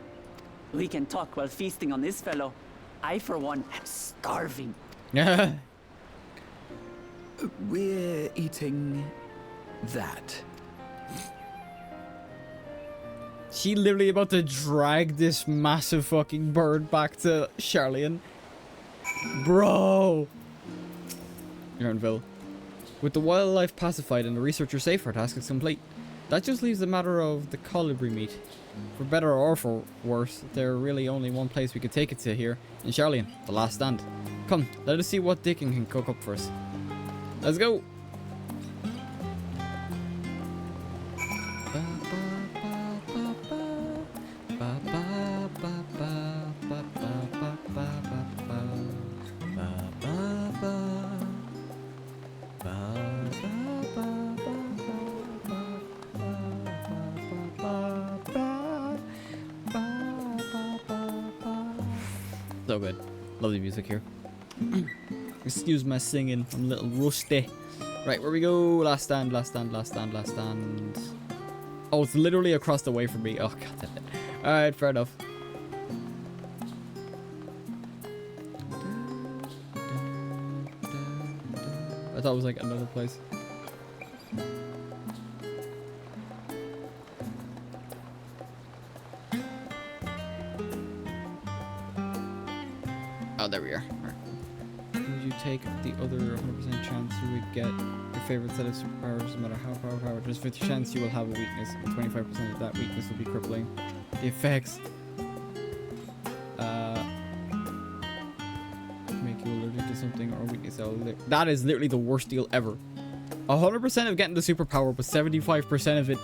We can talk while feasting on this fellow. I, for one, am starving. We're eating that. She literally about to drag this massive fucking bird back to Charlian. Bro! Ernville. With the wildlife pacified and the researcher safe, our task is complete. That just leaves the matter of the colibri meat. For better or for worse, there's really only one place we could take it to here, in Charlian, the last stand. Come, let us see what Dickon can cook up for us. Let's go. So good. Lovely music here. Excuse my singing. I'm a little rusty. Right, where we go? Last stand, last stand, last stand, last stand. Oh, it's literally across the way from me. Oh, god damn it. Alright, fair enough. I thought it was like another place. Oh, there we are. Alright. Would you take the other 100% chance you would get your favorite set of superpowers, no matter how powerful? There's 50 chance you will have a weakness, and 25% of that weakness will be crippling. The effects make you allergic to something or weakness. That is literally the worst deal ever. 100% of getting the superpower, but 75% of it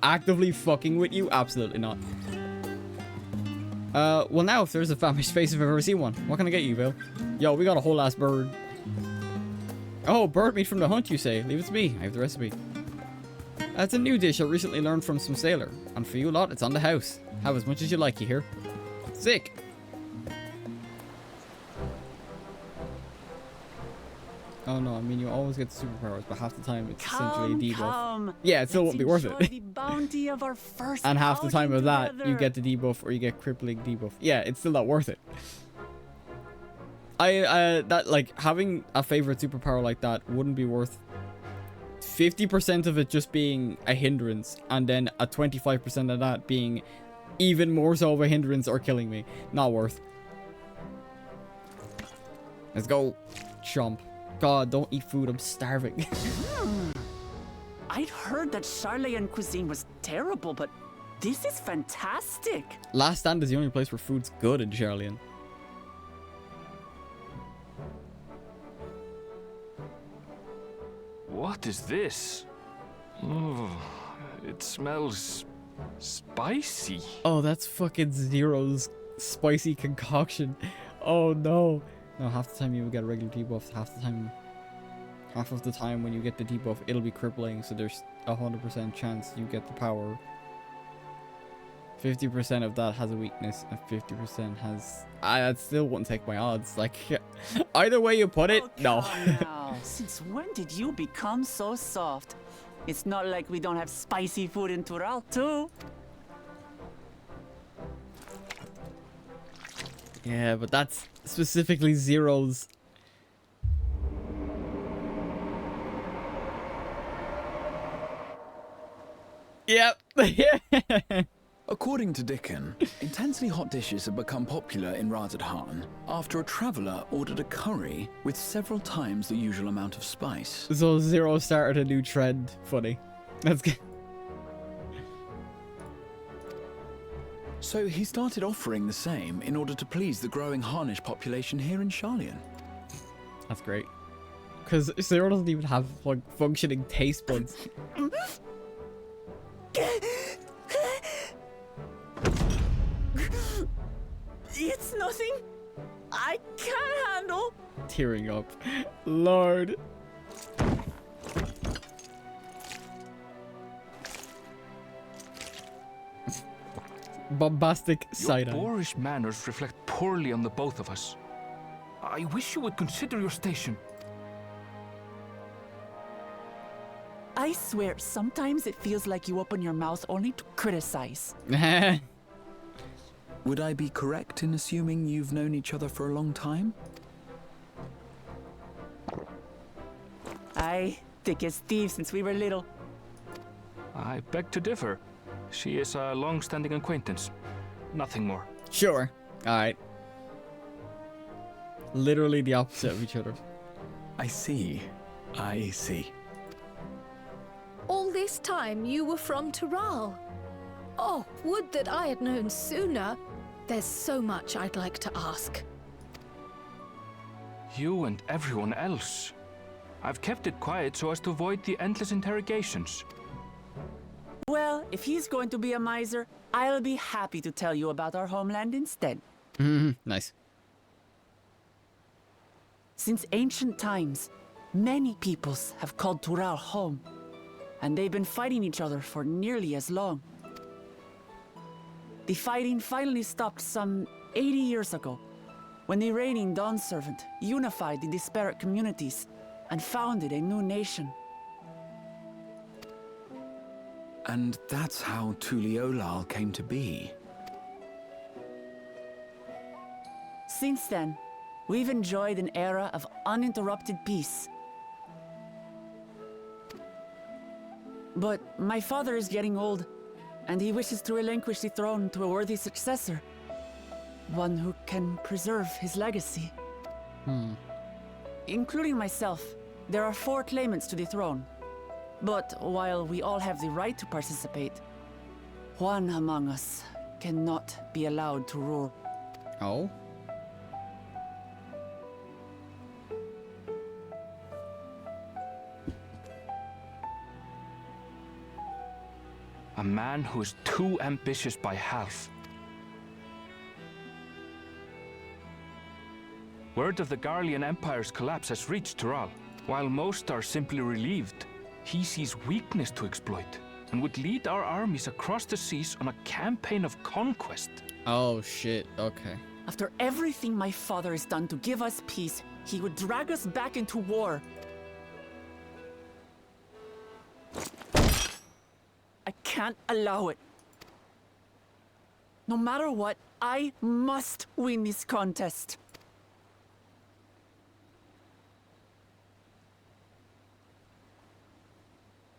actively fucking with you? Absolutely not. Well now, if there's a famished face, if I've ever seen one. What can I get you, Bill? Yo, we got a whole ass bird. Oh, bird meat from the hunt, you say? Leave it to me. I have the recipe. That's a new dish I recently learned from some sailor. And for you lot, it's on the house. Have as much as you like, you hear? Sick. Oh no, I mean you always get the superpowers, but half the time it's essentially a debuff. Yeah, it still won't be worth it. The bounty of our first And half the time of that, you together. get the debuff or you get crippling debuff. Yeah, it's still not worth it. That like having a favorite superpower like that wouldn't be worth 50% of it just being a hindrance, and then a 25% of that being even more so of a hindrance or killing me. Not worth. Let's go, chomp. God, don't eat food. I'm starving. I'd heard that Charlayan cuisine was terrible, but this is fantastic. Last Stand is the only place where food's good in Charlayan. What is this? Oh, it smells spicy. Oh, that's fucking Zero's spicy concoction. Oh no. No, half the time you will get a regular debuff. Half of the time when you get the debuff, it'll be crippling. So there's 100% chance you get the power. 50% of that has a weakness, and 50% has. That still wouldn't take my odds. Like, either way you put it, no. Now, since when did you become so soft? It's not like we don't have spicy food in Tural too. Yeah, but that's specifically Zero's. Yep. According to Dickon, intensely hot dishes have become popular in Razadhan after a traveler ordered a curry with several times the usual amount of spice. So Zero started a new trend. Funny. That's good. So he started offering the same in order to please the growing Harnish population here in Charlayan. That's great. Because Zero doesn't even have like functioning taste buds. It's nothing I can't handle. Tearing up. Lord. Bombastic side-eye. Your boorish manners reflect poorly on the both of us. I wish you would consider your station. I swear, sometimes it feels like you open your mouth only to criticize. Would I be correct in assuming you've known each other for a long time? I think it's Steve since we were little. I beg to differ. She is a long-standing acquaintance. Nothing more. Sure. Alright. Literally the opposite of each other. I see. I see. All this time you were from Tural. Oh, would that I had known sooner. There's so much I'd like to ask. You and everyone else. I've kept it quiet so as to avoid the endless interrogations. Well, if he's going to be a miser, I'll be happy to tell you about our homeland instead. Nice. Since ancient times, many peoples have called Tural home, and they've been fighting each other for nearly as long. The fighting finally stopped some 80 years ago, when the reigning Dawn Servant unified the disparate communities and founded a new nation. And that's how Tuliolal came to be. Since then, we've enjoyed an era of uninterrupted peace. But my father is getting old, and he wishes to relinquish the throne to a worthy successor. One who can preserve his legacy. Including myself, there are 4 claimants to the throne. But while we all have the right to participate, one among us cannot be allowed to rule. Oh? A man who is too ambitious by half. Word of the Garlean Empire's collapse has reached Tural. While most are simply relieved, he sees weakness to exploit and would lead our armies across the seas on a campaign of conquest. Oh shit, okay. After everything my father has done to give us peace, he would drag us back into war. I can't allow it. No matter what, I must win this contest.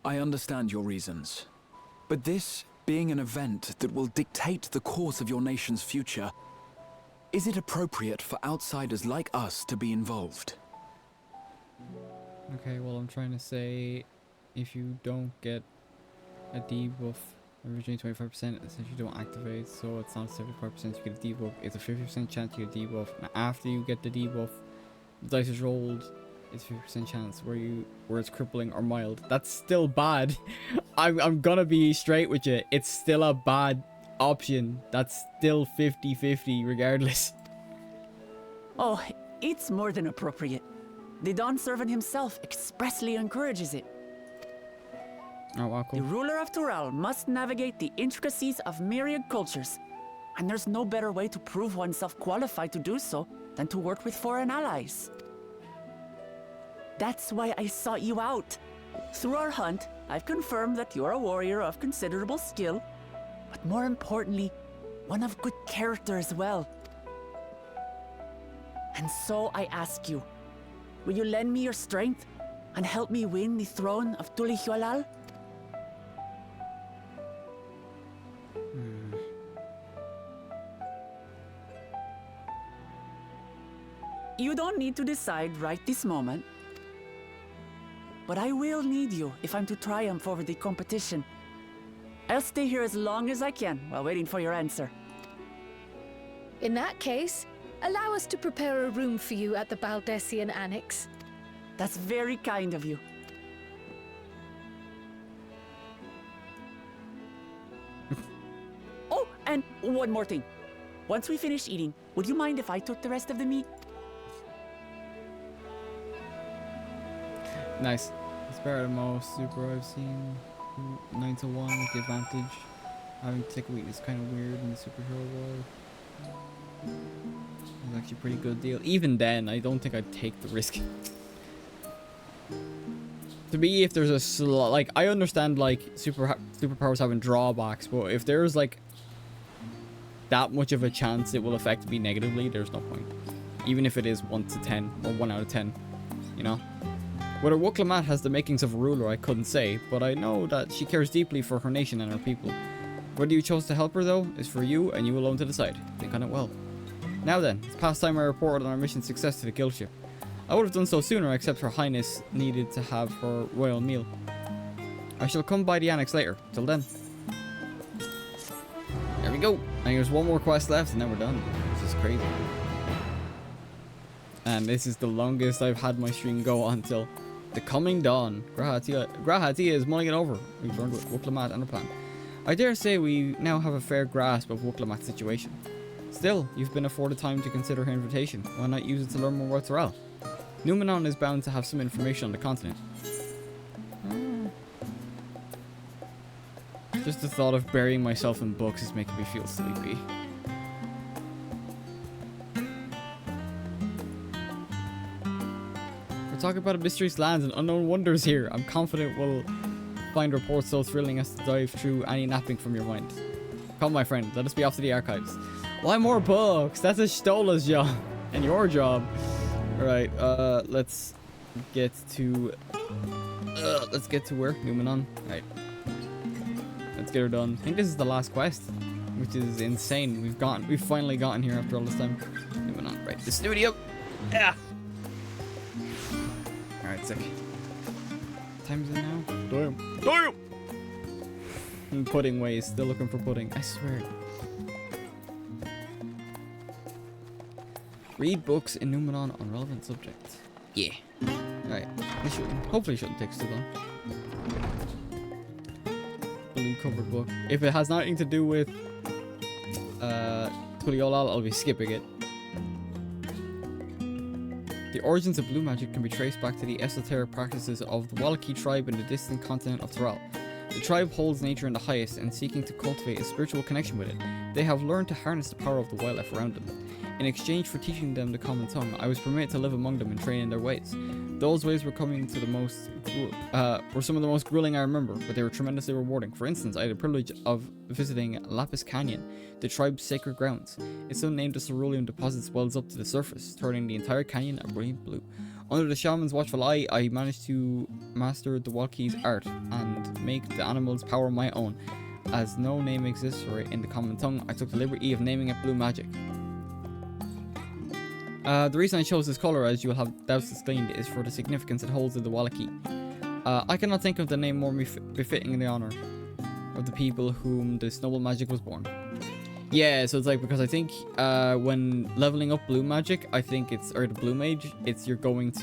I understand your reasons. But this being an event that will dictate the course of your nation's future, is it appropriate for outsiders like us to be involved? Okay, well, I'm trying to say, if you don't get a debuff, originally 25%, since you don't activate, so it's not 75% you get a debuff. It's a 50% chance you get a debuff. And after you get the debuff, the dice is rolled. It's 50% chance where it's crippling or mild. That's still bad. I'm gonna be straight with you. It's still a bad option. That's still 50-50 regardless. Oh, it's more than appropriate. The Dawn Servant himself expressly encourages it. Oh, wow, cool. The ruler of Tural must navigate the intricacies of myriad cultures, and there's no better way to prove oneself qualified to do so than to work with foreign allies. That's why I sought you out. Through our hunt, I've confirmed that you're a warrior of considerable skill, but more importantly, one of good character as well. And so I ask you, will you lend me your strength and help me win the throne of Tuliolal? You don't need to decide right this moment. But I will need you if I'm to triumph over the competition. I'll stay here as long as I can while waiting for your answer. In that case, allow us to prepare a room for you at the Baldessian Annex. That's very kind of you. Oh, and one more thing. Once we finish eating, would you mind if I took the rest of the meat? Nice. It's better than most super I've seen. 9 to 1 with the advantage. Having to take a weakness is kind of weird in the superhero world. It's actually a pretty good deal. Even then, I don't think I'd take the risk. To me, if there's a like, I understand like superpowers having drawbacks, but if there's like that much of a chance it will affect me negatively, there's no point. Even if it is 1 to 10 or 1 out of 10, you know. Whether Wuklamat has the makings of a ruler, I couldn't say, but I know that she cares deeply for her nation and her people. Whether you chose to help her, though, is for you and you alone to decide. Think on it well. Now then, it's past time I reported on our mission's success to the guild ship. I would have done so sooner, except Her Highness needed to have her royal meal. I shall come by the annex later. Till then. There we go. And here's one more quest left, and then we're done. This is crazy. And this is the longest I've had my stream go on till. The coming dawn. Grahatia is mulling it over. We've learned with Wuklamat and a plan. I dare say we now have a fair grasp of Wuklamat's situation. Still, you've been afforded time to consider her invitation. Why not use it to learn more about Tyrell? Numenon is bound to have some information on the continent. Just the thought of burying myself in books is making me feel sleepy. We're talking about a mysterious lands and unknown wonders here. I'm confident we'll find reports so thrilling as to dive through any napping from your mind. Come, my friend, let us be off to the archives. Why more books? That's a Stola's job. And your job. Alright, let's get to where? Numenon. Alright. Let's get her done. I think this is the last quest, which is insane. We've finally gotten here after all this time. Numenon. Right, the studio. Yeah. Alright, sick. What time is it now? Damn. And pudding ways, still looking for pudding. I swear. Read books in Numenon on relevant subjects. Yeah. Alright. Hopefully shouldn't take too long. Blue covered book. If it has nothing to do with Tuliolal, I'll be skipping it. The origins of blue magic can be traced back to the esoteric practices of the Wallaki tribe in the distant continent of Tyrell. The tribe holds nature in the highest and seeking to cultivate a spiritual connection with it. They have learned to harness the power of the wildlife around them. In exchange for teaching them the common tongue, I was permitted to live among them and train in their ways. Those ways were some of the most grueling I remember, but they were tremendously rewarding. For instance, I had the privilege of visiting Lapis Canyon, the tribe's sacred grounds. Its unnamed cerulean deposit swells up to the surface, turning the entire canyon a brilliant blue. Under the shaman's watchful eye, I managed to master the Walki's art and make the animal's power my own. As no name exists for it in the common tongue, I took the liberty of naming it Blue Magic. The reason I chose this color, as you will have doubts explained, is for the significance it holds in the Wallaki. I cannot think of the name more befitting in the honor of the people whom this noble magic was born. Yeah, so it's like, because I think when leveling up blue magic, I think it's, or the blue mage, it's you're going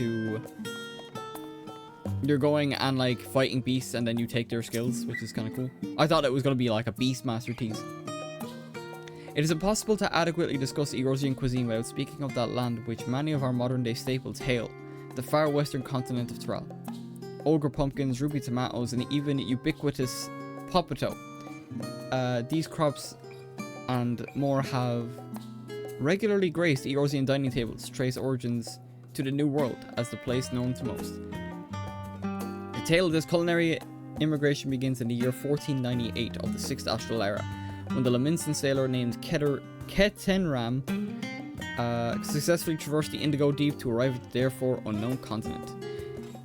and like fighting beasts and then you take their skills, which is kind of cool. I thought it was going to be like a beast master tease. It is impossible to adequately discuss Eorzean cuisine without speaking of that land which many of our modern day staples hail, the far western continent of Tyrell. Ogre pumpkins, ruby tomatoes, and even ubiquitous popato. These crops and more have regularly graced Eorzean dining tables, trace origins to the New World as the place known to most. The tale of this culinary immigration begins in the year 1498 of the 6th Astral Era, when the Laminsan sailor named Ketenram successfully traversed the Indigo Deep to arrive at the therefore unknown continent.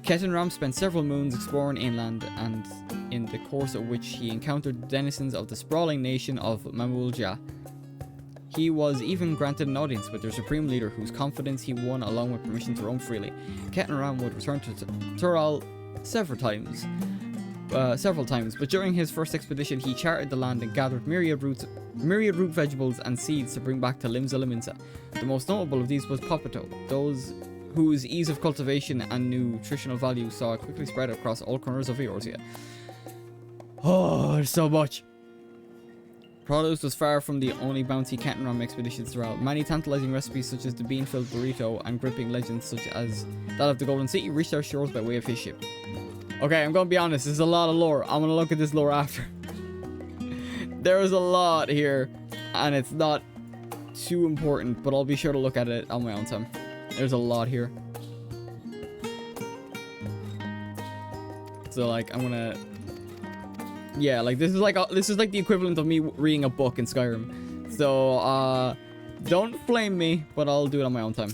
Ketenram spent several moons exploring inland, and in the course of which he encountered the denizens of the sprawling nation of Mamulja. He was even granted an audience with their supreme leader, whose confidence he won along with permission to roam freely. Ketenram would return to Tyrell several times, but during his first expedition he charted the land and gathered myriad root vegetables and seeds to bring back to Limsa Laminsa. The most notable of these was Popato, those whose ease of cultivation and nutritional value saw it quickly spread across all corners of Eorzea. Oh, there's so much! Produce was far from the only bounty Ketenram expeditions throughout. Many tantalizing recipes such as the bean-filled burrito and gripping legends such as that of the Golden City reached our shores by way of his ship. Okay, I'm gonna be honest, there's a lot of lore. I'm gonna look at this lore after. There is a lot here, and it's not too important, but I'll be sure to look at it on my own time. There's a lot here. So like, I'm gonna... Yeah, like this is like the equivalent of me reading a book in Skyrim. So, don't flame me, but I'll do it on my own time.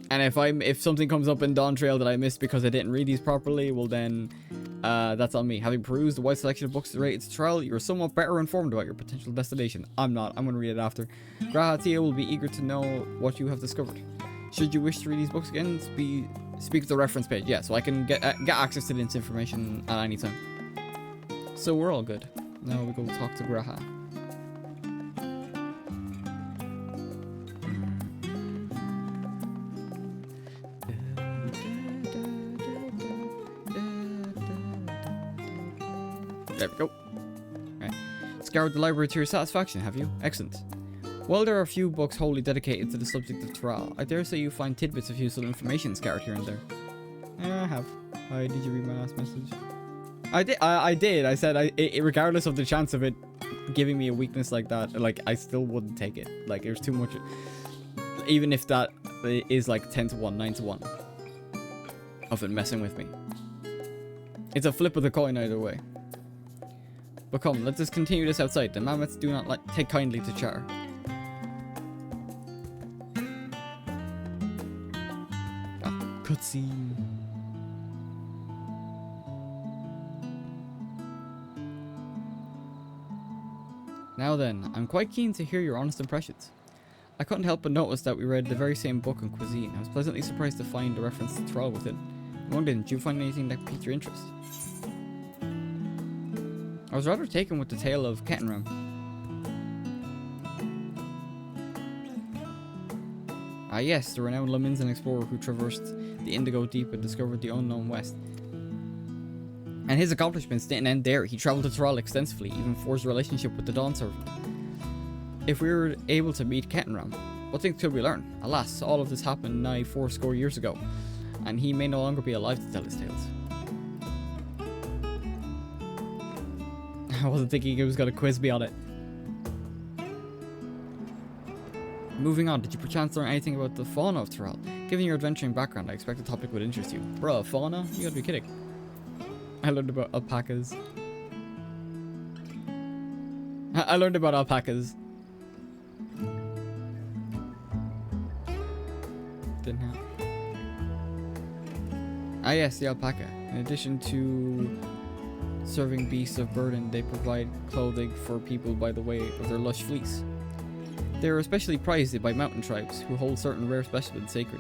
And if something comes up in Dawn Trail that I missed because I didn't read these properly, well then, that's on me. Having perused the wide selection of books related to Tyrell, you're somewhat better informed about your potential destination. I'm not. I'm going to read it after. Grahatia will be eager to know what you have discovered. Should you wish to read these books again, speak to the reference page. Yeah, so I can get access to this information at any time. So we're all good. Now we go talk to Graha. There we go. Right. Scoured the library to your satisfaction, have you? Excellent. While there are a few books wholly dedicated to the subject of Thrall, I dare say you find tidbits of useful information scattered here and there. I have. Hi, did you read my last message? I did. I did. I said, regardless of the chance of it giving me a weakness like that, like, I still wouldn't take it. Like, there's too much. Even if that is like 10 to 1, 9 to 1 of it messing with me. It's a flip of the coin either way. But come, let's just continue this outside. The mammoths do not take kindly to chatter. Cutscene. Now then, I'm quite keen to hear your honest impressions. I couldn't help but notice that we read the very same book on cuisine. I was pleasantly surprised to find a reference to Thrall within. Among them, did you find anything that piqued your interest? I was rather taken with the tale of Kettenram. Ah yes, the renowned Lominsan explorer who traversed the Indigo Deep and discovered the unknown West. And his accomplishments didn't end there. He travelled to Thrall extensively, even forged a relationship with the Dawn Servant. If we were able to meet Kettenram, what things could we learn? Alas, all of this happened nigh 40 years ago, and he may no longer be alive to tell his tales. I wasn't thinking he was going to quiz me on it. Moving on, did you perchance learn anything about the fauna of Thrall? Given your adventuring background, I expect the topic would interest you. Bruh, fauna? You gotta be kidding. I learned about alpacas. I learned about alpacas. Didn't have. Ah yes, the alpaca. In addition to serving beasts of burden, they provide clothing for people by the way of their lush fleece. They are especially prized by mountain tribes, who hold certain rare specimens sacred.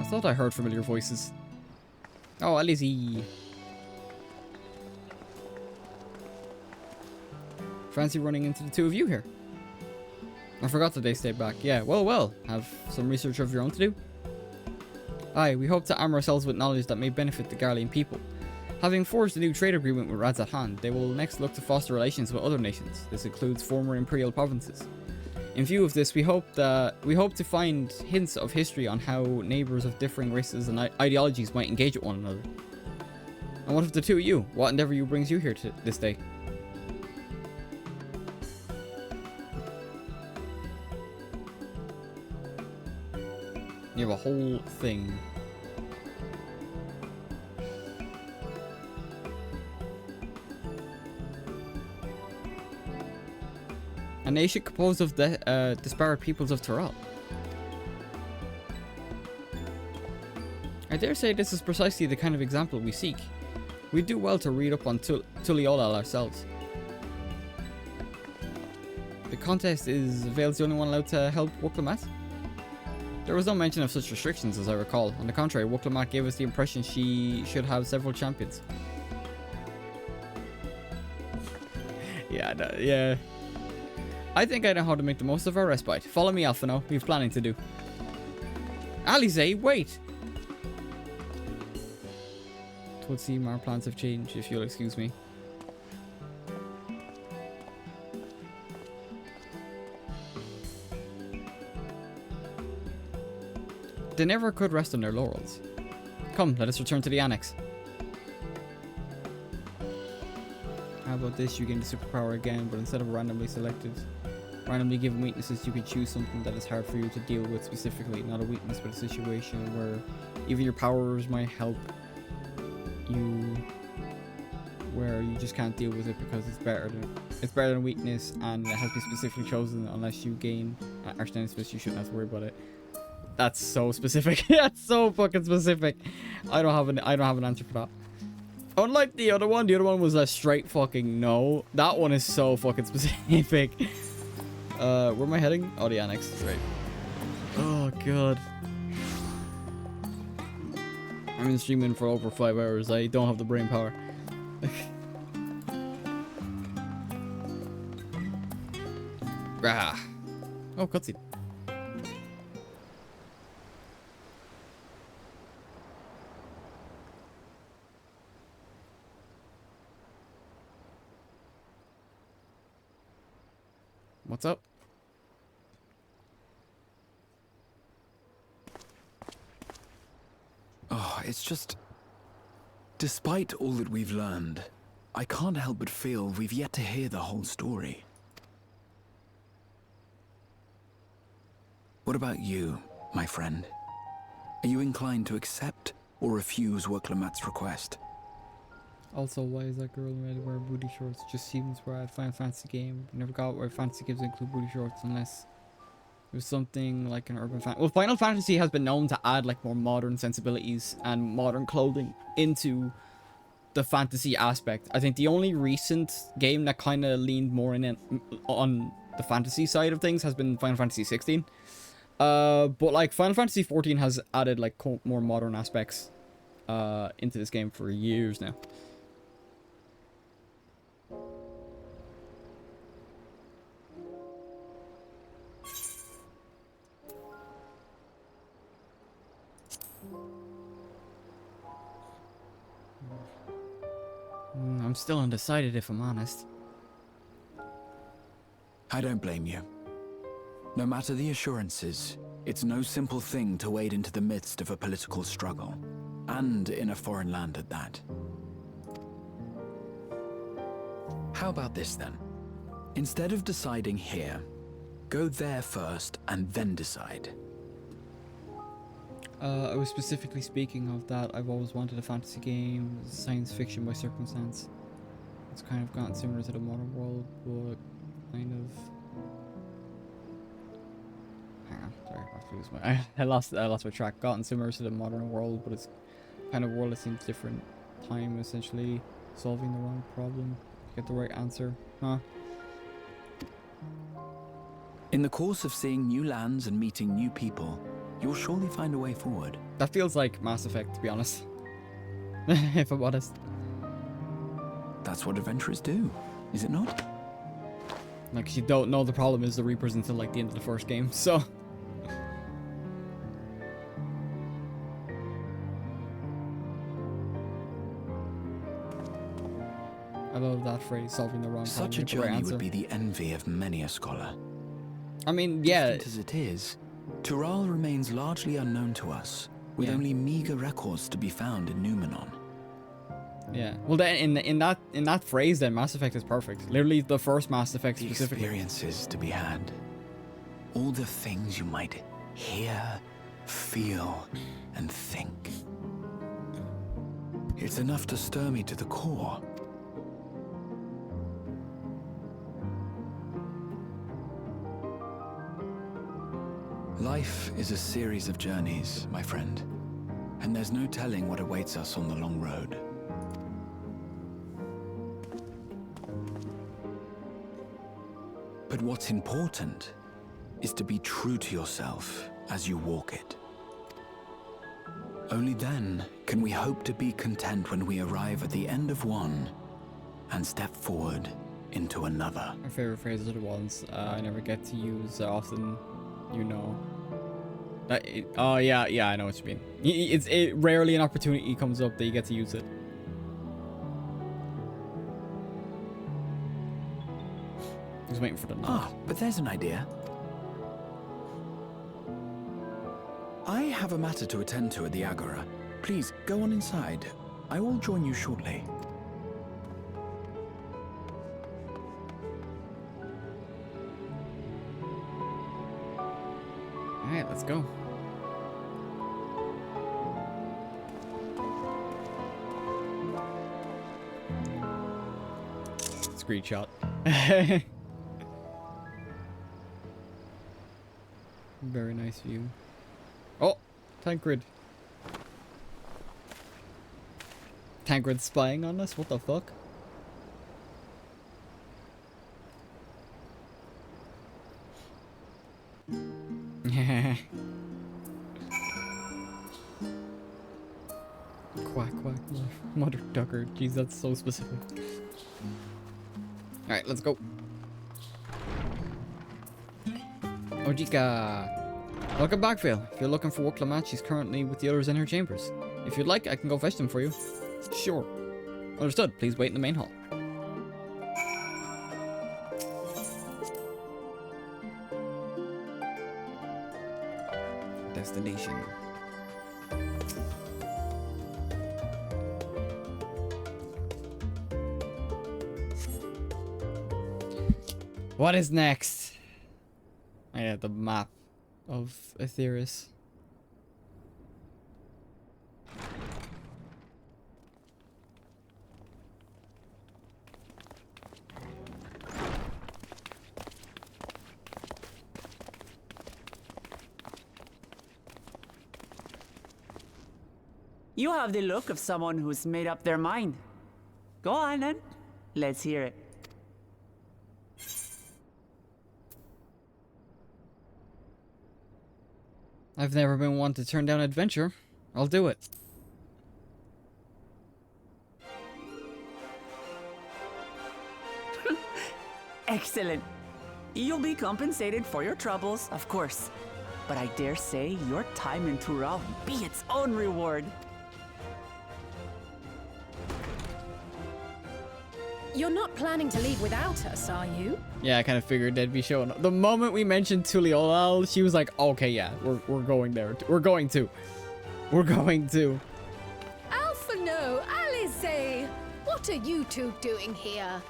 I thought I heard familiar voices. Oh, Alizé. Fancy running into the two of you here. I forgot that they stayed back. Yeah, well. Have some research of your own to do? Aye, we hope to arm ourselves with knowledge that may benefit the Garlean people. Having forged a new trade agreement with Radzat Han, they will next look to foster relations with other nations. This includes former imperial provinces. In view of this, we hope to find hints of history on how neighbors of differing races and ideologies might engage with one another. And what of the two of you? What endeavor brings you here to this day? You have a whole thing. A nation composed of the disparate peoples of Thrall. I dare say this is precisely the kind of example we seek. We do well to read up on Tuliyollal ourselves. The contest is Vale's the only one allowed to help Wuklammat? There was no mention of such restrictions as I recall. On the contrary, Wuklammat gave us the impression she should have several champions. Yeah. I think I know how to make the most of our respite. Follow me, Alphino. We've planning to do. Alizé, wait! Towards seem our plans have changed, if you'll excuse me. They never could rest on their laurels. Come, let us return to the annex. How about this? You gain the superpower again, but instead of randomly given weaknesses, you can choose something that is hard for you to deal with specifically. Not a weakness, but a situation where even your powers might help you, where you just can't deal with it because it's better than weakness, and it has to be specifically chosen unless you gain Archnemesis. You shouldn't have to worry about it. That's so specific. That's so fucking specific. I don't have an answer for that. Unlike the other one was a straight fucking no. That one is so fucking specific. Where am I heading? Oh, the annex. Right. Oh, God. I've been streaming for over 5 hours. I don't have the brain power. Ah. Oh, cutscene. What's up? Oh, it's just... Despite all that we've learned, I can't help but feel we've yet to hear the whole story. What about you, my friend? Are you inclined to accept or refuse Wurklamat's request? Also, why is that girl in red wearing booty shorts? Just seems where I Final Fantasy game. Never got where fantasy games include booty shorts unless it was something like an urban fan. Well, Final Fantasy has been known to add like more modern sensibilities and modern clothing into the fantasy aspect. I think the only recent game that kind of leaned more in on the fantasy side of things has been Final Fantasy 16. But like Final Fantasy 14 has added like more modern aspects into this game for years now. I'm still undecided if I'm honest. I don't blame you. No matter the assurances, it's no simple thing to wade into the midst of a political struggle, and in a foreign land at that. How about this then? Instead of deciding here, go there first and then decide. I was specifically speaking of that. I've always wanted a fantasy game, science fiction by circumstance. It's kind of gotten similar to the modern world, but kind of... Hang on, sorry, I have to lose my... I lost my track. Gotten similar to the modern world, but it's kind of world that seems different. Time, essentially. Solving the wrong problem. Get the right answer. Huh? In the course of seeing new lands and meeting new people, you'll surely find a way forward. That feels like Mass Effect, to be honest. If I'm honest. That's what adventurers do, is it not? Like, you don't know the problem is the Reapers until like the end of the first game, so... I love that phrase, solving the wrong problem. Such a journey would be the envy of many a scholar. I mean, yeah. Distant as it is, Tural remains largely unknown to us, with only meager records to be found in Numenor. Yeah. Well, then in that phrase, then Mass Effect is perfect. Literally, the first Mass Effect specifically. The experiences to be had, all the things you might hear, feel, and think. It's enough to stir me to the core. Life is a series of journeys, my friend, and there's no telling what awaits us on the long road. But what's important is to be true to yourself as you walk it. Only then can we hope to be content when we arrive at the end of one and step forward into another. My favorite phrases are the ones I never get to use often, you know. Oh yeah, I know what you mean. It rarely an opportunity comes up that you get to use it. Just waiting for the nod. But there's an idea. I have a matter to attend to at the Agora. Please, go on inside. I will join you shortly. Alright, let's go. Screenshot. Very nice view. Oh, Tancred. Tancred spying on us? What the fuck? Quack, quack, mother ducker. Jeez, that's so specific. Alright, let's go. Ojika. Welcome back, Vale. If you're looking for Wurklamat, she's currently with the others in her chambers. If you'd like, I can go fetch them for you. Sure. Understood. Please wait in the main hall. destination. What is next? Oh, yeah, the map of Aetheris. You have the look of someone who's made up their mind. Go on then. Let's hear it. I've never been one to turn down adventure. I'll do it. Excellent. You'll be compensated for your troubles, of course. But I dare say your time in Tural will be its own reward. You're not planning to leave without us, are you? Yeah, I kind of figured they'd be showing up. The moment we mentioned Tuliolal, she was like, okay, yeah, we're going there. We're going to. Alphano, Alice, what are you two doing here?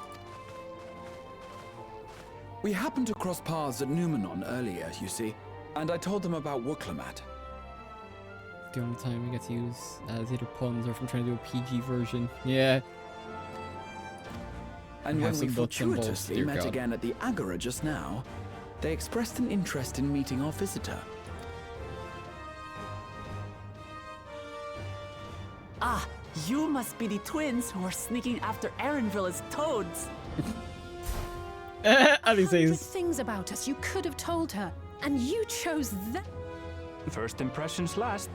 We happened to cross paths at Numenon earlier, you see, and I told them about Wooklamat. The only time we get to use either puns or if I'm trying to do a PG version. Yeah. And when we fortuitously met again at the Agora just now, they expressed an interest in meeting our visitor. Ah, you must be the twins who are sneaking after Erenville as toads. Hundred things about us you could have told her, and you chose that. First impressions last.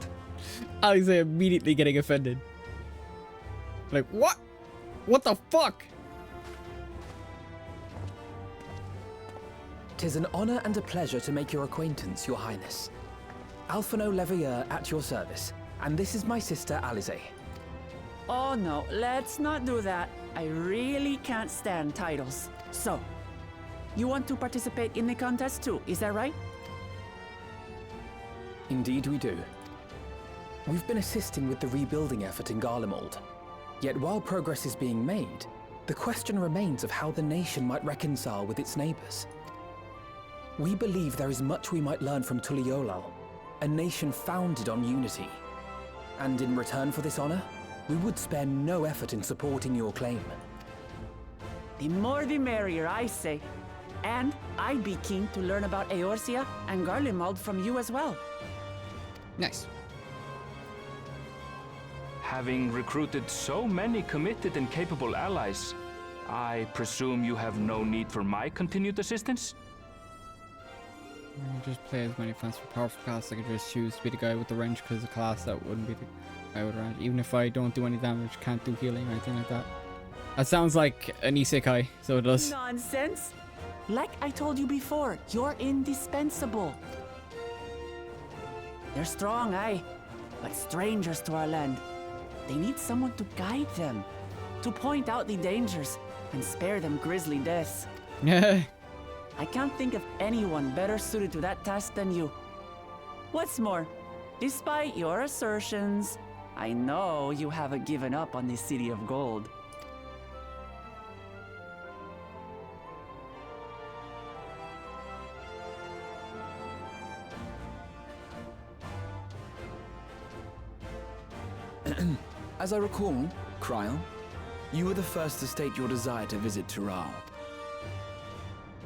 Alice immediately getting offended. Like, what? What the fuck? 'Tis an honor and a pleasure to make your acquaintance, Your Highness. Alphano Leveilleur at your service, and this is my sister Alice. Oh no, let's not do that. I really can't stand titles. So, you want to participate in the contest too, is that right? Indeed we do. We've been assisting with the rebuilding effort in Garlemald. Yet while progress is being made, the question remains of how the nation might reconcile with its neighbors. We believe there is much we might learn from Tuliolal, a nation founded on unity. And in return for this honor, we would spare no effort in supporting your claim. The more the merrier, I say. And I'd be keen to learn about Eorzea and Garlemald from you as well. Nice. Having recruited so many committed and capable allies, I presume you have no need for my continued assistance? I just play as many fans for powerful class. I could just choose to be the guy with the wrench because the class that wouldn't be the guy with the wrench. Even if I don't do any damage, can't do healing or anything like that. That sounds like an isekai, so it does. Nonsense! Like I told you before, you're indispensable. They're strong, aye, but strangers to our land. They need someone to guide them, to point out the dangers, and spare them grisly deaths. I can't think of anyone better suited to that task than you. What's more, despite your assertions, I know you haven't given up on the City of Gold. As I recall, Kryl, you were the first to state your desire to visit Tural.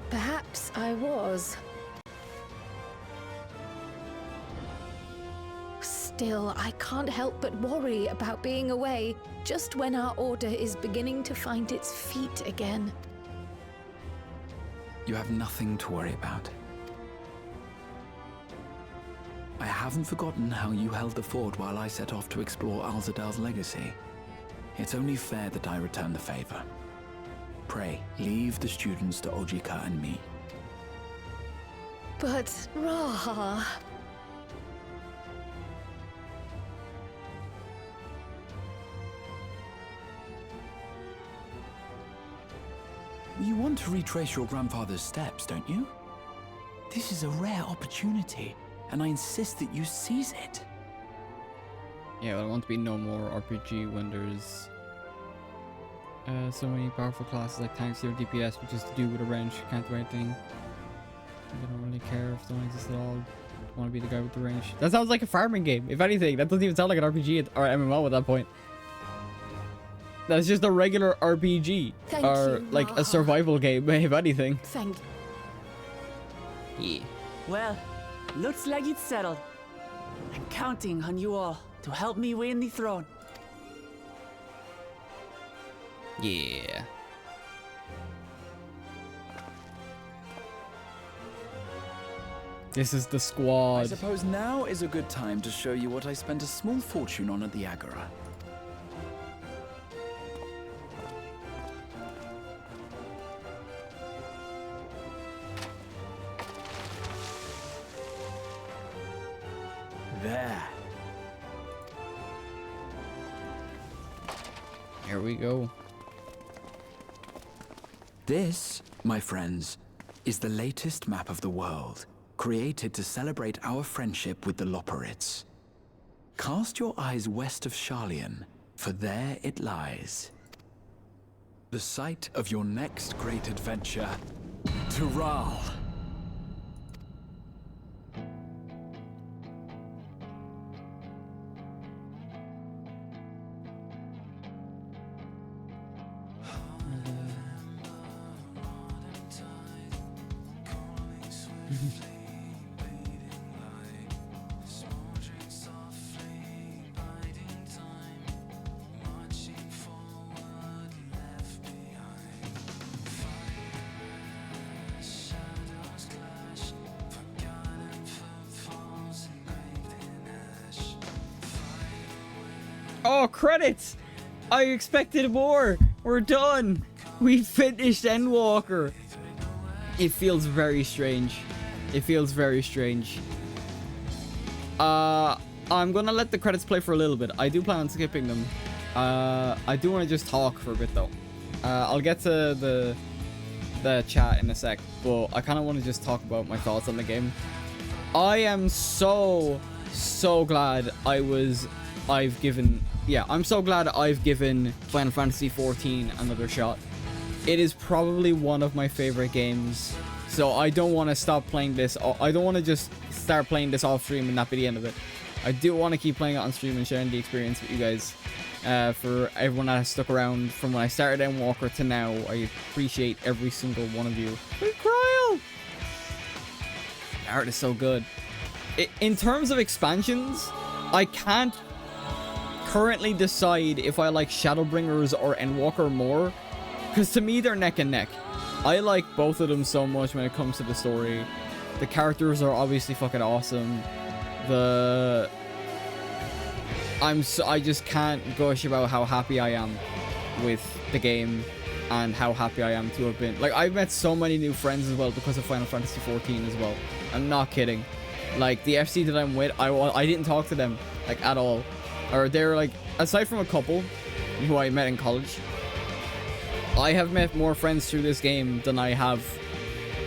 Perhaps I was. Still, I can't help but worry about being away just when our order is beginning to find its feet again. You have nothing to worry about. I haven't forgotten how you held the fort while I set off to explore Alzadal's legacy. It's only fair that I return the favor. Pray, leave the students to Ojika and me. But, Raha... You want to retrace your grandfather's steps, don't you? This is a rare opportunity. and I insist that you seize it. Yeah, well, I want to be no more RPG when there's so many powerful classes like tanks, hero, DPS, which is to do with a range. Can't do anything. I don't really care if they don't exist at all. I want to be the guy with the range. That sounds like a farming game. If anything, that doesn't even sound like an RPG or MMO at that point. That's just a regular RPG. Thank or you, like Maha. a survival game, if anything. Thank Yeah. Well, looks like it's settled. I'm counting on you all to help me win the throne. Yeah. This is the I squad. suppose now is a good time to show you what I spent a small fortune on at the Agora. There. Here we go. This, my friends, is the latest map of the world, created to celebrate our friendship with the Loporrits. Cast your eyes west of Sharlayan, for there it lies. The site of your next great adventure, Tural. Oh, credits! I expected more! We're done! We finished Endwalker! It feels very strange. It feels very strange. I'm gonna let the credits play for a little bit. I do plan on skipping them. I do want to just talk for a bit though. I'll get to the chat in a sec, but I kind of want to just talk about my thoughts on the game. I am so glad I'm so glad I've given Final Fantasy XIV another shot. It is probably one of my favorite games, so I don't want to stop playing this. I don't want to just start playing this off stream and that be the end of it. I do want to keep playing it on stream and sharing the experience with you guys. For everyone that has stuck around from when I started Endwalker to now, I appreciate every single one of you. Hey, Cryo! The art is so good. In terms of expansions, I can't currently decide if I like Shadowbringers or Endwalker more, because to me they're neck and neck. I like both of them so much when it comes to the story. The characters are obviously fucking awesome. I just can't gush about how happy I am with the game and how happy I am to have been. Like, I've met so many new friends as well because of Final Fantasy XIV as well. I'm not kidding. Like, the FC that I'm with, I didn't talk to them, like, at all. Or they're like, aside from a couple who I met in college, I have met more friends through this game than I have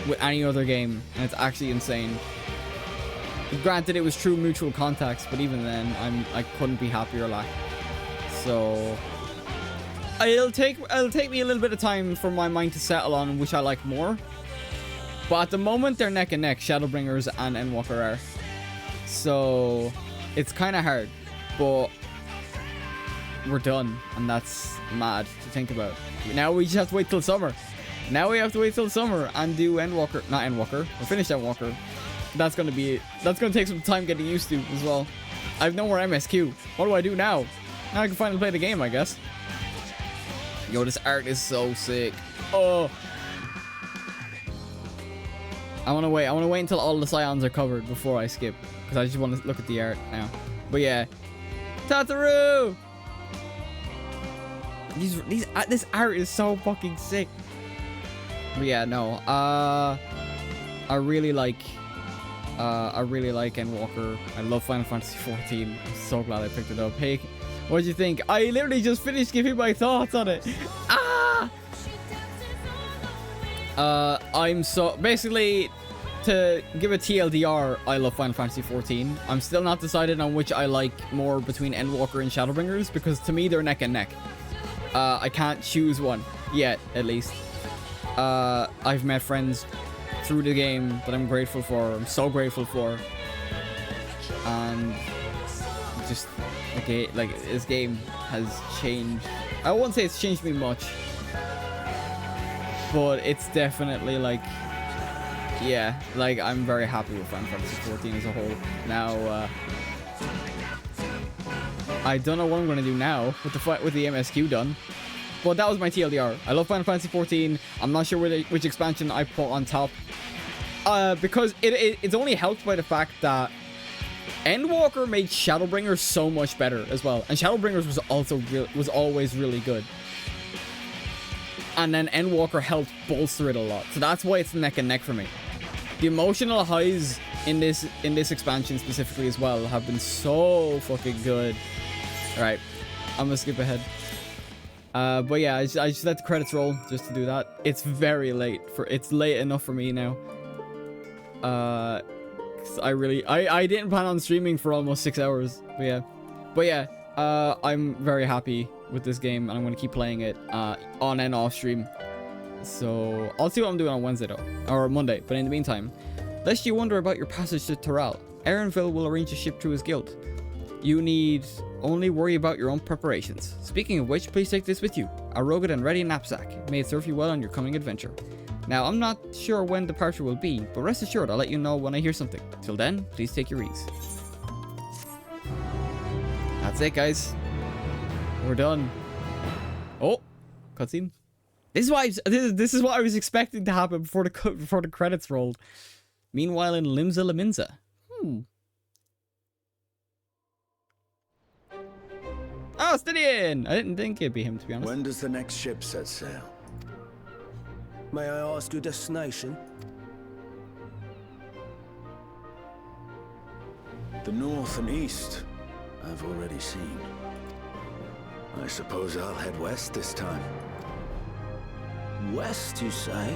with any other game, and it's actually insane. Granted, it was true mutual contacts, but even then, I couldn't be happier, like. So it'll take me a little bit of time for my mind to settle on which I like more. But at the moment, they're neck and neck. Shadowbringers and Endwalker are. So it's kind of hard, but we're done, and that's mad to think about. Now we just have to wait till summer. Now we have to wait till summer and do Endwalker. Not Endwalker. We'll finish Endwalker. That's gonna take some time getting used to as well. I have no more MSQ. What do I do now? Now I can finally play the game, I guess. Yo, this art is so sick. Oh, I want to wait until all the scions are covered before I skip, because I just want to look at the art now. But yeah, Tataru! This art is so fucking sick. But yeah, no. I really like Endwalker. I love Final Fantasy XIV. I'm so glad I picked it up. Hey, what did you think? I literally just finished giving my thoughts on it. I'm so basically to give a TLDR, I love Final Fantasy XIV. I'm still not decided on which I like more between Endwalker and Shadowbringers, because to me they're neck and neck. I can't choose one yet, at least. I've met friends through the game that I'm grateful for. I'm so grateful for. And just like this game has changed. I won't say it's changed me much, but it's definitely like, yeah, like I'm very happy with Final Fantasy XIV as a whole. Now, I don't know what I'm gonna do now with the MSQ done, but that was my TLDR. I love Final Fantasy XIV. I'm not sure which expansion I put on top, because it's only helped by the fact that Endwalker made Shadowbringers so much better as well, and Shadowbringers was always really good. And then Endwalker helped bolster it a lot, so that's why it's neck and neck for me. The emotional highs in this expansion specifically as well have been so fucking good. All right, I'm gonna skip ahead. But yeah, I just let the credits roll just to do that. It's very late it's late enough for me now. I didn't plan on streaming for almost 6 hours, but yeah, I'm very happy with this game, and I'm gonna keep playing it on and off stream. So I'll see what I'm doing on Wednesday though, or Monday. But in the meantime, lest you wonder about your passage to Toral, Erenville will arrange a ship to his guild. You need only worry about your own preparations. Speaking of which, please take this with you, a rugged and ready knapsack. May it serve you well on your coming adventure. Now, I'm not sure when departure will be, but rest assured I'll let you know when I hear something. Till then, please take your ease. That's it, guys. We're done. Oh, cutscene. This is what I was expecting to happen before the credits rolled. Meanwhile, in Limsa Laminza. Oh, Stydian! I didn't think it'd be him, to be honest. When does the next ship set sail? May I ask your destination? The north and east, I've already seen. I suppose I'll head west this time. West, you say?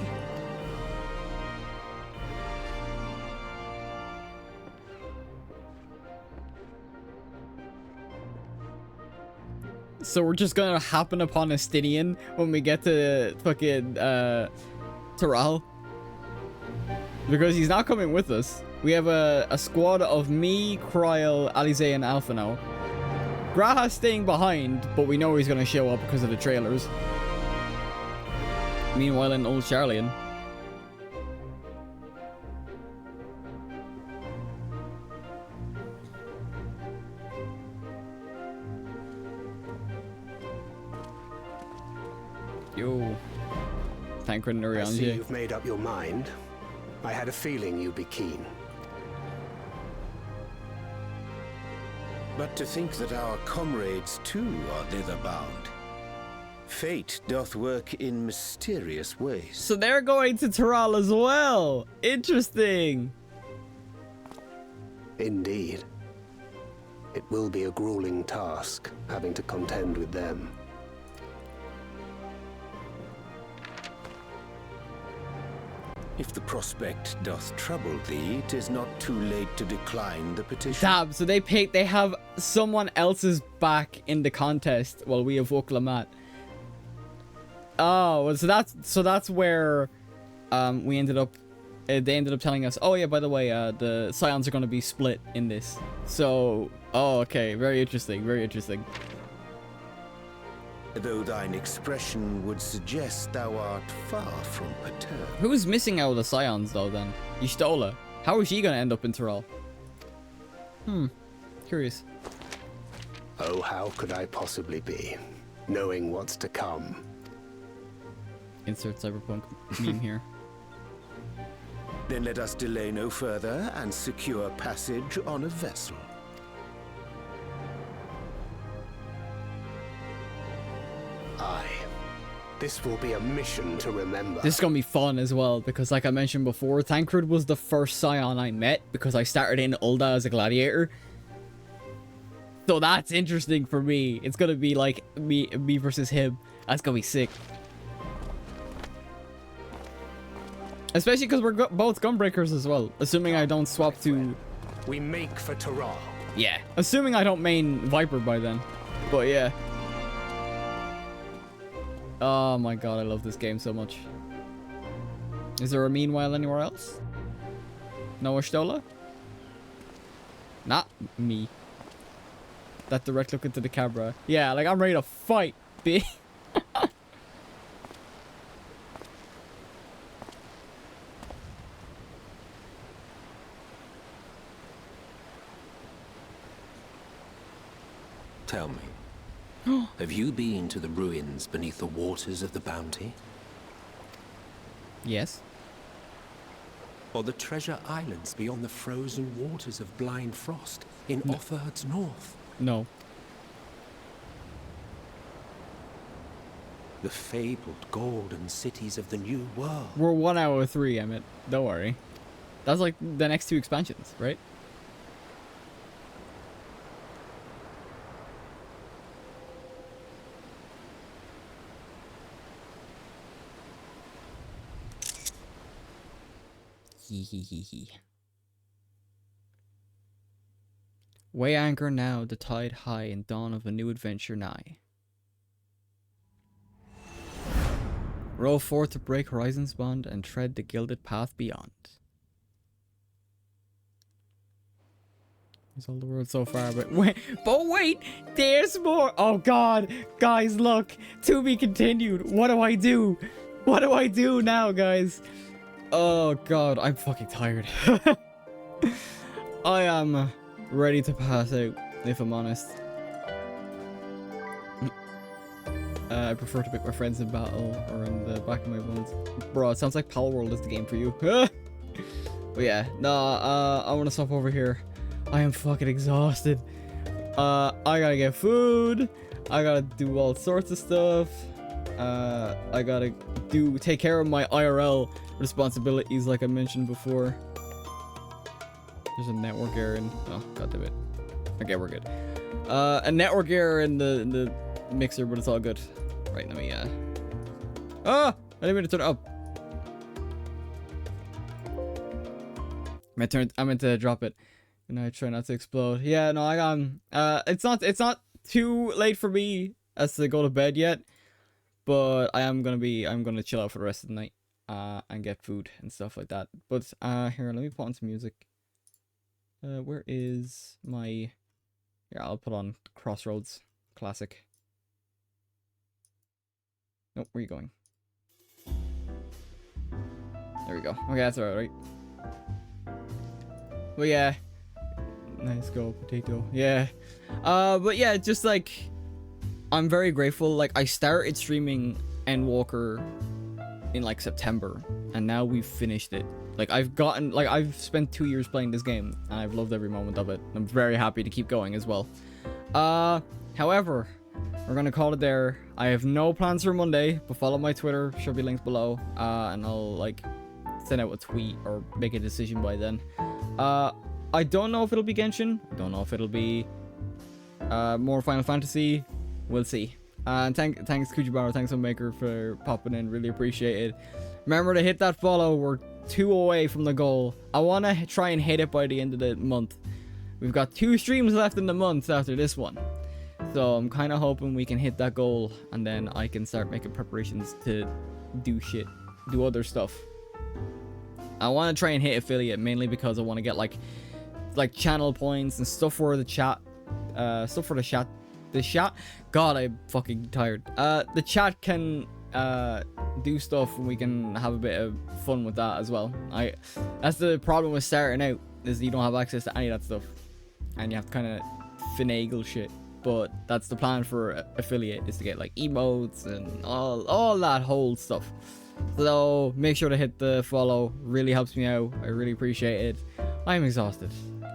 So we're just gonna happen upon a Stydian when we get to fucking Toral, because he's not coming with us. We have a squad of me, Kryl, Alize, and Alpha now. Graha's staying behind, but we know he's gonna show up because of the trailers. Meanwhile, in Old Charlian. Yo. Tancred and I see Urianger. you've made up your mind. I had a feeling you'd be keen. But to think that our comrades too are thither bound. Fate doth work in mysterious ways. So they're going to Toral as well. Interesting. Indeed. It will be a grueling task, having to contend with them. If the prospect doth trouble thee, 'tis not too late to decline the petition. Damn, so they have someone else's back in the contest while we evoke Lamat. Oh, so that's where we ended up they ended up telling us, oh yeah, by the way, the Scions are going to be split in this. So, oh, okay, very interesting, very interesting. Though thine expression would suggest thou art far from perturbed. Who's missing out of the Scions though then? Y'shtola. How is she going to end up in Toral? Curious. Oh, how could I possibly be, knowing what's to come? Insert cyberpunk meme here. Then let us delay no further and secure passage on a vessel. Aye. This will be a mission to remember. This is going to be fun as well, because like I mentioned before, Tancred was the first Scion I met, because I started in Ulda as a gladiator. So that's interesting for me. It's going to be like me versus him. That's going to be sick. Especially because we're both gunbreakers as well. Assuming I don't swap to... We make for Taral. Yeah. Assuming I don't main Viper by then. But yeah. Oh my god, I love this game so much. Is there a meanwhile anywhere else? No Ashtola? Not me. That direct look into the camera. Yeah, like I'm ready to fight, bitch. Tell me, have you been to the ruins beneath the waters of the Bounty? Yes. Or the treasure islands beyond the frozen waters of Blind Frost in Offerd's north? No. The fabled golden cities of the New World. We're 1 hour 3, Emmett. Don't worry. That's like the next 2 expansions, right? Hee. Weigh anchor now, the tide high, and dawn of a new adventure nigh. Row forth to break horizons bond and tread the gilded path beyond. There's all the world so far, but wait, there's more. Oh god, guys, look, to be continued. What do I do? What do I do now, guys? Oh god, I'm fucking tired. I am ready to pass out, if I'm honest. I prefer to pick my friends in battle or in the back of my bones. Bro, it sounds like Pal World is the game for you. But yeah, I want to stop over here. I am fucking exhausted. I gotta get food. I gotta do all sorts of stuff. I gotta take care of my IRL responsibilities like I mentioned before. There's a network error in... Oh, god damn it. Okay, we're good. A network error in the mixer, but it's all good. Right, let me, Ah! I didn't mean to turn it up. I meant to drop it. And I try not to explode. Yeah, no, I got... It's not too late for me as to go to bed yet. But I'm gonna chill out for the rest of the night. And get food and stuff like that. But, here, let me put on some music. Where is my... Here, I'll put on Crossroads Classic. Nope, where are you going? There we go. Okay, that's alright, right? But yeah. Nice go, potato. Yeah. But yeah, just like... I'm very grateful. Like, I started streaming Endwalker in like September. And now we've finished it. Like, I've spent 2 years playing this game. And I've loved every moment of it. I'm very happy to keep going as well. However... We're gonna call it there. I have no plans for Monday, but follow my Twitter, should be linked below, and I'll like send out a tweet or make a decision by then. I don't know if it'll be Genshin. I don't know if it'll be more Final Fantasy. We'll see. And thanks Kujibaru, thanks Maker for popping in. Really appreciate it. Remember to hit that follow. We're 2 away from the goal. I want to try and hit it by the end of the month. We've got 2 streams left in the month after this one. So I'm kind of hoping we can hit that goal, and then I can start making preparations to do other stuff. I want to try and hit affiliate mainly because I want to get like channel points and stuff for the chat, God, I'm fucking tired. The chat can do stuff, and we can have a bit of fun with that as well. That's the problem with starting out, is you don't have access to any of that stuff, and you have to kind of finagle shit. But that's the plan for affiliate, is to get like emotes and all that whole stuff. So make sure to hit the follow. Really helps me out. I really appreciate it. I'm exhausted,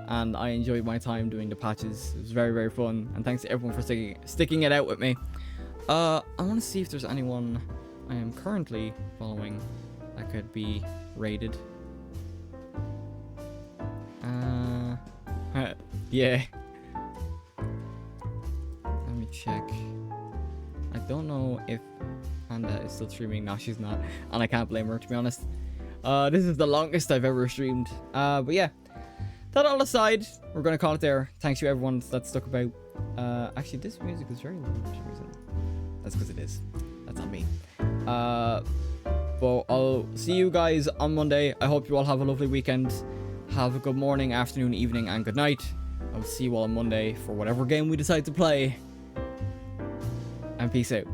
and I enjoyed my time doing the patches. It was very, very fun, and thanks to everyone for sticking it out with me. I want to see if there's anyone I am currently following that could be raided. Yeah. Check. I don't know if Panda is still streaming. No, she's not, and I can't blame her, to be honest. This is the longest I've ever streamed. But yeah, that all aside, we're gonna call it there. Thanks to everyone that stuck about. Actually, this music is very loud for some reason. That's because it is. That's not me. But I'll see you guys on Monday. I hope you all have a lovely weekend. Have a good morning, afternoon, evening, and good night. I'll see you all on Monday for whatever game we decide to play. And peace out.